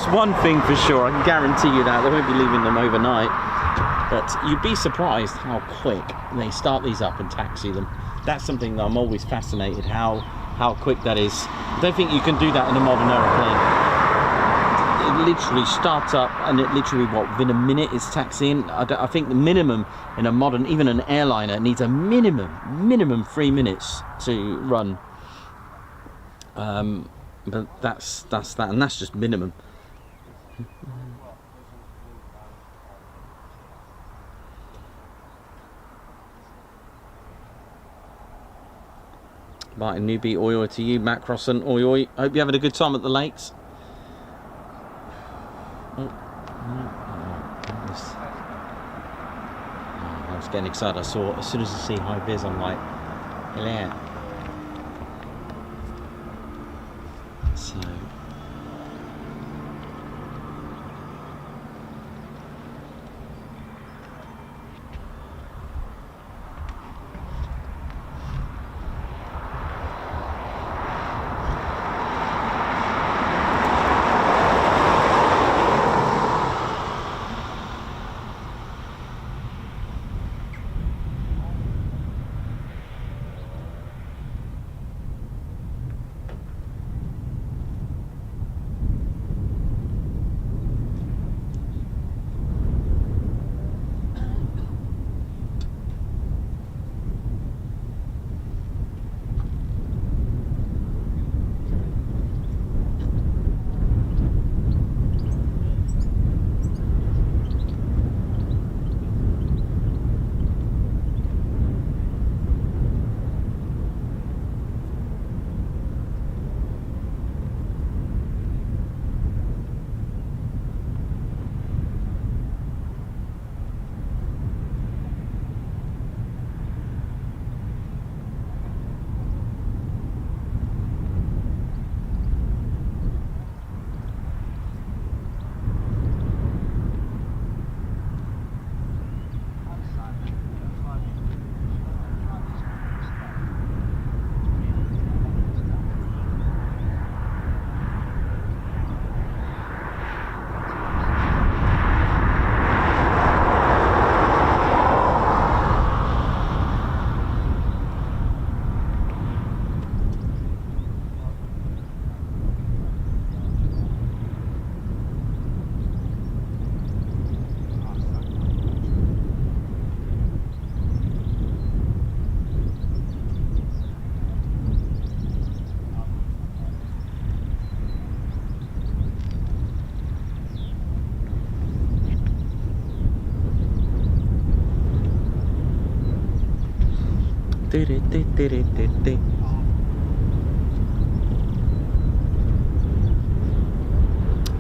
one thing for sure. I can guarantee you that they won't be leaving them overnight. But you'd be surprised how quick they start these up and taxi them. That's something that I'm always fascinated how quick that is. I don't think you can do that in a modern aeroplane. It literally starts up and it literally, what, within a minute is taxiing. I think the minimum in a modern, even an airliner, needs a minimum 3 minutes to run. But that's that, and that's just minimum. Martin Newby, oi oi to you. Matt Crossan, oi oi. Hope you're having a good time at the lakes. Oh, I was getting excited. I saw, as soon as I see high vis, I'm like, hello. So.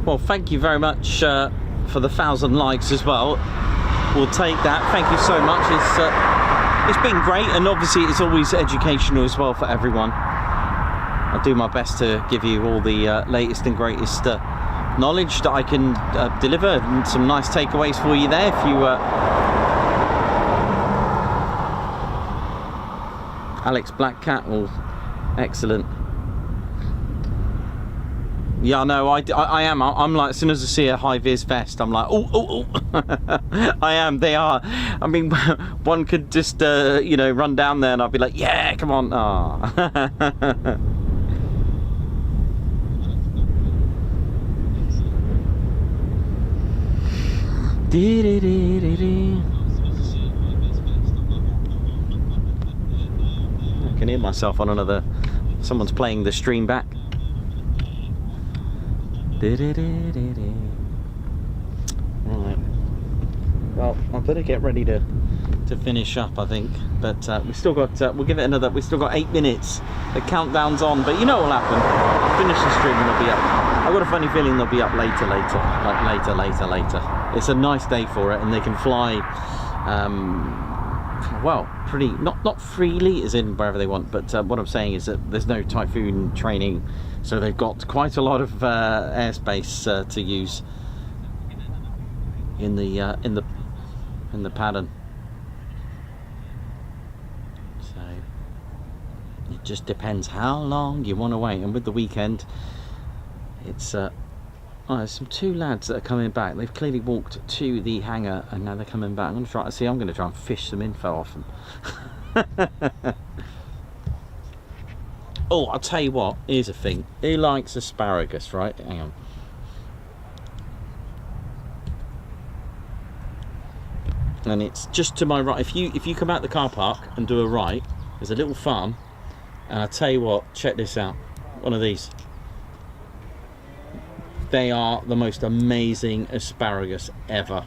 Well, thank you very much for the 1,000 likes as well. We'll take that. Thank you so much. It's been great, and obviously it's always educational as well for everyone. I'll do my best to give you all the latest and greatest knowledge that I can deliver, and some nice takeaways for you there. If you Alex Black Cat, well, excellent. Yeah, no, I am. I'm like, as soon as I see a high-vis vest, I'm like, oh. I am. They are. I mean, one could just, you know, run down there and I'll be like, yeah, come on. Oh. I can hear myself on another. Someone's playing the stream back. Right. Well, I better get ready to finish up, I think. But we've still got. We'll give it another. We've still got 8 minutes. The countdown's on. But you know what'll happen? I'll finish the stream and they'll be up. I've got a funny feeling they'll be up later. Like later. It's a nice day for it, and they can fly. Well, pretty not freely as in wherever they want, but what I'm saying is that there's no typhoon training, so they've got quite a lot of airspace to use in the pattern. So it just depends how long you want to wait, and with the weekend, it's oh, there's some 2 lads that are coming back. They've clearly walked to the hangar and now they're coming back. I'm going to try and fish some info off them. Oh, I'll tell you what, here's a thing. Who likes asparagus, right? Hang on. And it's just to my right. If you come out the car park and do a right, there's a little farm, and I tell you what, check this out. One of these. They are the most amazing asparagus ever.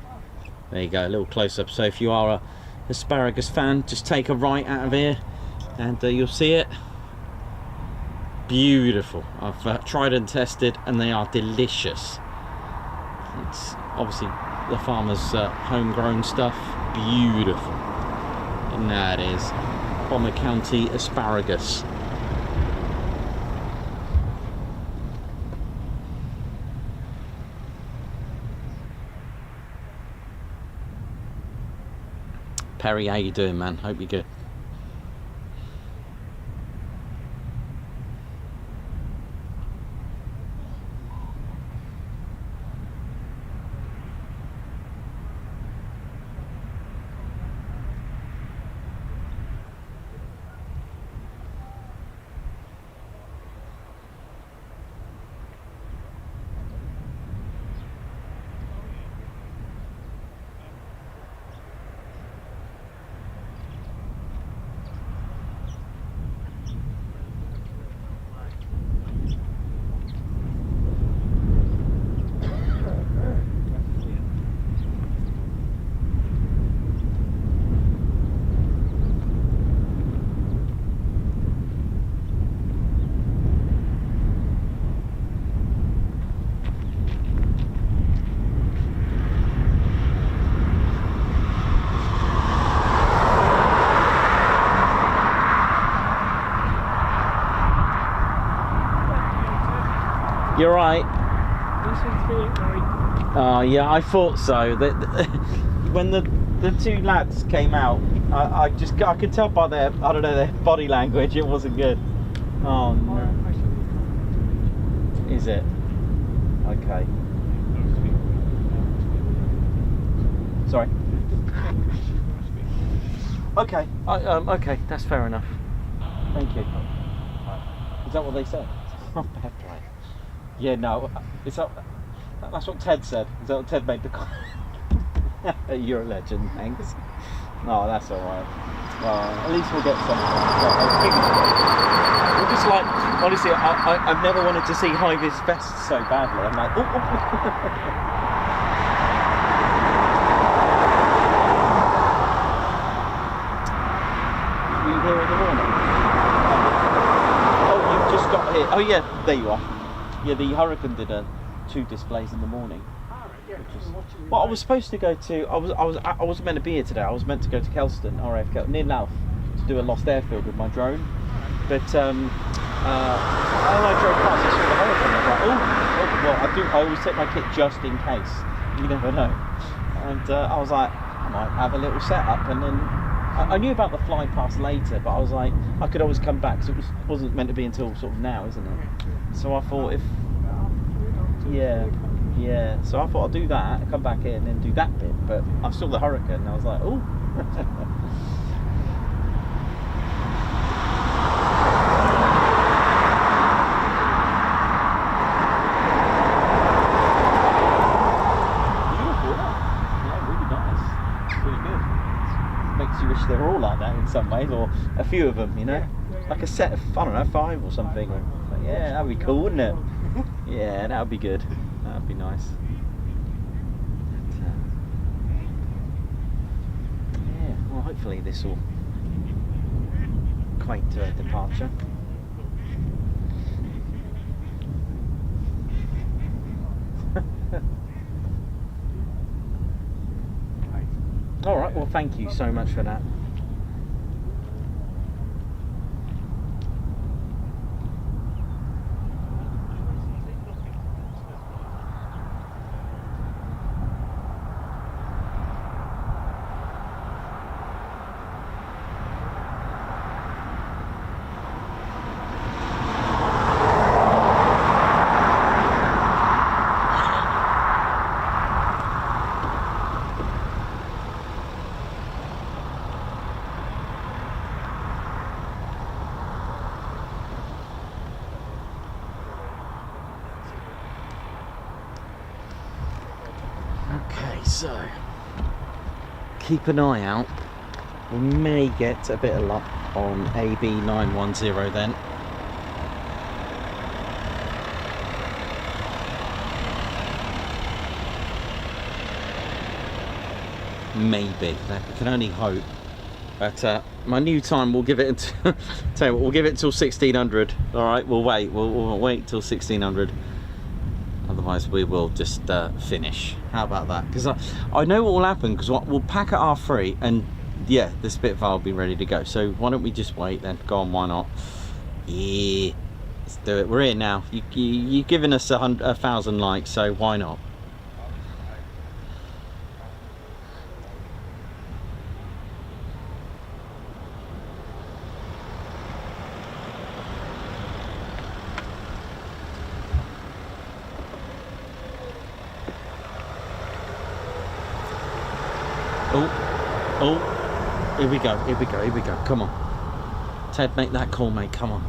There you go, a little close-up. So if you are a asparagus fan, just take a right out of here and you'll see it. Beautiful. I've tried and tested, and they are delicious. It's obviously the farmer's homegrown stuff. Beautiful. And that is Bomber County asparagus. Perry, how you doing, man? Hope you're good. You're right. Oh yeah, I thought so. When the 2 lads came out, I could tell by their, I don't know, their body language, it wasn't good. Oh no. Is it? Okay. Sorry. Okay. Okay, that's fair enough. Thank you. Is that what they said? Oh, bad play. Yeah, no. That's what Ted said. Is that what Ted made the comment? You're a legend, thanks. No, that's alright. At least we'll get some. We're just like, honestly, I've never wanted to see high-vis vests so badly. I'm like, oh. Were you here in the morning? Oh, you've just got here. Oh yeah, there you are. Yeah, the Hurricane did a 2 displays in the morning. Well, I was supposed to go to. I wasn't meant to be here today. I was meant to go to Kelston, RAF Kelston, near Louth, to do a lost airfield with my drone. But I drove past, I saw the Hurricane. I was like, well, I always take my kit just in case. You never know. And I was like, I might have a little setup, and then I knew about the fly past later, but I was like, I could always come back, because it wasn't meant to be until sort of now, isn't it? So I thought if, yeah, so I thought I'll do that, come back in and then do that bit, but I saw the Hurricane and I was like, oh. You wish they were all like that in some ways, or a few of them, you know, like a set of, I don't know, 5 or something. Like, yeah, that'd be cool, wouldn't it? Yeah, that would be good. That would be nice. But, yeah, well, hopefully this will equate to a departure. Alright, well thank you so much for that. So, keep an eye out. We may get a bit of luck on AB910 then. Maybe. We can only hope. But my new time, we'll give it. Tell you what, we'll give it till 1600. All right, we'll wait. We'll wait till 1600. Otherwise we will just finish. How about that? Because I know what will happen, because we'll pack at R3 and yeah, the Spitfire will be ready to go. So why don't we just wait then? Go on, why not? Yeah, let's do it. We're here now. You've given us 1,000 likes, so why not? Oh, here we go, come on. Ted, make that call, mate, come on.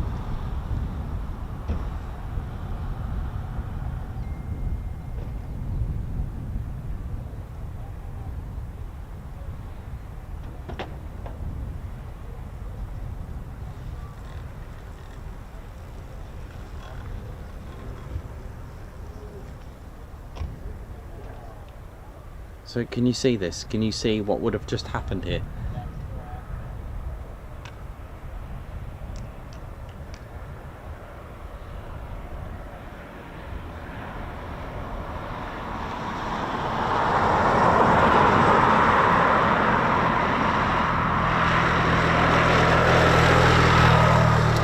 So can you see this? Can you see what would have just happened here?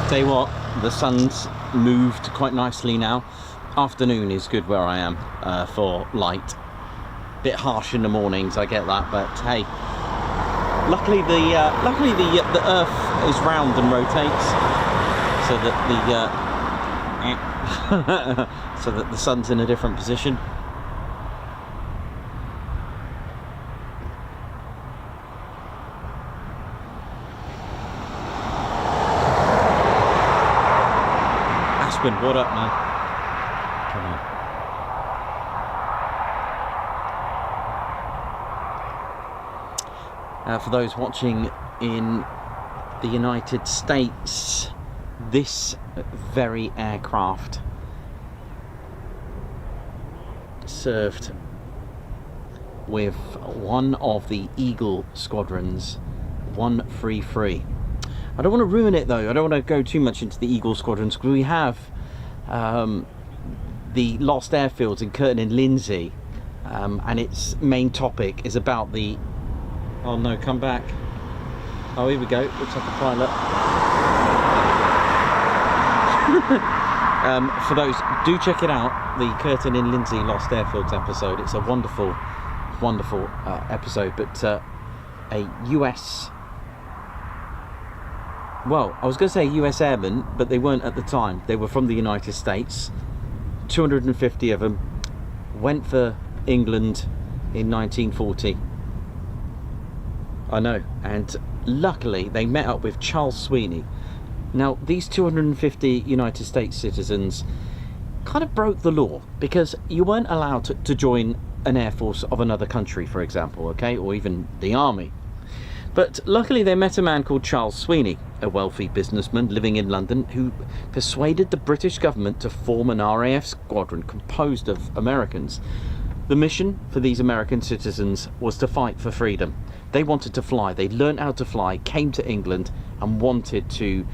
Tell you what, the sun's moved quite nicely now. Afternoon is good where I am for light. Bit harsh in the mornings, I get that, but hey, luckily the Earth is round and rotates, so that so that the sun's in a different position. Aspen, what up, man? Come on. For those watching in the United States, this very aircraft served with one of the Eagle squadrons, 133. I don't want to ruin it though, I don't want to go too much into the Eagle squadrons, because we have the lost airfields in Horten and Lindsey, and its main topic is about the... Oh no, come back. Oh, here we go. Looks like a pilot. For those, do check it out, the Horten and Lindsey Lost Airfields episode. It's a wonderful, wonderful episode. But a US... Well, I was going to say US airmen, but they weren't at the time. They were from the United States. 250 of them went for England in 1940. I know, and luckily they met up with Charles Sweeney. Now, these 250 United States citizens kind of broke the law because you weren't allowed to join an air force of another country, for example, okay, or even the army. But luckily they met a man called Charles Sweeney, a wealthy businessman living in London, who persuaded the British government to form an RAF squadron composed of Americans. The mission for these American citizens was to fight for freedom. They wanted to fly, they learned how to fly, came to England and wanted to,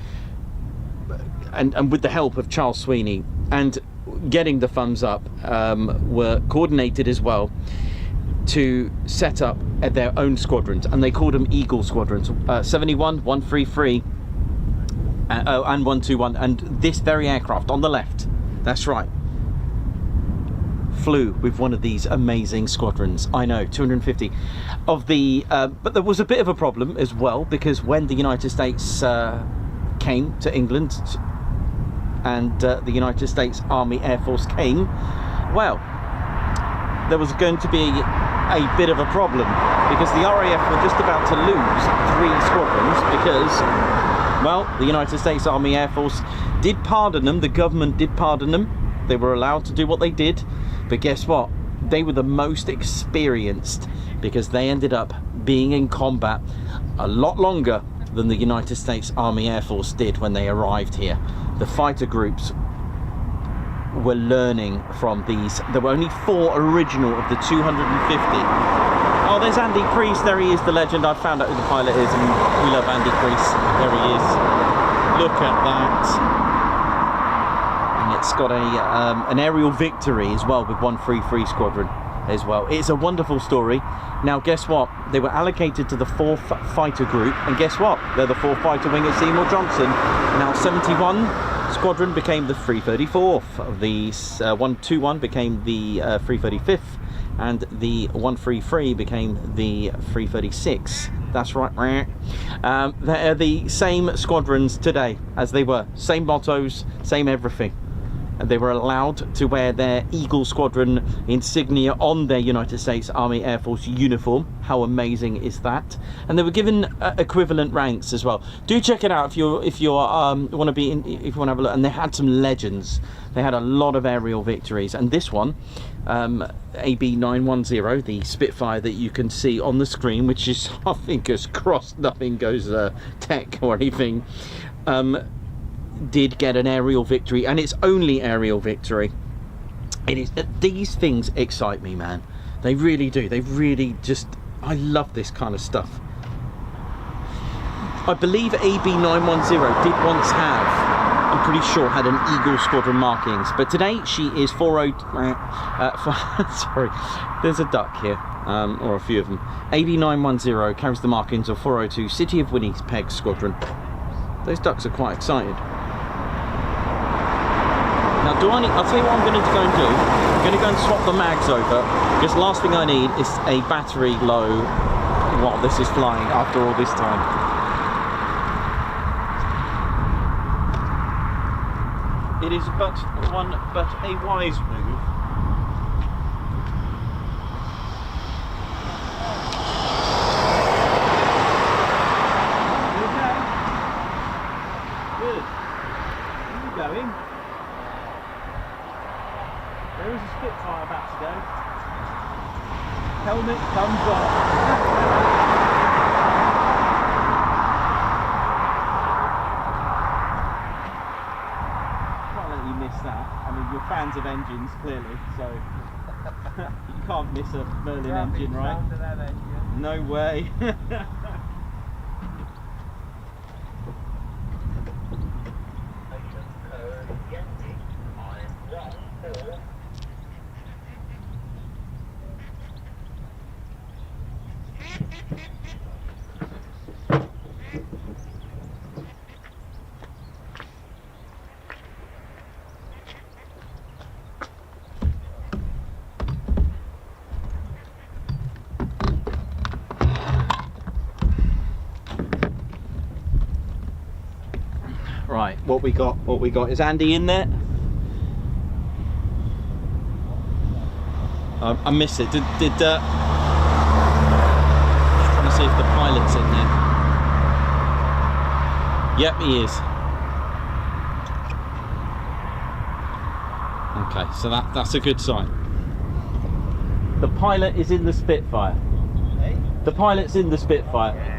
and with the help of Charles Sweeney and getting the funds up, were coordinated as well to set up their own squadrons, and they called them Eagle squadrons. 71, 133 and 121, and this very aircraft on the left, that's right, flew with one of these amazing squadrons. I know, 250 of the but there was a bit of a problem as well, because when the United States came to England and the United States Army Air Force came, well, there was going to be a bit of a problem, because the RAF were just about to lose 3 squadrons because, well, the United States Army Air Force did pardon them, the government did pardon them, they were allowed to do what they did, but guess what? They were the most experienced because they ended up being in combat a lot longer than the United States Army Air Force did when they arrived here. The fighter groups were learning from these. There were only 4 original of the 250. Oh, there's Andy Priest. There he is, the legend. I found out who the pilot is, and we love Andy Priest. There he is. Look at that. And it's got a an aerial victory as well with 133 Squadron as well. It's a wonderful story. Now, guess what? They were allocated to the 4th fighter group, and guess what? They're the 4th fighter wing at Seymour Johnson. Now, 71 Squadron became the 334th. The 121 became the 335th, and the 133 became the 336. That's right. They're the same squadrons today as they were. Same mottos, same everything. And they were allowed to wear their Eagle Squadron insignia on their United States Army Air Force uniform. How amazing is that? And they were given equivalent ranks as well. Do check it out if you want to be in, if you want to have a look. And they had some legends. They had a lot of aerial victories, and this one, AB 910, the Spitfire that you can see on the screen, which is, I think, as crossed, nothing goes tech or anything. Did get an aerial victory, and it's only aerial victory. It is, these things excite me, man. They really do. They really just, I love this kind of stuff. I believe AB 910 did once have, I'm pretty sure, had an Eagle Squadron markings, but today she is 40 sorry, there's a duck here, or a few of them. AB 910 carries the markings of 402 City of Winnipeg Squadron. Those ducks are quite excited. Now, I'll tell you what I'm going to go and do. I'm going to go and swap the mags over, because the last thing I need is a battery low while this is flying after all this time. It is but a wise move. You okay? Good. Where are you going? There is a Spitfire about to go. Helmet comes off. Can't let you miss that. I mean, you're fans of engines, clearly, so you can't miss a Merlin engine, right? No way. Right, what we got is Andy in there. I missed it. Just trying to see if the pilot's in there. Yep, he is. Okay, so that's a good sign. The pilot is in the Spitfire. The pilot's in the Spitfire.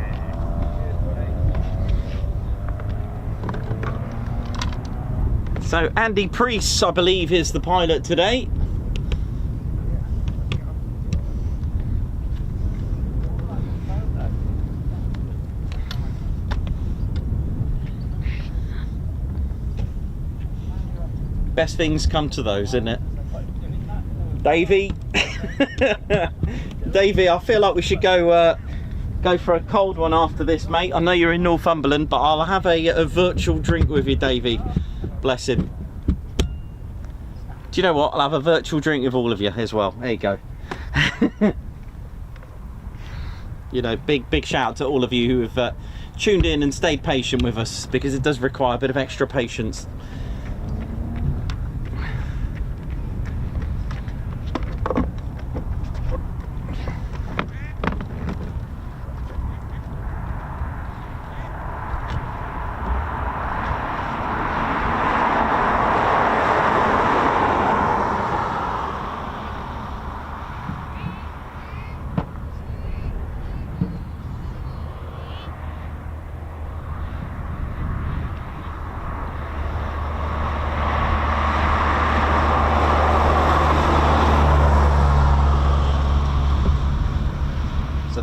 So Andy Priest, I believe, is the pilot today. Best things come to those, isn't it? Davey, Davey, I feel like we should go for a cold one after this, mate. I know you're in Northumberland, but I'll have a virtual drink with you, Davey. Bless him. Do you know what? I'll have a virtual drink with all of you as well. There you go. You know, big shout out to all of you who have tuned in and stayed patient with us, because it does require a bit of extra patience.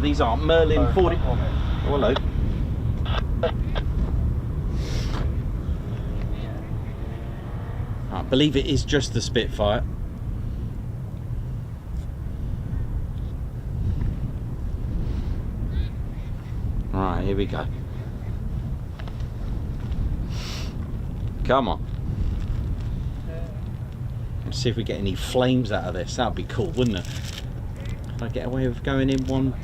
These are Merlin 40. Oh, hello. I believe it is just the Spitfire. Right, here we go. Come on. Let's see if we get any flames out of this. That would be cool, wouldn't it? If I get away with going in one.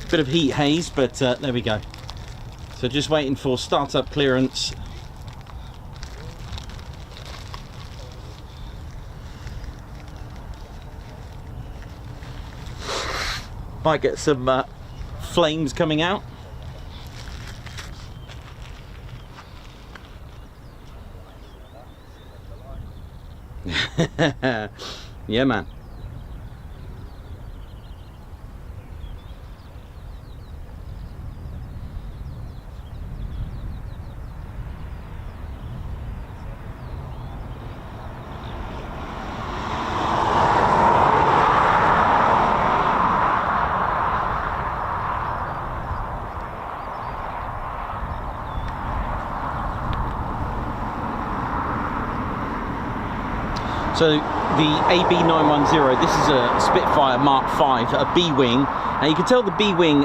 Bit of heat haze, but there we go. So just waiting for startup clearance. Might get some flames coming out. Yeah, man. So the AB910, this is a Spitfire Mark V, a B-wing. Now you can tell the B-wing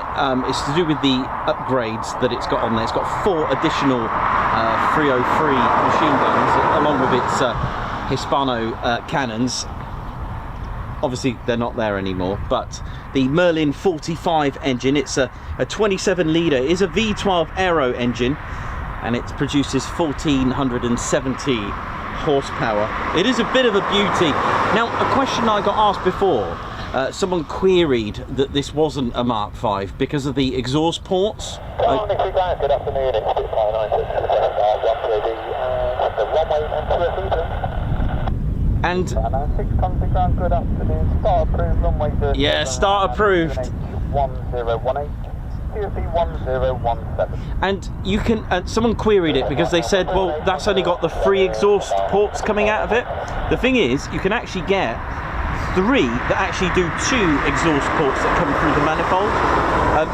is to do with the upgrades that it's got on there. It's got 4 additional 303 machine guns along with its Hispano cannons. Obviously they're not there anymore, but the Merlin 45 engine, it's a 27 litre, is a V12 aero engine, and it produces 1470 horsepower. It is a bit of a beauty. Now, a question I got asked before, someone queried that this wasn't a Mark V because of the exhaust ports. Good afternoon, it's Spitfire 9 and 6 country ground, good afternoon, start approved, runway 30. Yeah, start approved. 1018, QFE 1017. And you can, someone queried it because they said, well, that's only got the 3 exhaust ports coming out of it. The thing is, you can actually get 3 that actually do 2 exhaust ports that come through the manifold.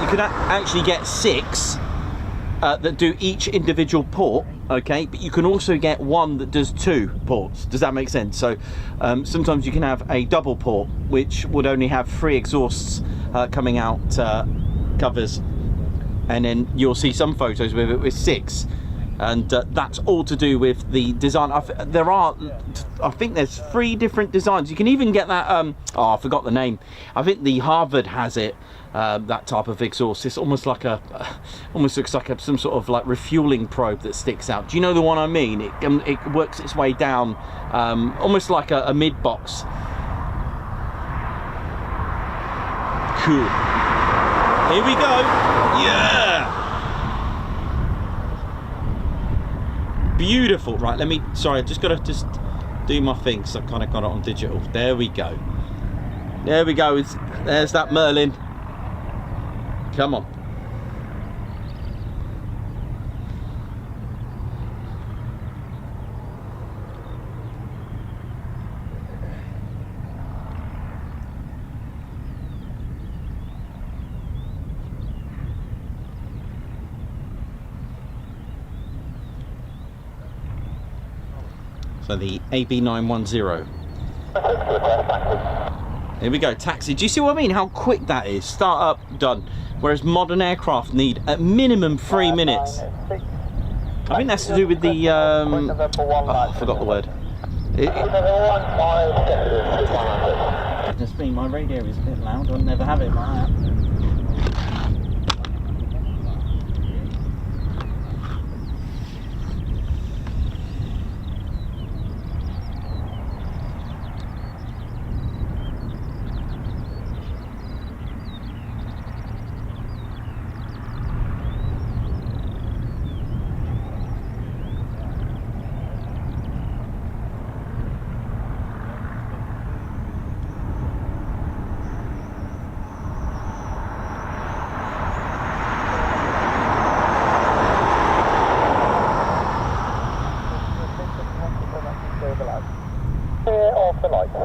You can actually get 6 that do each individual port. okay, but you can also get one that does 2 ports. Does that make sense? So sometimes you can have a double port which would only have 3 exhausts coming out covers, and then you'll see some photos with it with 6, and that's all to do with the design. I think there's 3 different designs. You can even get that oh, I forgot the name. I think the Harvard has it, that type of exhaust. It's almost like almost looks like some sort of like refueling probe that sticks out. Do you know the one I mean? It works its way down, almost like a mid box. Cool. Here we go. Yeah. Beautiful. Right, sorry, I just gotta do my thing, because I kind of got it on digital. There we go. There we go. There's that Merlin. Come on. So the AB910. Here we go, taxi. Do you see what I mean? How quick that is? Start up, done. Whereas modern aircraft need at minimum 3 minutes. I think that's to do with the oh, I forgot the word. Goodness me, my radio is a bit loud. I'll never have it like that.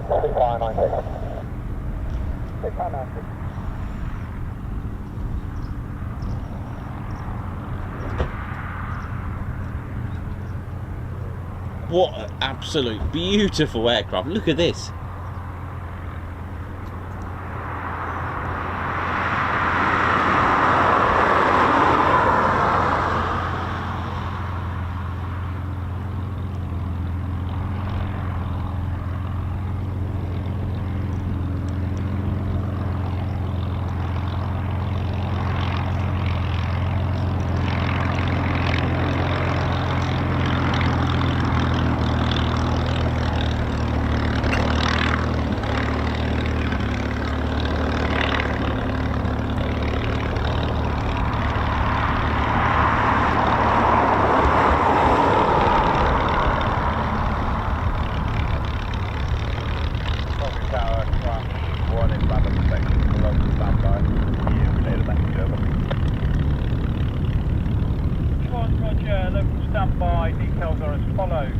Spitfire Mk. Spitfire Mk. What an absolute beautiful aircraft. Look at this. Standby details are as follows.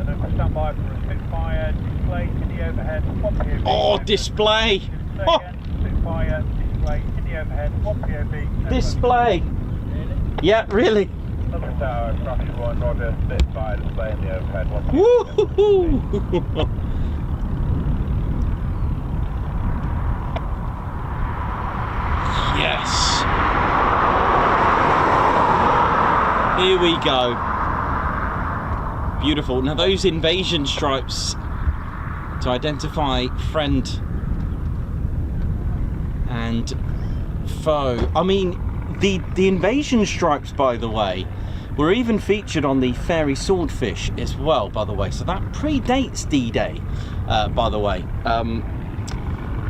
Local standby for a Spitfire display in the overhead. Oh, display! Oh. Spitfire display in the overhead. 1 POV. Display! Yeah, really? Local tower, crash 1, Roger. Spitfire display in the overhead. 1 POV. Woo-hoo-hoo! Yes! Here we go. Beautiful. Now those invasion stripes to identify friend and foe. I mean, the invasion stripes, by the way, were even featured on the Fairy Swordfish as well, by the way. So that predates D-Day, by the way.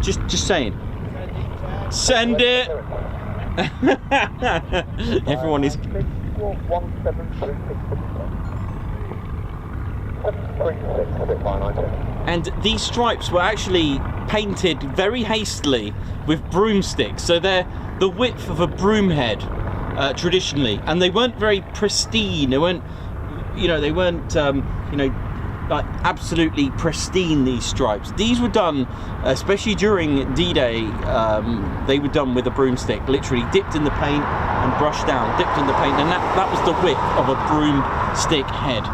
Just saying. Send it. Everyone is. And these stripes were actually painted very hastily with broomsticks, so they're the width of a broom head traditionally, and they weren't very pristine. They weren't, you know, like absolutely pristine, these stripes. These were done, especially during D-Day, they were done with a broomstick, literally dipped in the paint and brushed down, dipped in the paint, and that was the width of a broomstick head.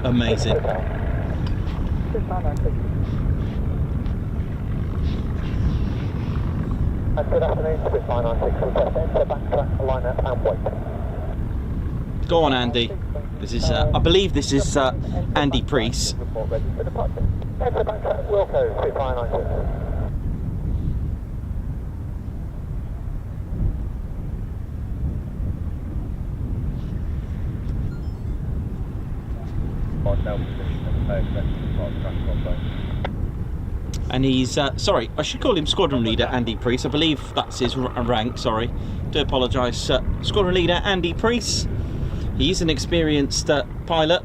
Amazing. Good afternoon, Spitfire Mk. Request enter, backtrack, line up and wait. Go on, Andy. This is, I believe this is Andy Priest. Report ready for departure. Enter, backtrack, Wilco, Spitfire Mk. And he's, sorry, I should call him Squadron Leader Andy Priest. I believe that's his rank, sorry. Do apologise. Squadron Leader Andy Priest. He's an experienced pilot.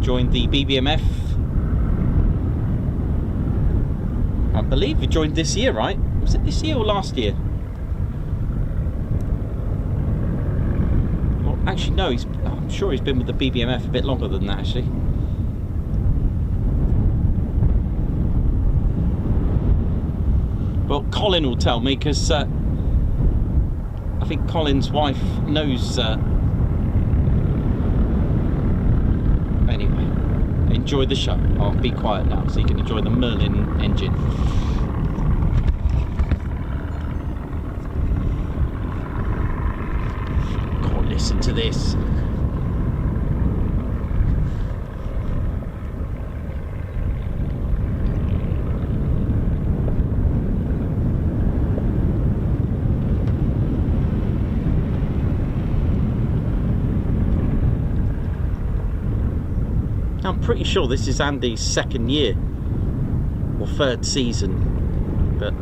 Joined the BBMF. I believe he joined this year, right? Was it this year or last year? Well, actually, no. I'm sure he's been with the BBMF a bit longer than that, actually. Well, Colin will tell me, because I think Colin's wife knows. Anyway, enjoy the show. I'll be quiet now so you can enjoy the Merlin engine. God, listen to this. I'm pretty sure this is Andy's second year or third season, but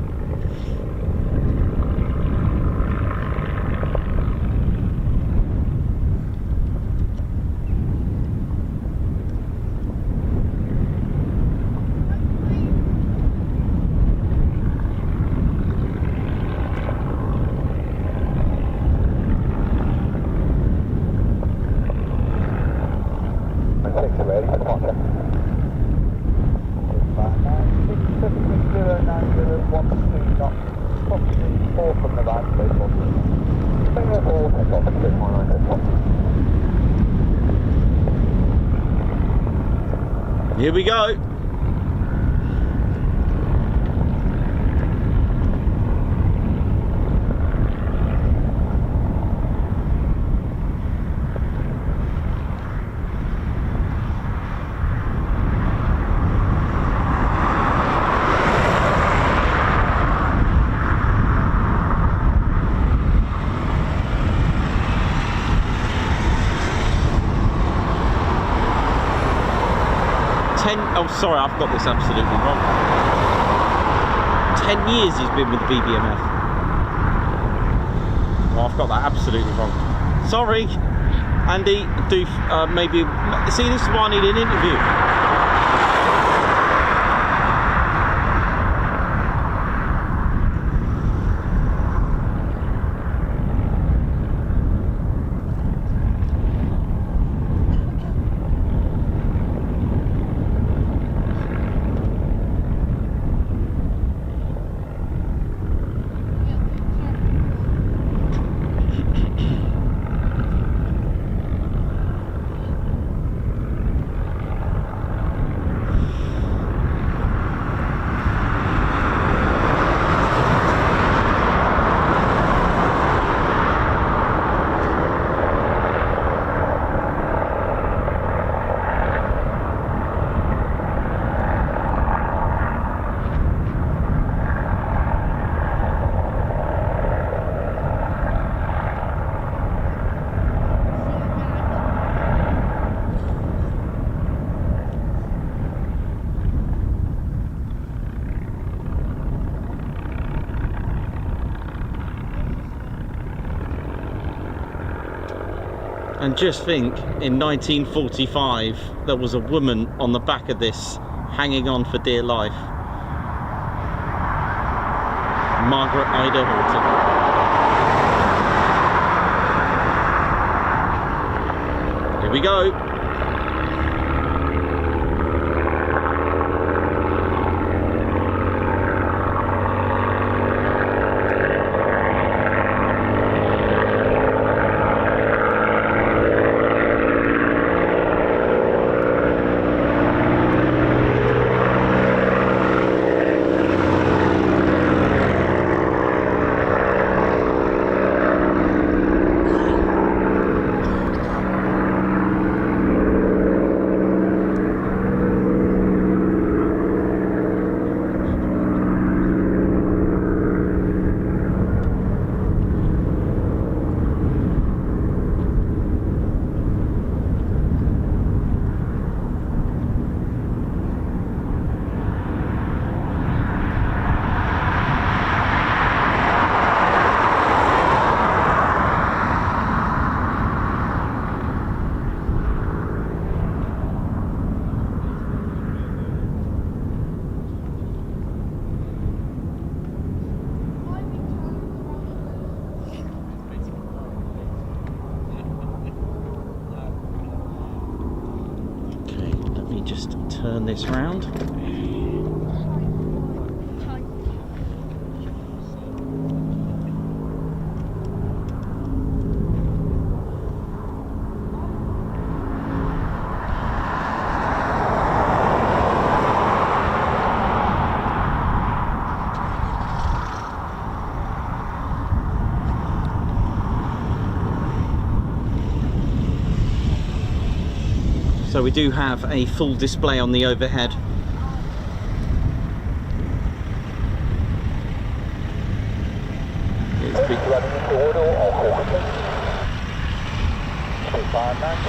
here we go. Oh, sorry, I've got this absolutely wrong. 10 years he's been with the BBMF. Oh, I've got that absolutely wrong. Sorry, Andy. Do maybe see, this is why I need an interview. And just think, in 1945, there was a woman on the back of this, hanging on for dear life. Margaret Ida Horten. Here we go. Just turn this round. So we do have a full display on the overhead. Running into order of Horten. Spitfire Mk,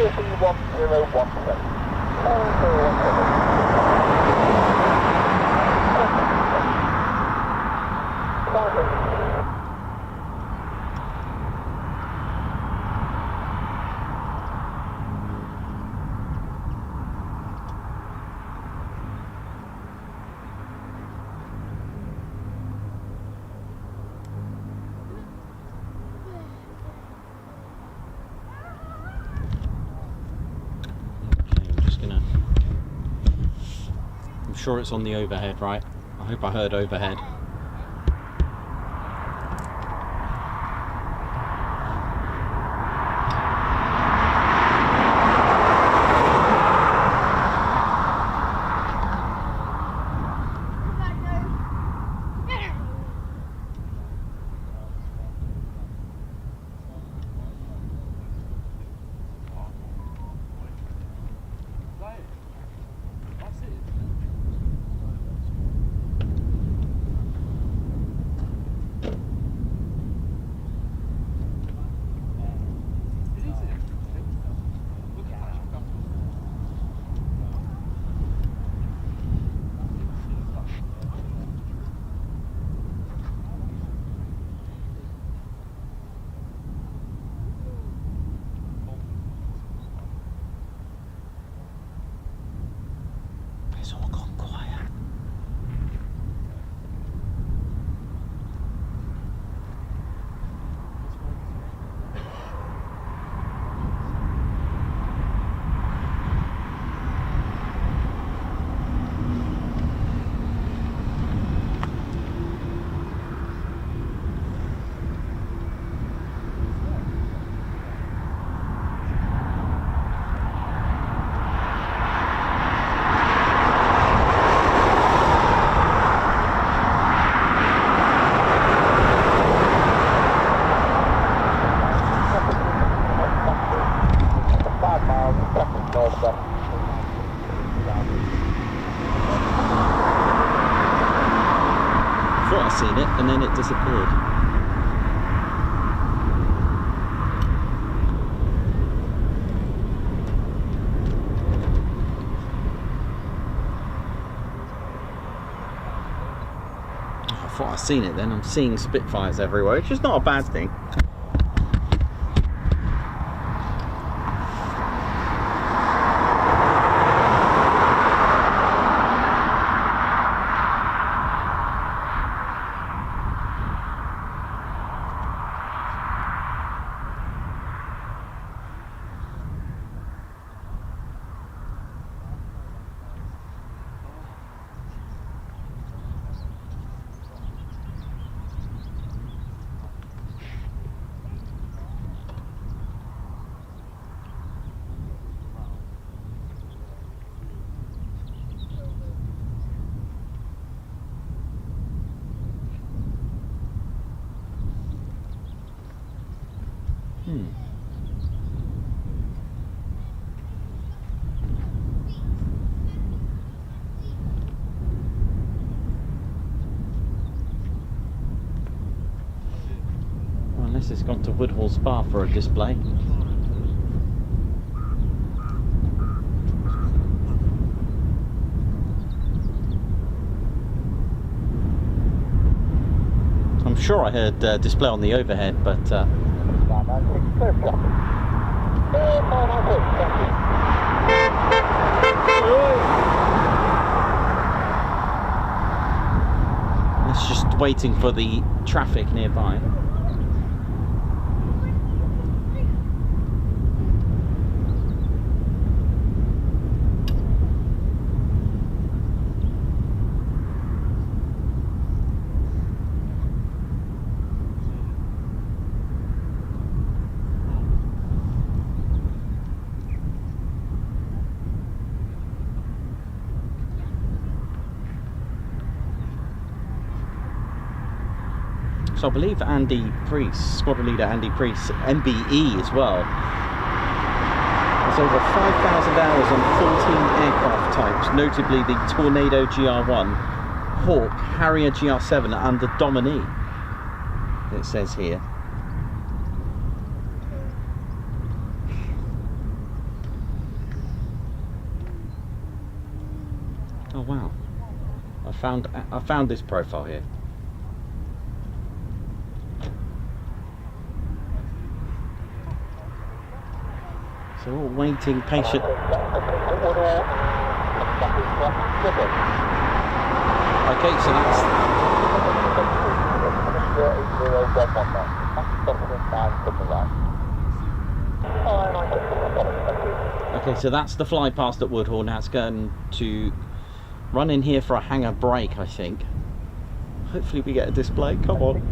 1017. I'm sure it's on the overhead, right? I hope I heard overhead. It's all gone quiet. I've seen it and then it disappeared. I thought I'd seen it then. I'm seeing Spitfires everywhere, which is not a bad thing. guess it's gone to Woodhall Spa for a display. I'm sure I heard display on the overhead, but it's just waiting for the traffic nearby. So I believe Andy Priest, squadron leader Andy Priest, MBE as well, has over 5,000 hours on 14 aircraft types, notably the Tornado GR1, Hawk, Harrier GR7 and the Dominie, it says here. Oh wow, I found this profile here. So we're all waiting patient. Okay, so that's. Okay, so that's the fly past at Woodhall. Now it's going to run in here for a hangar break, I think. Hopefully we get a display. Come on.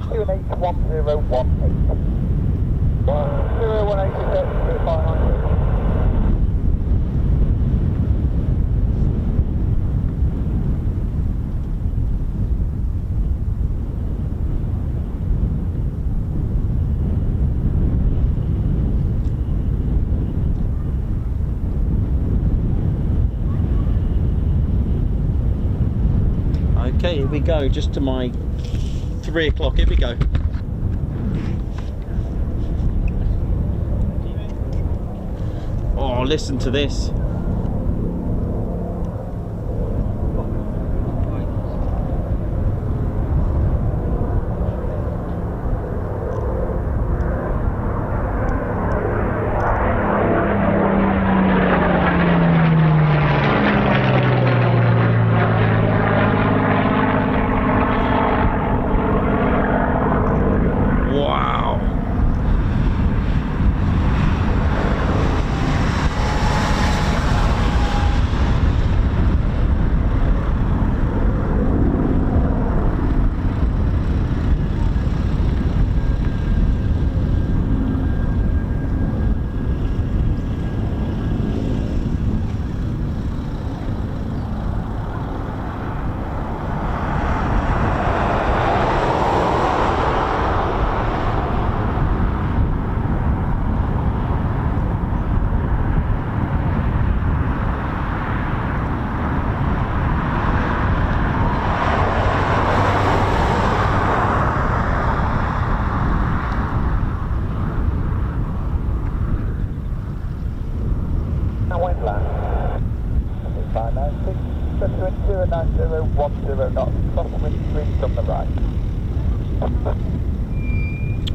Okay, here we go, just to my 3 o'clock, here we go. Oh, listen to this.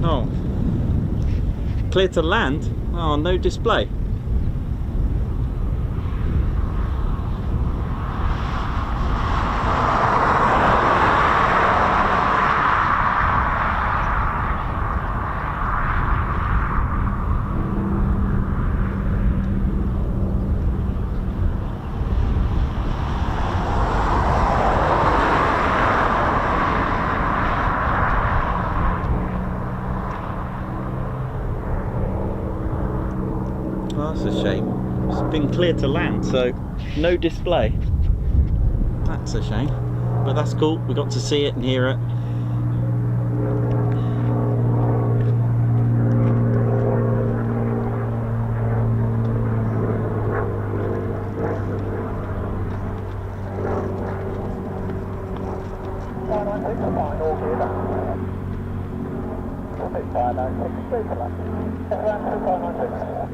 Oh, clear to land? Oh, no display. That's a shame. It's been clear to land, so no display. That's a shame, but that's cool. We got to see it and hear it. 9596, clear for land. Check around 2596.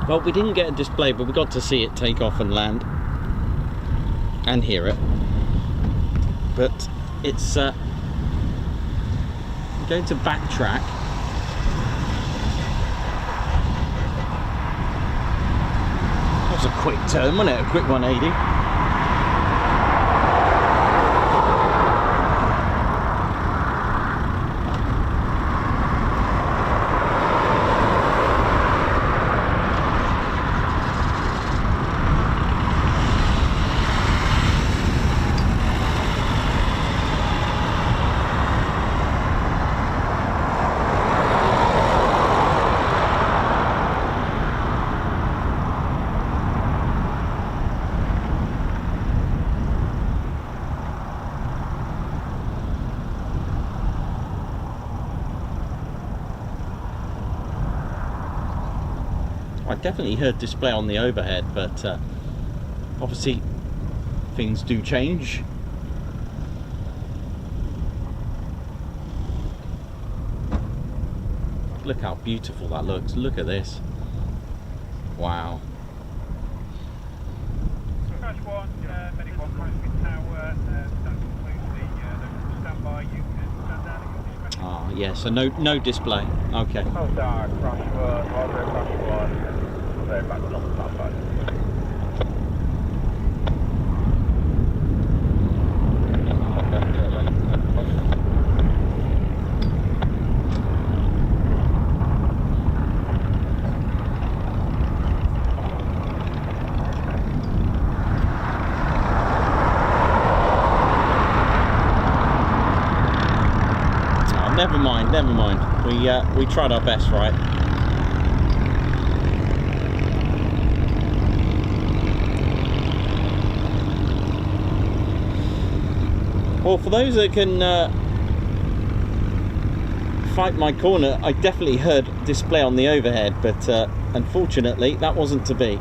Well, we didn't get a display, but we got to see it take off and land and hear it. But it's going to backtrack. That was a quick turn, wasn't it? A quick 180. I definitely heard display on the overhead, but obviously things do change. Look how beautiful that looks. Look at this. Wow. Crash 1, Medic 1, Coningsby Tower, that concludes the standby. You can stand down at your discretion. Ah, yeah, so no display. Okay. Oh, dark, Crash 1, Roger, Crash 1. Very back on the standby. Never mind. We tried our best, right? Well, for those that can fight my corner, I definitely heard display on the overhead, but unfortunately that wasn't to be. Yeah,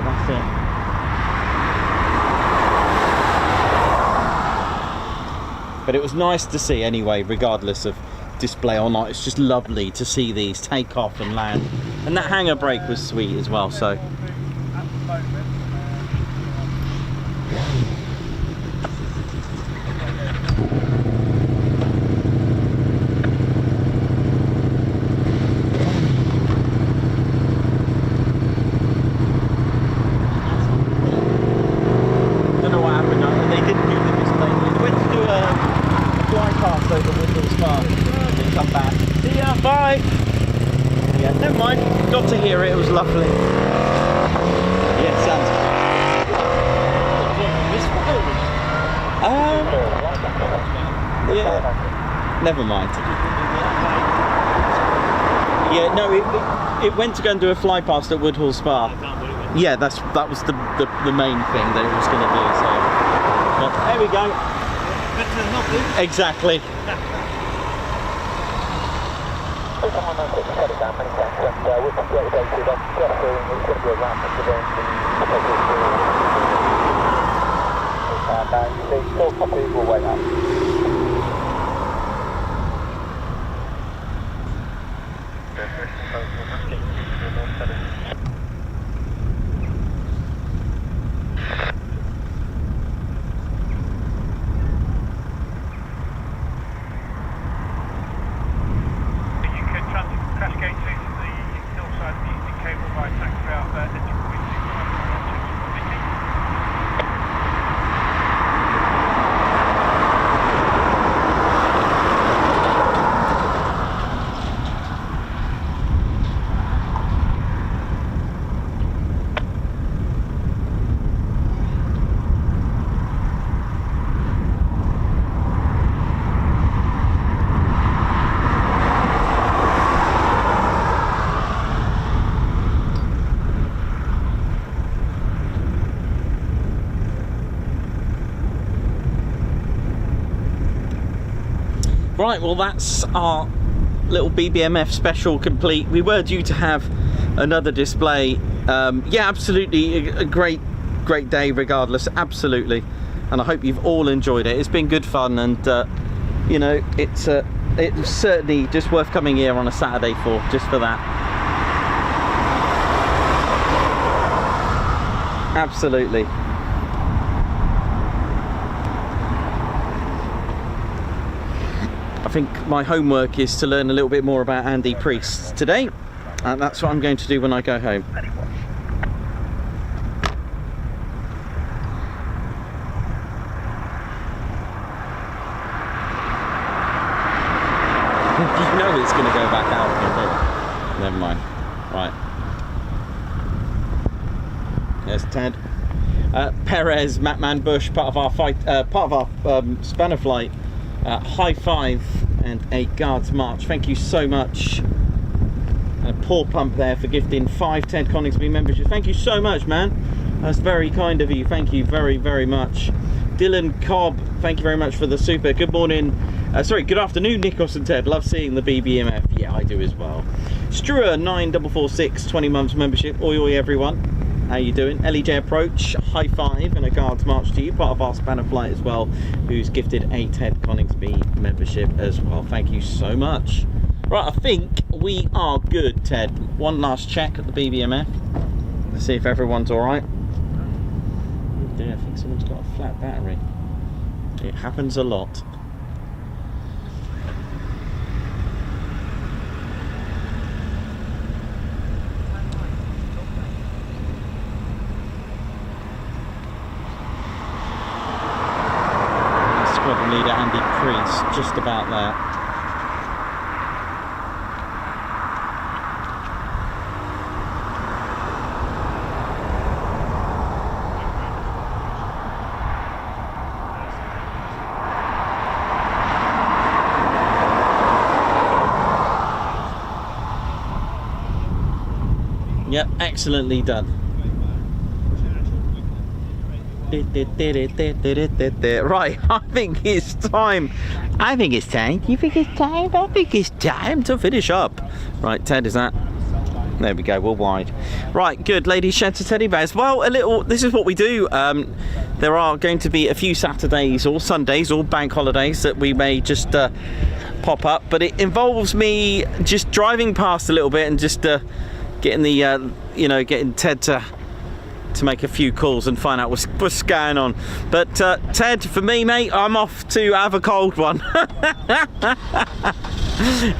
that's it. But it was nice to see anyway, regardless of display or not. It's just lovely to see these take off and land. And that hangar brake was sweet as well, so. Don't know what happened. They didn't do the display. We went to do a fly past over Windles Farm and come back. See ya, bye! Yeah, never mind. Got to hear it. It was lovely. Yeah, it sounds good. Yeah. Never mind. Yeah, no, it went to go and do a fly past at Woodhall Spa. Yeah, that was the main thing that it was going to do. So, but there we go. Better than nothing. Exactly. Right, well that's our little BBMF special complete. We were due to have another display. Yeah, absolutely a great day regardless, absolutely. And I hope you've all enjoyed it. It's been good fun, and you know, it's certainly just worth coming here on a Saturday for, just for that. Absolutely. I think my homework is to learn a little bit more about Andy Priest today, and that's what I'm going to do when I go home. You know it's going to go back out again, don't you? Never mind. Right. There's Ted. Perez, Matman Bush, part of our fight, part of our spanner flight. High five and a guards march. Thank you so much. And a Paul Pump there for gifting 5 Ted Coningsby memberships. Thank you so much, man. That's very kind of you. Thank you very, very much. Dylan Cobb, thank you very much for the super. Good morning. Sorry, good afternoon, Nikos and Ted. Love seeing the BBMF. Yeah, I do as well. Struer 9446, 20 months membership. Oi, oi, everyone. How you doing? LEJ Approach, high five and a guards march to you, part of our spanner flight as well, who's gifted a Ted Coningsby membership as well. Thank you so much. Right, I think we are good, Ted. One last check at the BBMF. Let's see if everyone's all right. Oh dear, I think someone's got a flat battery. It happens a lot. Leader Andy Priest, just about there. Yep, excellently done. Right, I think it's time. I think it's time. You think it's time? I think it's time to finish up. Right, Ted, is that? There we go, we're wide. Right, good, ladies, shed to teddy bears. Well, this is what we do. There are going to be a few Saturdays or Sundays or bank holidays that we may just pop up, but it involves me just driving past a little bit and just getting the, you know, getting Ted to make a few calls and find out what's going on. But Ted, for me, mate, I'm off to have a cold one.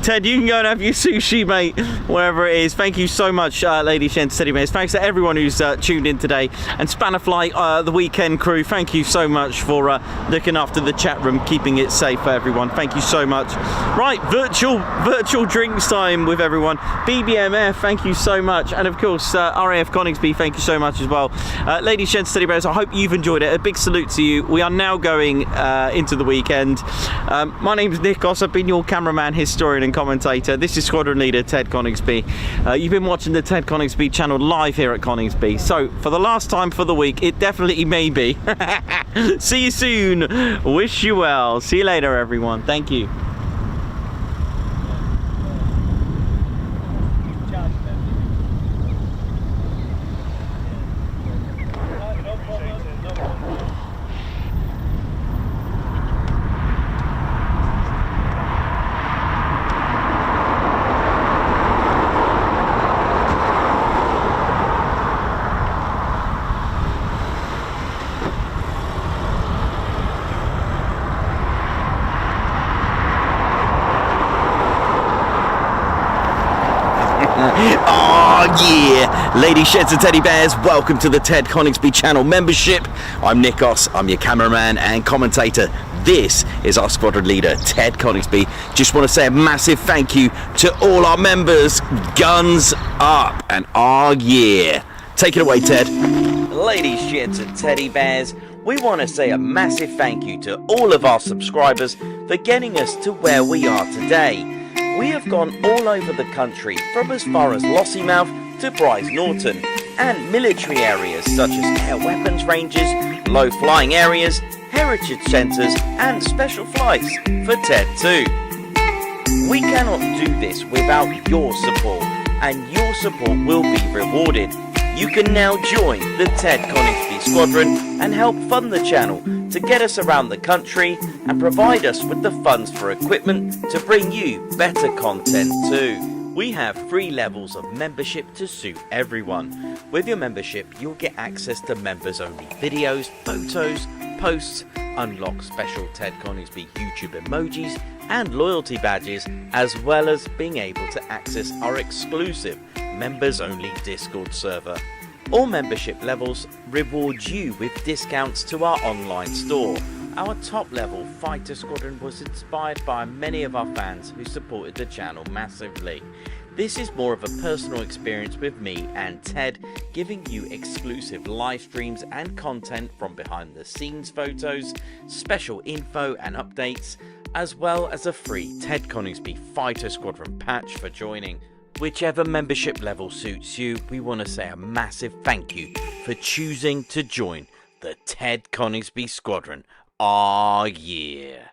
Ted, you can go and have your sushi, mate, wherever it is. Thank you so much, ladies, gents, teddy bears. Thanks to everyone who's tuned in today. And Spannerflight, the weekend crew, thank you so much for looking after the chat room, keeping it safe for everyone. Thank you so much. Right, virtual drinks time with everyone. BBMF, thank you so much. And of course, RAF Coningsby, thank you so much as well. Ladies, gents, teddy bears, I hope you've enjoyed it. A big salute to you. We are now going into the weekend. My name's Nikos. I've been your cameraman, historian and commentator. This is Squadron Leader Ted Coningsby. You've been watching the Ted Coningsby channel live here at Coningsby. So for the last time for the week, it definitely may be. See you soon. Wish you well. See you later, everyone. Thank you. Yeah, ladies, sheds and teddy bears, welcome to the Ted Coningsby channel membership. I'm Nikos, I'm your cameraman and commentator. This is our squadron leader, Ted Coningsby. Just want to say a massive thank you to all our members. Guns up and yeah. Take it away, Ted. Ladies, sheds and teddy bears, we want to say a massive thank you to all of our subscribers for getting us to where we are today. We have gone all over the country, from as far as Lossiemouth to Bryce Norton, and military areas such as air weapons ranges, low flying areas, heritage centres and special flights for TED 2. We cannot do this without your support, and your support will be rewarded. You can now join the Ted Coningsby Squadron and help fund the channel to get us around the country and provide us with the funds for equipment to bring you better content too. We have 3 levels of membership to suit everyone. With your membership, you'll get access to members only videos, photos, posts, unlock special Ted Coningsby YouTube emojis and loyalty badges, as well as being able to access our exclusive members only Discord server. All membership levels reward you with discounts to our online store. Our top level fighter squadron was inspired by many of our fans who supported the channel massively. This is more of a personal experience with me and Ted, giving you exclusive live streams and content from behind the scenes photos, special info and updates, as well as a free Ted Coningsby Fighter Squadron patch for joining. Whichever membership level suits you, we want to say a massive thank you for choosing to join the Ted Coningsby Squadron. Yeah.